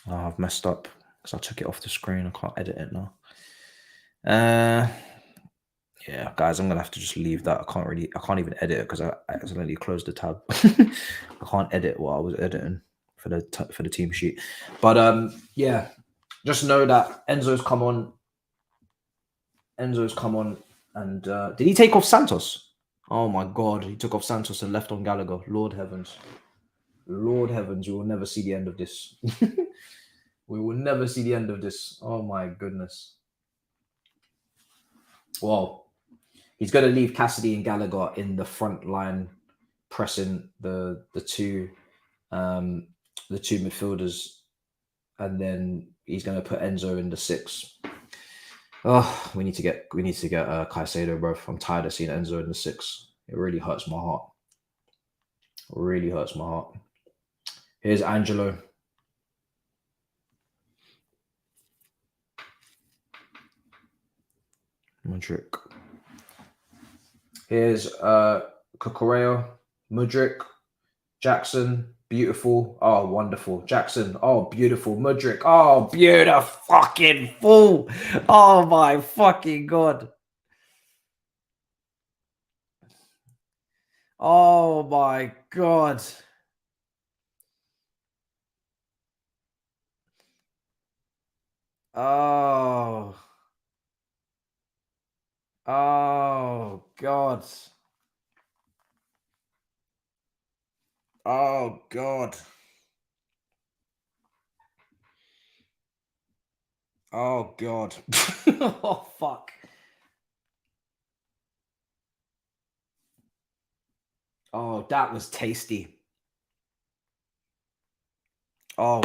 Oh, I've messed up because I took it off the screen. I can't edit it now. Yeah, guys, I'm gonna have to just leave that. I can't even edit it because I accidentally closed the tab. I can't edit what I was editing for the team sheet. But yeah, just know that Enzo's come on. And did he take off Santos? Oh my God, he took off Santos and left on Gallagher. Lord heavens, you will never see the end of this. We will never see the end of this. Oh my goodness. Well, he's going to leave Cassidy and Gallagher in the front line, pressing the two midfielders, and then he's going to put Enzo in the 6. Oh, we need to get Caicedo, bro. I'm tired of seeing Enzo in the 6. It really hurts my heart. Here's Angelo. Mudryk. Here's Cucurella, Mudryk, Jackson, beautiful. Oh, wonderful. Jackson, oh, beautiful. Mudryk, oh, beautiful fucking fool. Oh my fucking God. Oh my God. Oh. Oh God. Oh God. Oh God. Oh fuck. Oh, that was tasty. Oh,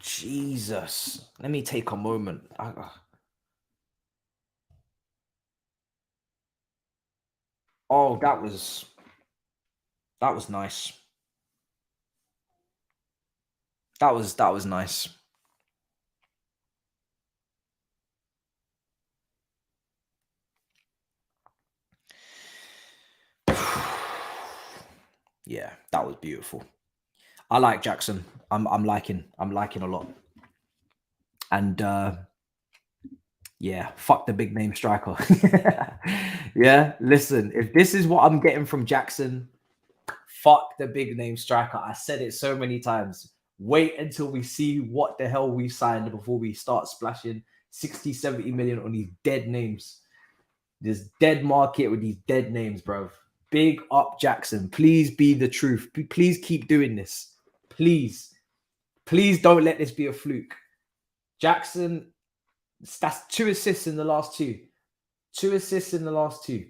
Jesus. Let me take a moment. Oh, that was nice. That was nice. Yeah, that was beautiful. I like Jackson. I'm liking a lot. And yeah, fuck the big name striker. Yeah, listen, if this is what I'm getting from Jackson, fuck the big name striker. I said it so many times. Wait until we see what the hell we signed before we start splashing 60, 70 million on these dead names. This dead market with these dead names, bro. Big up Jackson. Please be the truth. Please keep doing this. Please. Please don't let this be a fluke. Jackson, that's 2 assists in the last 2. 2 assists in the last 2.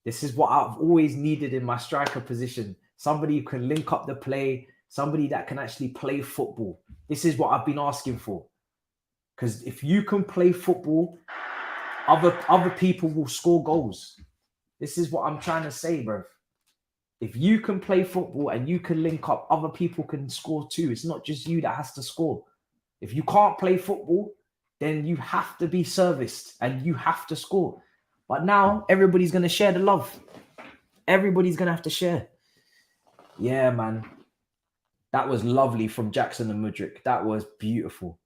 This is what I've always needed in my striker position. Somebody who can link up the play. Somebody that can actually play football. This is what I've been asking for. Because if you can play football, other people will score goals. This is what I'm trying to say, bro. If you can play football and you can link up, other people can score too. It's not just you that has to score. If you can't play football, then you have to be serviced and you have to score. But now everybody's going to share the love. Everybody's going to have to share. Yeah, man. That was lovely from Jackson and Mudryk. That was beautiful.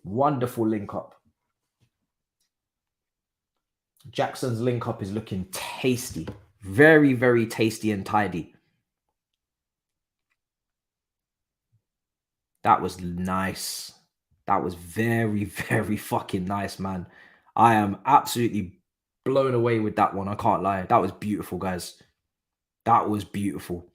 Wonderful link up. Jackson's link up is looking tasty. Very, very tasty and tidy. That was nice. That was very, very fucking nice, man. I am absolutely blown away with that one. I can't lie. That was beautiful, guys. That was beautiful.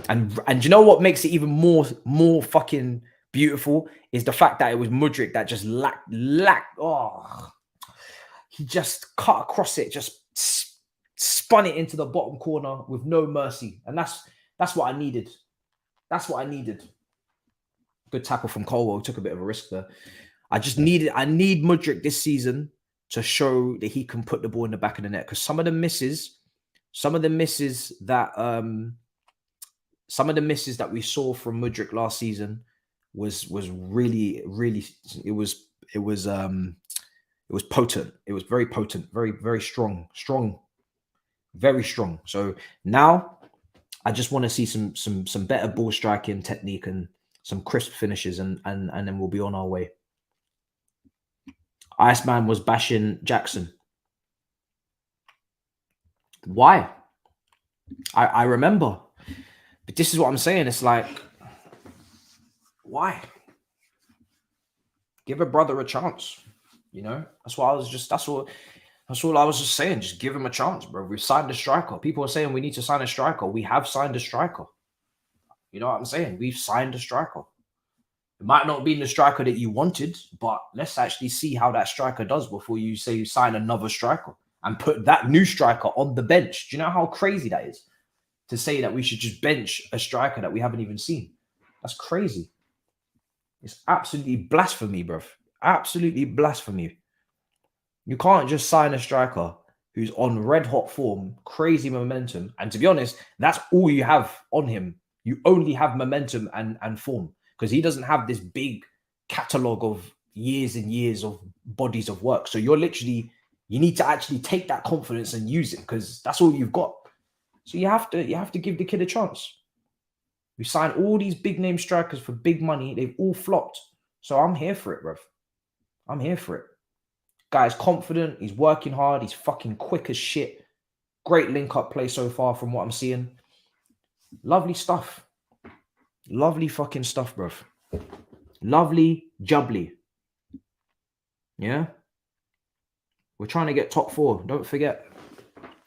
And you know what makes it even more fucking beautiful is the fact that it was Mudryk that just lacked. Oh, he just cut across it, just spun it into the bottom corner with no mercy. And that's what I needed. That's what I needed. Good tackle from Colwell. Took a bit of a risk there. I need Mudryk this season to show that he can put the ball in the back of the net. Because some of the misses that we saw from Mudryk last season was really, really, it was potent. It was very potent, very, very strong, very strong. So now I just want to see some better ball striking technique and some crisp finishes, and then we'll be on our way. Iceman was bashing Jackson. Why? I remember. But this is what I'm saying. It's like, why? Give a brother a chance. You know, that's all I was just saying. Just give him a chance, bro. We've signed a striker. People are saying we need to sign a striker. We have signed a striker. You know what I'm saying? We've signed a striker. It might not be the striker that you wanted, but let's actually see how that striker does before you say you sign another striker and put that new striker on the bench. Do you know how crazy that is? To say that we should just bench a striker that we haven't even seen. That's crazy. It's absolutely blasphemy, bro. Absolutely blasphemy. You can't just sign a striker who's on red hot form, crazy momentum. And to be honest, that's all you have on him. You only have momentum and form, because he doesn't have this big catalogue of years and years of bodies of work. So you need to actually take that confidence and use it, because that's all you've got. So you have to give the kid a chance. We signed all these big name strikers for big money. They've all flopped. So I'm here for it, bruv. I'm here for it. Guy's confident. He's working hard. He's fucking quick as shit. Great link-up play so far from what I'm seeing. Lovely stuff. Lovely fucking stuff, bruv. Lovely jubbly. Yeah? We're trying to get top 4. Don't forget.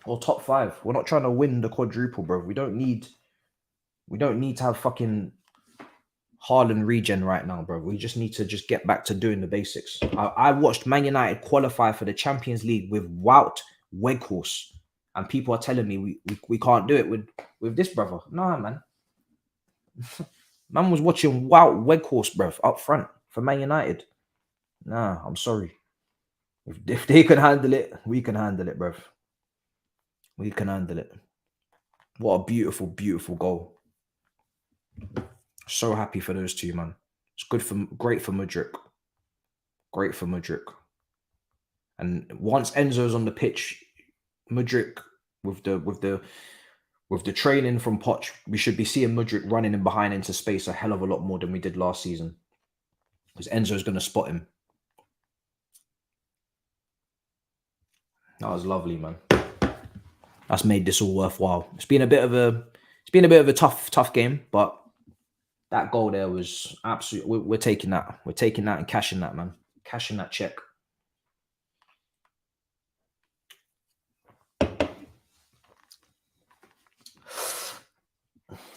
Or top 5. We're not trying to win the quadruple, bro. We don't need to have fucking Haaland regen right now, bro. We just need to just get back to doing the basics. I watched Man United qualify for the Champions League with Wout Weghorst, and people are telling me we can't do it with this brother. Nah, man. Man was watching Wout Weghorst, bro, up front for Man United. Nah, I'm sorry. If they can handle it, we can handle it, bro. We can handle it. What a beautiful, beautiful goal. So happy for those two, man. It's great for Mudryk. Great for Mudryk. And once Enzo's on the pitch, Mudryk with the training from Poch, we should be seeing Mudryk running in behind into space a hell of a lot more than we did last season. Because Enzo's going to spot him. That was lovely, man. That's made this all worthwhile. It's been a bit of a tough game, but That goal there was absolute. We're taking that. We're taking that and cashing that, man. Cashing that check.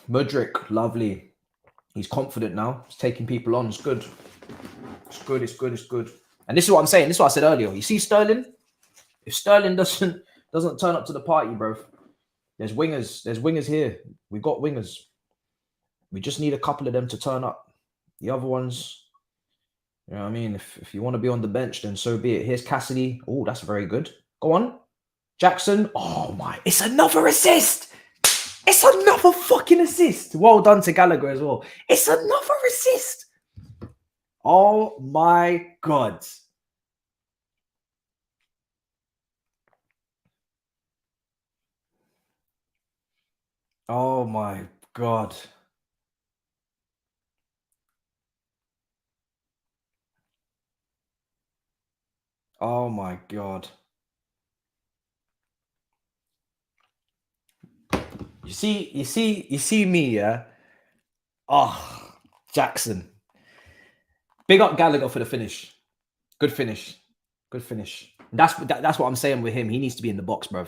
Mudryk, lovely. He's confident now. He's taking people on. It's good. It's good. It's good. It's good. And this is what I'm saying. This is what I said earlier. You see Sterling? If Sterling doesn't turn up to the party, bro, there's wingers. There's wingers here. We got wingers. We just need a couple of them to turn up. The other ones, you know what I mean? If you want to be on the bench, then so be it. Here's Cassidy. Oh, that's very good. Go on. Jackson. Oh, my. It's another assist. It's another fucking assist. Well done to Gallagher as well. It's another assist. Oh, my God. Oh, my God. Oh my God. You see me, yeah? Oh, Jackson. Big up Gallagher for the finish. Good finish. Good finish. That's what I'm saying with him. He needs to be in the box, bruv.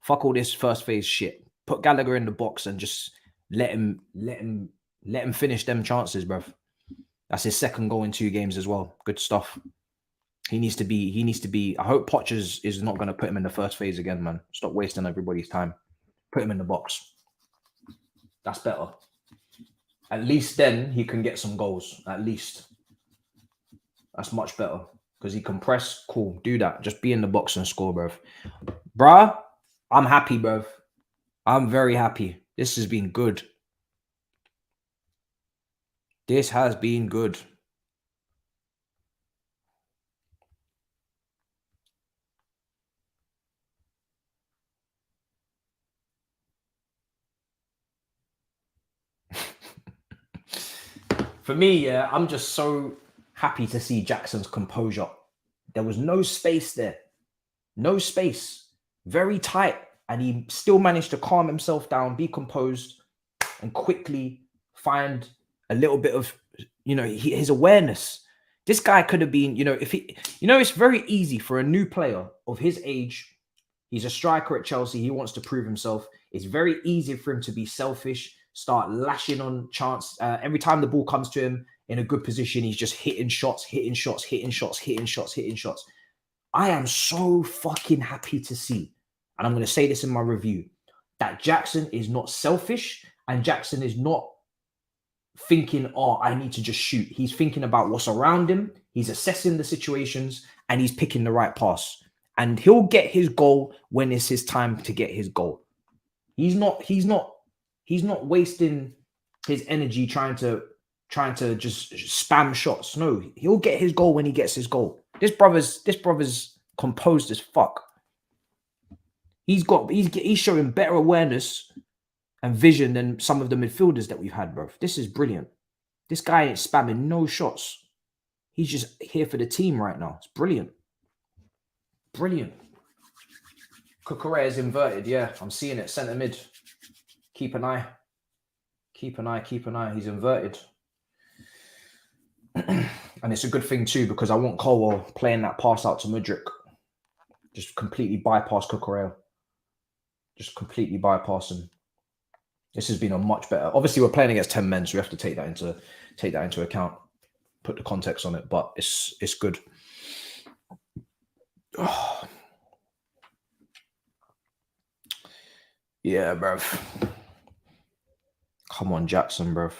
Fuck all this first phase shit. Put Gallagher in the box and just let him finish them chances, bruv. That's his second goal in 2 games as well. Good stuff. He needs to be. I hope Pochers is not going to put him in the first phase again, man. Stop wasting everybody's time. Put him in the box. That's better. At least then he can get some goals. At least. That's much better. Because he can press. Cool. Do that. Just be in the box and score, bruv. Bruh, I'm happy, bruv. I'm very happy. This has been good. This has been good. For me, yeah, I'm just so happy to see Jackson's composure. There was no space there. No space. Very tight. And he still managed to calm himself down, be composed, and quickly find a little bit of, his awareness. This guy could have been, it's very easy for a new player of his age. He's a striker at Chelsea. He wants to prove himself. It's very easy for him to be selfish, start lashing on chance. Every time the ball comes to him in a good position, he's just hitting shots. I am so fucking happy to see, and I'm going to say this in my review, that Jackson is not selfish and Jackson is not thinking, oh, I need to just shoot. He's thinking about what's around him. He's assessing the situations and he's picking the right pass. And he'll get his goal when it's his time to get his goal. He's not wasting his energy trying to just spam shots. No, he'll get his goal when he gets his goal. This brother's composed as fuck. He's showing better awareness and vision than some of the midfielders that we've had, bro. This is brilliant. This guy ain't spamming no shots. He's just here for the team right now. It's brilliant. Brilliant. Cucurella is inverted. Yeah, I'm seeing it. Centre mid. Keep an eye. Keep an eye. He's inverted. And it's a good thing too, because I want Colwell playing that pass out to Mudryk. Just completely bypass Cucurella. Just completely bypass him. This has been a much better. Obviously, we're playing against 10 men, so we have to take that into account. Put the context on it, but it's good. Oh. Yeah, bruv. Come on, Jackson, bruv.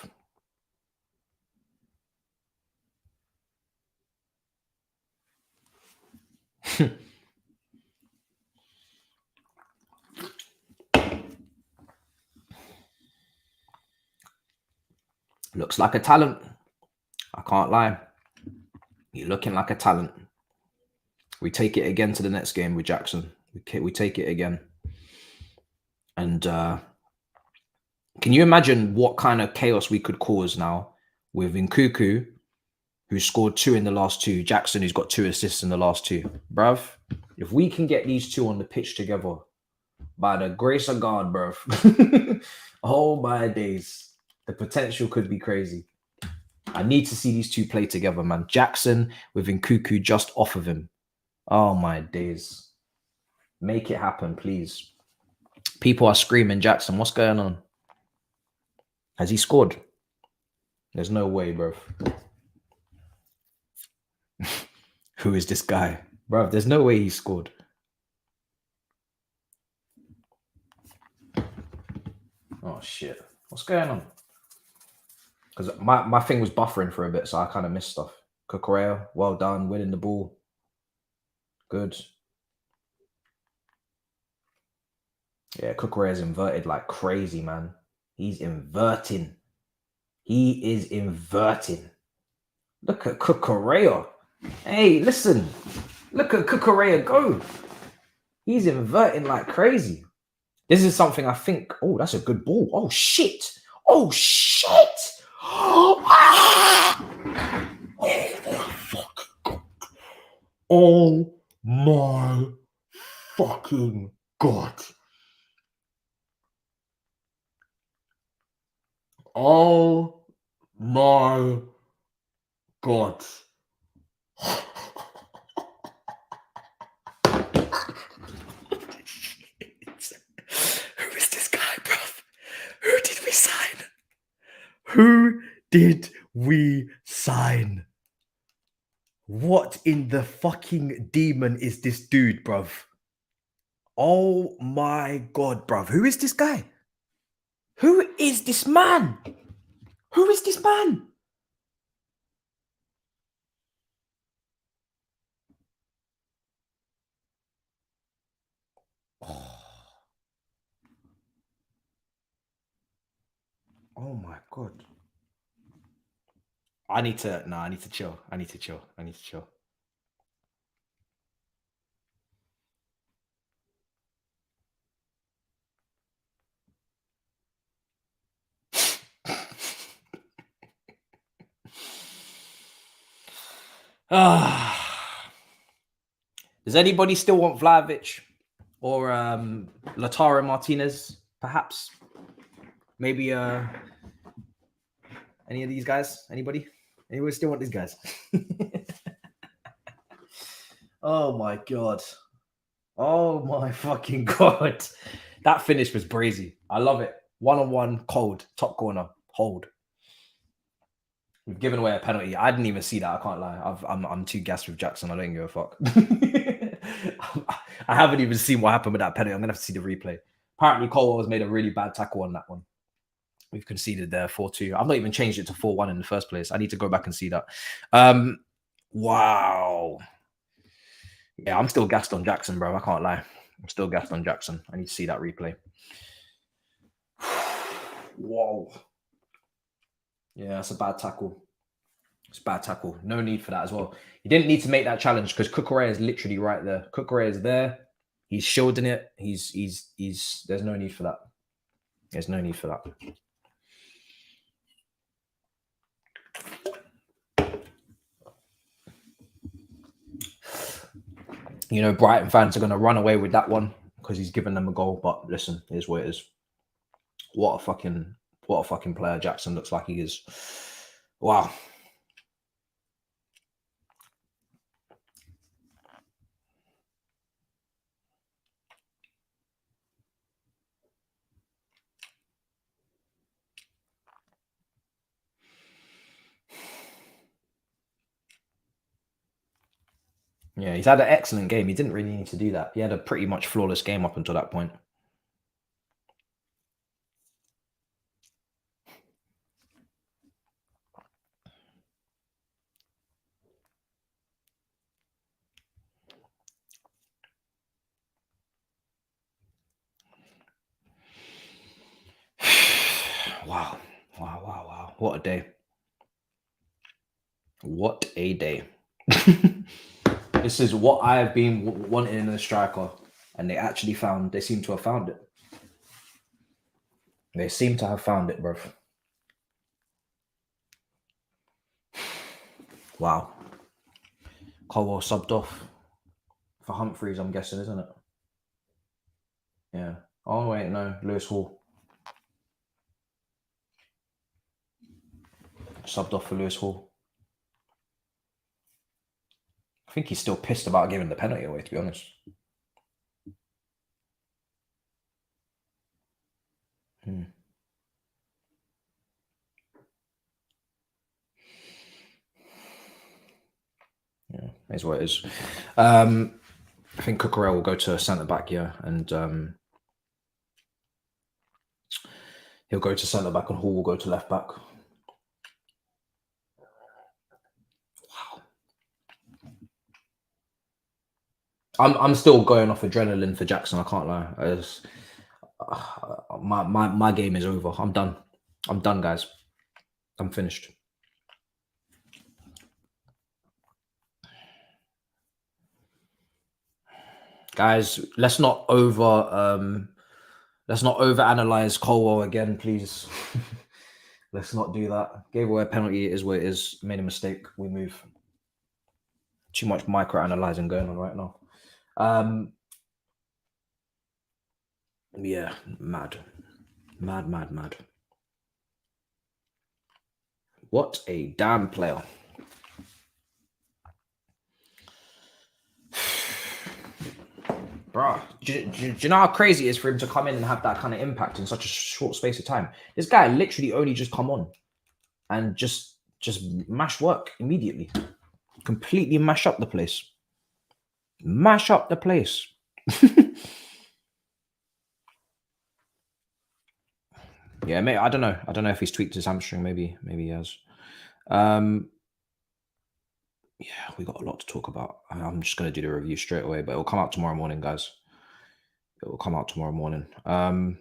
Looks like a talent. I can't lie. You're looking like a talent. We take it again to the next game with Jackson. We take it again. And can you imagine what kind of chaos we could cause now with Nkuku, who scored 2 in the last 2, Jackson, who's got 2 assists in the last 2. Bruv, if we can get these 2 on the pitch together, by the grace of God, bruv. Oh, my days. The potential could be crazy. I need to see these two play together, man. Jackson with Nkuku just off of him. Oh my days. Make it happen, please. People are screaming, Jackson, what's going on? Has he scored? There's no way, bro. Who is this guy? Bro, there's no way he scored. Oh, shit. What's going on? Because my thing was buffering for a bit, so I kind of missed stuff. Cucurella, well done, winning the ball. Good. Yeah, Cucurella's inverted like crazy, man. He's inverting. He is inverting. Look at Cucurella. Hey, listen. Look at Cucurella go. He's inverting like crazy. This is something I think. Oh, that's a good ball. Oh, shit. Oh, shit. Oh, my fuck. Oh, my fucking God. Oh, my God. Who is this guy, bruv? Who did we sign? Who did we sign? What in the fucking demon is this dude, bruv? Oh my God, bruv. Who is this guy? Who is this man? Who is this man? Oh my God. I need to chill. I need to chill. Does anybody still want Vlahovic or Lautaro Martinez, perhaps? Maybe any of these guys? Anybody still want these guys? Oh my God. Oh my fucking God. That finish was brazy. I love it. 1-on-1, cold, top corner, hold. We've given away a penalty. I didn't even see that. I can't lie. I'm too gassed with Jackson. I don't give a fuck. I haven't even seen what happened with that penalty. I'm gonna have to see the replay. Apparently, Colwell has made a really bad tackle on that one. We've conceded there 4-2. I've not even changed it to 4-1 in the first place. I need to go back and see that. Wow. Yeah, I'm still gassed on Jackson, bro. I can't lie. I'm still gassed on Jackson. I need to see that replay. Whoa. Yeah, that's a bad tackle. It's a bad tackle. No need for that as well. You didn't need to make that challenge because Cucurella is literally right there. Cucurella is there. He's shielding it. He's there's no need for that. There's no need for that. You know, Brighton fans are going to run away with that one because he's given them a goal. But listen, here's what it is. What a fucking player Jackson looks like he is. Wow. Yeah, he's had an excellent game. He didn't really need to do that. He had a pretty much flawless game up until that point. Wow. What a day. What a day. This is what I have been wanting in a striker. And they seem to have found it. They seem to have found it, bro. Wow. Colwell subbed off for Humphreys, I'm guessing, isn't it? Yeah. Oh, wait, no. Lewis Hall. subbed off for Lewis Hall. I think he's still pissed about giving the penalty away, to be honest. Yeah, is what it is. I think Cucurella will go to centre back, yeah, and he'll go to centre back, and Hall will go to left back. Wow. I'm still going off adrenaline for Jackson. I can't lie. My game is over. I'm done. I'm done, guys. I'm finished. Guys, let's not overanalyze Colwell again, please. Let's not do that. Gave away a penalty. It is what it is. Made a mistake. We move. Too much micro-analyzing going on right now. Yeah, mad. What a damn player. Bro, do you know how crazy it is for him to come in and have that kind of impact in such a short space of time? This guy literally only just come on and just mash work immediately. Completely mash up the place. Mash up the place. Yeah, maybe, I don't know. I don't know if he's tweaked his hamstring. Maybe he has. Yeah, we got a lot to talk about. I'm just going to do the review straight away, but it will come out tomorrow morning, guys. It will come out tomorrow morning. Mad.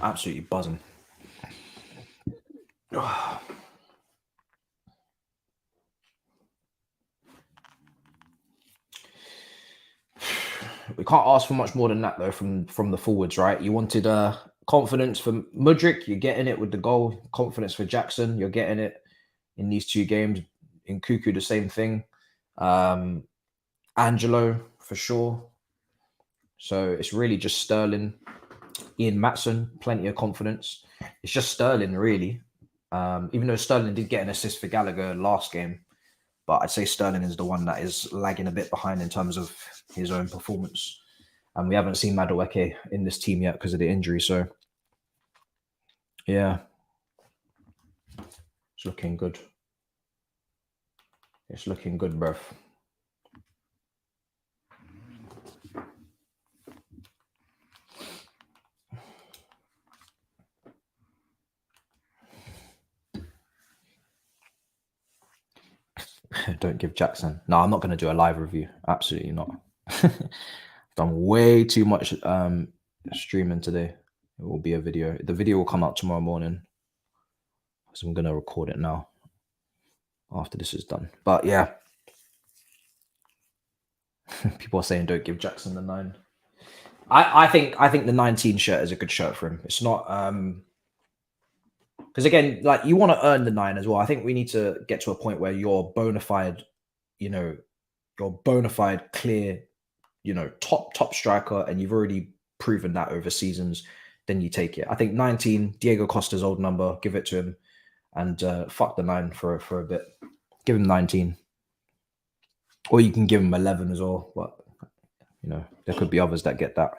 Absolutely buzzing. We can't ask for much more than that, though, from the forwards, right? You wanted confidence for Mudryk, you're getting it with the goal. Confidence for Jackson, you're getting it in these two games. In Cuckoo, the same thing. Angelo, for sure. So it's really just Sterling. Ian Matson, plenty of confidence. It's just Sterling, really. Even though Sterling did get an assist for Gallagher last game, but I'd say Sterling is the one that is lagging a bit behind in terms of his own performance. And we haven't seen Madueke in this team yet because of the injury. So, yeah, it's looking good. It's looking good, bruv. Don't give Jackson. No, I'm not going to do a live review. Absolutely not. Done way too much streaming today. It will be a video. The video will come out tomorrow morning. So I'm going to record it now after this is done. But yeah. People are saying don't give Jackson the 9. I think the 19 shirt is a good shirt for him. It's not because again, like you want to earn the 9 as well. I think we need to get to a point where you're bona fide, you're bona fide, clear, top striker, and you've already proven that over seasons. Then you take it. I think 19, Diego Costa's old number, give it to him, and fuck the 9 for a bit. Give him 19, or you can give him 11 as well. But there could be others that get that.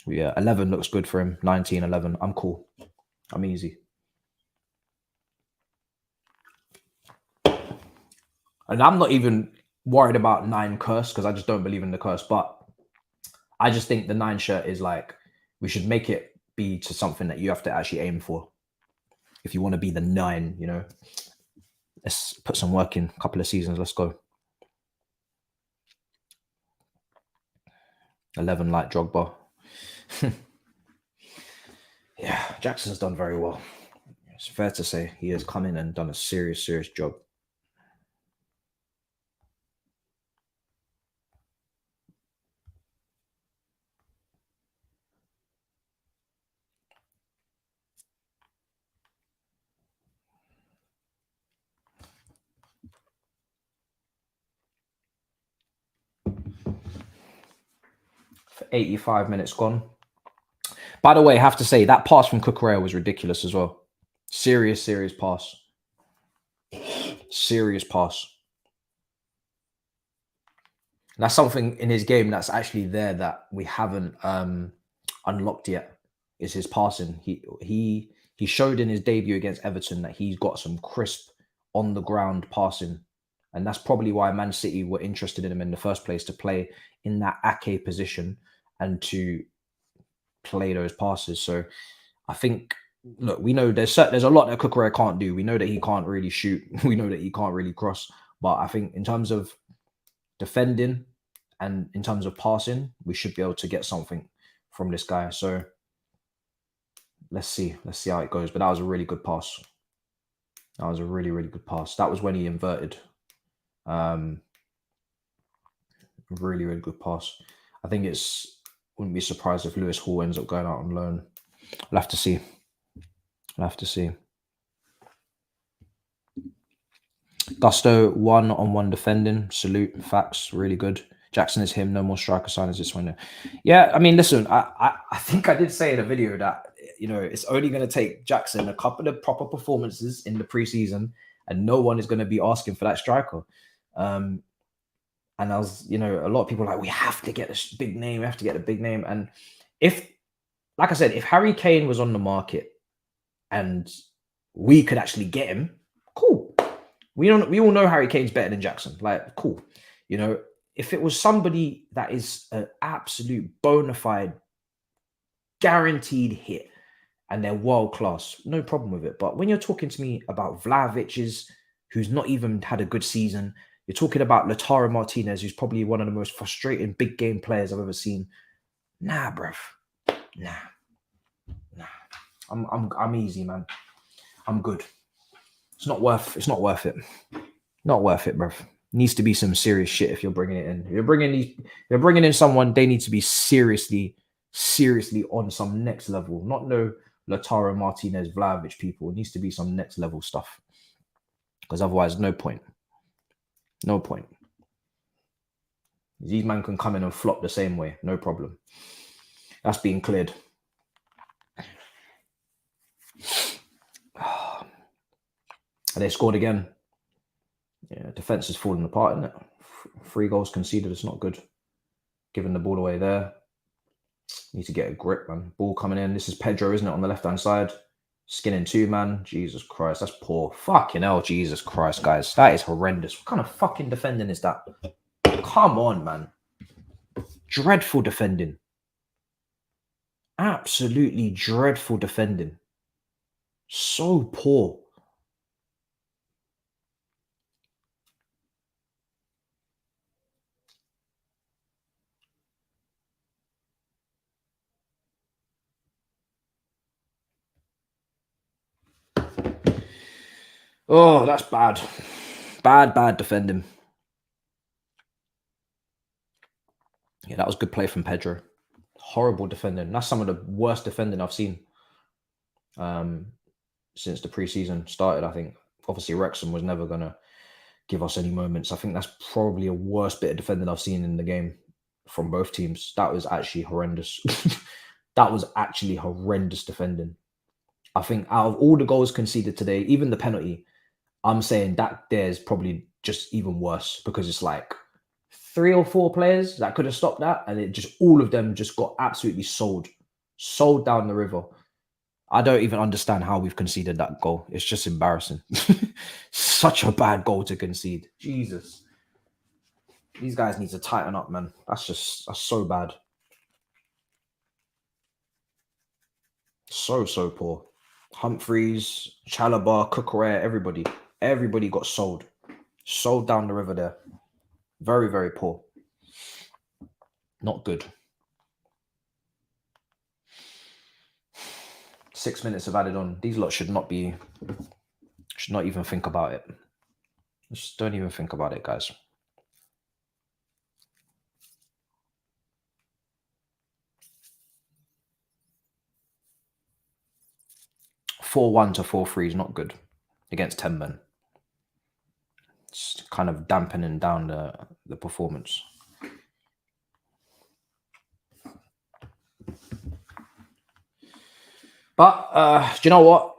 But yeah, 11 looks good for him. 19, 11, I'm cool. I'm easy. And I'm not even worried about 9 curse because I just don't believe in the curse. But I just think the 9 shirt is like, we should make it be to something that you have to actually aim for. If you want to be the 9, let's put some work in. A couple of seasons. Let's go. 11 like Drogba. Yeah, Jackson's done very well. It's fair to say he has come in and done a serious job. For 85 minutes gone. By the way, I have to say that pass from Cucurella was ridiculous as well. Serious pass. Serious pass. And that's something in his game that's actually there that we haven't unlocked yet. Is his passing. He showed in his debut against Everton that he's got some crisp on the ground passing, and that's probably why Man City were interested in him in the first place, to play in that Ake position and to play those passes. So I think, look, we know there's a lot that Cucurella can't do. We know that he can't really shoot. We know that he can't really cross. But I think in terms of defending and in terms of passing, we should be able to get something from this guy. So let's see how it goes. But that was a really good pass. That was a really, really good pass. That was when he inverted. Really, really good pass. I think wouldn't be surprised if Lewis Hall ends up going out on loan. I'll have to see. Gusto, 1-on-1 defending. Salute. Facts. Really good. Jackson is him. No more striker signings this window. Yeah, I mean, listen, I think I did say in a video that, you know, it's only going to take Jackson a couple of proper performances in the preseason, and no one is going to be asking for that striker. And I was, you know, a lot of people are like, we have to get a big name. We have to get a big name. And if, like I said, if Harry Kane was on the market and we could actually get him, cool. We all know Harry Kane's better than Jackson. Like, cool. You know, if it was somebody that is an absolute bona fide, guaranteed hit, and they're world class, no problem with it. But when you're talking to me about Vlahovic's, who's not even had a good season, you're talking about Lautaro Martinez, who's probably one of the most frustrating big game players I've ever seen. Nah, bruv. Nah. I'm easy, man. I'm good. It's not worth it. Not worth it, bruv. Needs to be some serious shit if you're bringing it in. If you're bringing in someone, they need to be seriously on some next level. Not no Lautaro Martinez, Vlahovic people. It needs to be some next level stuff. Because otherwise, no point. No point. These men can come in and flop the same way. No problem. That's being cleared. And they scored again. Yeah, defense is falling apart, isn't it? 3 goals conceded. It's not good. Giving the ball away there. Need to get a grip, man. Ball coming in. This is Pedro, isn't it? On the left-hand side. Skinning 2, man. Jesus Christ. That's poor. Fucking hell, Jesus Christ, guys. That is horrendous. What kind of fucking defending is that? Come on, man. Dreadful defending. Absolutely dreadful defending. So poor. Oh, that's bad. Bad defending. Yeah, that was good play from Pedro. Horrible defending. That's some of the worst defending I've seen since the preseason started, I think. Obviously, Wrexham was never going to give us any moments. I think that's probably a worst bit of defending I've seen in the game from both teams. That was actually horrendous. That was actually horrendous defending. I think out of all the goals conceded today, even the penalty, I'm saying that there's probably just even worse, because it's like 3 or 4 players that could have stopped that, and it just, all of them just got absolutely sold down the river. I don't even understand how we've conceded that goal. It's just embarrassing. Such a bad goal to concede. Jesus. These guys need to tighten up, man. That's so bad. So poor. Humphreys, Chalobah, Cucurella, everybody got sold down the river there. Very, very poor. Not good. 6 minutes have added on. These lot should not even think about it. Just don't even think about it, guys. (4-1 to 4-3) is not good against 10 men. It's kind of dampening down the performance. But do you know what?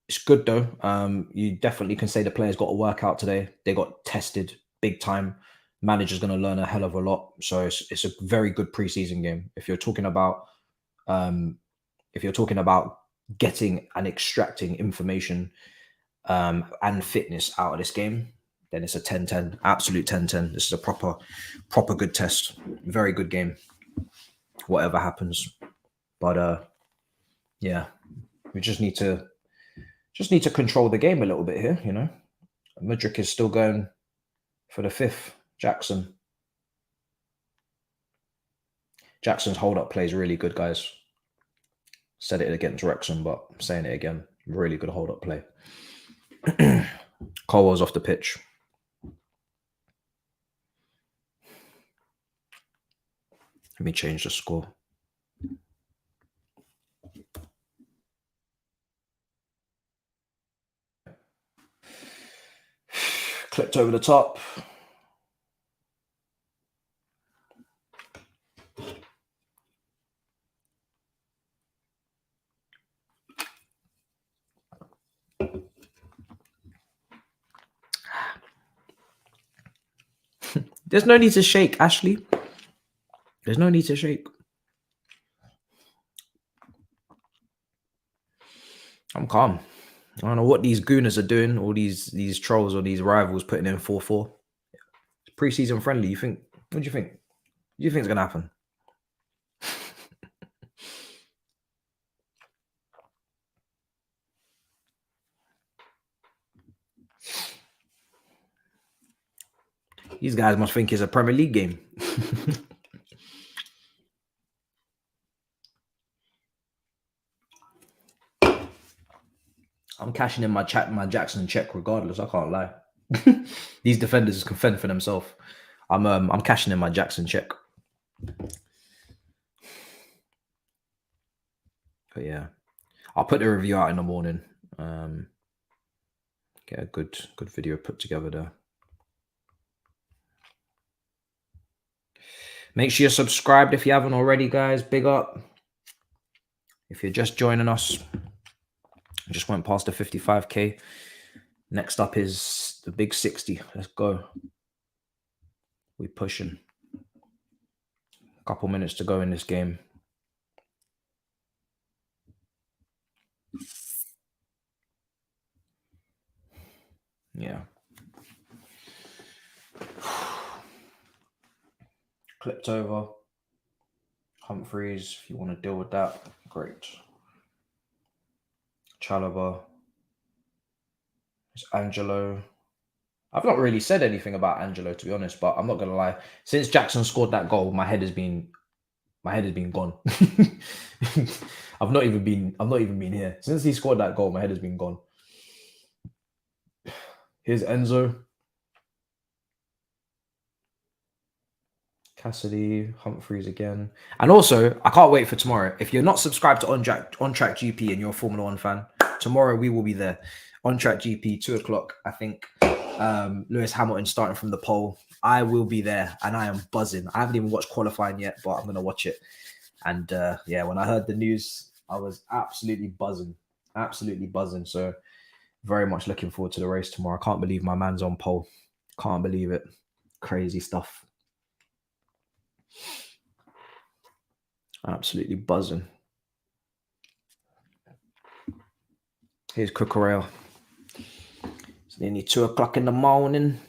It's good though. You definitely can say the players got a workout today. They got tested big time. Manager's going to learn a hell of a lot. So it's a very good preseason game. If you're talking about getting and extracting information and fitness out of this game, then it's a 10-10, absolute 10-10. This is a proper good test. Very good game. Whatever happens. But yeah, we just need to control the game a little bit here, you know. Mudryk is still going for the 5th. Jackson's hold-up play is really good, guys. Said it against Wrexham, but I'm saying it again. Really good hold-up play. Colwell's off the pitch. Let me change the score. Clipped over the top. There's no need to shake, Ashley. There's no need to shake. I'm calm. I don't know what these gooners are doing, all these trolls or these rivals putting in 4-4. It's preseason friendly. What do you think? What do you think is going to happen? These guys must think it's a Premier League game. I'm cashing in my Jackson check regardless. I can't lie. These defenders can fend for themselves. I'm cashing in my Jackson check. But yeah, I'll put the review out in the morning. Get a good video put together there. Make sure you're subscribed if you haven't already, guys. Big up. If you're just joining us, I just went past the 55k. Next up is the big 60. Let's go. We're pushing. A couple minutes to go in this game. Yeah. Clipped over. Humphreys, if you want to deal with that, great. Chalobah. It's Angelo. I've not really said anything about Angelo, to be honest, but I'm not gonna lie. Since Jackson scored that goal, my head has been gone. I've not even been here. Since he scored that goal, my head has been gone. Here's Enzo. Cassidy, Humphreys again. And also, I can't wait for tomorrow. If you're not subscribed to On Track GP and you're a Formula One fan, tomorrow we will be there. On Track GP, 2 o'clock, I think. Lewis Hamilton starting from the pole. I will be there and I am buzzing. I haven't even watched qualifying yet, but I'm going to watch it. And yeah, when I heard the news, I was absolutely buzzing. Absolutely buzzing. So very much looking forward to the race tomorrow. I can't believe my man's on pole. Can't believe it. Crazy stuff. Absolutely buzzing. Here's Cucurella. It's nearly 2 o'clock in the morning.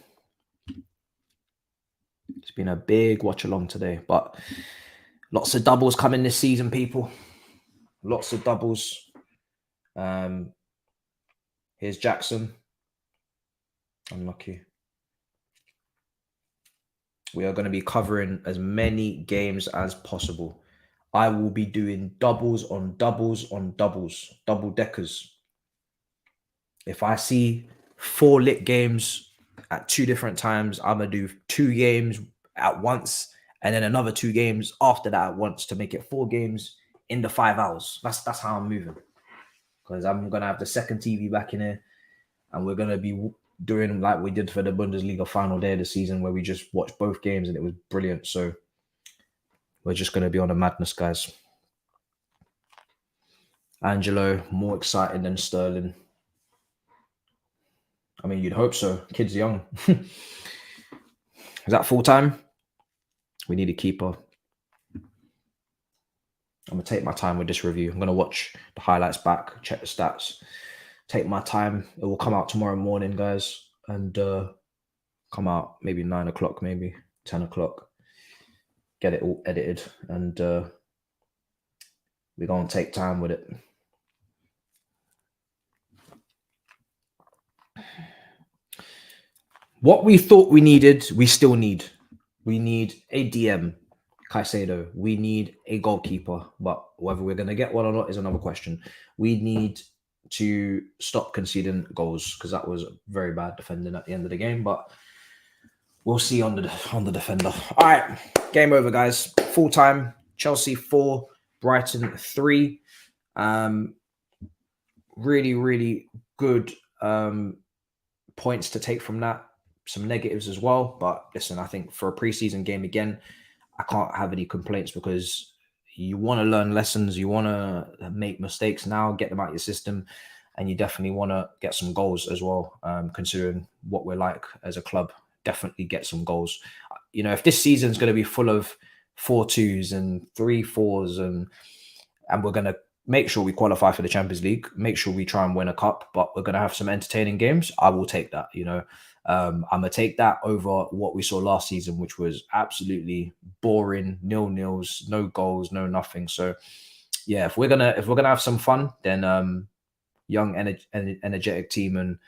It's been a big watch along today, but lots of doubles coming this season, people. Lots of doubles. Here's Jackson. Unlucky. We are going to be covering as many games as possible. I will be doing doubles on doubles on doubles, double deckers. If I see 4 lit games at 2 different times, I'm going to do 2 games at once and then another 2 games after that at once to make it 4 games in the 5 hours. That's how I'm moving. Because I'm going to have the second TV back in here and we're going to be doing like we did for the Bundesliga final day of the season where we just watched both games and it was brilliant. So we're just going to be on a madness, guys. Angelo, more exciting than Sterling. I mean, you'd hope so. Kid's young. Is that full time? We need a keeper. I'm going to take my time with this review. I'm going to watch the highlights back, check the stats, take my time. It will come out tomorrow morning, guys, and come out maybe 9 o'clock, maybe 10 o'clock. Get it all edited, and we're going to take time with it. What we thought we needed, we still need. We need a DM, Caicedo. We need a goalkeeper, but whether we're going to get one or not is another question. We need to stop conceding goals because that was very bad defending at the end of the game, but we'll see on the defender. All right, game over, guys. Full time. Chelsea 4, Brighton 3. Really, really good points to take from that. Some negatives as well, but listen, I think for a preseason game again, I can't have any complaints because you want to learn lessons, you want to make mistakes now, get them out of your system, and you definitely want to get some goals as well. Considering what we're like as a club, definitely get some goals. You know, if this season's going to be full of 4-2s and 3-4s, and we're going to make sure we qualify for the Champions League, make sure we try and win a cup, but we're going to have some entertaining games, I will take that, you know. I'm going to take that over what we saw last season, which was absolutely boring, 0-0s, no goals, no nothing. So yeah, if we're going to have some fun, then young, energetic team and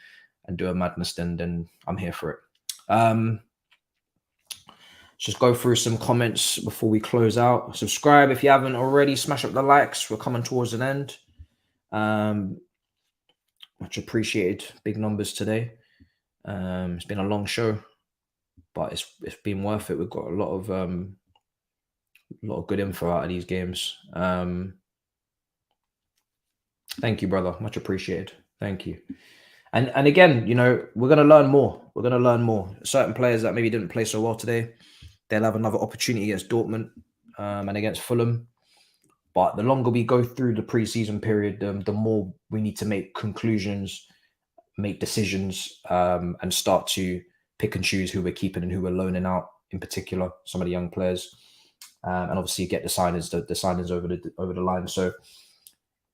do a madness, then I'm here for it. Just go through some comments before we close out. Subscribe if you haven't already. Smash up the likes. We're coming towards an end. Much appreciated. Big numbers today. It's been a long show, but it's been worth it. We've got a lot of good info out of these games. Thank you, brother. Much appreciated. Thank you. And again, you know, we're going to learn more. We're going to learn more. Certain players that maybe didn't play so well today, they'll have another opportunity against Dortmund and against Fulham. But the longer we go through the preseason period, the more we need to make conclusions, make decisions, and start to pick and choose who we're keeping and who we're loaning out, in particular, some of the young players, and obviously get the signings over the line. So,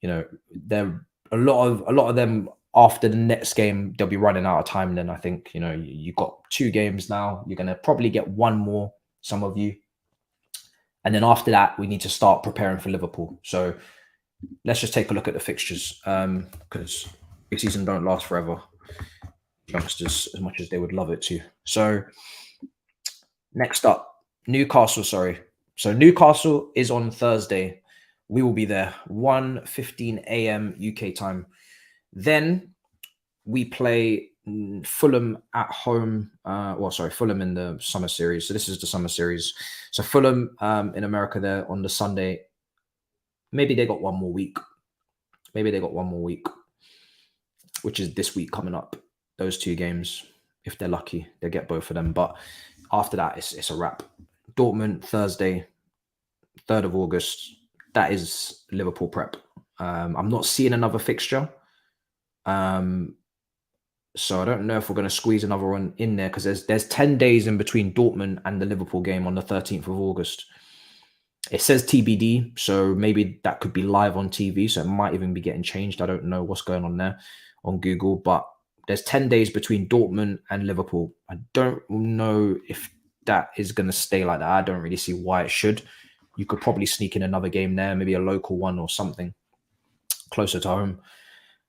you know, there a lot of them after the next game, they'll be running out of time. Then I think, you know, you've got 2 games now. You're going to probably get one more, some of you. And then after that, we need to start preparing for Liverpool. So let's just take a look at the fixtures because this season don't last forever. Youngsters, as much as they would love it to. So next up, Newcastle, sorry. So Newcastle is on Thursday. We will be there, 1:15 a.m. UK time. Then we play Fulham at home. Fulham in the summer series. So this is the summer series. So Fulham in America, they're on the Sunday. Maybe they got one more week. Which is this week coming up. Those 2 games, if they're lucky, they get both of them. But after that, it's a wrap. Dortmund, Thursday, 3rd of August. That is Liverpool prep. I'm not seeing another fixture. So I don't know if we're going to squeeze another one in there because there's 10 days in between Dortmund and the Liverpool game on the 13th of August. It says TBD, so maybe that could be live on TV, so it might even be getting changed. I don't know what's going on there on Google, but there's 10 days between Dortmund and Liverpool. I don't know if that is going to stay like that. I don't really see why it should. You could probably sneak in another game there, maybe a local one or something closer to home,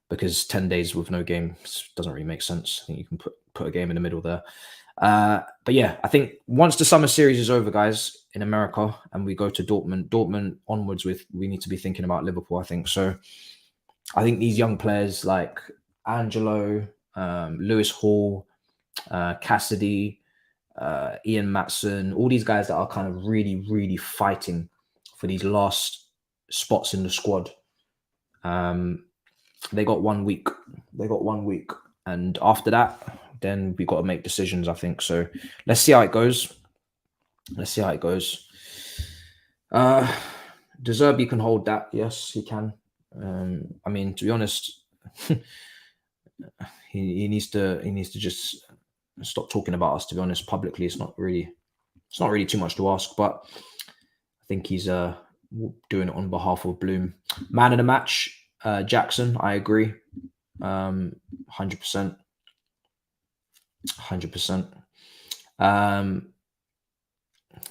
because 10 days with no game doesn't really make sense. I think you can put a game in the middle there. But yeah, I think once the summer series is over, guys, in America, and we go to Dortmund onwards, we need to be thinking about Liverpool, I think. So I think these young players like Angelo, Lewis Hall, Cassidy, Ian Matson, all these guys that are kind of really, really fighting for these last spots in the squad. They got 1 week. And after that, then we've got to make decisions, I think. So let's see how it goes. De Zerbi can hold that. Yes, he can. I mean, to be honest, he needs to just stop talking about us. To be honest, publicly, it's not really too much to ask. But I think he's doing it on behalf of Bloom. Man of the match, Jackson. I agree, 100%. 100%.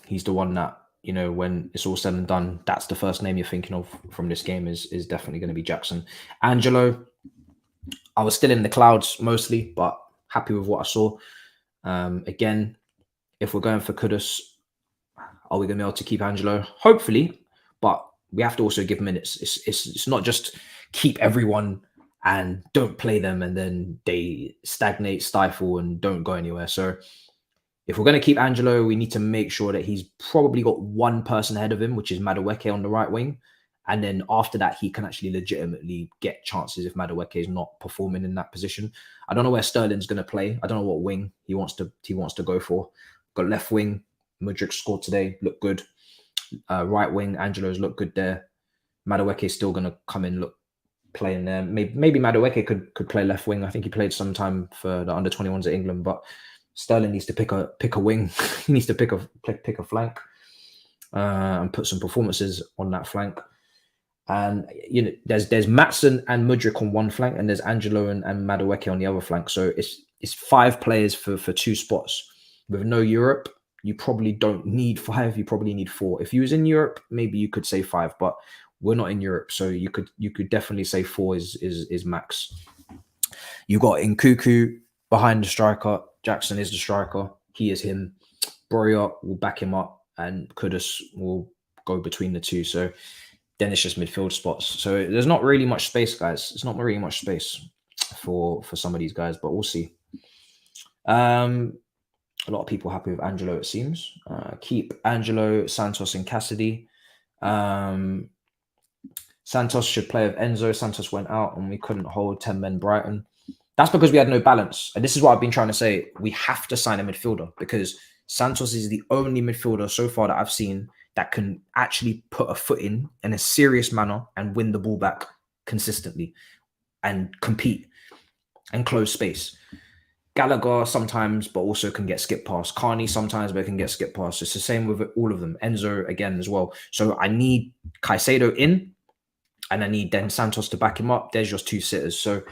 He's the one that, you know, when it's all said and done, that's the first name you're thinking of from this game is definitely going to be Jackson. Angelo, I was still in the clouds mostly, but happy with what I saw. Again, if we're going for Kudus, are we going to be able to keep Angelo? Hopefully, but we have to also give minutes. It's not just keep everyone and don't play them and then they stagnate, stifle, and don't go anywhere. So if we're going to keep Angelo, we need to make sure that he's probably got one person ahead of him, which is Madueke on the right wing. And then after that, he can actually legitimately get chances if Madueke is not performing in that position. I don't know where Sterling's going to play. I don't know what wing he wants to go for. Got left wing. Mudryk scored today. Looked good. Right wing. Angelo's looked good there. Madueke is still going to come in, playing there. Maybe Madueke could play left wing. I think he played some time for the under-21s at England, but Sterling needs to pick a wing. He needs to pick a flank and put some performances on that flank. And you know, there's Matson and Mudryk on one flank, and there's Angelo and Madueke on the other flank. So it's 5 players for 2 spots. With no Europe, you probably don't need 5. You probably need 4. If you was in Europe, maybe you could say 5, but we're not in Europe, so you could definitely say 4 is max. You got Nkuku behind the striker. Jackson is the striker. He is him. Boria will back him up, and Kudus will go between the two. So then it's just midfield spots. So there's not really much space, guys. It's not really much space for some of these guys, but we'll see. A lot of people happy with Angelo, it seems. Keep Angelo, Santos, and Cassidy. Santos should play with Enzo. Santos went out and we couldn't hold 10 men Brighton. That's because we had no balance. And this is what I've been trying to say. We have to sign a midfielder because Santos is the only midfielder so far that I've seen that can actually put a foot in a serious manner and win the ball back consistently and compete and close space. Gallagher sometimes, but also can get skipped past. Carney sometimes, but can get skipped past. It's the same with all of them. Enzo again as well. So I need Caicedo in and I need then Santos to back him up. There's just 2 sitters. So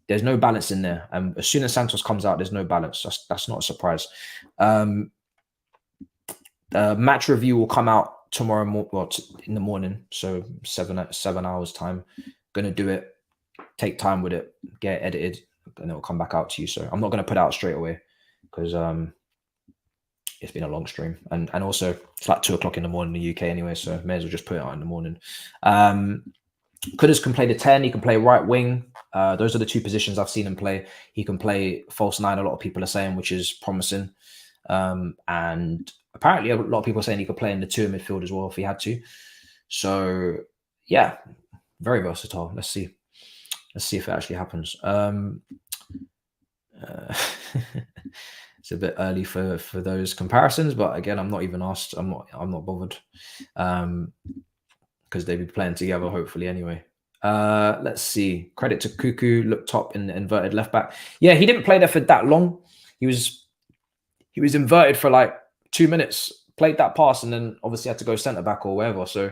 there's no balance in there. As soon as Santos comes out, there's no balance. That's not a surprise. Match review will come out tomorrow in the morning. So 7 hours time. Gonna do it. Take time with it. Get it edited. And it'll come back out to you. So I'm not going to put it out straight away because it's been a long stream. And also it's like 2 o'clock in the morning in the UK anyway. So may as well just put it out in the morning. Kudus can play the 10. He can play right wing. Those are the 2 positions I've seen him play. He can play false 9, a lot of people are saying, which is promising. And apparently a lot of people are saying he could play in the 2 midfield as well if he had to. So yeah, very versatile. Let's see if it actually happens. It's a bit early for those comparisons, but again, I'm not even asked. I'm not bothered because they'll be playing together hopefully anyway. Let's see. Credit to Cuckoo, looked top in the inverted left back. Yeah, he didn't play there for that long. He was inverted for like 2 minutes, played that pass, and then obviously had to go centre back or wherever. So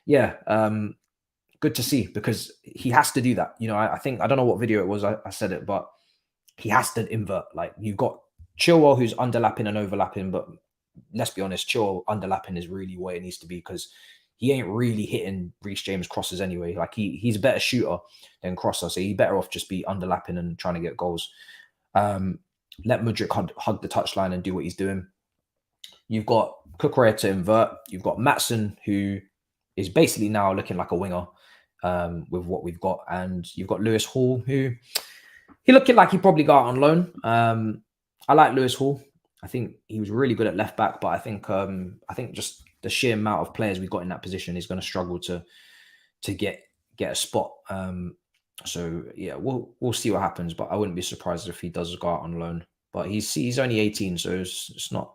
yeah, good to see because he has to do that. You know, I think, I don't know what video it was, I said it, but he has to invert. Like you've got Chilwell who's underlapping and overlapping, but let's be honest, Chilwell underlapping is really where it needs to be because he ain't really hitting Reece James crosses anyway. Like he's a better shooter than crosser, so he better off just be underlapping and trying to get goals. Let Mudryk hug the touchline and do what he's doing. You've got Cucurella to invert. You've got Matson, who is basically now looking like a winger with what we've got. And you've got Lewis Hall, who he looking like he probably got on loan. I like Lewis Hall. I think he was really good at left back, but I think just the sheer amount of players we've got in that position is going to struggle to get a spot. So yeah, we'll see what happens, but I wouldn't be surprised if he does go out on loan. But he's only 18, so it's not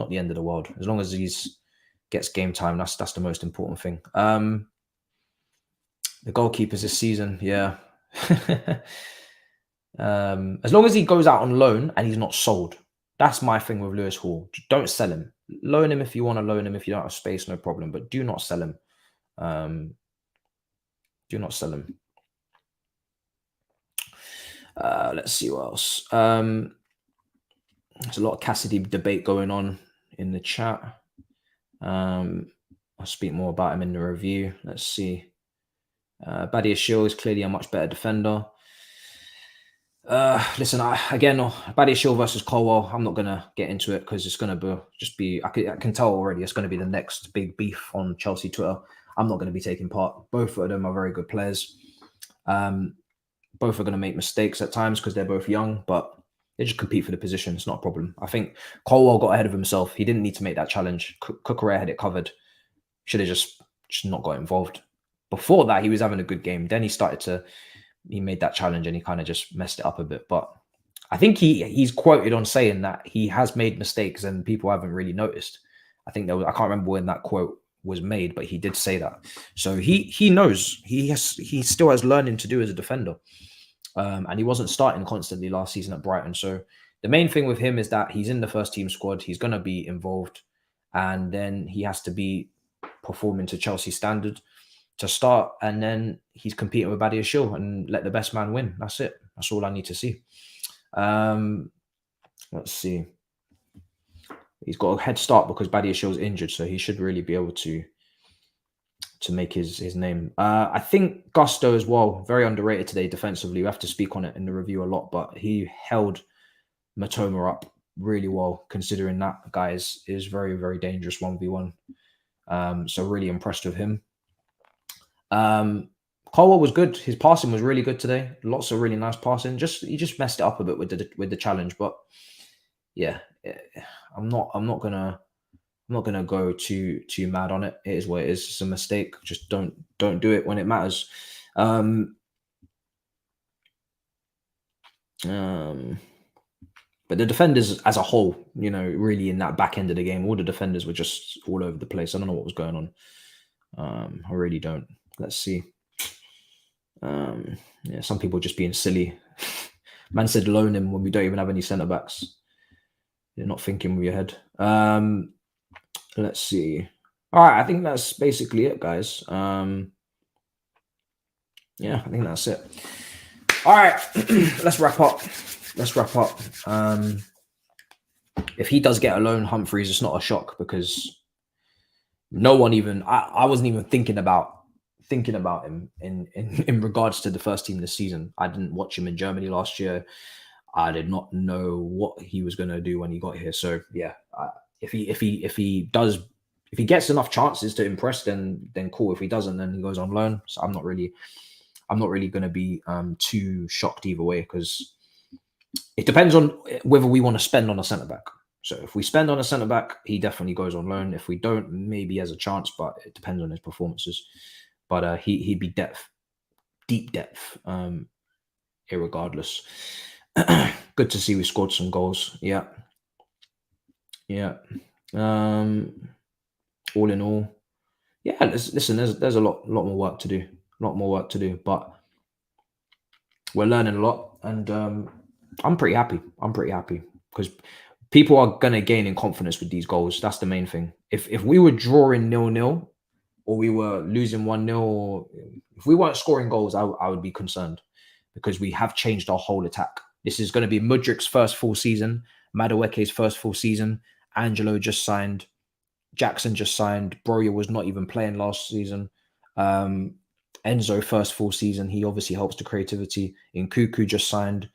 the end of the world. As long as he's gets game time, that's the most important thing. The goalkeepers this season, yeah. As long as he goes out on loan and he's not sold, that's my thing with Lewis Hall. Don't sell him. Loan him if you want to loan him. If you don't have space, no problem. But do not sell him. Do not sell him. Let's see what else. There's a lot of Cassidy debate going on in the chat. I'll speak more about him in the review. Let's see. Badia Shield is clearly a much better defender. Listen, Badia Shield versus Colwell, I'm not going to get into it because it's going to be, I can tell already, it's going to be the next big beef on Chelsea Twitter. I'm not going to be taking part. Both of them are very good players. Both are going to make mistakes at times because they're both young, but they just compete for the position. It's not a problem. I think Colwell got ahead of himself. He didn't need to make that challenge. Cucurella had it covered. Should have just not got involved. Before that, he was having a good game. Then he made that challenge and he kind of just messed it up a bit. But I think he's quoted on saying that he has made mistakes and people haven't really noticed. I think I can't remember when that quote was made, but he did say that. So he knows he still has learning to do as a defender. And he wasn't starting constantly last season at Brighton. So the main thing with him is that he's in the first team squad. He's going to be involved. And then he has to be performing to Chelsea standard to start. And then he's competing with Badia Shield and let the best man win. That's it. That's all I need to see. Let's see. He's got a head start because Badia Shield's injured. So he should really be able to make his name. I think Gusto as well, very underrated today defensively. We have to speak on it in the review a lot, but he held Matoma up really well, considering that guy is very, very dangerous 1v1. So really impressed with him. Colwell was good. His passing was really good today. Lots of really nice passing. He just messed it up a bit with the challenge, but yeah, I'm not gonna go too mad on it. It is what it is. It's a mistake. Just don't do it when it matters. But the defenders as a whole, really in that back end of the game, all the defenders were just all over the place. I don't know what was going on. I really don't. Let's see. Yeah, some people just being silly. Man said loan him when we don't even have any centre backs. You're not thinking with your head. Let's see. All right, I think that's basically it, guys. Yeah, I think that's it. All right, let's wrap up. If he does get a loan, Humphreys, it's not a shock because no one even I wasn't even thinking about him in regards to the first team this season. I didn't watch him in Germany last year. I did not know what he was going to do when he got here. So yeah, if he gets enough chances to impress, then cool. If he doesn't, then he goes on loan. So I'm not really going to be too shocked either way because it depends on whether we want to spend on a centre back. So if we spend on a centre back, he definitely goes on loan. If we don't, maybe he has a chance, but it depends on his performances. But he'd be deep depth, irregardless. Good to see we scored some goals. Yeah. All in all, yeah. Listen, there's a lot more work to do. But we're learning a lot, and I'm pretty happy because people are gonna gain in confidence with these goals. That's the main thing. If we were drawing 0-0 or we were losing 1-0, or if we weren't scoring goals, I would be concerned because we have changed our whole attack. This is going to be Mudrik's first full season, Madueke's first full season. Angelo just signed. Jackson just signed. Broya was not even playing last season. Enzo first full season. He obviously helps the creativity. Nkuku just signed.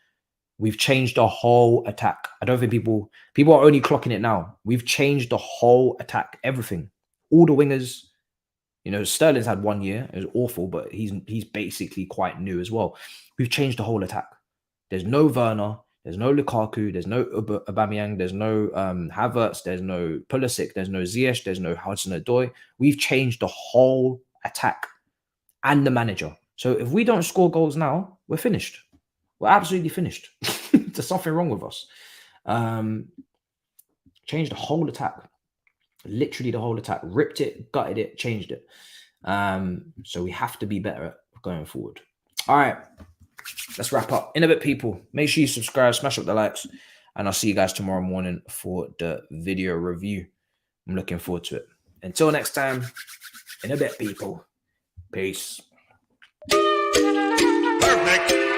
We've changed the whole attack. I don't think people are only clocking it now. We've changed the whole attack, everything. All the wingers. Sterling's had 1 year. It was awful, but he's basically quite new as well. We've changed the whole attack. There's no Werner. There's no Lukaku. There's no Aubameyang. There's no Havertz. There's no Pulisic. There's no Ziyech. There's no Hudson-Odoi. We've changed the whole attack and the manager. So if we don't score goals now, we're finished. We're absolutely finished. There's something wrong with us. Changed the whole attack. Literally the whole attack. Ripped it, gutted it, changed it. So we have to be better at going forward. All right, let's wrap up. In a bit, people. Make sure you subscribe, smash up the likes, and I'll see you guys tomorrow morning for the video review. I'm looking forward to it. Until next time, in a bit, people. Peace. Perfect.